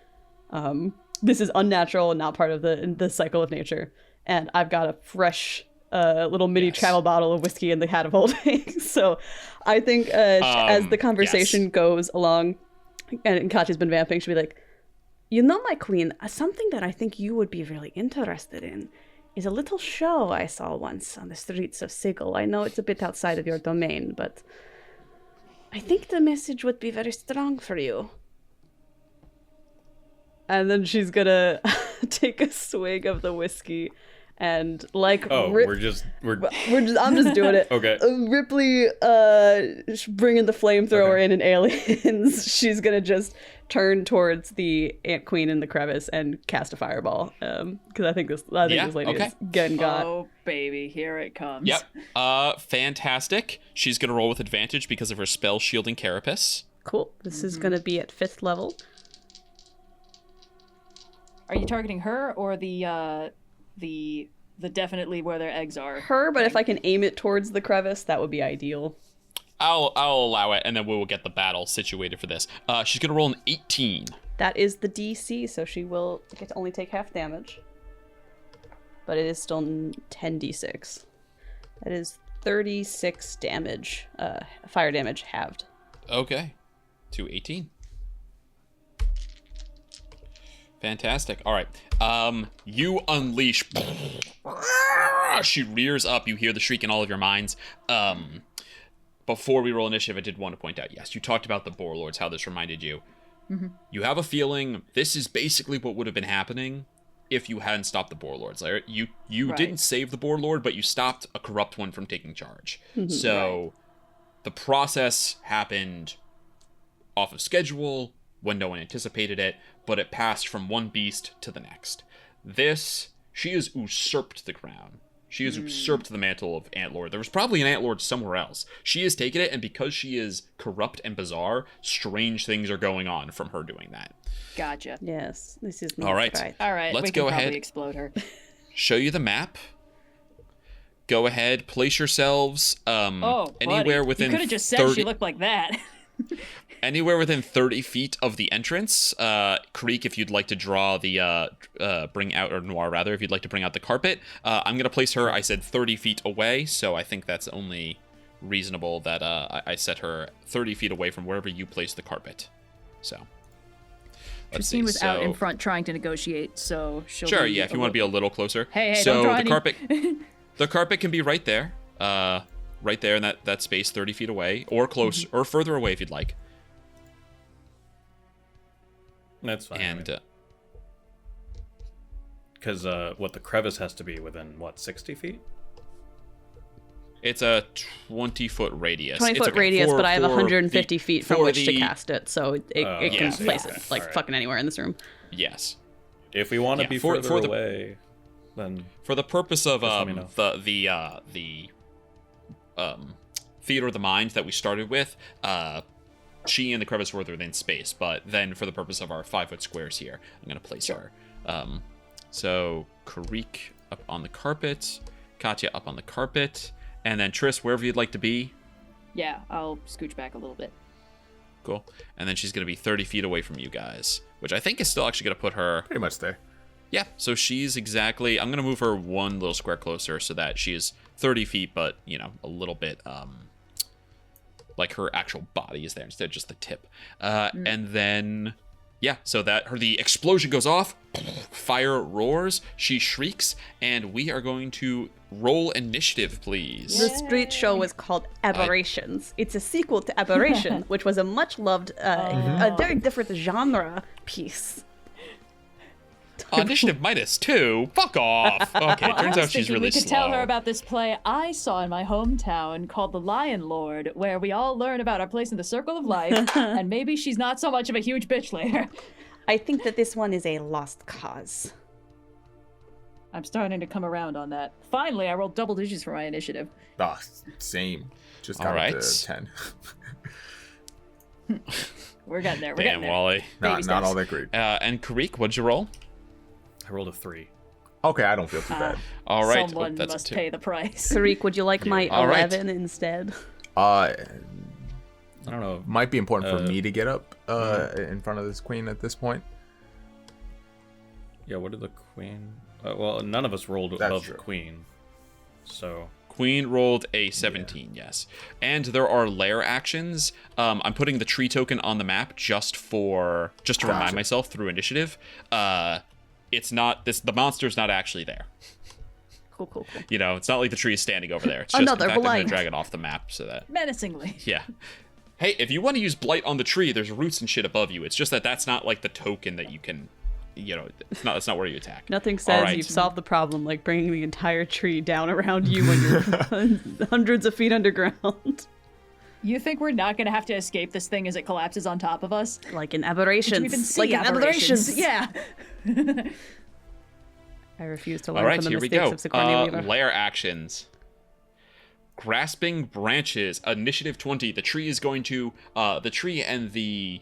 This is unnatural and not part of the cycle of nature. And I've got a fresh little mini travel bottle of whiskey in the hat of holding. So I think as the conversation goes along, and Katya's been vamping, she'll be like, you know, my queen, something that I think you would be really interested in is a little show I saw once on the streets of Sigil. I know it's a bit outside of your domain, but I think the message would be very strong for you. And then she's gonna take a swig of the whiskey and like I'm just doing it. Okay. Ripley bringing the flamethrower in and aliens. She's gonna just turn towards the ant queen in the crevice and cast a fireball. Because I think this lady is getting got. Oh baby, here it comes. Yep. Fantastic. She's gonna roll with advantage because of her spell shielding carapace. Cool. This is gonna be at 5th level. Are you targeting her or the definitely where their eggs are? Her, but if I can aim it towards the crevice, that would be ideal. I'll allow it, and then we will get the battle situated for this. She's gonna roll an 18. That is the DC, so she will get to only take half damage. But it is still 10d6. That is 36 damage, fire damage halved. Okay. 218. Fantastic. All right. You unleash. She rears up. You hear the shriek in all of your minds. Before we roll initiative, I did want to point out, yes, you talked about the Boar Lords, how this reminded you. Mm-hmm. You have a feeling this is basically what would have been happening if you hadn't stopped the Boar Lords. Like, you right. didn't save the Boar Lord, but you stopped a corrupt one from taking charge. Mm-hmm. So right. the process happened off of schedule when no one anticipated it, but it passed from one beast to the next. She has usurped the crown. She has usurped the mantle of Antlord. There was probably an Antlord somewhere else. She has taken it, and because she is corrupt and bizarre, strange things are going on from her doing that. Gotcha. Yes, this is all right. All right, let's we go can ahead. Probably explode her. Show you the map. Go ahead, place yourselves anywhere within. You could have just said 30... she looked like that. Anywhere within 30 feet of the entrance. Kireek, if you'd like to draw the Noir rather, if you'd like to bring out the carpet. I'm gonna place her, I said 30 feet away, so I think that's only reasonable that I set her 30 feet away from wherever you place the carpet. So Trystine was out in front trying to negotiate, so she'll sure, yeah, if you want to be a little closer. Hey, so don't draw the carpet the carpet can be right there. Right there in that space 30 feet away, or close, or further away if you'd like. That's fine. And because the crevice has to be within 60 feet? It's a 20-foot radius. 20-foot radius, but I have 150 feet from which to cast it, so it can place it fucking anywhere in this room. Yes. If we want to be further away, then for the purpose of the Theater of the Mind that we started with, she and the crevice were within space, but then for the purpose of our 5-foot squares here, I'm going to place her. So Kireek up on the carpet, Katya up on the carpet, and then Tris, wherever you'd like to be. Yeah, I'll scooch back a little bit. Cool. And then she's going to be 30 feet away from you guys, which I think is still actually going to put her... Pretty much there. Yeah, so she's exactly... I'm going to move her one little square closer so that she is 30 feet, but, a little bit... like her actual body is there instead of just the tip. And then... Yeah, so the explosion goes off, fire roars, she shrieks, and we are going to roll initiative, please. The street show was called Aberrations. It's a sequel to Aberration, which was a much loved, a very different genre piece. Initiative -2? Fuck off. Okay, turns out she's really we could slow. tell her about this play I saw in my hometown called The Lion Lord, where we all learn about our place in the circle of life, and maybe she's not so much of a huge bitch later. I think that this one is a lost cause. I'm starting to come around on that. Finally, I rolled double digits for my initiative. Ah, same. Just got All up to 10. We're getting there. We're Damn, getting there. Wally. Not all that great. And Kireek, what'd you roll? I rolled a 3. Okay, I don't feel too bad. All right. Someone that's must a 2. pay the price. Kireek, would you like my All right. 11 instead? I don't know. Might be important for me to get up in front of this queen at this point. Yeah, what did the queen... well, none of us rolled above the queen. So... Queen rolled a 17, yes. And there are lair actions. I'm putting the tree token on the map just to remind myself through initiative. It's not the monster's not actually there. Cool. It's not like the tree is standing over there. It's just Another in fact, I'm blight. gonna drag it off the map so that Menacingly. yeah. Hey, if you want to use blight on the tree, there's roots and shit above you. It's just that that's not like the token that you can. That's not where you attack. Nothing says you've solved the problem like bringing the entire tree down around you when you're hundreds of feet underground. You think we're not going to have to escape this thing as it collapses on top of us? Like in Aberrations. Like in Aberrations. Yeah. I refuse to learn from the mistakes of Sigourney Weaver. Lair actions. Grasping branches. Initiative 20. The tree is going to... the tree and the...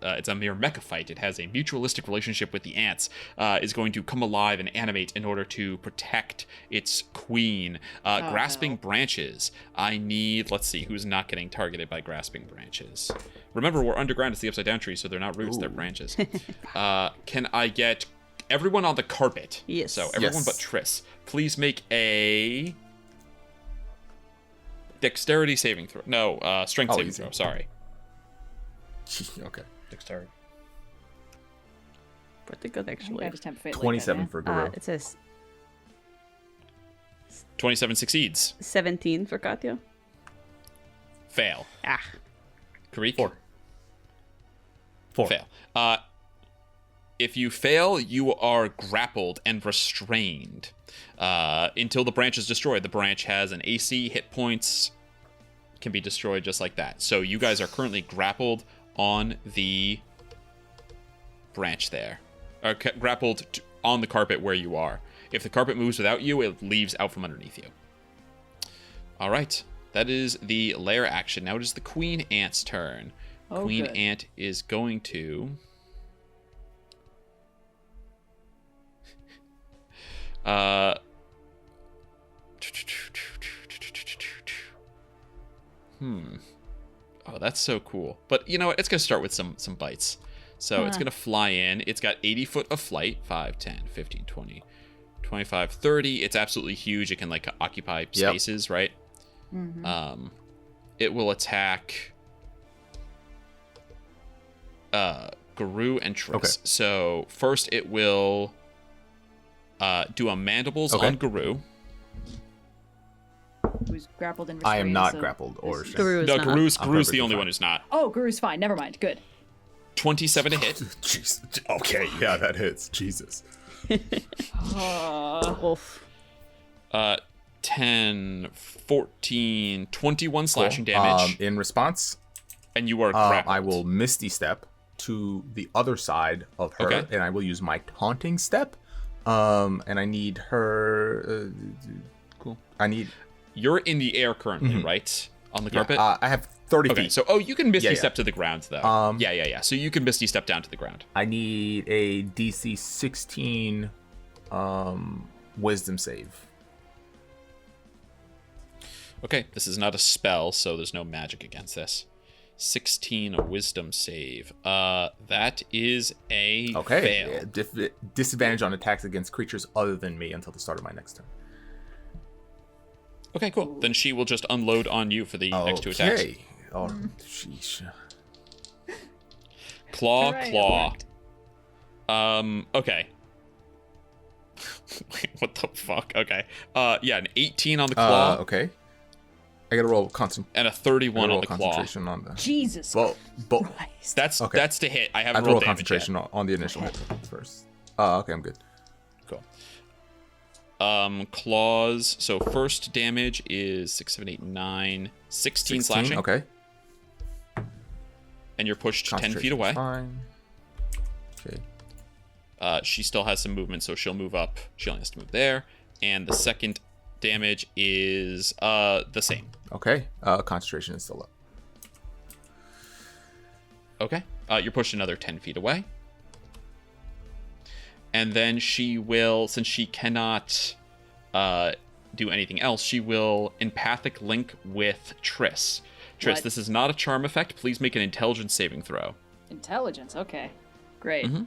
it's a mere mecha fight. It has a mutualistic relationship with the ants. Is going to come alive and animate in order to protect its queen. Grasping branches. I need... Let's see. Who's not getting targeted by grasping branches? Remember, we're underground. It's the upside down tree, so they're not roots. They're branches. Can I get everyone on the carpet? Yes. So everyone but Tris. Please make a Dexterity saving throw. No, strength saving easy. throw. Sorry. Okay. Dexterity. Pretty good, I think actually. I just have fate 27 like that, for Garou. It says 27 succeeds. 17 for Katya. Fail. Ah. Kireek? 4. Fail. If you fail, you are grappled and restrained until the branch is destroyed. The branch has an AC, hit points, can be destroyed just like that. So you guys are currently grappled on the branch there. Or grappled on the carpet where you are. If the carpet moves without you, it leaves out from underneath you. All right. That is the lair action. Now it is the Queen Ant's turn. Oh, Queen good. Ant is going to... Oh, that's so cool. But you know what? It's going to start with some bites. So it's going to fly in. It's got 80 foot of flight. 5, 10, 15, 20, 25, 30. It's absolutely huge. It can like occupy spaces, right? It will attack Garou and Trys. Okay. So first it will do a mandibles on Garou. Who's grappled and I am restrained, not so grappled or this- Garou is No, not. Garou's perfectly the only fine. one who's not. Oh, Garou's fine. Never mind. Good. 27 to hit. Jeez. Okay, yeah, that hits. Jesus. Oof. 10, 14, 21 slashing damage. In response, And you are grappled. I will Misty Step to the other side of her, Okay. and I will use my Taunting Step. And I need her. Cool. I need. You're in the air currently, right? On the carpet? I have 30 Okay, feet. so, you can Misty Yeah. Step to the ground, though. Yeah. So you can Misty Step down to the ground. I need a DC 16 Wisdom save. Okay, this is not a spell, so there's no magic against this. 16 Wisdom save. That is a fail. Disadvantage on attacks against creatures other than me until the start of my next turn. Okay, cool. Then she will just unload on you for the next 2 attacks. Okay. Oh, sheesh. Claw, Hooray, it claw. worked. Okay. Wait, what the fuck? Okay. Yeah, an 18 on the claw Okay. I gotta roll and a 31 on the claw. concentration on the. Jesus Well, Christ. That's Okay. that's to hit. I I haven't have to roll rolled damage yet. concentration on the initial hit first. Okay, I'm good. Cool. Claws. So first damage is 6, 7, 8, 9, 16 slashing. Okay. And you're pushed 10 feet away. Fine. Okay. She still has some movement, so she'll move up. She only has to move there. And the second damage is the same. Okay. Concentration is still up. Okay. You're pushed another 10 feet away. And then she will, since she cannot do anything else, she will empathic link with Trys. Trys, What? this is not a charm effect. Please make an intelligence saving throw. Intelligence. Okay. Great. Mhm.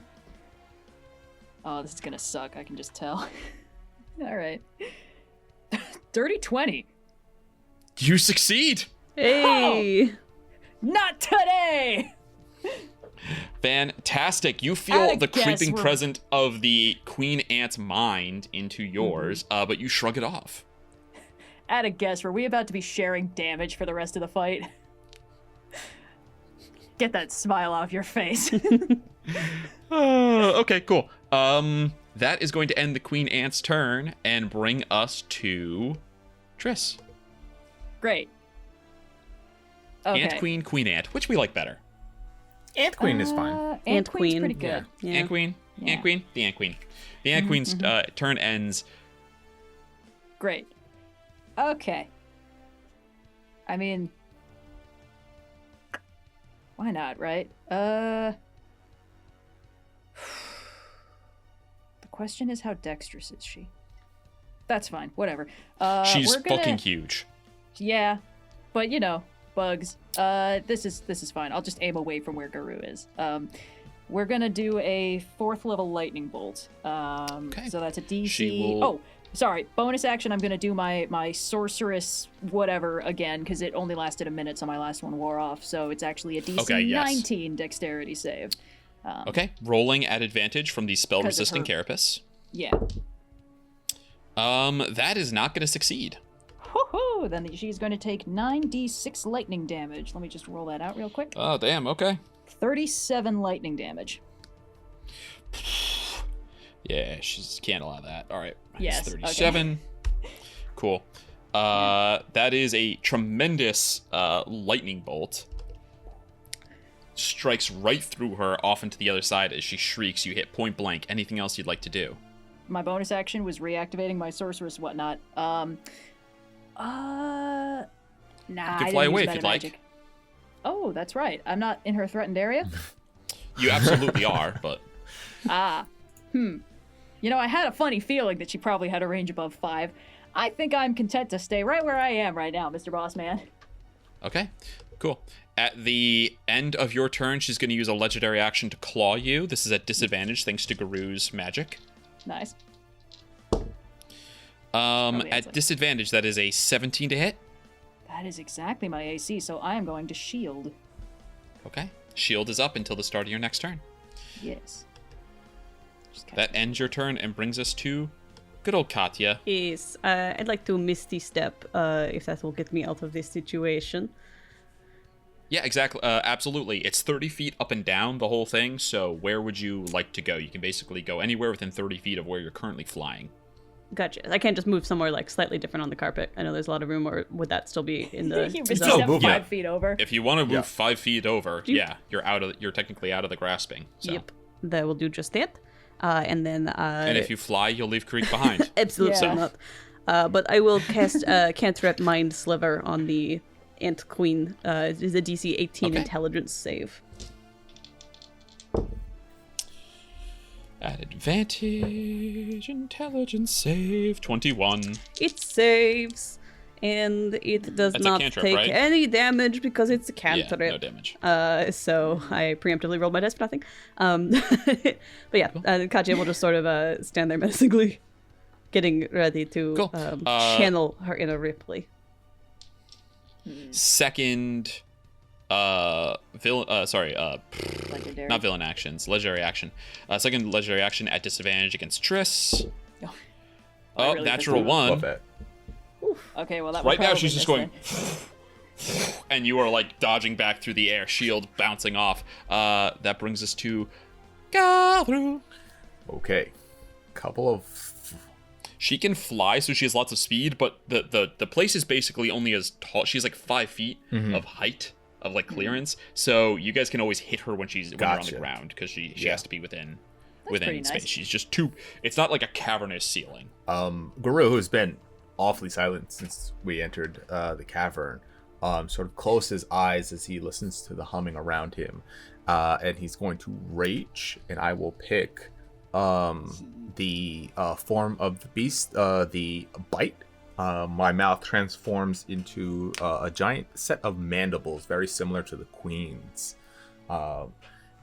Oh, this is gonna suck. I can just tell. All right. Dirty 20. You succeed! Hey! Not today. Fantastic. You feel I the guess creeping we're- presence of the Queen Ant's mind into yours, but you shrug it off. At a guess, were we about to be sharing damage for the rest of the fight? Get that smile off your face. Okay, cool. That is going to end the Queen Ant's turn and bring us to Trys. Great. Okay. Ant Queen, Queen Ant. Which we like better? Ant Queen is fine. Ant Queen's Queen, pretty good. Yeah. Ant Queen? Yeah. Ant Queen? The Ant Queen. The Ant Queen's turn ends. Great. Okay. I mean, why not, right? The question is, how dexterous is she? That's fine. Whatever. She's we're gonna- fucking huge. Yeah, but you know, bugs. This is fine. I'll just aim away from where Garou is. We're gonna do a 4th level lightning bolt. Okay. So that's a DC. She will- Oh, Sorry, bonus action, I'm going to do my sorceress whatever again, because it only lasted a minute, so my last one wore off. So it's actually a DC 19 dexterity save. Okay, rolling at advantage from the spell-resisting carapace. Yeah. That is not going to succeed. Ho-ho! Then she's going to take 9d6 lightning damage. Let me just roll that out real quick. Oh, damn, okay. 37 lightning damage. Yeah, she can't allow that. All right. Yes, 37. Okay. Cool. That is a tremendous lightning bolt. Strikes right through her, off into the other side as she shrieks. You hit point blank. Anything else you'd like to do? My bonus action was reactivating my sorceress whatnot. Nah. You can fly away if you'd like. Oh, that's right. I'm not in her threatened area? You absolutely are, but... You know, I had a funny feeling that she probably had a range above 5. I think I'm content to stay right where I am right now, Mr. Bossman. Okay, cool. At the end of your turn, she's going to use a legendary action to claw you. This is at disadvantage thanks to Garou's magic. Nice. At disadvantage, that is a 17 to hit. That is exactly my AC, so I am going to shield. Okay. Shield is up until the start of your next turn. Yes. That ends your turn and brings us to good old Katya. Yes, I'd like to Misty Step, if that will get me out of this situation. Yeah, exactly. Absolutely. It's 30 feet up and down, the whole thing, so where would you like to go? You can basically go anywhere within 30 feet of where you're currently flying. Gotcha. I can't just move somewhere like slightly different on the carpet. I know there's a lot of room, or would that still be in the You Misty zone? Step 5 feet over. If you want to move 5 feet over, you're technically out of the grasping. So. Yep, that will do just that. And then... and if you fly, you'll leave Kireek behind. Absolutely not. But I will cast Cantrip Mind Sliver on the Ant Queen. It is a DC 18 intelligence save. At advantage, intelligence save, 21. It saves, and it does That's not a cantrip, take right? any damage because it's a cantrip. Yeah, no damage. So I preemptively rolled my dice for nothing. But yeah, Katya will just sort of stand there menacingly, getting ready to channel her inner Ripley. Second, Legendary. not villain actions, legendary action. Second legendary action at disadvantage against Triss. Oh, really natural Love 1. it. Okay, well that Right will now probably she's just miss going, then. and you are like dodging back through the air, shield bouncing off. That brings us to Garou. Okay. Couple of... She can fly, so she has lots of speed, but the place is basically only as tall. She's like 5 feet of height, of like clearance. So you guys can always hit her when you're on the ground, because she has to be within pretty space. nice. She's just too. It's not like a cavernous ceiling. Garou, who's been awfully silent since we entered the cavern, sort of closes his eyes as he listens to the humming around him, and he's going to rage, and I will pick the form of the beast, the bite. My mouth transforms into a giant set of mandibles, very similar to the queen's. And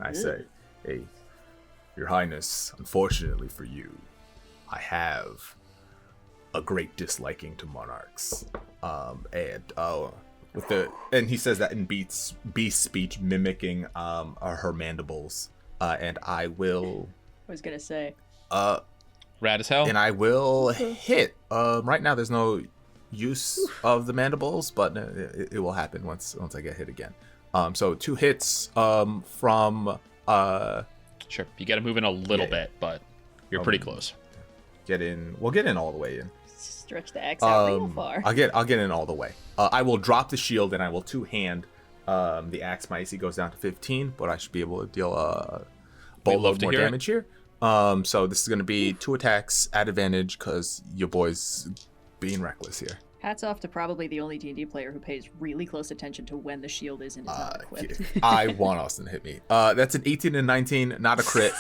I say, "Hey, Your Highness, unfortunately for you, I have a great disliking to monarchs." And he says that in beast speech, mimicking her mandibles. And I will. I was gonna say. Rad as hell. And I will hit. Right now, there's no use of the mandibles, but it will happen once I get hit again. So 2 hits from. Sure, you got to move in a little bit, but you're pretty close. We'll get in all the way in. Stretch the axe out real far. I'll get in all the way. I will drop the shield and I will 2-hand the axe. My AC goes down to 15, but I should be able to deal a boatload more damage here. So this is going to be 2 attacks at advantage because your boy's being reckless here. Hats off to probably the only D&D player who pays really close attention to when the shield is and is not equipped. I want Austin to hit me. That's an 18 and 19, not a crit.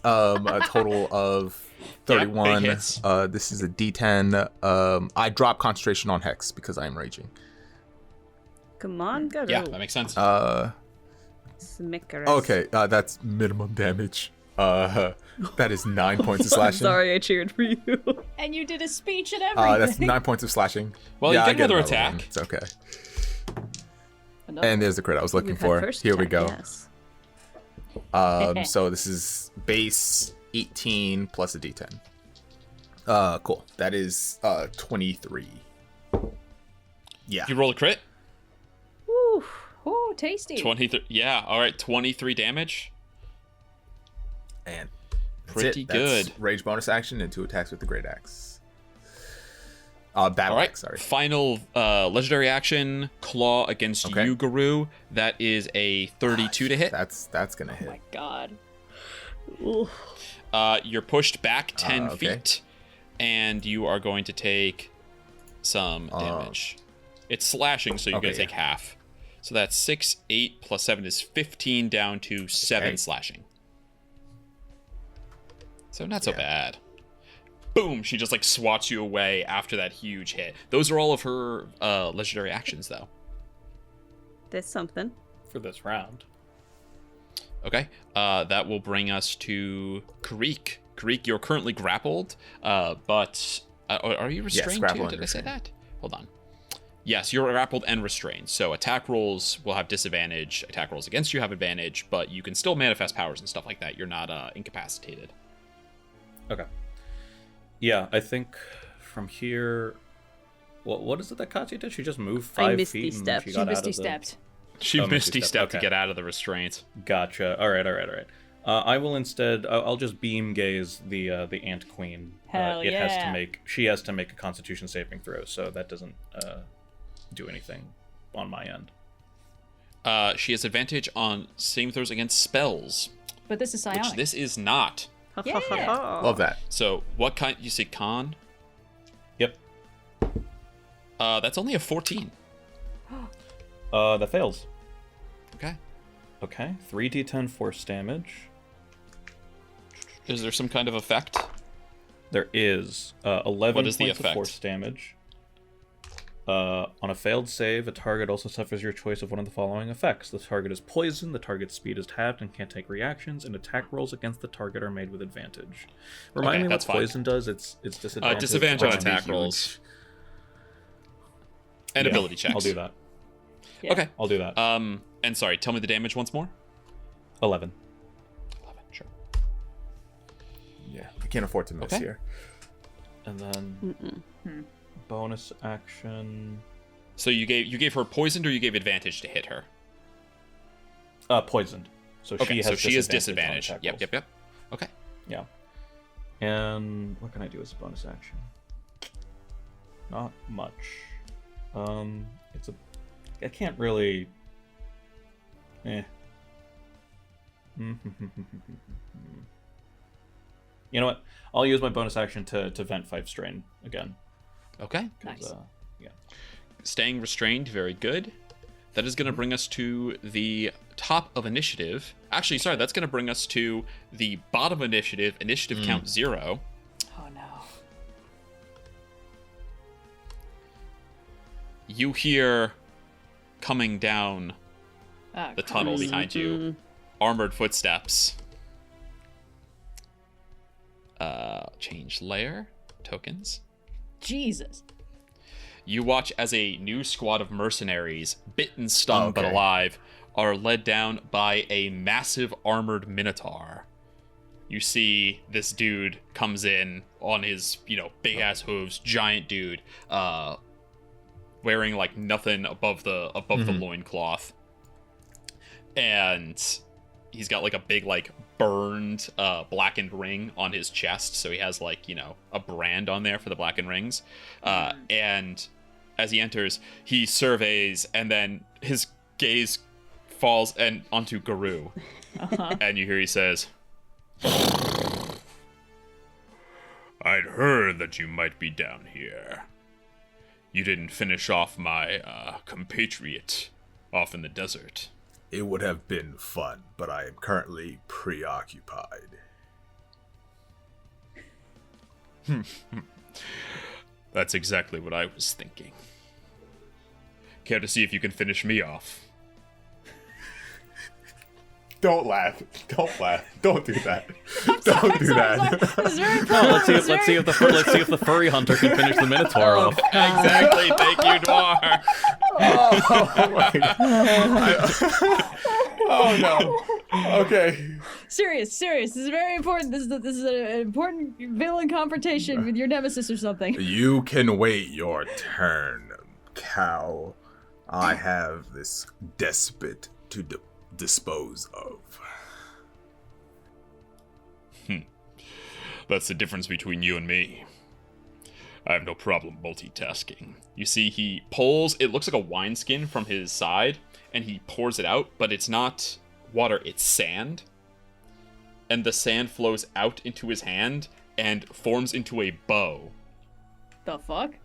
A total of 31. Big hits. This is a D10. I drop concentration on Hex because I am raging. Come on, Garou. Yeah, that makes sense. Smickers. Okay, that's minimum damage. That is 9 points of slashing. Sorry, I cheered for you. And you did a speech and everything. That's 9 points of slashing. Well, you I get another one. attack. It's okay. Another And there's the crit I was looking We've had for. first Here we attack, go. yes. So this is base 18 plus a d10. Cool. That is 23. Yeah. You roll a crit. Woo. Ooh, tasty. 23. Yeah. All right. 23 damage. And that's Pretty it. That's good. Rage bonus action and 2 attacks with the great axe. Battle All right. axe, sorry. Final legendary action, claw against Okay. you, Garou. That is a 32 to hit. That's gonna hit. Oh my god. Ooh. You're pushed back 10 okay. feet, and you are going to take some damage. It's slashing, so you're going to okay, take half. So that's 6, 8 plus 7 is 15 down to 7 Okay. slashing. So not so Yeah. bad. Boom! She just like swats you away after that huge hit. Those are all of her legendary actions, though. There's something. For this round. Okay, that will bring us to Kireek. Kireek, you're currently grappled, but are you restrained grapple too? and Did I say restrained. that? Hold on. Yes, you're grappled and restrained. So attack rolls will have disadvantage. Attack rolls against you have advantage, but you can still manifest powers and stuff like that. You're not incapacitated. Okay. Yeah, I think from here. What is it that Katya did? She just moved 5 misty feet and stepped. she She got out misty of the... stepped. She Oh, misty misty stepped step, to okay. get out of the restraint. Gotcha. All right. I will instead. I'll just beam gaze the ant queen. Hell It has to yeah. make. She has to make a Constitution saving throw, so that doesn't do anything on my end. She has advantage on saving throws against spells, But this is which psionic. this is not. Yeah. Love that. So what kind? You say con? Yep. That's only a 14. That fails. Okay. Okay. 3d10 force damage. Is there some kind of effect? There is 11 What is the points of effect? force damage. On a failed save, a target also suffers your choice of one of the following effects. The target is poisoned, the target's speed is halved and can't take reactions, and attack rolls against the target are made with advantage. Remind Okay, me what that's fine. poison does. It's disadvantage. Disadvantage on on attack huge. rolls. And Yeah, ability checks. I'll do that. Yeah. Okay. I'll do that. And sorry, tell me the damage once more. 11. 11, sure. Yeah, I can't afford to miss Okay. here. And then bonus action. So you gave her poisoned, or you gave advantage to hit her? Poisoned. So Okay, she has so she is disadvantage disadvantage. on attack Yep, rolls. yep, yep. Okay. Yeah. And what can I do as a bonus action? Not much. I can't really. You know what? I'll use my bonus action to vent 5 strain again. Okay. 'cause, Nice. Yeah. Staying restrained, very good. That is going to bring us to the top of initiative. Actually, sorry, that's going to bring us to the bottom of initiative. Initiative count 0. Oh no. You hear coming down Ah, the tunnel Christ. behind you, armored footsteps. Change layer, tokens. Jesus. You watch as a new squad of mercenaries, bitten, stung, but Okay. alive, are led down by a massive armored minotaur. You see this dude comes in on his, big ass hooves, giant dude, wearing like nothing above the loincloth. And he's got like a big like burned blackened ring on his chest, so he has like a brand on there for the blackened rings. And as he enters, he surveys, and then his gaze falls onto Garou. And you hear he says, "I'd heard that you might be down here. You didn't finish off my compatriot off in the desert." It would have been fun, but I am currently preoccupied. That's exactly what I was thinking. Care to see if you can finish me off? Don't laugh. Don't laugh. Don't do that. Don't do that. This is very Oh, let's see if the furry hunter can finish the Minotaur off. Exactly. Thank you, Noir. Oh my God. Oh no. Okay. Serious. This is very important. This is an important villain confrontation with your nemesis or something. You can wait your turn, cow. I have this despot to dispose of. That's the difference between you and me. I have no problem multitasking. You see, he pulls, it looks like a wineskin from his side, and he pours it out, but it's not water, it's sand. And the sand flows out into his hand and forms into a bow. The fuck?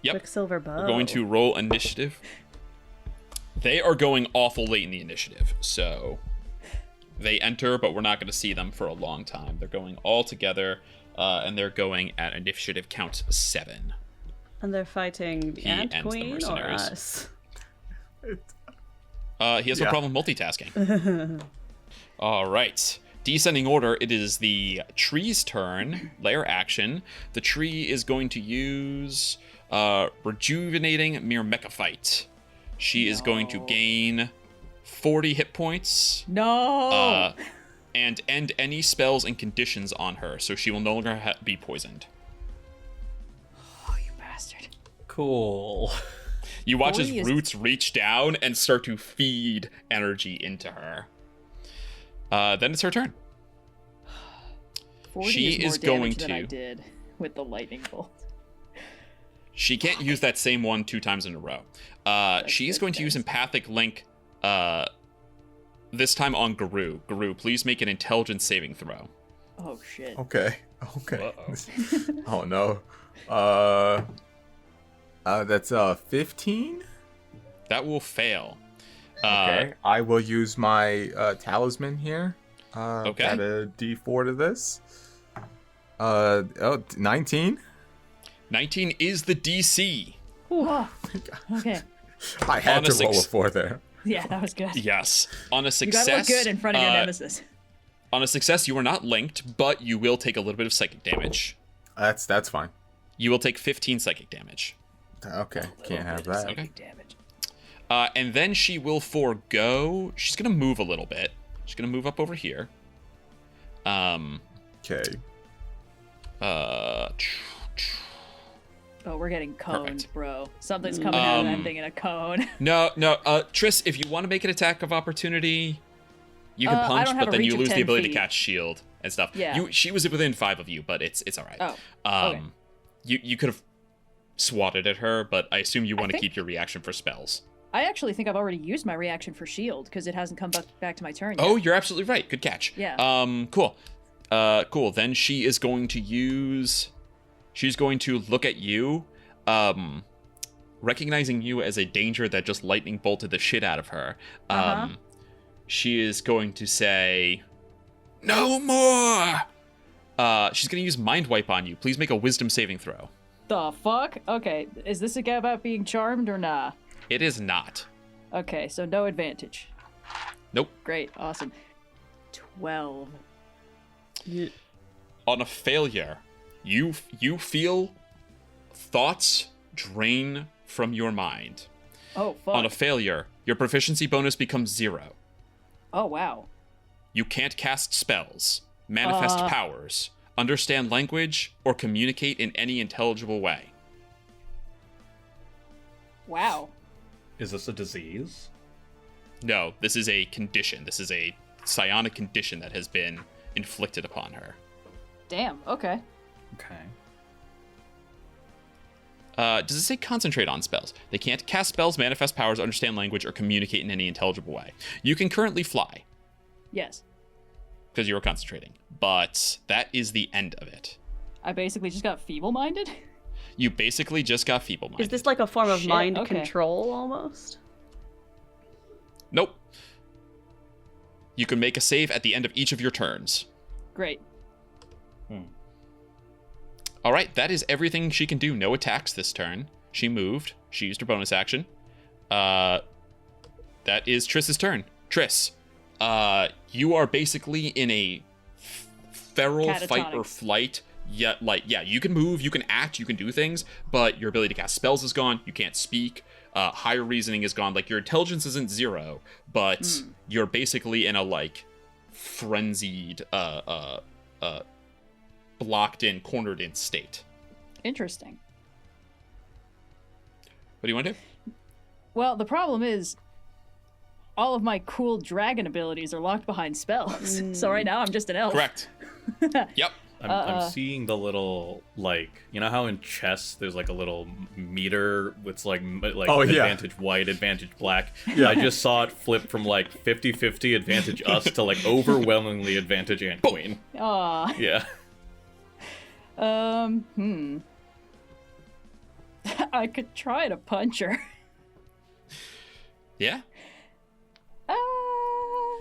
Yep. Quicksilver bow. We're going to roll initiative. They are going awful late in the initiative, so they enter, but we're not going to see them for a long time. They're going all together, and they're going at initiative count 7. And they're fighting the He Ant ends the Queen or mercenaries. us? He has no problem multitasking. All right. Descending order, it is the tree's turn. Lair action. The tree is going to use Rejuvenating Myrmekophyte. She is going to gain 40 hit points. No. And end any spells and conditions on her, so she will no longer be poisoned. Oh, you bastard. Cool. You watch as 40 is- roots reach down and start to feed energy into her. Then it's her turn. 40 She is more is going damage than I to- did with the lightning bolt. She can't use that same one 2 times in a row. She's good, going to use thanks. Empathic Link this time on Garou. Garou, please make an intelligence saving throw. Oh shit. Okay. Okay. Uh-oh. Oh no. That's 15. That will fail. Okay. I will use my talisman here. Okay. Add a D4 to this. 19. 19 is the DC. Oh, okay. I had On a to roll a 6. 4 there. Yeah, that was good. Yes. On a You success. gotta look good in front of your nemesis. On a success, you are not linked, but you will take a little bit of psychic damage. That's fine. You will take 15 psychic damage. Okay, can't have that. Okay. Damage. And then she will forego. She's gonna move a little bit. She's gonna move up over here. Okay. Oh, we're getting coned, Perfect. bro. Something's coming out of that thing in a cone. No. Triss, if you want to make an attack of opportunity, you can I punch, don't have but a then you reach of lose the 10 ability feet. to catch shield and stuff. Yeah. She was within 5 of you, but it's all right. Oh, okay. You could have swatted at her, but I assume you want to think- keep your reaction for spells. I actually think I've already used my reaction for shield because it hasn't come back to my turn yet. Oh, you're absolutely right. Good catch. Yeah. Cool. Cool. Then she is going to use. She's going to look at you, recognizing you as a danger that just lightning bolted the shit out of her. She is going to say, "No more." She's going to use Mind Wipe on you. Please make a Wisdom saving throw. The fuck? Okay, is this a guy about being charmed or nah? It is not. Okay, so no advantage. Nope. Great, awesome. 12. On a failure, you feel thoughts drain from your mind. Oh, fuck. On a failure, your proficiency bonus becomes 0. Oh, wow. You can't cast spells, manifest powers, understand language, or communicate in any intelligible way. Wow. Is this a disease? No, this is a condition. This is a psionic condition that has been inflicted upon her. Damn, okay. Okay. Does it say concentrate on spells? They can't cast spells, manifest powers, understand language, or communicate in any intelligible way. You can currently fly, Yes. because you are concentrating, but that is the end of it. I basically just got feeble-minded? You basically just got feeble-minded. Is this like a form of Shit, mind okay. control almost? Nope. You can make a save at the end of each of your turns. Great. All right, that is everything she can do. No attacks this turn. She moved. She used her bonus action. That is Triss's turn. Triss, You are basically in a feral fight or Catatonic. flight. Yeah, you can move, you can act, you can do things, but your ability to cast spells is gone. You can't speak. Higher reasoning is gone. Like, your intelligence isn't 0, but you're basically in a like frenzied, blocked in, cornered in state. Interesting. What do you want to do? Well, the problem is, all of my cool dragon abilities are locked behind spells. So right now I'm just an elf. Correct. Yep. I'm seeing the little, like, you know how in chess there's like a little meter with like Oh, yeah. advantage white, advantage black. Yeah. I just saw it flip from like 50-50 advantage us to like overwhelmingly advantage Ant Queen. Aw. Yeah. I could try to punch her. Yeah.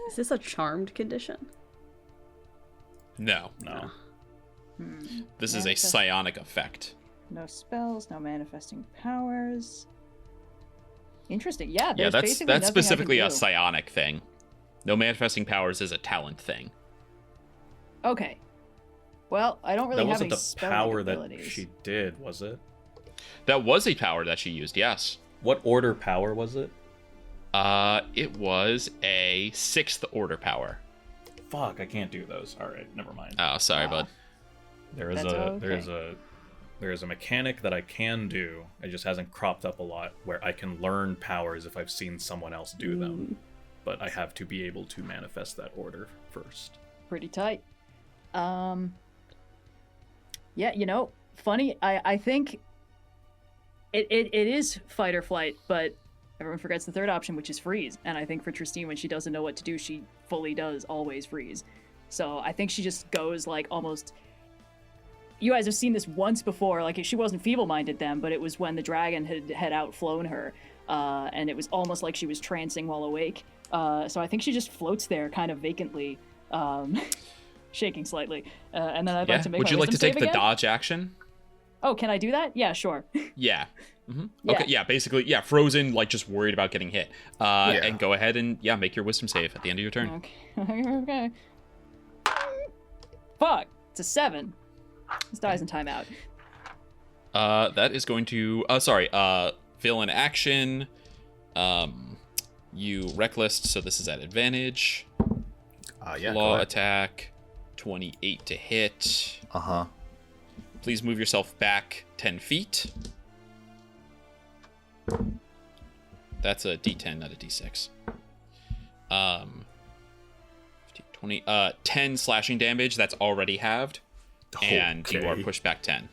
Is this a charmed condition? No. This is a psionic effect. No spells, no manifesting powers. Interesting. Yeah, Yeah, there's that's basically nothing specifically I a can do. psionic thing. No manifesting powers is a talent thing. Okay. Well, I don't really That have wasn't any the spell power that abilities. she did, was it? That was a power that she used, yes. What order power was it? It was a 6th order power. Fuck, I can't do those. All right, never mind. Oh, sorry, bud. There is a mechanic that I can do. It just hasn't cropped up a lot where I can learn powers if I've seen someone else do them. But I have to be able to manifest that order first. Pretty tight. Yeah, you know, funny. I think it is fight or flight, but everyone forgets the third option, which is freeze. And I think for Trystine, when she doesn't know what to do, she fully does always freeze. So I think she just goes like almost. You guys have seen this once before. Like, she wasn't feeble-minded then, but it was when the dragon had outflown her, and it was almost like she was trancing while awake. So I think she just floats there, kind of vacantly, shaking slightly. And then I'd like to make. Would my you like to wisdom take save the again? dodge action? Oh, can I do that? Yeah, sure. Yeah. Yeah. Okay, yeah, basically, yeah, frozen, like, just worried about getting hit. And go ahead and, yeah, make your wisdom save at the end of your turn. Okay. Fuck. It's a 7. This dies in timeout. That is going to, villain action. You reckless, so this is at advantage. Yeah. Claw attack, 28 to hit. Uh-huh. Please move yourself back 10 feet. That's a D10, not a D6. 15, 20, 10 slashing damage. That's already halved. And you are Okay. pushed back 10.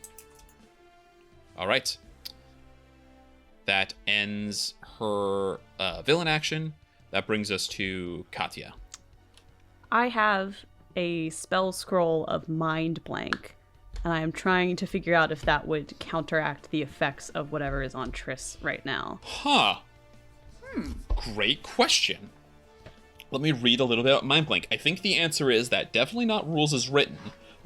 All right. That ends her villain action. That brings us to Katya. I have a spell scroll of mind blank, and I am trying to figure out if that would counteract the effects of whatever is on Triss right now. Huh. Great question. Let me read a little bit about Mind Blank. I think the answer is that definitely not rules as written,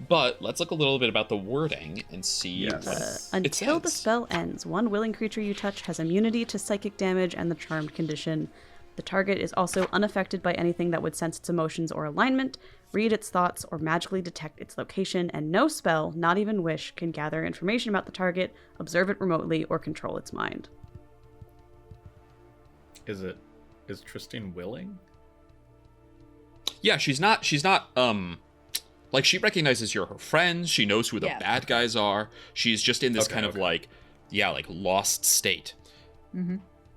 but let's look a little bit about the wording and see Yes. what it Until the says. spell ends, one willing creature you touch has immunity to psychic damage and the charmed condition. The target is also unaffected by anything that would sense its emotions or alignment, read its thoughts, or magically detect its location, and no spell, not even wish, can gather information about the target, observe it remotely, or control its mind. Is Trystine willing? Yeah, she's not like, she recognizes you're her friends, she knows who the Yeah. bad guys are. She's just in this Okay, kind of okay. like lost state.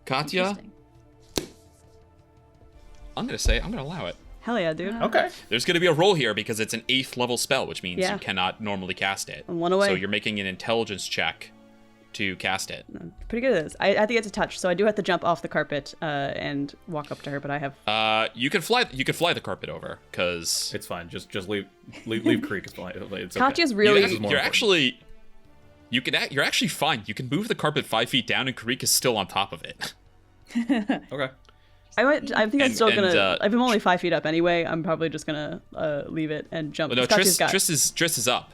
Katya, Interesting. I'm gonna allow it. Hell yeah, dude. Okay. There's going to be a roll here because it's an 8th level spell, which means Yeah. you cannot normally cast it. And one away. So you're making an intelligence check to cast it. Pretty good at this. I have to get to touch, so I do have to jump off the carpet and walk up to her, but I have... You can fly the carpet over because It's fine. Just leave Kireek. It's fine. It's okay. Katya's really... This is more you're important. you're actually fine. You can move the carpet 5 feet down, and Kireek is still on top of it. Okay. I think I'm And- still gonna... and, if I'm only 5 feet up anyway, I'm probably just gonna leave it and jump. But no, Katya's got- Triss is up.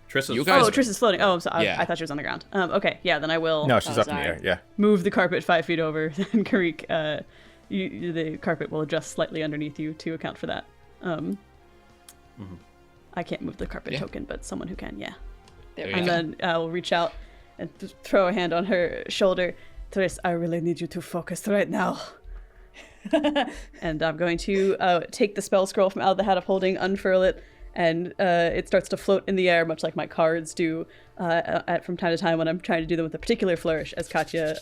Triss You is guys- Oh, Triss is floating. Oh, I'm sorry. Yeah. I thought she was on the ground. Okay, yeah, then I will No, she's up in the sorry. air. Yeah. move the carpet 5 feet over, and Kireek the carpet will adjust slightly underneath you to account for that. I can't move the carpet token, but someone who can, yeah. There you And go. then I'll reach out and throw a hand on her shoulder. Tris, I really need you to focus right now. And I'm going to take the spell scroll from out of the hat of holding, unfurl it, and it starts to float in the air, much like my cards do from time to time when I'm trying to do them with a particular flourish, as Katya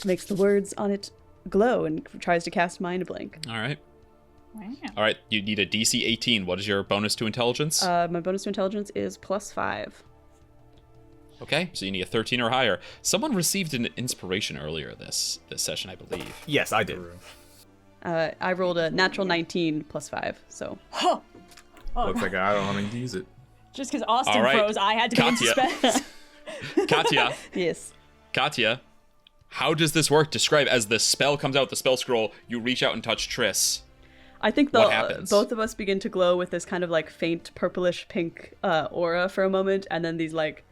makes the words on it glow and tries to cast Mind Blink. All right. Wow. All right. You need a DC 18. What is your bonus to intelligence? My bonus to intelligence is +5. Okay, so you need a 13 or higher. Someone received an inspiration earlier this session, I believe. Yes, I did. I rolled a natural 19 +5, so... Huh. Looks like I don't need to use it. Just because Austin All right. froze, I had to go into Katya. spells. Yes. Katya, how does this work? Describe as the spell comes out, the spell scroll, you reach out and touch Triss. I think What happens? both of us begin to glow with this kind of like faint purplish pink aura for a moment, and then these like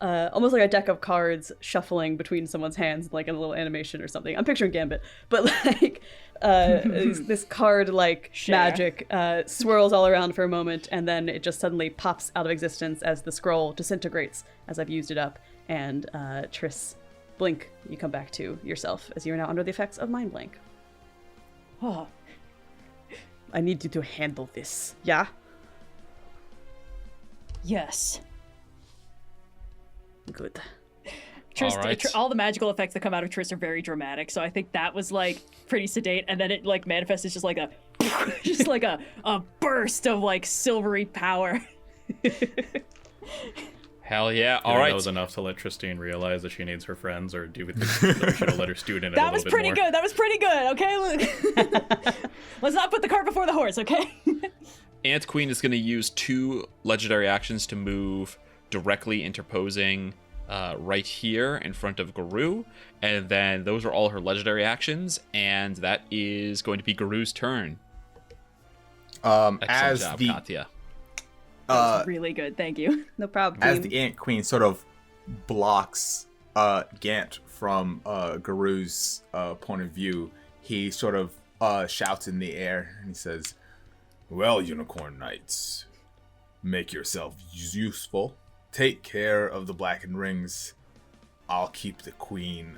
almost like a deck of cards shuffling between someone's hands, like in a little animation or something. I'm picturing Gambit, but like this card like magic swirls all around for a moment, and then it just suddenly pops out of existence as the scroll disintegrates as I've used it up, and Triss, blink, you come back to yourself as you are now under the effects of Mind Blank. Oh, I need you to handle this, yeah? yes. Good. Trist, All right. all the magical effects that come out of Trist are very dramatic, so I think that was like pretty sedate, and then it like manifests as just like a just like a burst of like silvery power. Hell yeah. All All right. That was enough to let Trystine realize that she needs her friends, or do we think that we should have let her student in a That little was bit pretty more? good. That was pretty good. Okay, look. Let's not put the cart before the horse. Okay. Ant Queen is going to use 2 legendary actions to move directly interposing right here in front of Garou, and then those are all her legendary actions, and that is going to be Garou's turn. Excellent As job, the Katya. That was really good. Thank you. No problem. as team. the Ant Queen sort of blocks Gant from Garou's point of view, he sort of shouts in the air and he says, "Well, Unicorn Knights, make yourself useful. Take care of the blackened rings. I'll keep the queen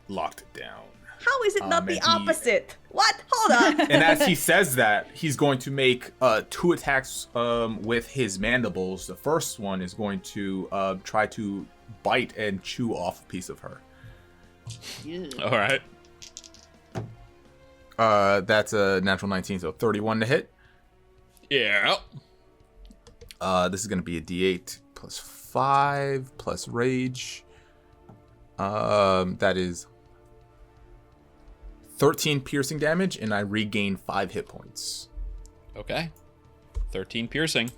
locked down." How is it not the and he- opposite? What? Hold on. And as he says that, he's going to make 2 attacks with his mandibles. The first one is going to try to bite and chew off a piece of her. All right. That's a natural 19, so 31 to hit. Yeah. This is going to be a D8 plus 5 plus rage. That is 13 piercing damage, and I regain 5 hit points. Okay. 13 piercing.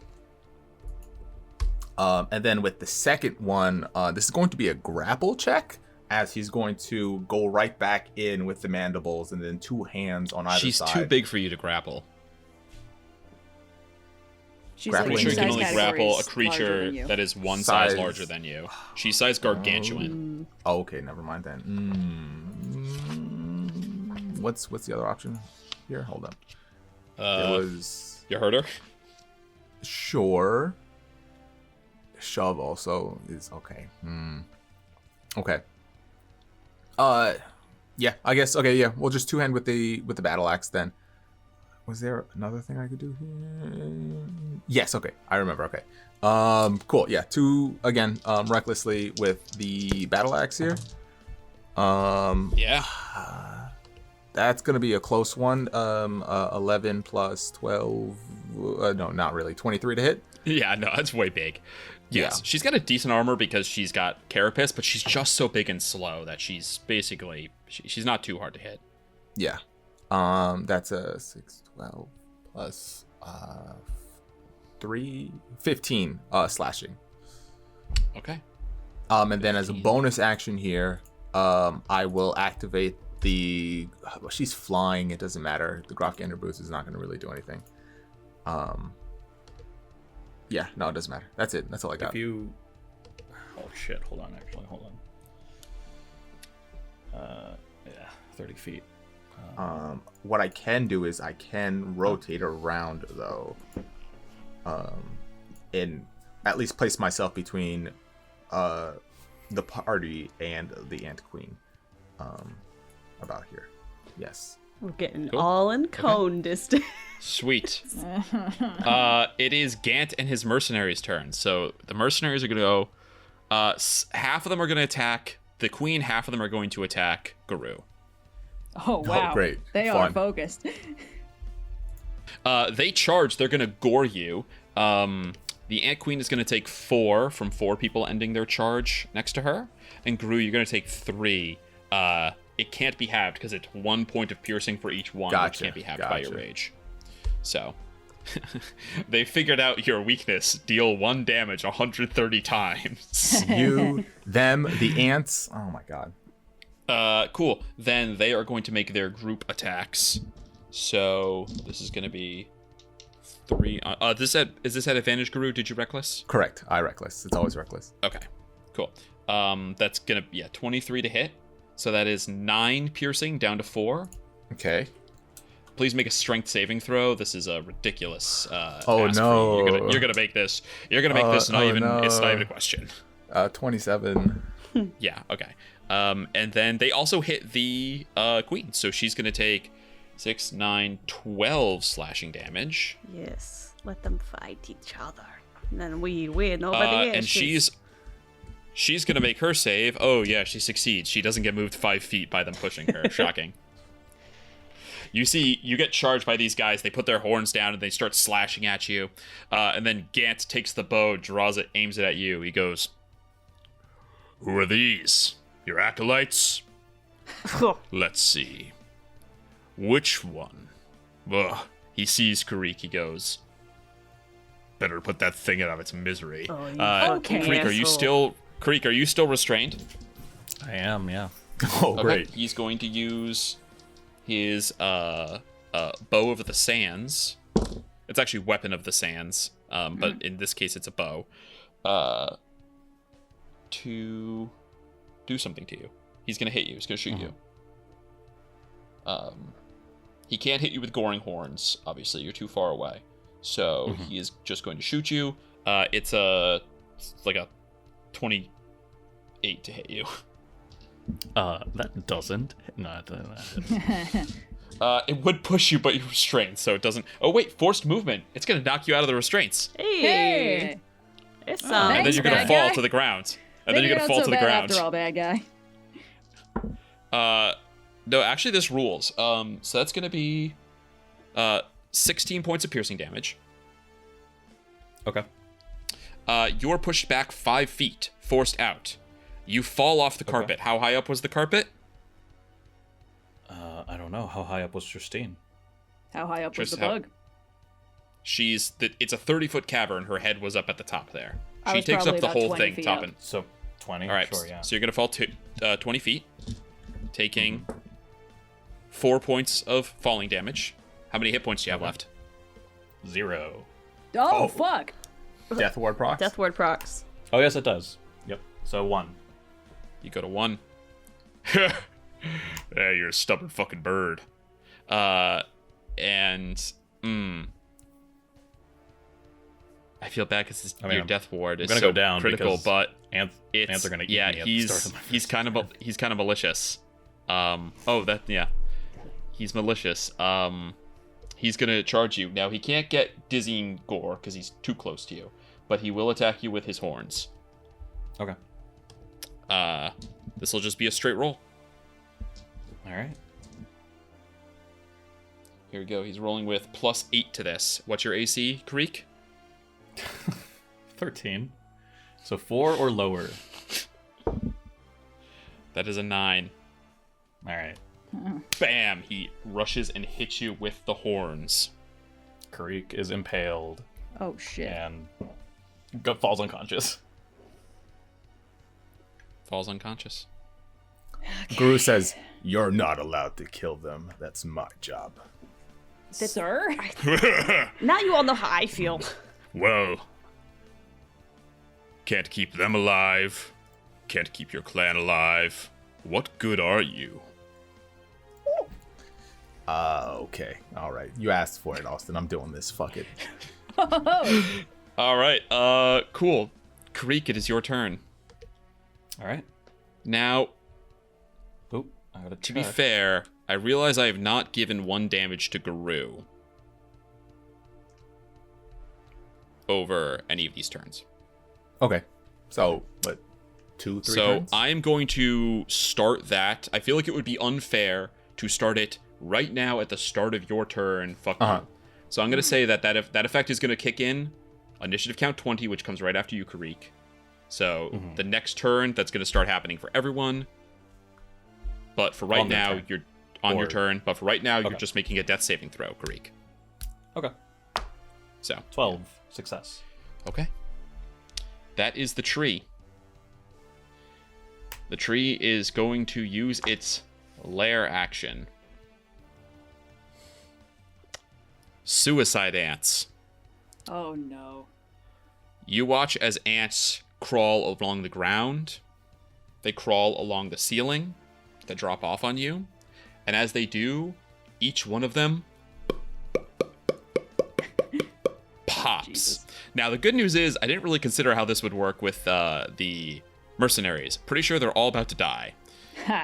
And then with the second one, this is going to be a grapple check, as he's going to go right back in with the mandibles and then 2 hands on either She's side. too big for you to grapple. She's Grappling I'm sure you can size only grapple a categories larger creature than you. that is one size Size. larger than you. She's size gargantuan. Oh, okay, never mind then. What's the other option here? Hold up. It was You heard her? sure. Shove also is okay. Okay. Yeah, I guess. Okay, yeah. We'll just 2-hand with the battle axe then. Was there another thing I could do here? Yes. Okay, I remember. Okay. Cool. Yeah. 2 again. Recklessly with the battle axe here. Yeah. That's gonna be a close one. 11 plus 12. No, not really. 23 to hit. Yeah, no, that's way big. Yes, Yeah. she's got a decent armor because she's got carapace, but she's just so big and slow that she's basically she's not too hard to hit. Yeah. That's a 6, 12 plus 3, 15 slashing. Okay. And then as a bonus action here, I will activate the. Well, she's flying. It doesn't matter. The Grofgander boost is not going to really do anything. Yeah, no, it doesn't matter. That's it. That's all I got. If you... Oh, shit. Hold on, actually. Hold on. Yeah, 30 feet. What I can do is I can rotate around though, and at least place myself between the party and the ant queen, about here. Yes. We're getting Cool. all in cone distance. Sweet. It is Gant and his mercenaries' turn. So the mercenaries are going to go. Half of them are going to attack the queen. Half of them are going to attack Garou. Oh wow! great. They Fun. are focused. They charge. They're going to gore you. The ant queen is going to take 4 from 4 people ending their charge next to her, and Garou, you're going to take 3. It can't be halved because it's 1 point of piercing for each one. Gotcha, It can't be halved by your gotcha. rage. So they figured out your weakness. Deal 1 damage 130 times. You, them, the ants. Oh my god. Cool. Then they are going to make their group attacks. So this is going to be 3. Is this at advantage, Garou? Did you reckless? Correct. I reckless. It's always reckless. Okay. Cool. That's gonna be 23 to hit. So that is 9 piercing down to 4. Okay. Please make a strength saving throw. This is a ridiculous. Oh, ask for no. you. You're gonna make this. You're gonna make this. oh, It's not no. even a question. 27. Yeah. Okay. And then they also hit the queen, so she's gonna take 6, 9, 12 slashing damage. Yes, let them fight each other. And then we win over the And ashes. she's gonna make her save. Oh yeah, she succeeds. She doesn't get moved 5 feet by them pushing her. Shocking. You get charged by these guys. They put their horns down and they start slashing at you. And then Gant takes the bow, draws it, aims it at you. He goes, "Who are these? Your acolytes? Let's see. Which one?" Ugh. He sees Kireek. He goes, "Better put that thing out of its misery." Oh, you Okay. fucking Kireek, are you still restrained? I am, yeah. Oh, Okay. great. He's going to use his bow of the sands. It's actually weapon of the sands, but in this case it's a bow. To do something to you. He's gonna hit you. He's gonna shoot you. He can't hit you with goring horns. Obviously, you're too far away. So he is just going to shoot you. It's like a 28 to hit you. That doesn't. No, It would push you, but you're restrained, so it doesn't. Oh wait, forced movement. It's gonna knock you out of the restraints, Hey, Hey! it's and then Thanks, you're gonna bad fall guy. to the ground. And then Maybe you're gonna not fall so to the bad ground. after all, bad guy. No, actually, this rules. So that's gonna be 16 points of piercing damage. Okay. You're pushed back 5 feet, forced out. You fall off the carpet. How high up was the carpet? I don't know. How high up was Trystine? How high up was Just the how- bug? It's a 30-foot cavern. Her head was up at the top there. I She was takes up probably the about whole 20 thing, feet top up. and. So 20. All right, Sure, yeah. so you're gonna fall 20 feet, taking 4 points of falling damage. How many hit points do you have left? 0. Oh, fuck! Death ward procs. Death ward procs. Oh, yes, it does. Yep. So 1. You go to 1. Yeah, you're a stubborn fucking bird. And I feel bad because I mean, your death ward is gonna so go down critical, because but Ants are gonna eat me at the start of my he's kind of malicious. He's malicious. He's gonna charge you. Now he can't get dizzying gore because he's too close to you, but he will attack you with his horns. Okay. This will just be a straight roll. All right. Here we go. He's rolling with +8 to this. What's your AC, Kireek? 13. So 4 or lower. That is a 9. All right. Bam! He rushes and hits you with the horns. Kireek is impaled Oh, shit. and falls unconscious. Falls unconscious. Garou says, "You're not allowed to kill them. That's my job." Sir? Now you all know how I feel. Well, can't keep them alive. Can't keep your clan alive. What good are you? Okay. All right. You asked for it, Austin. I'm doing this. Fuck it. All right. Cool. Kireek, it is your turn. All right. Now, Oop, I gotta to be check. fair, I realize I have not given 1 damage to Garou over any of these turns. Okay. So, what? 2, 3 So turns? I am going to start that. I feel like it would be unfair to start it right now at the start of your turn. Fuck Uh-huh. you. So I'm going to say that if that effect is going to kick in, initiative count 20, which comes right after you, Kireek. So the next turn, that's going to start happening for everyone. But for right On their now, turn. you're on your Or- turn. But for right now, you're Okay. just making a death saving throw, Kireek. Okay. So 12 success. okay, that is the tree. The tree is going to use its lair action. Suicide ants. Oh no. You watch as ants crawl along the ground. They crawl along the ceiling that drop off on you. And as they do, each one of them pops. Jesus. Now, the good news is I didn't really consider how this would work with the mercenaries. Pretty sure they're all about to die. Ha.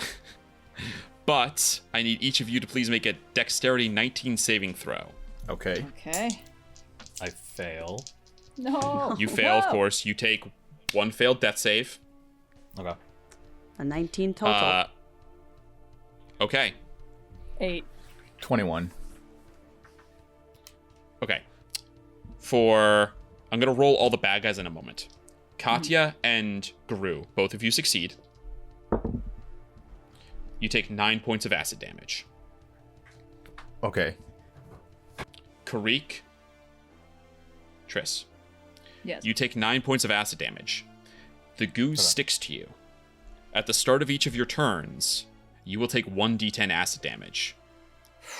But I need each of you to please make a dexterity 19 saving throw. Okay. Okay. I fail. No. You fail, of Whoa. course. You take 1 failed death save. Okay. A 19 total. Okay. 8. 21. Okay. I'm going to roll all the bad guys in a moment. Katya and Garou, both of you succeed. You take 9 points of acid damage. Okay. Kireek, Triss, Yes. you take 9 points of acid damage. The goo sticks to you. At the start of each of your turns, you will take 1d10 acid damage.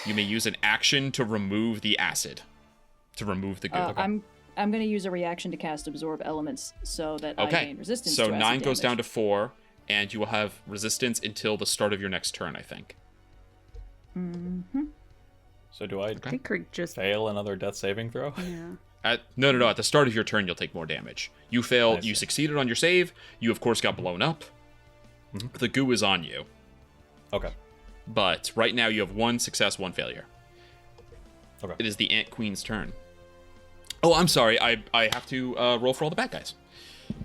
You may use an action to remove the acid. To remove the goo. I'm going to use a reaction to cast absorb elements so that I Okay. gain resistance So to acid 9 goes damage. down to 4, and you will have resistance until the start of your next turn, I think. So do I I think Kireek just. fail another death saving throw? Yeah. No. At the start of your turn, you'll take more damage. You failed. I see. You succeeded on your save. You, of course, got blown up. The goo is on you. Okay. But right now, you have 1 success, 1 failure. Okay. It is the Ant Queen's turn. Oh, I'm sorry. I have to roll for all the bad guys.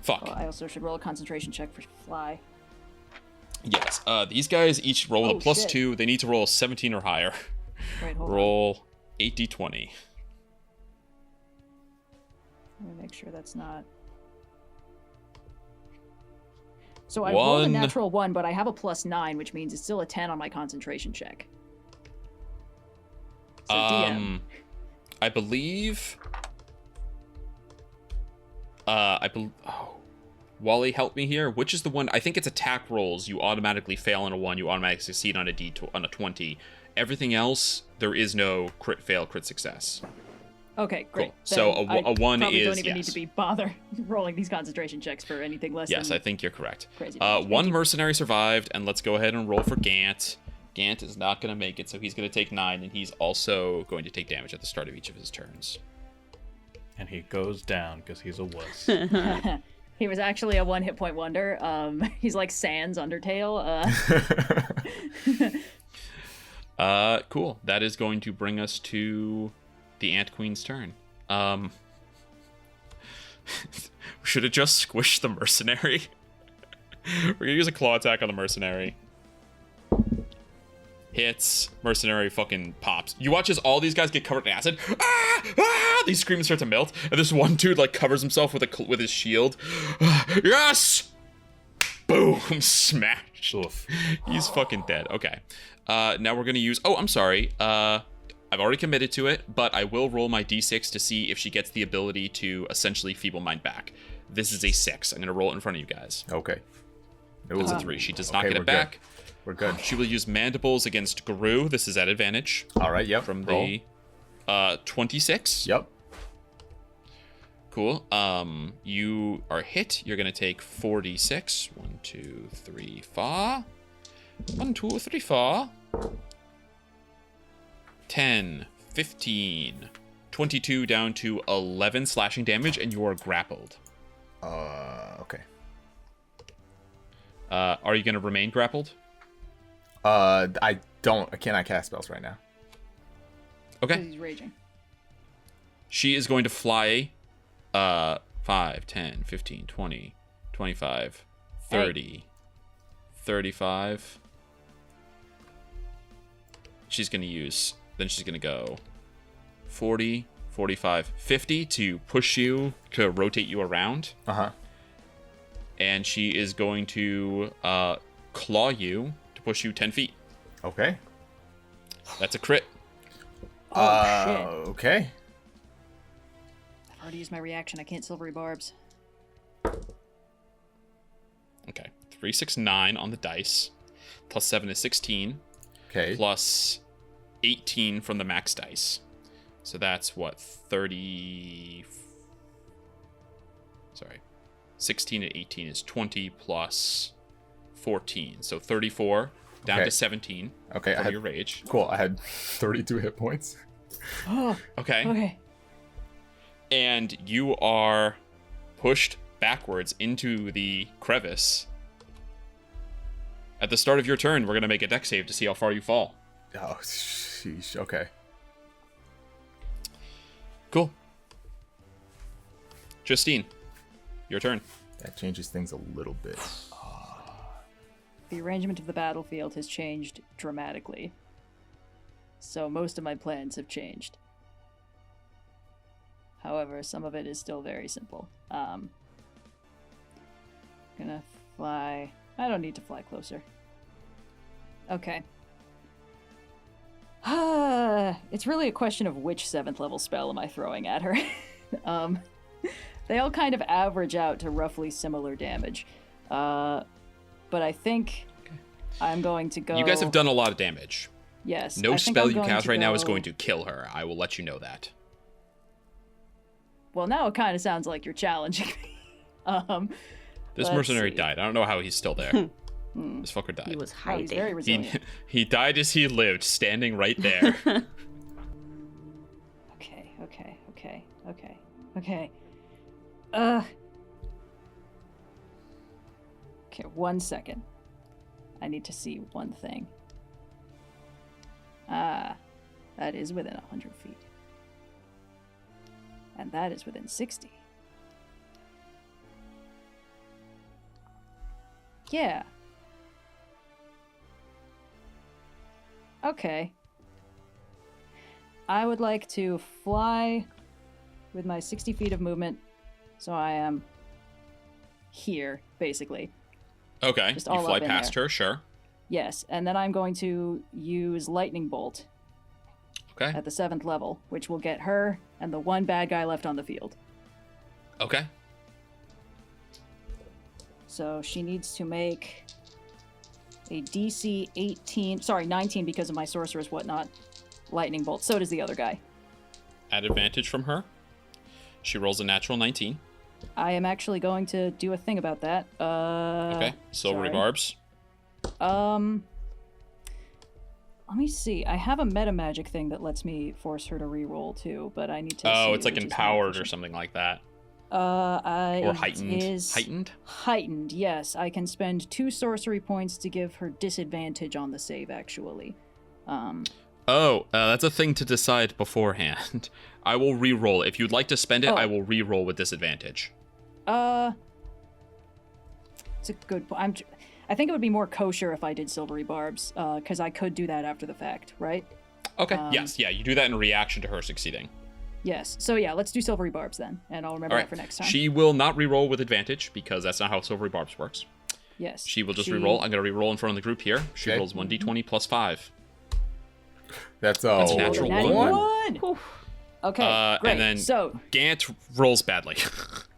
Fuck. Oh, I also should roll a concentration check for fly. Yes. These guys each roll Oh, a plus shit. 2. They need to roll 17 or higher. Wait, hold on. Roll 8d20. Let me make sure that's not. So I rolled a 1. natural 1, but I have a +9, which means it's still a 10 on my concentration check. So DM. I believe. Wally, help me here. Which is the one? I think it's attack rolls. You automatically fail on a 1. You automatically succeed on a 20. Everything else, there is no crit fail, crit success. Okay, great. Cool. So Then a 1 probably is don't even need yes. to be bother rolling these concentration checks for anything less Yes, than I think you're correct. crazy damage. Thank One you. mercenary survived, and let's go ahead and roll for Gant. Gant is not going to make it, so he's going to take 9, and he's also going to take damage at the start of each of his turns. And he goes down because he's a wuss. He was actually a 1 hit point wonder. He's like Sans Undertale. Cool. That is going to bring us to the Ant Queen's turn. We should have just squished the mercenary. We're gonna use a claw attack on the mercenary. Hits. Mercenary fucking pops. You watch as all these guys get covered in acid. Ah! Ah! These screams start to melt, and this one dude like covers himself with his shield. Yes! Boom! Smash. Oof. He's fucking dead. Okay. Now we're gonna use. Oh, I'm sorry. I've already committed to it, but I will roll my d6 to see if she gets the ability to essentially feeble mind back. This is a 6. I'm gonna roll it in front of you guys. Okay. It's a 3. She does not Okay, get we're it back. We're good. She will use mandibles against Garou. This is at advantage All right. Yep. from Roll. the 26. Yep. Cool. You are hit. You're gonna take 4d6. 1, 2, 3, 4. 1, 2, 3, 4. 10, 15, 22 down to 11 slashing damage, and you are grappled. Okay. Are you going to remain grappled? I cannot cast spells right now. Okay. He's raging. She is going to fly 5, 10, 15, 20, 25, 30, 35. She's going to use, then she's going to go 40, 45, 50 to push you, to rotate you around. Uh-huh. And she is going to claw you to push you 10 feet. Okay. That's a crit. Oh, shit. Okay. I've already used my reaction. I can't silvery barbs. Okay. 3, 6, 9 on the dice. Plus 7 is 16. Okay. Plus 18 from the max dice. So that's what, 30... Sorry. 16 and 18 is 20 plus 14. So 34 down Okay. to 17 Okay, from your rage. Cool. I had 32 hit points. Oh, Okay. okay. And you are pushed backwards into the crevice. At the start of your turn, we're going to make a dex save to see how far you fall. Oh, sheesh. Okay. Cool. Trystine, your turn. That changes things a little bit. The arrangement of the battlefield has changed dramatically. So most of my plans have changed. However, some of it is still very simple. Gonna fly... I don't need to fly closer. Okay. It's really a question of which 7th level spell am I throwing at her. They all kind of average out to roughly similar damage. But I think I'm going to go... You guys have done a lot of damage. Yes. No I think spell I'm you going cast to right now is go- going to kill her. I will let you know that. Well, now it kind of sounds like you're challenging me. This Let's mercenary see. died. I don't know how he's still there. This fucker died. He was Oh, he's very hiding. resilient. He died as he lived, standing right there. Okay. Okay, 1 second. I need to see one thing. That is within 100 feet. And that is within 60. Yeah. Okay. I would like to fly with my 60 feet of movement, so I am here, basically. Okay, Just you all fly up in past there. her, sure. Yes, and then I'm going to use Lightning Bolt Okay, at the 7th level, which will get her and the one bad guy left on the field. okay. So she needs to make a DC 19 because of my sorceress whatnot, Lightning Bolt. So does the other guy. At advantage from her. She rolls a natural 19. I am actually going to do a thing about that. Okay, silvery sorry. barbs. Let me see. I have a meta magic thing that lets me force her to reroll too, but I need to. Oh, see it's like which is more empowered or efficient. something like that. Or Heightened. Heightened? Heightened, yes. I can spend 2 sorcery points to give her disadvantage on the save, actually. That's a thing to decide beforehand. I will re-roll. If you'd like to spend it, I will re-roll with disadvantage. It's a good point. I think it would be more kosher if I did silvery barbs, because I could do that after the fact, right? Okay, yes, yeah, you do that in reaction to her succeeding. Yes. So yeah, let's do silvery barbs then, and I'll remember All that right, for next time. she will not re-roll with advantage, because that's not how silvery barbs works. Yes. She will just re-roll. I'm going to re-roll in front of the group here. She Okay. rolls 1d20 plus 5. That's a a natural Natty one. one! Okay, great. And then So, Gant rolls badly.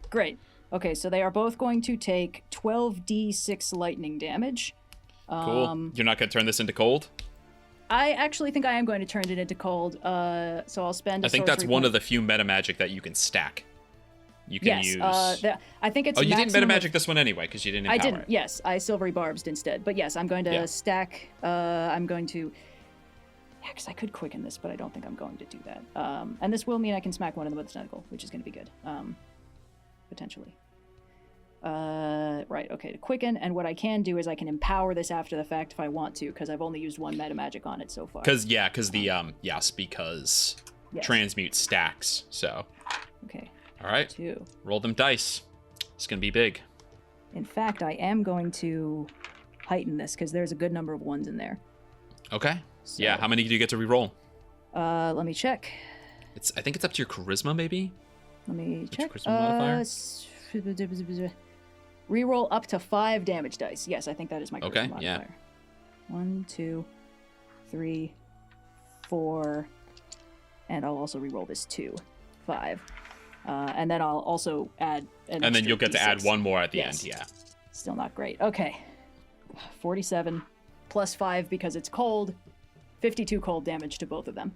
great. Okay, so they are both going to take 12d6 lightning damage. Cool. You're not going to turn this into cold? I actually think I am going to turn it into cold, so I'll spend a I think that's sorcery one point. of the few meta magic that you can stack. You can Yes, use... I think it's you didn't meta maximum of- magic this one anyway, because you didn't empower I didn't. it. Yes, I silvery barbs instead. But yes, I'm going to Yeah. stack. I'm going to. because I could quicken this, but I don't think I'm going to do that. And this will mean I can smack one of them with its tentacle, which is going to be good. Potentially. Right, okay, to quicken, and what I can do is I can empower this after the fact if I want to, because I've only used one meta magic on it so far. Because transmute stacks, so. Okay. All right, 2. roll them dice. It's gonna be big. In fact, I am going to heighten this, because there's a good number of 1s in there. Okay. So, Yeah, how many do you get to re-roll? let me check. I think it's up to your charisma, maybe? Let me check. charisma modifier? Reroll up to 5 damage dice. Yes, I think that is my charisma Okay, modifier. yeah. 1, 2, 3, 4, and I'll also reroll this 2, 5, and then I'll also add. And then you'll get to add 1 more at the Yes. end. Yeah. Still not great. Okay, 47 plus 5 because it's cold. 52 cold damage to both of them.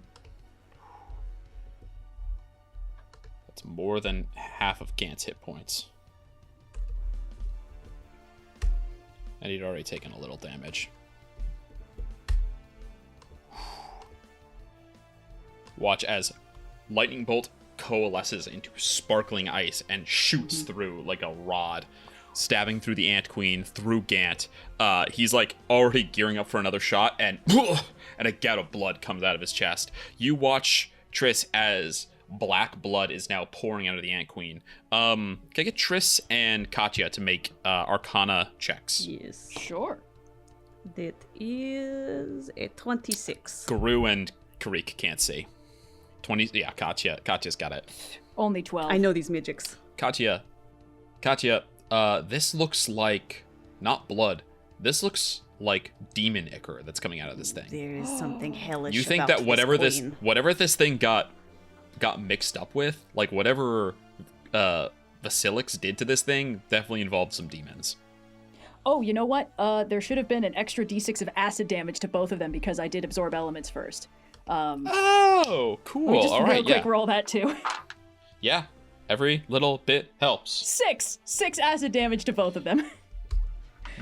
That's more than half of Gant's hit points. And he'd already taken a little damage. Watch as lightning bolt coalesces into sparkling ice and shoots through like a rod, stabbing through the ant queen, through Gant. He's like already gearing up for another shot, and a gout of blood comes out of his chest. You watch Triss as black blood is now pouring out of the ant queen. Can I get Triss and Katya to make Arcana checks? Yes. Sure. That is a 26. Garou and Kireek can't see. 20. Yeah, Katya's got it. Only 12. I know these magics. Katya, this looks like not blood. This looks like demon ichor that's coming out of this thing. There is something hellish. You think about that whatever this queen. whatever this thing got mixed up with, like whatever Vasilix did to this thing, definitely involved some demons. Oh, you know what? There should have been an extra d6 of acid damage to both of them because I did absorb elements first. Oh, cool. Let me just All real right, quick yeah. roll that too. Yeah, every little bit helps. 6 acid damage to both of them.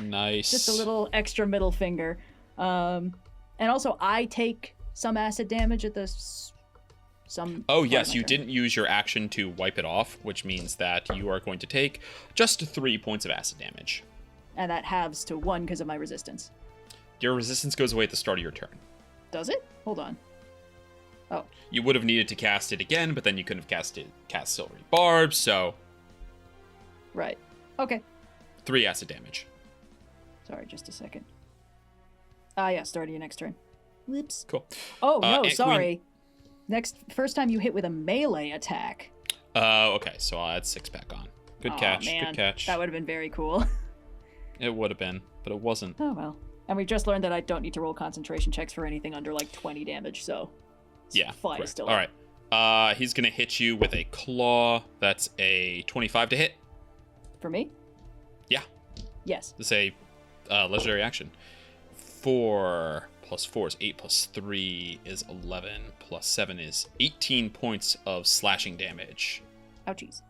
Nice. Just a little extra middle finger. And also, I take some acid damage at this. Oh, yes, you didn't use your action to wipe it off, which means that you are going to take just 3 points of acid damage. And that halves to 1 because of my resistance. Your resistance goes away at the start of your turn. Does it? Hold on. Oh. You would have needed to cast it again, but then you couldn't have cast Silvery Barb, so Right. Okay. 3 acid damage. Sorry, just a second. Yeah, starting your next turn. Whoops. Cool. Oh, no, Ant sorry. First time you hit with a melee attack. Okay, so I'll add 6 back on. Good catch, man. good catch. That would have been very cool. It would have been, but it wasn't. Oh, well. And we just learned that I don't need to roll concentration checks for anything under, like, 20 damage, so... Yeah, Fly correct. still. All right. He's going to hit you with a claw. That's a 25 to hit. For me? Yeah. Yes. This is a legendary action. 4 plus 4 is 8 plus 3 is 11 plus 7 is 18 points of slashing damage. Ouchies.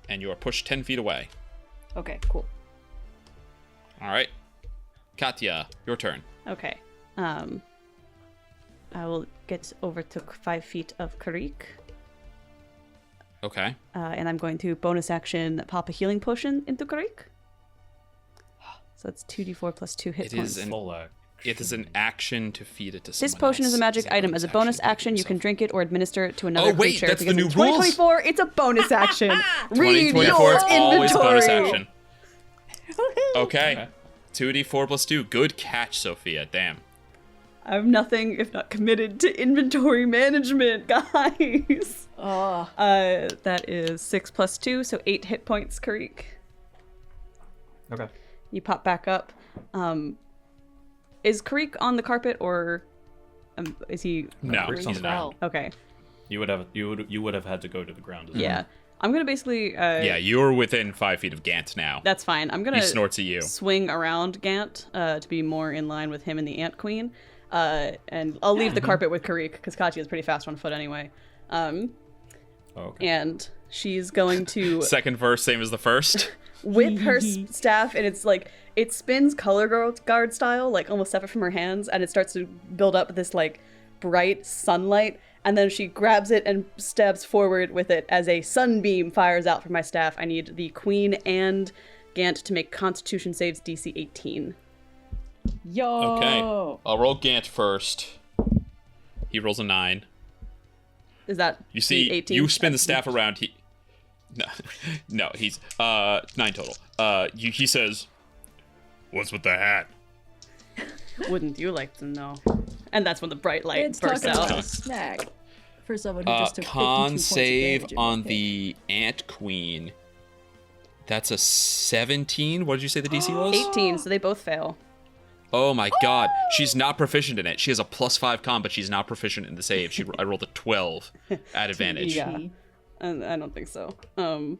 And you are pushed 10 feet away. Okay, cool. All right. Katya, your turn. Okay. I will get over to 5 feet of Kireek. Okay. And I'm going to bonus action pop a healing potion into Kireek. So that's 2d4 plus 2 hit It points. is Full act. It is an action to feed it to someone This potion is a else. magic It's item. As a bonus to feed it action, you can yourself. drink it or administer it to another Oh, wait, creature. that's the because new in rules? 2024, it's a bonus action. Read 2024 your is always inventory. bonus action. Okay. 2d4 plus 2. Good catch, Sophia. Damn. I'm nothing if not committed to inventory management, guys. That is 6 plus 2, so 8 hit points, Kireek. Okay. You pop back up. Is Kireek on the carpet or is he? No, Green he's not. spell. Okay. You would have had to go to the ground as well. Yeah. I'm gonna basically. Yeah, you're within 5 feet of Gant now. That's fine. I'm gonna He snorts at you. swing around Gant to be more in line with him and the Ant Queen. And I'll leave the carpet with Kireek because Katya is pretty fast on foot anyway. Okay. And she's going to Second verse, same as the first. whip her staff, and it's like it spins color guard style, like almost separate from her hands, and it starts to build up this like bright sunlight, and then she grabs it and stabs forward with it as a sunbeam fires out from my staff. I need the Queen and Gant to make Constitution saves DC 18. Yo. Okay. I'll roll Gant first. He rolls a 9. Is that You see, 18? you spin the staff around. No, he's 9 total. He says, What's with the hat? Wouldn't you like to know? And that's when the bright light It's bursts talking out. about a snack for someone who just took 52 con points of save damage in on one hit. the Ant Queen. That's a 17. What did you say the DC was? 18, so they both fail. Oh my god. She's not proficient in it. She has a +5 con, but she's not proficient in the save. I rolled a 12 at advantage. Yeah. I don't think so. Let's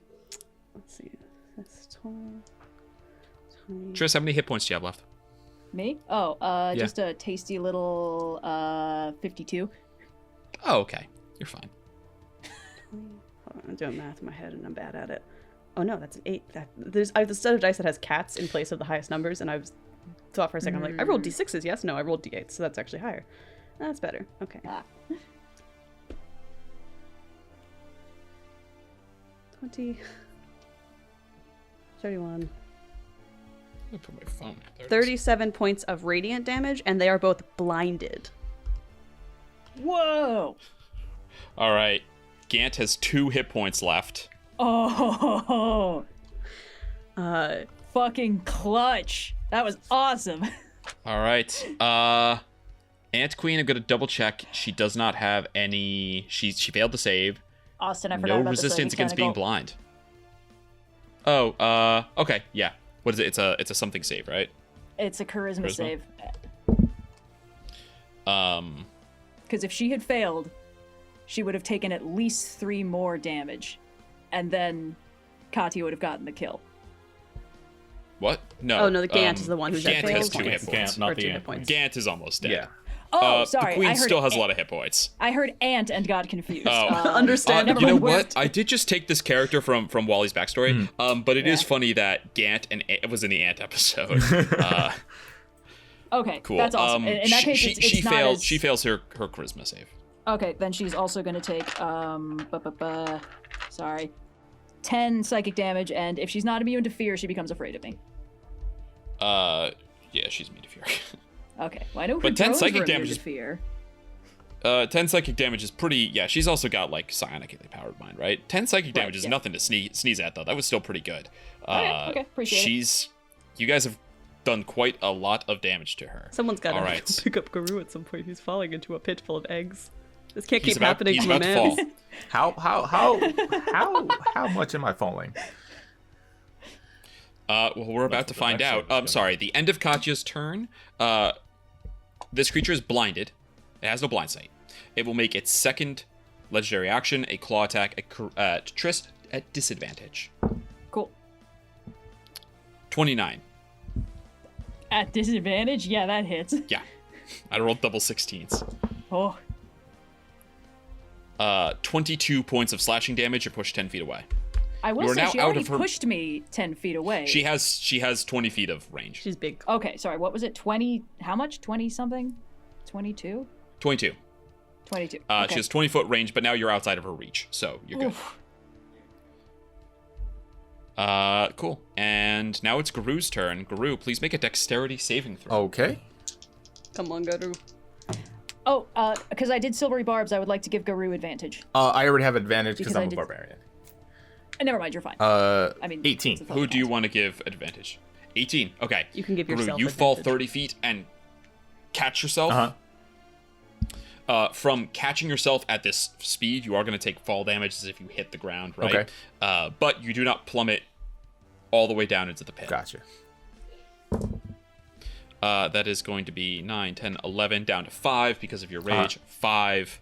see. That's 20. Tris, how many hit points do you have left? Me? Oh, just a tasty little 52. Oh, okay. You're fine. Hold on, I'm doing math in my head and I'm bad at it. Oh no, that's an 8. I have the set of dice that has cats in place of the highest numbers, and I thought for a second, I'm like, I rolled D6s, yes? No, I rolled D8s, so that's actually higher. That's better. Okay. 20. 31. Let me put my phone. There it is. 37 points of radiant damage, and they are both blinded. Whoa! All right. Gant has 2 hit points left. Oh, fucking clutch. That was awesome. All right. Ant Queen, I'm going to double check. She does not have any... She failed to save. Austin, I forgot No about the resistance against being psychic blind. Oh, okay, yeah. What is it? It's a something save, right? It's a charisma Charisma? save. Um, Because if she had failed, she would have taken at least 3 more damage. And then Katya would have gotten the kill. what? No. Oh, no, the Gant is the one who's at Gant has 2 failed hit points. points. Gant, not Or the 2 Ant hit points. Gant is almost dead. Yeah. Oh, sorry. The Queen I heard still has a lot of hit points. I heard ant and got confused. Oh. Understandable. You know never mind. what? I did just take this character from Wally's backstory, but it is Yeah. funny that Gant it was in the Ant episode. Okay, Cool. that's awesome. In that case, it's not as... She fails her charisma save. Okay, then she's also going to take, sorry, 10 psychic damage, and if she's not immune to fear, she becomes afraid of me. Yeah, she's immune to fear. Okay, well, I know her But 10 drones psychic were immune damage to is- fear. 10 psychic damage is pretty. Yeah, she's also got like psionically powered mind, right? 10 psychic damage is yeah. nothing to sneeze at, though. That was still pretty good. Okay, appreciate it. You guys have done quite a lot of damage to her. Someone's got All to right. pick up Garou at some point. He's falling into a pit full of eggs. This can't He's keep about, happening he's to my about to man. fall. How much am I falling? Well, we're about to find out. I'm sorry. The end of Katya's turn. This creature is blinded. It has no blind sight. It will make its second legendary action, a claw attack at Tris at disadvantage. Cool. 29. At disadvantage? Yeah, that hits. Yeah. I rolled double 16s. Oh, 22 points of slashing damage. You're pushed 10 feet away. I will You are say now she out already of her- pushed me 10 feet away. She has 20 feet of range. She's big. Okay, sorry, what was it? 20, how much? 20-something? 22? 22. 22. She Okay. has 20-foot range, but now you're outside of her reach, so you're good. Oof. Cool. And now it's Garou's turn. Garou, please make a dexterity saving throw. Okay. Come on, Garou. Oh, because I did silvery barbs, I would like to give Garou advantage. I already have advantage because Because I I'm a did- barbarian. Never mind, you're fine. I mean, 18. it's a Who do you count. want to give advantage? 18. Okay. You can give Garou, yourself you fall advantage. 30 feet and catch yourself. Uh-huh. From catching yourself at this speed, you are going to take fall damage as if you hit the ground, right? Okay. But you do not plummet all the way down into the pit. Gotcha. That is going to be 9, 10, 11, down to 5 because of your rage. 5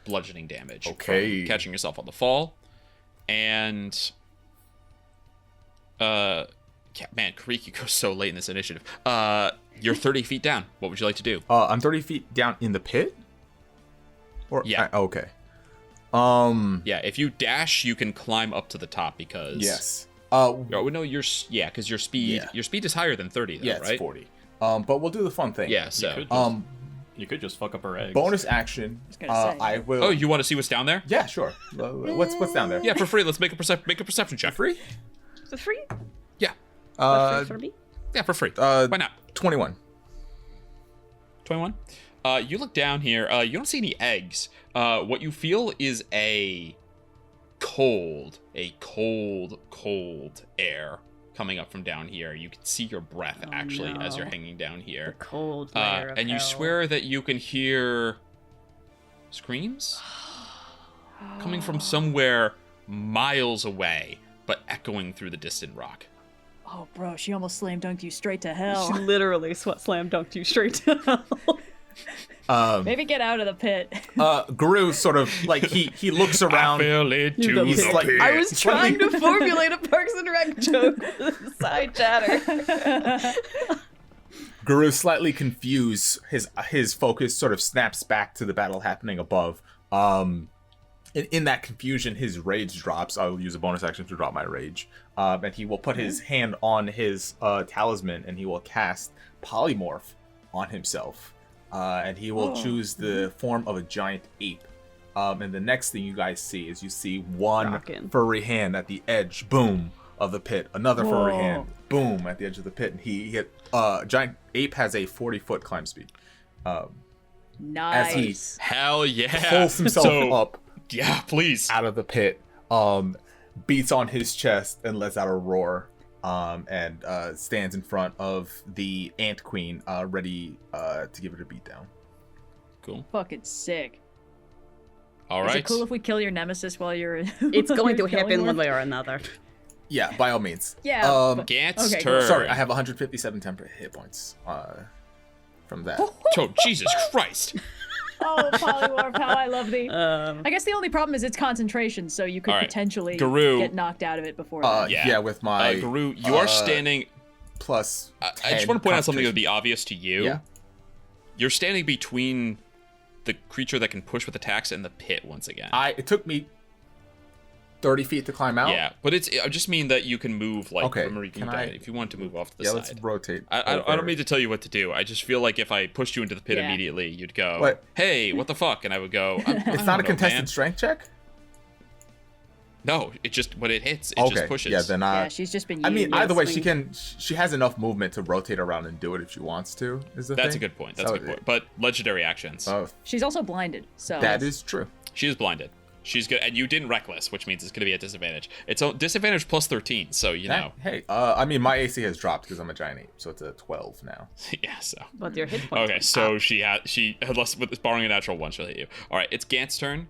bludgeoning damage. Okay. From catching yourself on the fall. And... yeah, man, Kireek, you go so late in this initiative. You're 30 feet down. What would you like to do? I'm 30 feet down in the pit? Or Yeah. okay. Yeah, if you dash, you can climb up to the top because... Yes. Oh, no, because your speed Yeah. your speed is higher than 30, though, Yeah, it's right? 40. But we'll do the fun thing. Yeah, so... could- You could just fuck up her eggs. Bonus action. gonna say. I will. Oh, you want to see what's down there? Yeah, sure. What's down there? Yeah, for free. Let's make a perception check. Free? For free? Yeah. For me? Yeah, for free. Why not? 21. 21. You look down here. You don't see any eggs. What you feel is a cold air coming up from down here. You can see your breath actually as you're hanging down here. The cold layer of and you hell. swear that you can hear screams coming from somewhere miles away, but echoing through the distant rock. Oh, bro, she almost slam dunked you straight to hell. She literally slam dunked you straight to hell. Maybe get out of the pit. Garou sort of like he looks around. Fell into He's the like- pit. I was trying to formulate a Parks and Rec joke with a side chatter. Garou, slightly confused, his focus sort of snaps back to the battle happening above. In that confusion, his rage drops. I'll use a bonus action to drop my rage. And he will put his hand on his talisman, and he will cast Polymorph on himself. And he will choose the form of a giant ape. And the next thing you guys see is you see one Rockin'. furry hand at the edge, boom, of the pit. Another furry hand, boom, at the edge of the pit. And he hit. Giant ape has a 40-foot climb speed. Nice. As he Hell yeah. pulls himself up Yeah, please. out of the pit, beats on his chest and lets out a roar, and stands in front of the ant queen, ready to give it a beatdown. Cool. Fucking sick. All Is right. it cool if we kill your nemesis while you're... It's going to while you're happen killing one one? way or another. Yeah, by all means. Yeah, but- Gant's Okay, turn. Sorry, I have 157 temporary hit points from that. Oh, Jesus Christ. Oh, Polymorph, how I love thee. Um, I guess the only problem is it's concentration, so you could All right. potentially Garou. get knocked out of it before that. Yeah. With my Garou, you are standing. plus. I 10 just want to point out something that would be concentration. obvious to you. Yeah. You're standing between the creature that can push with attacks and the pit once again. It took me 30 feet to climb out. Yeah, but I just mean that you can move, like, Okay, remember you can can do I- that if you want to move off to the Yeah, side. let's rotate. I over. don't mean to tell you what to do. I just feel like if I pushed you into the pit Yeah. immediately, you'd go, What? hey, what the fuck? And I would go, It's not a contested strength check? No, it just, when it hits, it Okay. just pushes. Yeah, then Yeah, she's just been I mean, used. either way, swing. she has enough movement to rotate around and do it if she wants to. Is the That's thing. a good point. That's So a good point. But legendary actions. Oh, She's also blinded, so... that is true. She is blinded. She's good, and you didn't reckless, which means it's going to be at disadvantage. It's a disadvantage plus 13, so you know. Hey, I mean, my AC has dropped because I'm a giant ape, so it's a 12 now. Yeah, so. but your hit points. Okay, so she had less, with barring a natural one, she'll hit you. All right, it's Gant's turn.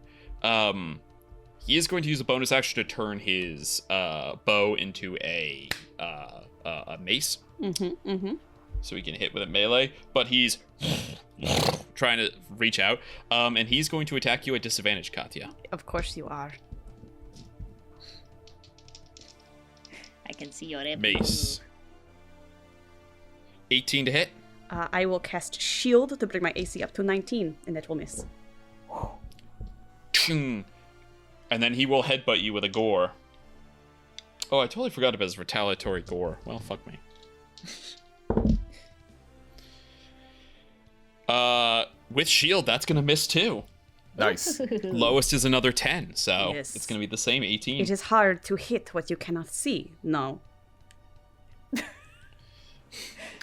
He is going to use a bonus action to turn his bow into a mace. So he can hit with a melee, but he's trying to reach out. And he's going to attack you at disadvantage, Katya. Of course you are. I can see your Mace. 18 to hit. I will cast Shield to bring my AC up to 19, and that will miss. Chung. And then he will headbutt you with a gore. Oh, I totally forgot about his retaliatory gore. Well, fuck me. With shield, that's gonna miss too. Nice. Lowest is another 10, so Yes. it's gonna be the same 18. It is hard to hit what you cannot see. No.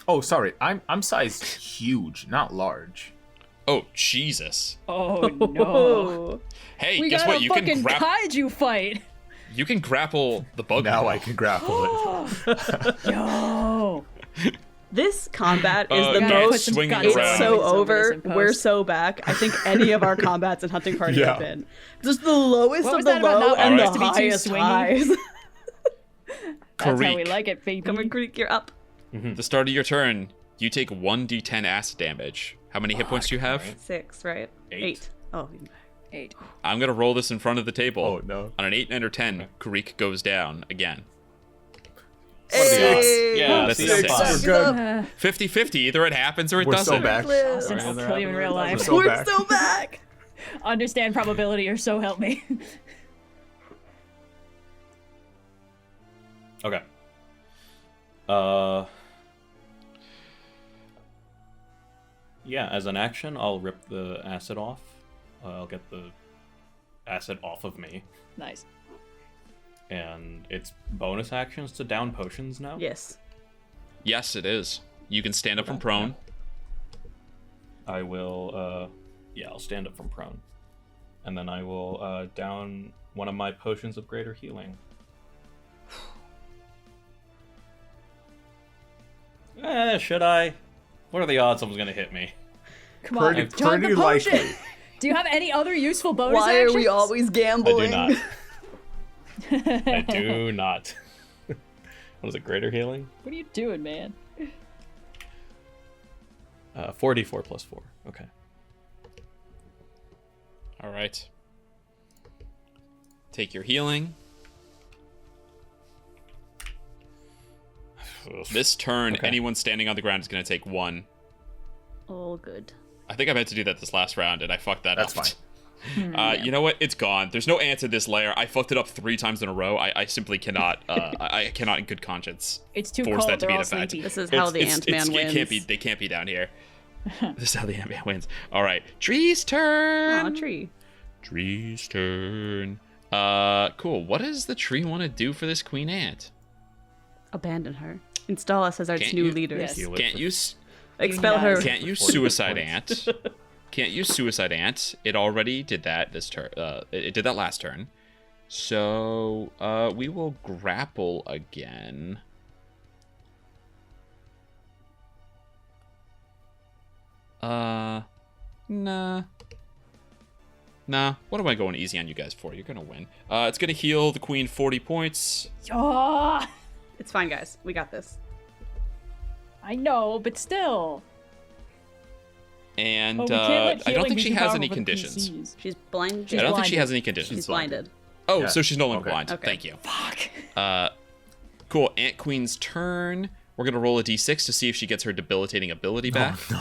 Oh, sorry. I'm size huge, not large. Oh, Jesus. Oh, no. Hey, We guess got what? a You can fucking kaiju fight. you can grapple the bug. Now I can grapple it. Yo. This combat is Oh, the yeah, most. swinging It's around. so Over over. this in We're post. so back. I think any of our combats in Hunting Party Yeah. have been just the lowest What of was the that about low not and wanting the us to be too highest swingy? highs. That's how we Kireek. like it, baby. Come on, Kireek, you're up. The start of your turn, you take 1d10 acid damage. How many hit points do you have? 6, right? 8. Oh, 8. I'm gonna roll this in front of the table. Oh, no. On an 8 and or 10, Kireek goes down again. What are the odds? Yeah, That's see, a I'm six. fine. Good. 50-50. Either it happens or it We're doesn't. so back. Austin, I'll kill you in real life. So we're back. so back. Understand probability or so help me. Okay. Yeah, as an action, I'll rip the acid off. I'll get the acid off of me. Nice. And it's bonus actions to down potions now? Yes. Yes, it is. You can stand up from prone. I will, I'll stand up from prone. And then I will down one of my potions of greater healing. Should I? What are the odds someone's gonna hit me? Come on, Pretty chug the potion. likely. Do you have any other useful bonus Why actions? are we always I do gambling? not. I do not. What is it, greater healing? What are you doing, man? 4d4 plus 4. Okay. All right. Take your healing. This turn, Okay. anyone standing on the ground is going to take 1. Oh, good. I think I meant to do that this last round, and I fucked that That's up. fine. You know what? It's gone. There's no ant in this layer. I fucked it up 3 times in a row. I simply cannot. I cannot, in good conscience, It's too force cold. that to They're be all an effect. sleepy. This is how the Ant-Man wins. They can't be down here. This is how the Ant-Man wins. All right, Tree's turn. Aw, tree. Tree's turn. Cool. What does the tree want to do for this queen ant? Abandon her. Install us as our Can't new you- leaders. Yes. Heal it Can't for- you? Expel her. Can't use suicide ant. Can't use suicide ant. It already did that this turn. It did that last turn. So we will grapple again. Nah. What am I going easy on you guys for? You're gonna win. It's gonna heal the queen 40 points. Oh, It's fine, guys. We got this. I know, but still. And Oh, we can't let I don't healing think be she too has powerful any for the conditions. PCs. She's blind. She's I don't think she blinded. has any conditions. She's blinded. Oh, Yeah. so she's no longer Okay. blind. Okay. Thank you. Fuck. Cool. Ant Queen's turn. We're gonna roll a d6 to see if she gets her debilitating ability back. No.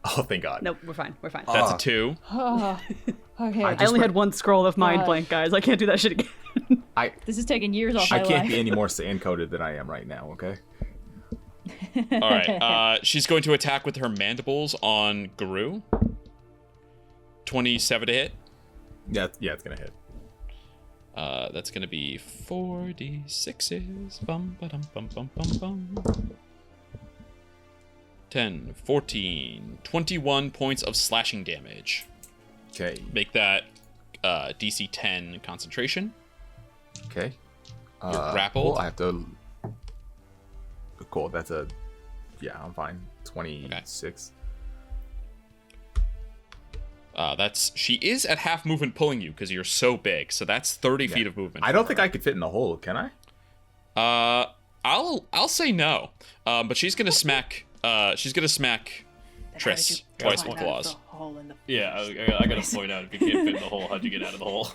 Oh, thank God. Nope, we're fine. We're fine. That's a 2. Oh, okay. I only had one scroll of mind God. blank, guys. I can't do that shit again. This is taking years off I my can't life. be any more sand coated than I am right now. Okay. All right. She's going to attack with her mandibles on Garou. 27 to hit. Yeah, it's gonna hit. That's gonna be 4d6s. Bum ba dum bum bum bum bum. 10, 14, 21 points of slashing damage. Okay. Make that DC 10 concentration. Okay. You're grappled. Cool. I have to. Cool. That's a. Yeah, I'm fine. 26. She is at half movement pulling you because you're so big. So that's 30 feet of movement. I don't think I could fit in the hole. Can I? I'll say no. But she's gonna smack. She's gonna smack Triss twice with claws. Yeah, I gotta point out, if you can't fit in the hole, how'd you get out of the hole?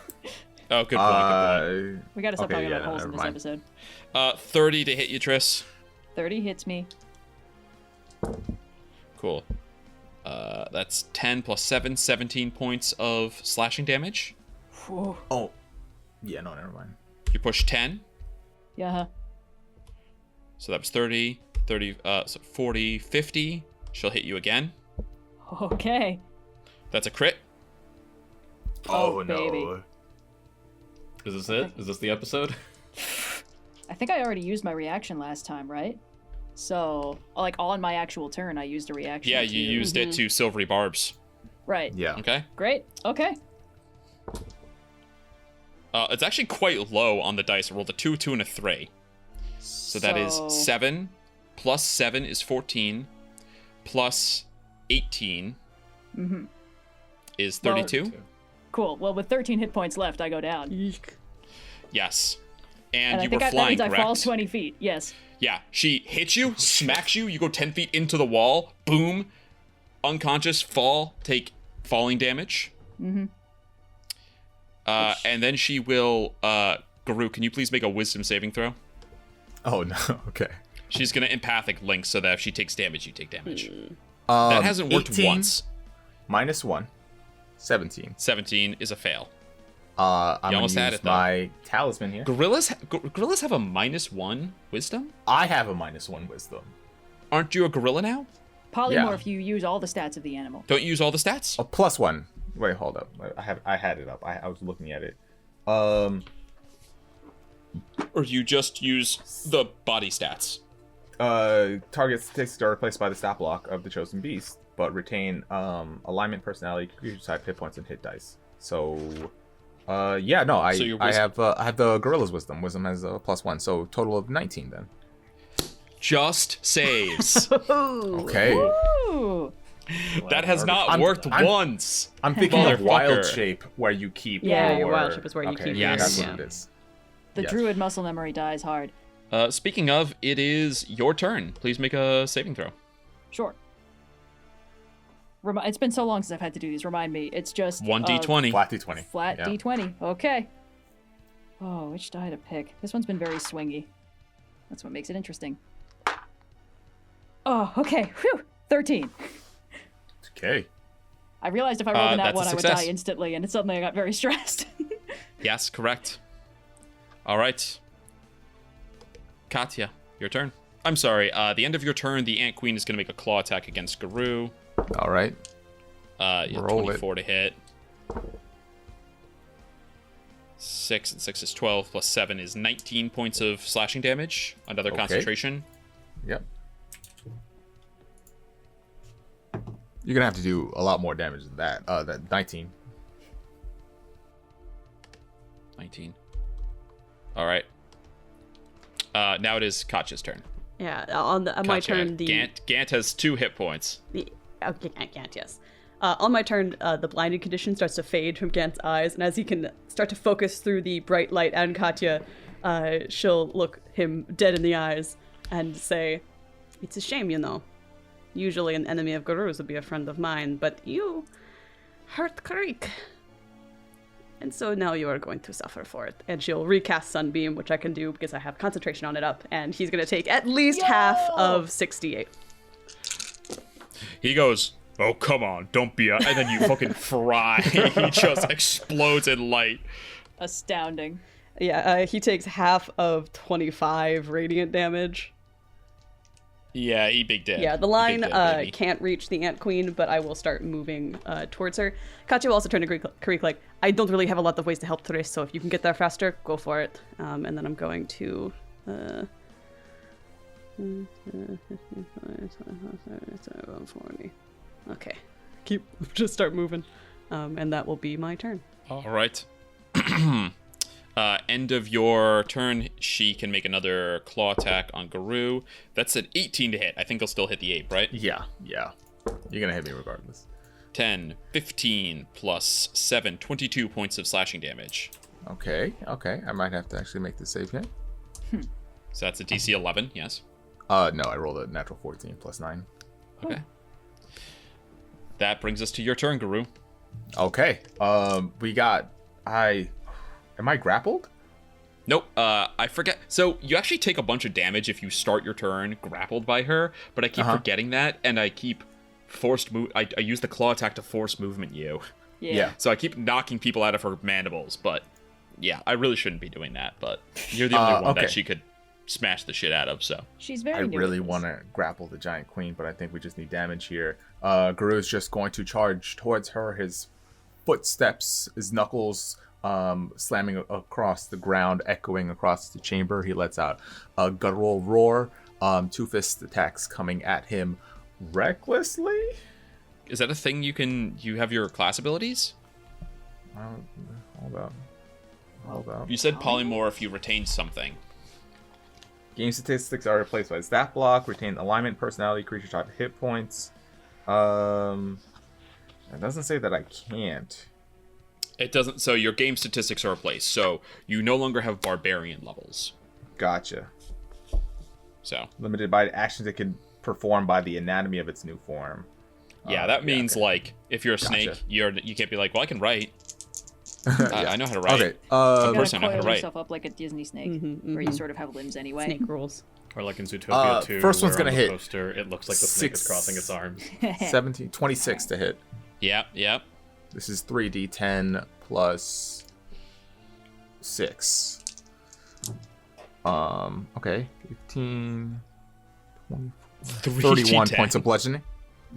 Oh, good point. We gotta stop Okay, talking yeah, about holes in never this mind. episode. 30 to hit you, Triss. 30 hits me. Cool. That's 10 plus 7, 17 points of slashing damage. Whew. Oh. Yeah. No. Never mind. You push 10, Yeah. so that was 30, so 40, 50. She'll hit you again. Okay. That's a crit. Oh, no. baby. Is this it? Is this the episode? I think I already used my reaction last time, right? So, like, on my actual turn, I used a reaction. Yeah, you used it to silvery barbs. Right. Yeah. Okay. Great. Okay. It's actually quite low on the dice. I rolled a 2, 2, and a 3. So that is 7. Plus 7 is 14. Plus 18 is 32. Cool. Well, with 13 hit points left, I go down. Yes. And I you think were that flying, means I fall correct? 20 feet. Yes. Yeah, she hits you, smacks you, you go 10 feet into the wall, boom, unconscious, fall, take falling damage. And then she will, Garou, can you please make a wisdom saving throw? Oh no. Okay. She's going to empathic link so that if she takes damage, you take damage. That hasn't worked 18 once. Minus 1. 17. 17 is a fail. I'm You almost gonna had use it, though. my talisman here. Gorillas have a -1 wisdom? I have a -1 wisdom. Aren't you a gorilla now? Polymorph, you use all the stats of the animal. Don't use all the stats. A +1. Wait, hold up. I had it up. I was looking at it. Or you just use the body stats. Target statistics are replaced by the stat block of the chosen beast, but retain alignment, personality, creature type, hit points, and hit dice. So, yeah, no, I have the gorilla's wisdom. Wisdom has a +1, so total of 19 then. Just saves. Okay. Ooh. That has not worked once. I'm thinking of wild Motherfucker. shape, where you keep. Yeah, your wild shape is where you keep Yes. That's yours, what yeah. it is. The Yes. druid muscle memory dies hard. Speaking of, it is your turn. Please make a saving throw. Sure. It's been so long since I've had to do these. Remind me. It's just 1d20. Flat D20. Flat Yeah. D20. Okay. Oh, which die to pick? This one's been very swingy. That's what makes it interesting. Oh, okay. Whew. 13. Okay. I realized if I rolled in that that's a one, I would success. die instantly, and suddenly I got very stressed. Yes, correct. All right. Katya, your turn. I'm sorry. The end of your turn, the Ant Queen is going to make a claw attack against Garou. All right. Roll 24 to hit. 6 and 6 is 12, plus 7 is 19 points of slashing damage. Another Okay. concentration. Yep. You're gonna have to do a lot more damage than that. That 19. 19. All right. Now it is Katya's turn. Yeah, on my Katya, turn, Gant has 2 hit points. Gant, yes. On my turn, the blinded condition starts to fade from Gant's eyes, and as he can start to focus through the bright light and Katya, she'll look him dead in the eyes and say, "It's a shame, you know. Usually an enemy of Garou's would be a friend of mine, but you hurt Kireek. And so now you are going to suffer for it." And she'll recast Sunbeam, which I can do because I have concentration on it up, and he's going to take at least half of 68. He goes, "Oh, come on, don't be a..." And then you fucking fry. He just explodes in light. Astounding. Yeah, he takes half of 25 radiant damage. Yeah, he big dead. Yeah, the He line big dead, baby. can't reach the Ant Queen, but I will start moving towards her. Katya will also turn to Kireek like, "I don't really have a lot of ways to help Therese, so if you can get there faster, go for it." And then I'm going to... 40. Okay. Just start moving. And that will be my turn. All right. End of your turn, she can make another claw attack on Garou. That's an 18 to hit. I think he'll still hit the ape, right? Yeah. You're gonna hit me regardless. 10, 15, plus 7, 22 points of slashing damage. Okay. I might have to actually make the save here. So that's a DC 11, yes. No, I rolled a natural 14 plus 9. Okay. That brings us to your turn, Garou. Okay. We got. Am I grappled? Nope, I forget. So you actually take a bunch of damage if you start your turn grappled by her, but I keep forgetting that, and I keep forced move. I use the claw attack to force movement you. Yeah. So I keep knocking people out of her mandibles, but yeah, I really shouldn't be doing that, but you're the only one okay. that she could smash the shit out of, so. She's very I new really at this. want to grapple the giant queen, but I think we just need damage here. Garou is just going to charge towards her. His footsteps, his knuckles slamming across the ground, echoing across the chamber. He lets out a guttural roar. Two fist attacks coming at him recklessly. Is that a thing you have your class abilities? Hold up. You said polymorph, you retained something. Game statistics are replaced by stat block, retain alignment, personality, creature type, hit points. It doesn't say that I can't. It doesn't, so your game statistics are replaced, so you no longer have barbarian levels. Gotcha. So. Limited by actions it can perform by the anatomy of its new form. Yeah, that means, okay. like, if you're a snake, Gotcha. you can't be like, well, I can write. I know how to write. Okay. You gotta person, I know how coil to write. yourself up like a Disney snake, where you sort of have limbs anyway. Snake rules. Or like in Zootopia 2, first one's where gonna on the hit. poster, it looks like the snake is 6. crossing its arms. 26 to hit. Yep. This is 3d10 plus 6. Okay. 15, 20, 31 points of bludgeoning.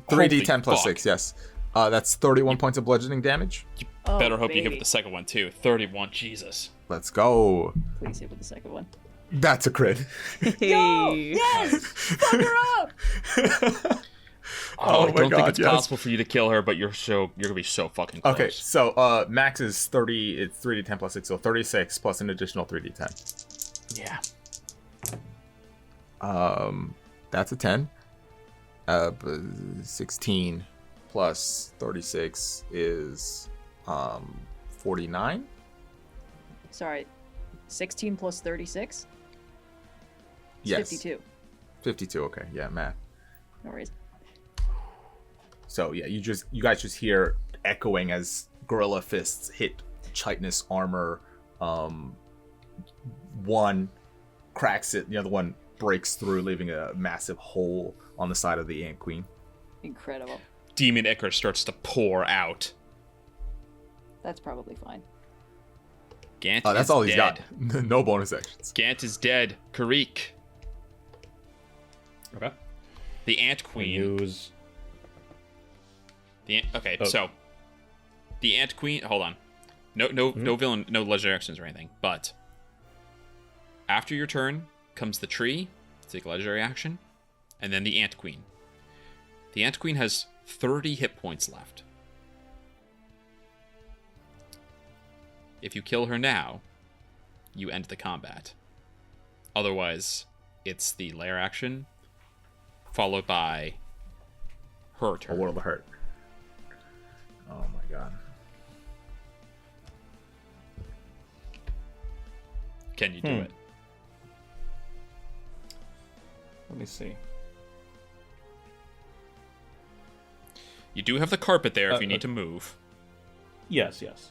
3d10 plus fuck. 6, yes. That's 31 points of bludgeoning damage. Oh, Better hope you hit baby. with the second one too. 31. Jesus. Let's go. Please hit with the second one. That's a crit. Yes! Fuck her up! Oh, I my don't think God, it's yes. possible for you to kill her, but you're gonna be so fucking close. Okay, so max is 30. It's 3d10 plus 6, so 36 plus an additional 3d10. Yeah. That's a 10. 16 plus 36 is 49. Sorry, 16 plus 36? It's Yes. 52. 52. Okay, yeah, math. No worries. So yeah, you guys just hear echoing as gorilla fists hit chitinous armor. One cracks it, the other one breaks through, leaving a massive hole on the side of the ant queen. Incredible. Demon ichor starts to pour out. That's probably fine. Gant That's is all he's dead. got. No bonus actions. Gant is dead. Kireek. Okay. The ant queen. Use. Okay, Oh. so the ant queen. Hold on. No villain, no legendary actions or anything. But after your turn comes the tree. Take a legendary action, and then the ant queen. The ant queen has 30 hit points left. If you kill her now, you end the combat. Otherwise, it's the lair action followed by her A turn. world of hurt. Oh my god. Can you do it? Let me see. You do have the carpet there if you need okay. to move. Yes, yes.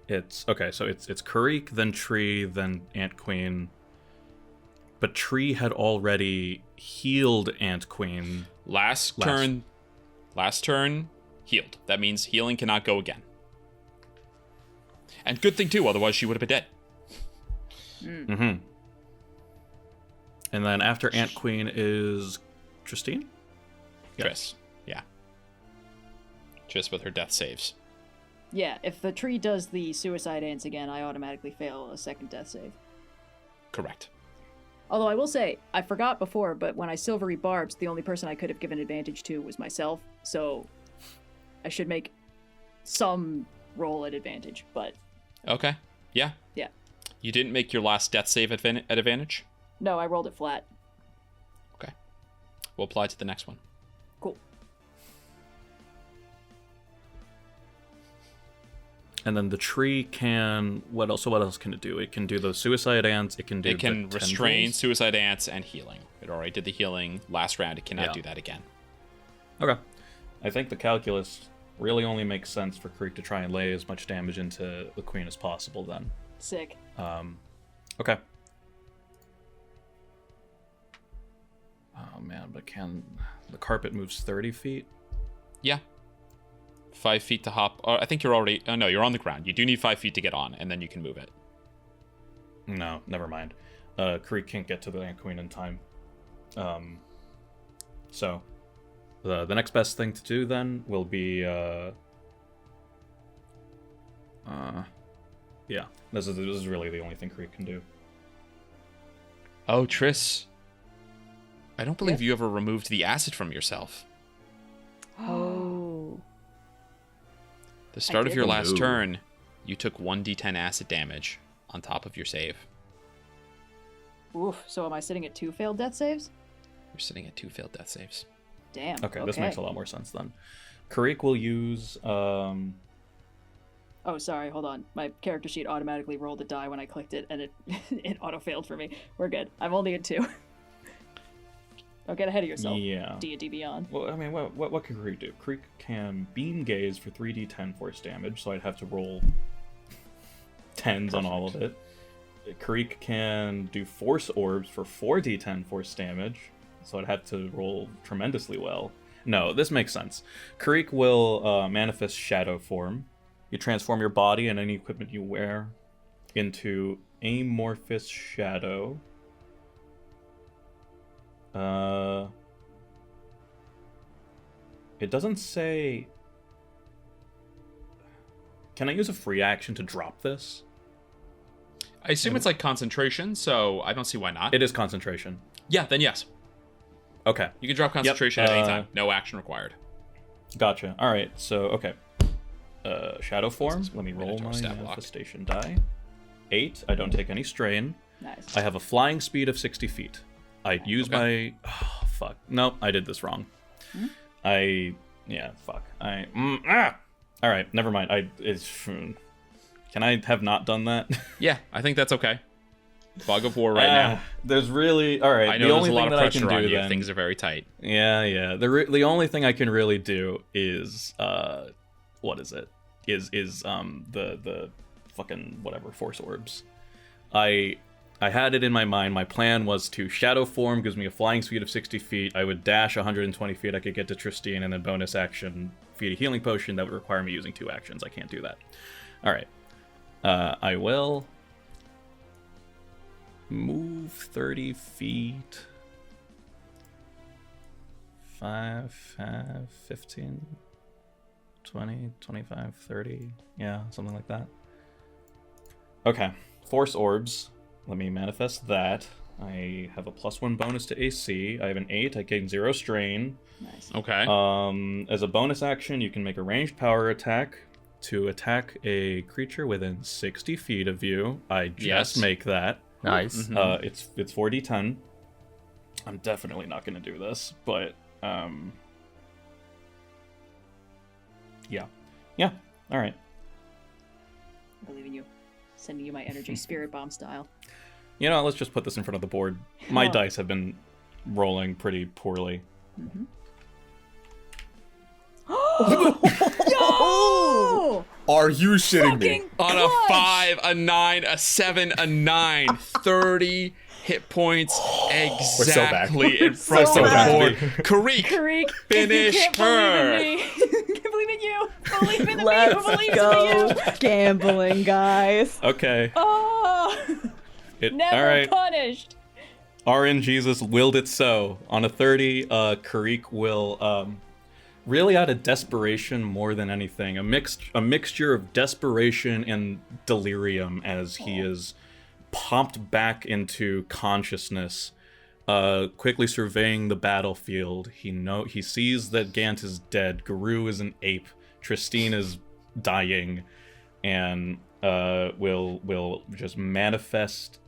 It's okay, so it's Kireek, then Tree, then Ant Queen. But Tree had already healed Ant Queen. Last turn, healed. That means healing cannot go again. And good thing too, otherwise she would have been dead. Mm-hmm. And then after Ant Queen is Trystine? Triss. Yeah. Triss with her death saves. Yeah, if the tree does the suicide ants again, I automatically fail a second death save. Correct. Although I will say, I forgot before, but when I silvery barbs, the only person I could have given advantage to was myself, so I should make some roll at advantage, but... Okay. Yeah. Yeah. You didn't make your last death save at advantage? No, I rolled it flat. Okay. We'll apply to the next one. Cool. And then the tree can... What else can it do? It can do the suicide ants, it can do It can the restrain tendrils. suicide ants and healing. It already did the healing last round. It cannot Yeah. do that again. Okay. I think the calculus really only makes sense for Kireek to try and lay as much damage into the queen as possible then. Sick. Okay. Oh man, but can... The carpet moves 30 feet? Yeah. 5 feet to hop. I think you're already... Oh, no, you're on the ground. You do need 5 feet to get on, and then you can move it. No, never mind. Kireek can't get to the Ant Queen in time. So, the next best thing to do then will be... yeah, this is really the only thing Kireek can do. Oh, Triss. I don't believe you ever removed the acid from yourself. Oh. The start of did. your last no. turn, you took 1d10 acid damage on top of your save. Oof, so am I sitting at 2 failed death saves? You're sitting at 2 failed death saves. Damn. Okay, this makes a lot more sense then. Kireek will use... Oh, sorry, hold on. My character sheet automatically rolled a die when I clicked it, and it it auto-failed for me. We're good. I'm only at 2. Don't get ahead of yourself. Yeah. D&D Beyond. Well, I mean, what can Kireek do? Kireek can beam gaze for 3d10 force damage, so I'd have to roll 10s on all of it. Kireek can do force orbs for 4d10 force damage, so I'd have to roll tremendously well. No, this makes sense. Kireek will manifest shadow form, You transform your body and any equipment you wear into amorphous shadow. It doesn't say... Can I use a free action to drop this? I assume it's like concentration, so I don't see why not. It is concentration. Yeah, then yes. Okay. You can drop concentration at any time. No action required. Gotcha. All right. So, okay. Shadow form. Let me roll my Minotaur stat block. manifestation die. 8. I don't take any strain. Nice. I have a flying speed of 60 feet. I use my... Oh, fuck. Nope, I did this wrong. Yeah, fuck. All right, never mind. Can I have not done that? Yeah, I think that's okay. Fog of war right now. There's really... All right, I know the there's only a lot thing of that I can pressure on do you. then... Things are very tight. Yeah. The only thing I can really do is... what is it? Is the fucking whatever, force orbs. I had it in my mind. My plan was to shadow form, gives me a flying speed of 60 feet. I would dash 120 feet. I could get to Trystine, and then bonus action, feed a healing potion. That would require me using 2 actions. I can't do that. All right. I will move 30 feet. 5, 15, 20, 25, 30. Yeah, something like that. Okay. Force orbs. Let me manifest that. I have a +1 bonus to AC. I have an 8. I gain 0 strain. Nice. Okay. As a bonus action, you can make a ranged power attack to attack a creature within 60 feet of you. I just make that. Nice. It's 4d10. I'm definitely not going to do this, but yeah. All right. I believe in you. Sending you my energy spirit bomb style. You know, let's just put this in front of the board. My Oh. dice have been rolling pretty poorly. Yo! Are you shitting me? Fucking On a clutch! 5, a 9, a 7, a 9. 30 hit points so back. exactly in front so of the back. board. Kireek, Kireek, finish can't her. Believe in me. Can't believe in you. Believe in me. Let's Believe go in you. gambling, guys. Okay. Oh, never all right. punished. RNGesus willed it so. On a 30, Kireek will, really out of desperation more than anything, a mixture of desperation and delirium as he is pumped back into consciousness, quickly surveying the battlefield. He sees that Gant is dead, Garou is an ape, Trystine is dying, and will just manifest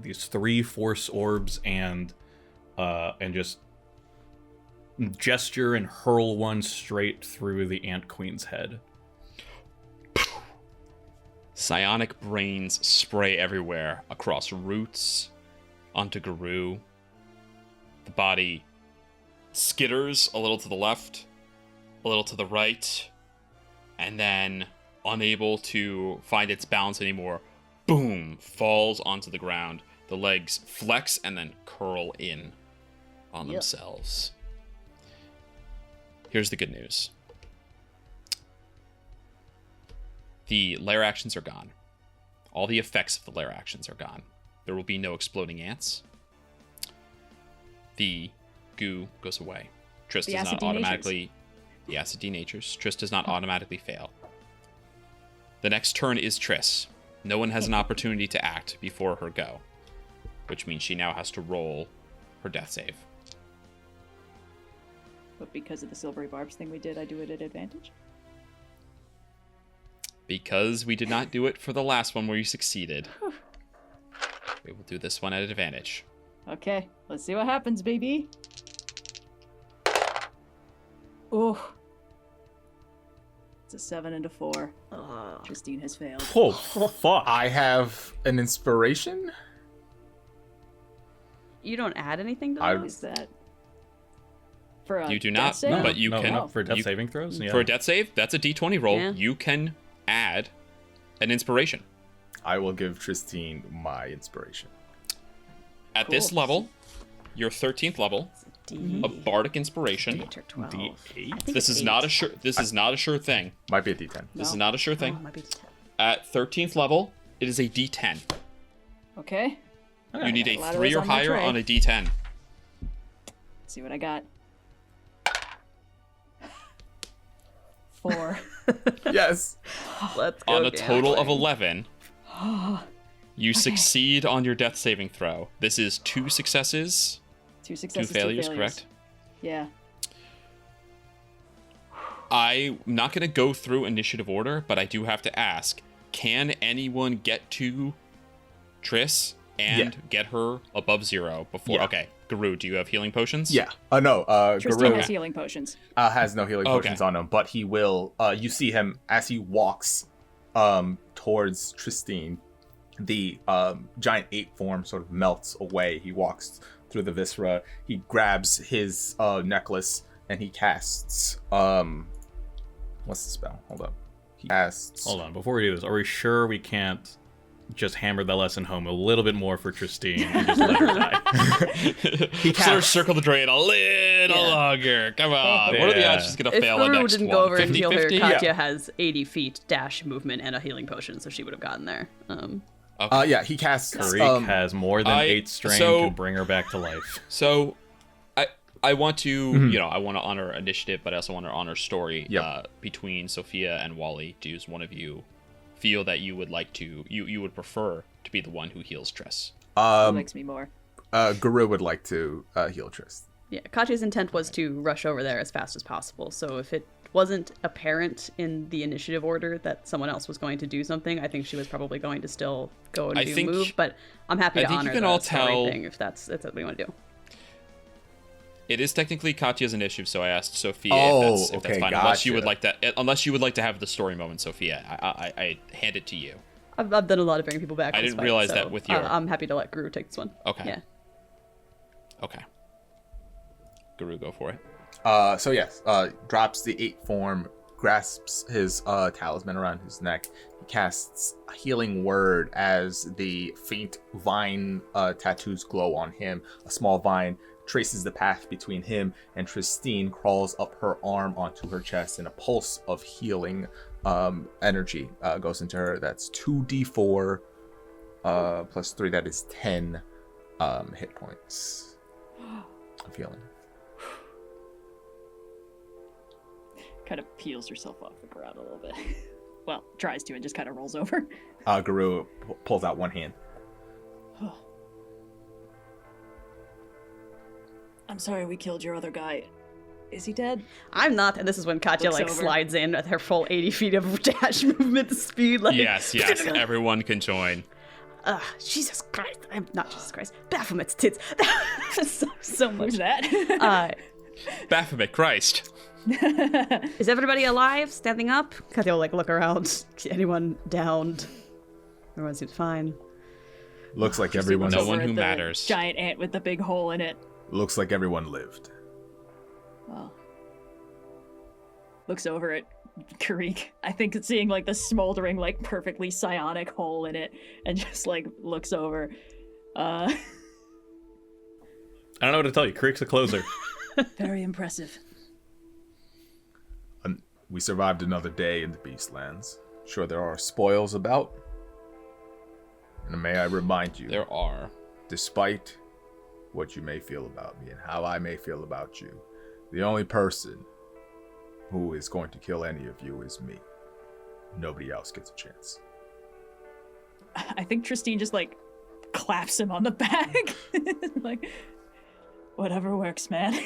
these 3 force orbs and just gesture and hurl one straight through the Ant Queen's head. Psionic brains spray everywhere, across roots, onto Garou. The body skitters a little to the left, a little to the right, and then, unable to find its balance anymore, boom, falls onto the ground. The legs flex and then curl in on themselves. Here's the good news. The lair actions are gone. All the effects of the lair actions are gone. There will be no exploding ants. The goo goes away. Trist The does acid not automatically... The acid denatures. Trist does not automatically fail. The next turn is Triss. No one has an opportunity to act before her go, which means she now has to roll her death save. But because of the silvery barbs thing we did, I do it at advantage? Because we did not do it for the last one where you succeeded, we will do this one at advantage. Okay, let's see what happens, baby. Ooh. It's a 7 and a 4. Trystine has failed. Oh, fuck. I have an inspiration. You don't add anything to I- those? What is that? For a You do death not, save? but you No, can... not for death you- saving throws? Yeah. For a death save, that's a d20 roll. Yeah. You can add an inspiration. I will give Trystine my inspiration. At this Cool. level, your 13th level, a bardic inspiration. D8 or 12. D8. I think This it's is not a 8. sure. This is not a sure thing. Might be a D10. This is not a sure Oh, thing. might be D10. At 13th level, it is a D10. Okay. You need a lot of 3 those or on my higher tray. on a D10. Let's see what I got. 4. Yes. Let's go. On a total of gambling. 11, you succeed on your death saving throw. This is 2 successes, 2 2 successes, failures, 2 correct? Yeah. I'm not going to go through initiative order, but I do have to ask, can anyone get to Triss and get her above 0 before? Yeah. Okay, Garou, do you have healing potions? Yeah. No. Trystine Garou has healing potions. has no healing Okay. potions on him, but he will. You see him as he walks towards Trystine. The giant ape form sort of melts away. He walks through the viscera. He grabs his necklace and he casts. What's the spell? Hold up. He casts. Hold on, before we do this, are we sure we can't just hammer the lesson home a little bit more for Trystine and just let her die? He Sort of casts. circle the drain a little longer. Come on. What are the Yeah. odds she's going to If fail the Garou next didn't one? go over and heal her, 50-50? Katya has 80 feet dash movement and a healing potion, so she would have gotten there. Yeah, he casts. Kireek has more than 8 strain so- to bring her back to life. So, I want to, I want to honor initiative, but I also want to honor story Yep. between Sophia and Wally. Does one of you feel that you would like to, you would prefer to be the one who heals Triss? Who likes me more? Garou would like to heal Triss. Yeah, Katya's intent was to rush over there as fast as possible, so if it wasn't apparent in the initiative order that someone else was going to do something, I think she was probably going to still go and I do think- move, but I'm happy I to think honor you can the all story tell- thing if that's what we want to do. It is technically Katya's initiative, so I asked Sophia Oh, if that's okay, fine. Unless you would gotcha. like that, unless you would like to have the story moment, Sophia, I hand it to you. I've done a lot of bringing people back. I in this didn't fight, realize so, that with your- I'm happy to let Garou take this one. Okay. Yeah. Okay. Garou, go for it. So yes, drops the 8 form, grasps his talisman around his neck. He casts a healing word as the faint vine tattoos glow on him. A small vine traces the path between him and Trystine, crawls up her arm onto her chest, and a pulse of healing energy goes into her. That's 2d4 plus 3. That is 10 hit points of healing. Kind of peels herself off the ground a little bit. Well, tries to and just kind of rolls over. Garou pulls out one hand. I'm sorry we killed your other guy. Is he dead? I'm not, and this is when Katya Looks like over. slides in at her full 80 feet of dash movement speed. Like, Yes, everyone can join. Jesus Christ! I'm not Jesus Christ. Baphomet's tits. so much. Who's that? Baphomet, Christ. Is everybody alive? Standing up? Katya will like look around. Anyone downed? Everyone seems fine. Looks like everyone. No Over one at who the matters. Giant ant with the big hole in it. Looks like everyone lived. Oh. Looks over at Kireek. I think it's seeing like the smoldering, like perfectly psionic hole in it, and just like looks over. I don't know what to tell you. Kireek's a closer. Very impressive. We survived another day in the Beastlands. Sure, there are spoils about. And may I remind you, There are. despite what you may feel about me and how I may feel about you, the only person who is going to kill any of you is me. Nobody else gets a chance. I think Trystine just like claps him on the back. Like, whatever works, man.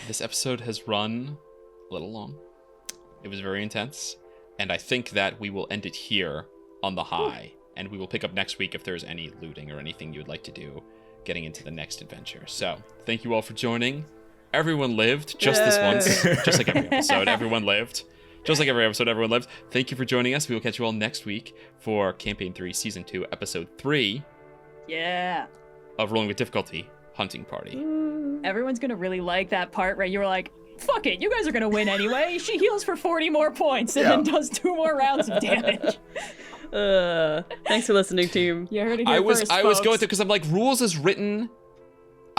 This episode has run a little long. It was very intense. And I think that we will end it here on the high. And we will pick up next week if there's any looting or anything you would like to do getting into the next adventure. So, thank you all for joining. Everyone lived just this once. Just like every episode, everyone lived. Just like every episode, everyone lived. Thank you for joining us. We will catch you all next week for Campaign 3, Season 2, Episode 3 Yeah. of Rolling with Difficulty, Hunting Party. Everyone's gonna really like that part where you were like, fuck it, you guys are gonna win anyway. She heals for 40 more points and then does 2 more rounds of damage. Thanks for listening, team. You heard it here I was first, going folks. through because I'm like, rules is written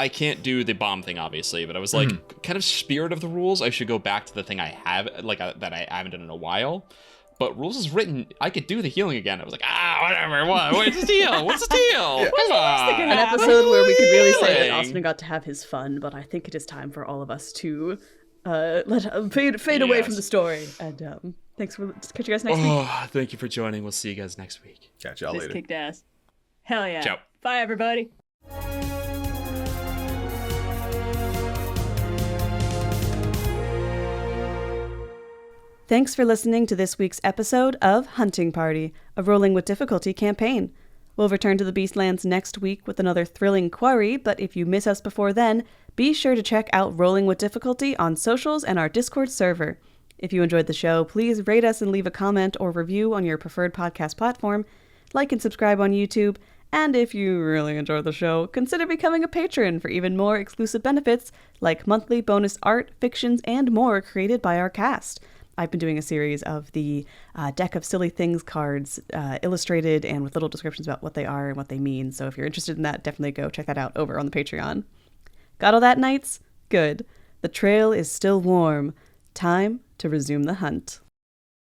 I can't do the bomb thing, obviously, but I was like, kind of spirit of the rules, I should go back to the thing I have, like, that I haven't done in a while. But rules is written, I could do the healing again. I was like, whatever, what's the deal? What's the deal? Come on. An episode where we could really say that Austin got to have his fun, but I think it is time for all of us to fade away from the story. And thanks for catch you guys next week. Thank you for joining. We'll see you guys next week. Catch y'all This later. kicked ass. Hell yeah. Ciao. Bye, everybody. Thanks for listening to this week's episode of Hunting Party, a Rolling with Difficulty campaign. We'll return to the Beastlands next week with another thrilling quarry, but if you miss us before then, be sure to check out Rolling with Difficulty on socials and our Discord server. If you enjoyed the show, please rate us and leave a comment or review on your preferred podcast platform, like and subscribe on YouTube, and if you really enjoyed the show, consider becoming a patron for even more exclusive benefits like monthly bonus art, fictions, and more created by our cast. I've been doing a series of the Deck of Silly Things cards, illustrated and with little descriptions about what they are and what they mean. So if you're interested in that, definitely go check that out over on the Patreon. Got all that, knights? Good. The trail is still warm. Time to resume the hunt.